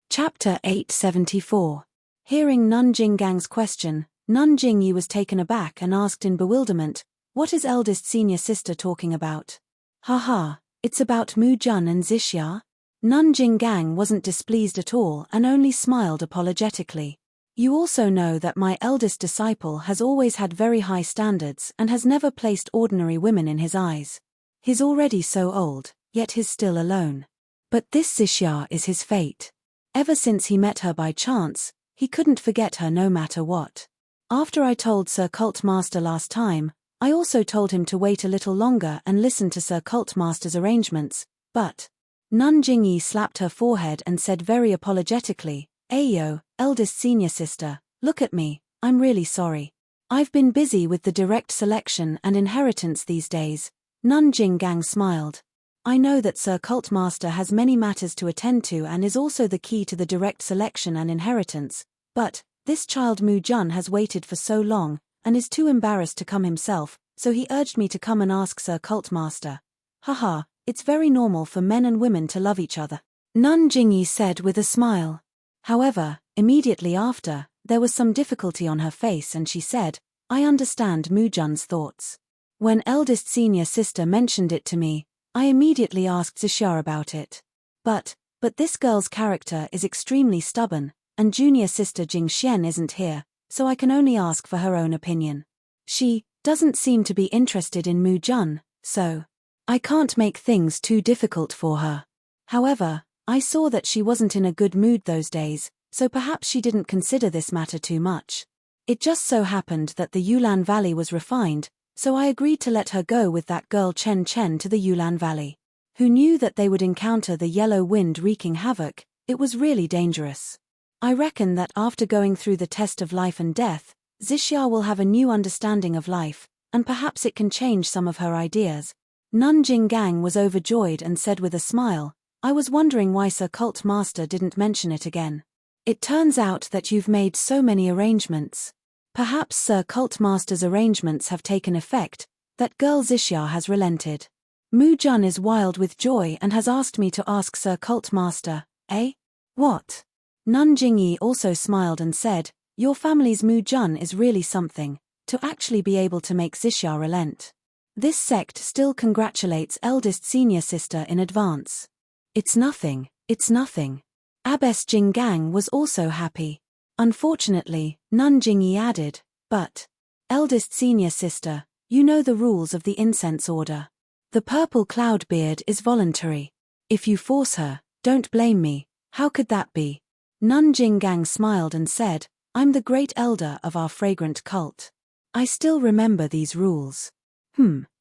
Chapter 874. Hearing Nun Jinggang's question, Nun Jingyi was taken aback and asked in bewilderment, "What is eldest senior sister talking about?" "Haha, it's about Mu Jun and Zixia?" Nun Jinggang wasn't displeased at all and only smiled apologetically. "You also know that my eldest disciple has always had very high standards and has never placed ordinary women in his eyes. He's already so old, yet he's still alone. But this Zixia is his fate. Ever since he met her by chance, he couldn't forget her no matter what. After I told Sir Cultmaster last time, I also told him to wait a little longer and listen to Sir Cultmaster's arrangements, but..." Nun Jingyi slapped her forehead and said very apologetically, "Ayo, eldest senior sister, look at me, I'm really sorry. I've been busy with the direct selection and inheritance these days." Nun Jinggang smiled. "I know that Sir Cultmaster has many matters to attend to and is also the key to the direct selection and inheritance, but this child Mu Jun has waited for so long, and is too embarrassed to come himself, so he urged me to come and ask Sir Cultmaster. Haha, it's very normal for men and women to love each other," Nun Jingyi said with a smile. However, immediately after, there was some difficulty on her face and she said, "I understand Mu Jun's thoughts. When eldest senior sister mentioned it to me, I immediately asked Zixia about it. But this girl's character is extremely stubborn, and junior sister Jingxian isn't here, so I can only ask for her own opinion. She doesn't seem to be interested in Mu Jun, so I can't make things too difficult for her. However, I saw that she wasn't in a good mood those days, so perhaps she didn't consider this matter too much. It just so happened that the Yulan Valley was refined, so I agreed to let her go with that girl Chen Chen to the Yulan Valley. Who knew that they would encounter the yellow wind wreaking havoc? It was really dangerous. I reckon that after going through the test of life and death, Zixia will have a new understanding of life, and perhaps it can change some of her ideas. Nun Jinggang was overjoyed and said with a smile, I was wondering why Sir Cult Master didn't mention it again. It turns out that you've made so many arrangements. Perhaps Sir Cult Master's arrangements have taken effect, that girl Zixia has relented. Mu Jun is wild with joy and has asked me to ask Sir Cult Master, eh? What? Nun Jingyi also smiled and said, your family's Mu Jun is really something, to actually be able to make Zixia relent. This sect still congratulates eldest senior sister in advance. It's nothing, it's nothing. Abbess Jinggang was also happy. Unfortunately, Nun Jingyi added, but eldest senior sister, you know the rules of the incense order. The purple cloudbeard is voluntary. If you force her, don't blame me. How could that be? Nun Jinggang smiled and said, I'm the great elder of our fragrant cult. I still remember these rules.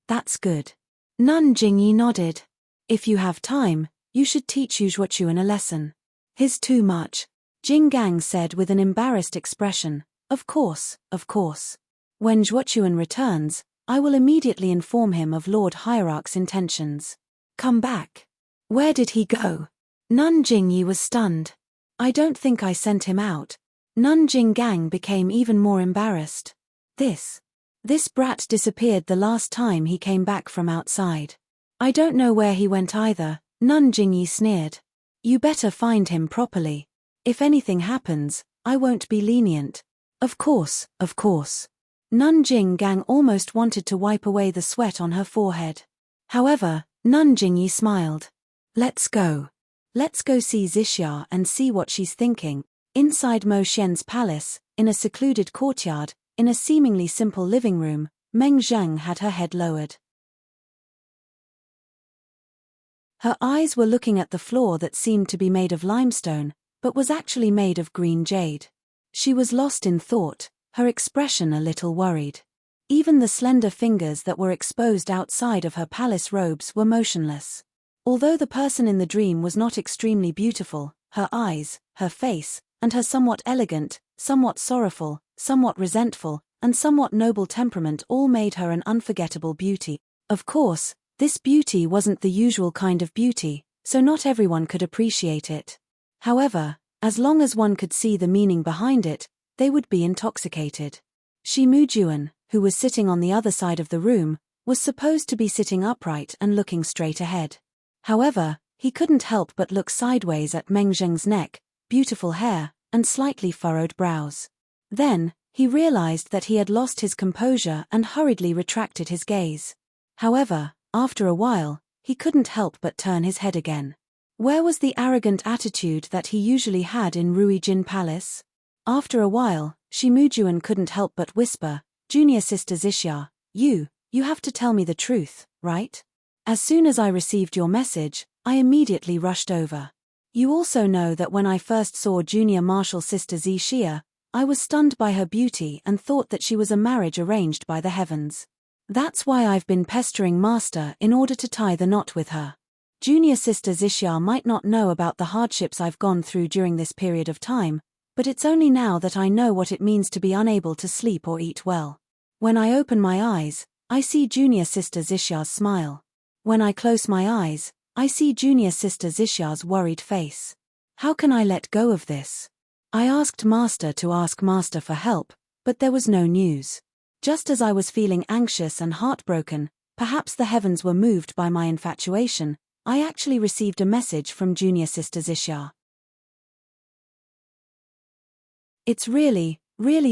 That's good. Nun Jingyi nodded. If you have time, you should teach Yu Zhuochuan a lesson. He's too much, Jinggang said with an embarrassed expression. Of course, of course. When Zhuochuan returns, I will immediately inform him of Lord Hierarch's intentions. Come back. Where did he go? Nun Jingyi was stunned. I don't think I sent him out. Nun Jinggang became even more embarrassed. This brat disappeared the last time he came back from outside. I don't know where he went either, Nun Jingyi sneered. You better find him properly. If anything happens, I won't be lenient. Of course, of course. Nun Jinggang almost wanted to wipe away the sweat on her forehead. However, Nun Jingyi smiled. Let's go. Let's go see Zixia and see what she's thinking. Inside Mo Xian's palace, in a secluded courtyard, in a seemingly simple living room, Meng Zheng had her head lowered. Her eyes were looking at the floor that seemed to be made of limestone, but was actually made of green jade. She was lost in thought, her expression a little worried. Even the slender fingers that were exposed outside of her palace robes were motionless. Although the person in the dream was not extremely beautiful, her eyes, her face, and her somewhat elegant, somewhat sorrowful, somewhat resentful, and somewhat noble temperament all made her an unforgettable beauty. Of course, this beauty wasn't the usual kind of beauty, so not everyone could appreciate it. However, as long as one could see the meaning behind it, they would be intoxicated. Shi Mujuan, who was sitting on the other side of the room, was supposed to be sitting upright and looking straight ahead. However, he couldn't help but look sideways at Meng Zheng's neck, beautiful hair, and slightly furrowed brows. Then, he realized that he had lost his composure and hurriedly retracted his gaze. However, after a while, he couldn't help but turn his head again. Where was the arrogant attitude that he usually had in Ruijin Palace? After a while, Shi Mujuan couldn't help but whisper, Junior Sister Zixia, you have to tell me the truth, right? As soon as I received your message, I immediately rushed over. You also know that when I first saw Junior Martial Sister Zixia, I was stunned by her beauty and thought that she was a marriage arranged by the heavens. That's why I've been pestering Master in order to tie the knot with her. Junior Sister Zixia might not know about the hardships I've gone through during this period of time, but it's only now that I know what it means to be unable to sleep or eat well. When I open my eyes, I see Junior Sister Zixia's smile. When I close my eyes, I see Junior Sister Zixia's worried face. How can I let go of this? I asked Master to ask Master for help, but there was no news. Just as I was feeling anxious and heartbroken, perhaps the heavens were moved by my infatuation, I actually received a message from Junior Sister Zixia. It's really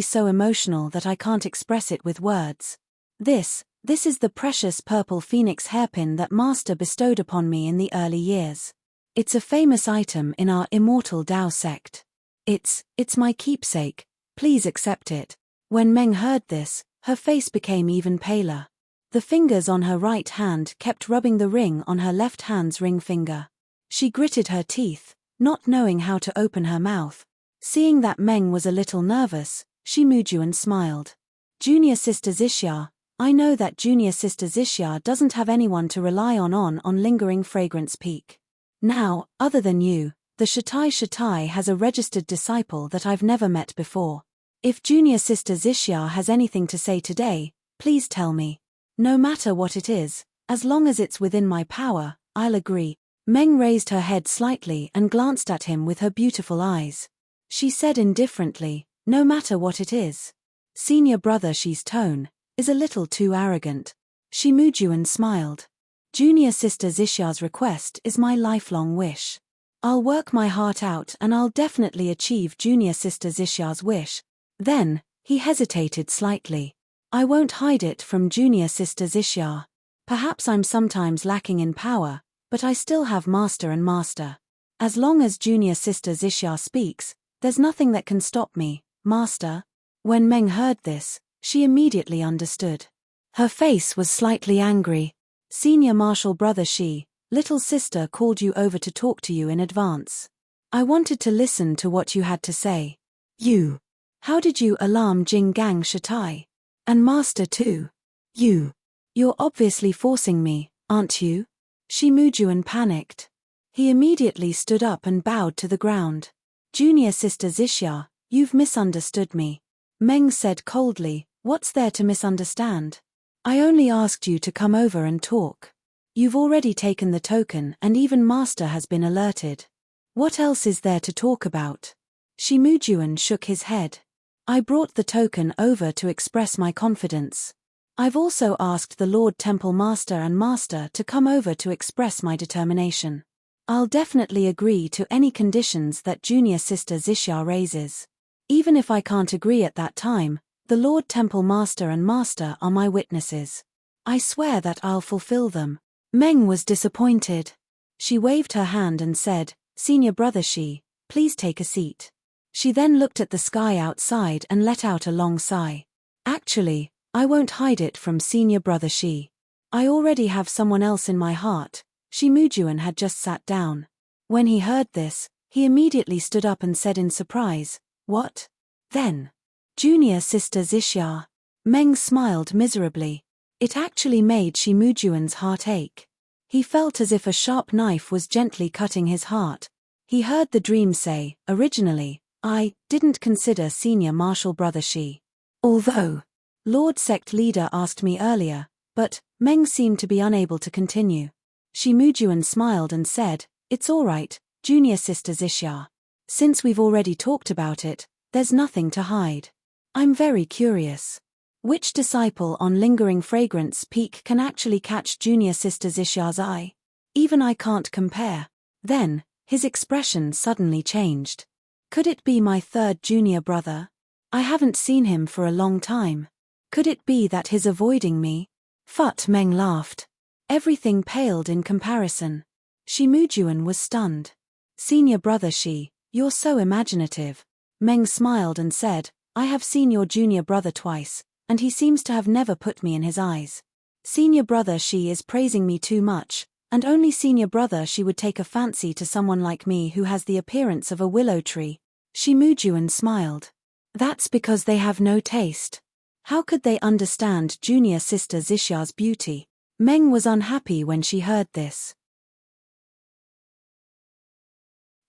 so emotional that I can't express it with words. This This is the precious purple phoenix hairpin that Master bestowed upon me in the early years. It's a famous item in our immortal Tao sect. It's my keepsake, please accept it. When Meng heard this, her face became even paler. The fingers on her right hand kept rubbing the ring on her left hand's ring finger. She gritted her teeth, not knowing how to open her mouth. Seeing that Meng was a little nervous, she Mujuan smiled. Junior Sister Xixia, I know that Junior Sister Xixia doesn't have anyone to rely on Lingering Fragrance Peak. Now, other than you, the Shatai has a registered disciple that I've never met before. If Junior Sister Xixia has anything to say today, please tell me. No matter what it is, as long as it's within my power, I'll agree. Meng raised her head slightly and glanced at him with her beautiful eyes. She said indifferently, no matter what it is. Senior brother Shi's tone is a little too arrogant. Shi Mujuan smiled. Junior Sister Xixia's request is my lifelong wish. I'll work my heart out and I'll definitely achieve Junior Sister Xixia's wish. Then, he hesitated slightly. I won't hide it from Junior Sister Xixia. Perhaps I'm sometimes lacking in power, but I still have Master and Master. As long as Junior Sister Xixia speaks, there's nothing that can stop me, Master. When Meng heard this, she immediately understood. Her face was slightly angry. Senior Martial Brother Shi, little sister called you over to talk to you in advance. I wanted to listen to what you had to say. You. How did you alarm Jing Gang Shatai? And Master too. You're obviously forcing me, aren't you? Shi Mujuan panicked. He immediately stood up and bowed to the ground. Junior Sister Xixia, you've misunderstood me. Meng said coldly, what's there to misunderstand? I only asked you to come over and talk. You've already taken the token and even Master has been alerted. What else is there to talk about? Shi Mujuan shook his head. I brought the token over to express my confidence. I've also asked the Lord Temple Master and Master to come over to express my determination. I'll definitely agree to any conditions that Junior Sister Xixia raises. Even if I can't agree at that time, the Lord Temple Master and Master are my witnesses. I swear that I'll fulfill them. Meng was disappointed. She waved her hand and said, Senior Brother Shi, please take a seat. She then looked at the sky outside and let out a long sigh. Actually, I won't hide it from Senior Brother Shi. I already have someone else in my heart. Shi Mujuan had just sat down. When he heard this, he immediately stood up and said in surprise, what? Then? Junior Sister Xixia. Meng smiled miserably. It actually made Shi Mujuan's heart ache. He felt as if a sharp knife was gently cutting his heart. He heard the dream say, originally, I didn't consider Senior Martial Brother Shi. Although Lord Sect Leader asked me earlier, but Meng seemed to be unable to continue. Shi Mujuan smiled and said, it's all right, Junior Sister Xixia. Since we've already talked about it, there's nothing to hide. I'm very curious. Which disciple on Lingering Fragrance Peak can actually catch Junior Sister Xixia's eye? Even I can't compare. Then, his expression suddenly changed. Could it be my third junior brother? I haven't seen him for a long time. Could it be that he's avoiding me? Fut Meng laughed. Everything paled in comparison. Shi Mujuan was stunned. Senior Brother Shi, you're so imaginative. Meng smiled and said, I have seen your junior brother twice, and he seems to have never put me in his eyes. Senior Brother Shi is praising me too much, and only Senior Brother Shi would take a fancy to someone like me who has the appearance of a willow tree. Shi Mujuan smiled. That's because they have no taste. How could they understand Junior Sister Xixia's beauty? Meng was unhappy when she heard this.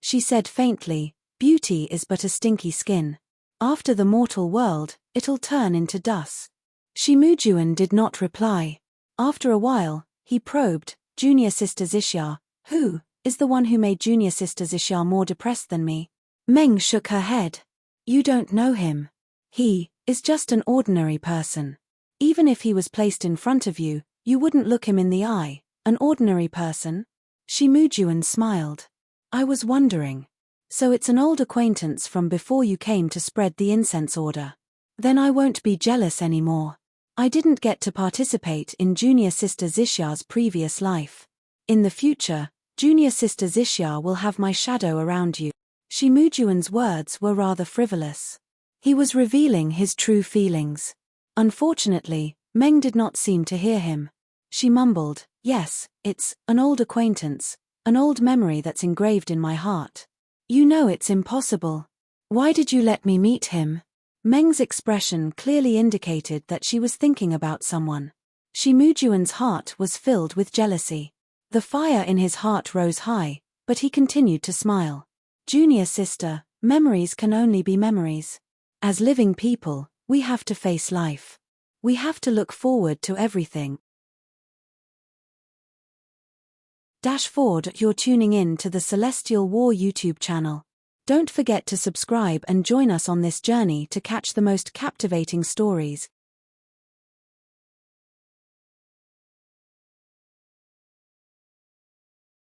She said faintly, beauty is but a stinky skin. After the mortal world, it'll turn into dust. Shi Mujuan did not reply. After a while, he probed, Junior Sister Xixia, who is the one who made Junior Sister Xixia more depressed than me? Meng shook her head. You don't know him. He is just an ordinary person. Even if he was placed in front of you, you wouldn't look him in the eye. An ordinary person? Shi Mujuan smiled. I was wondering. So it's an old acquaintance from before you came to spread the incense order. Then I won't be jealous anymore. I didn't get to participate in junior sister Zisha's previous life. In the future, junior sister Zisha will have my shadow around you. Shimujuan's words were rather frivolous. He was revealing his true feelings. Unfortunately, Meng did not seem to hear him. She mumbled, "Yes, it's an old acquaintance, an old memory that's engraved in my heart. You know it's impossible. Why did you let me meet him?" Meng's expression clearly indicated that she was thinking about someone. Shimujuan's heart was filled with jealousy. The fire in his heart rose high, but he continued to smile. "Junior sister, memories can only be memories. As living people, we have to face life. We have to look forward to everything." You're tuning in to the Celestial War YouTube channel. Don't forget to subscribe and join us on this journey to catch the most captivating stories,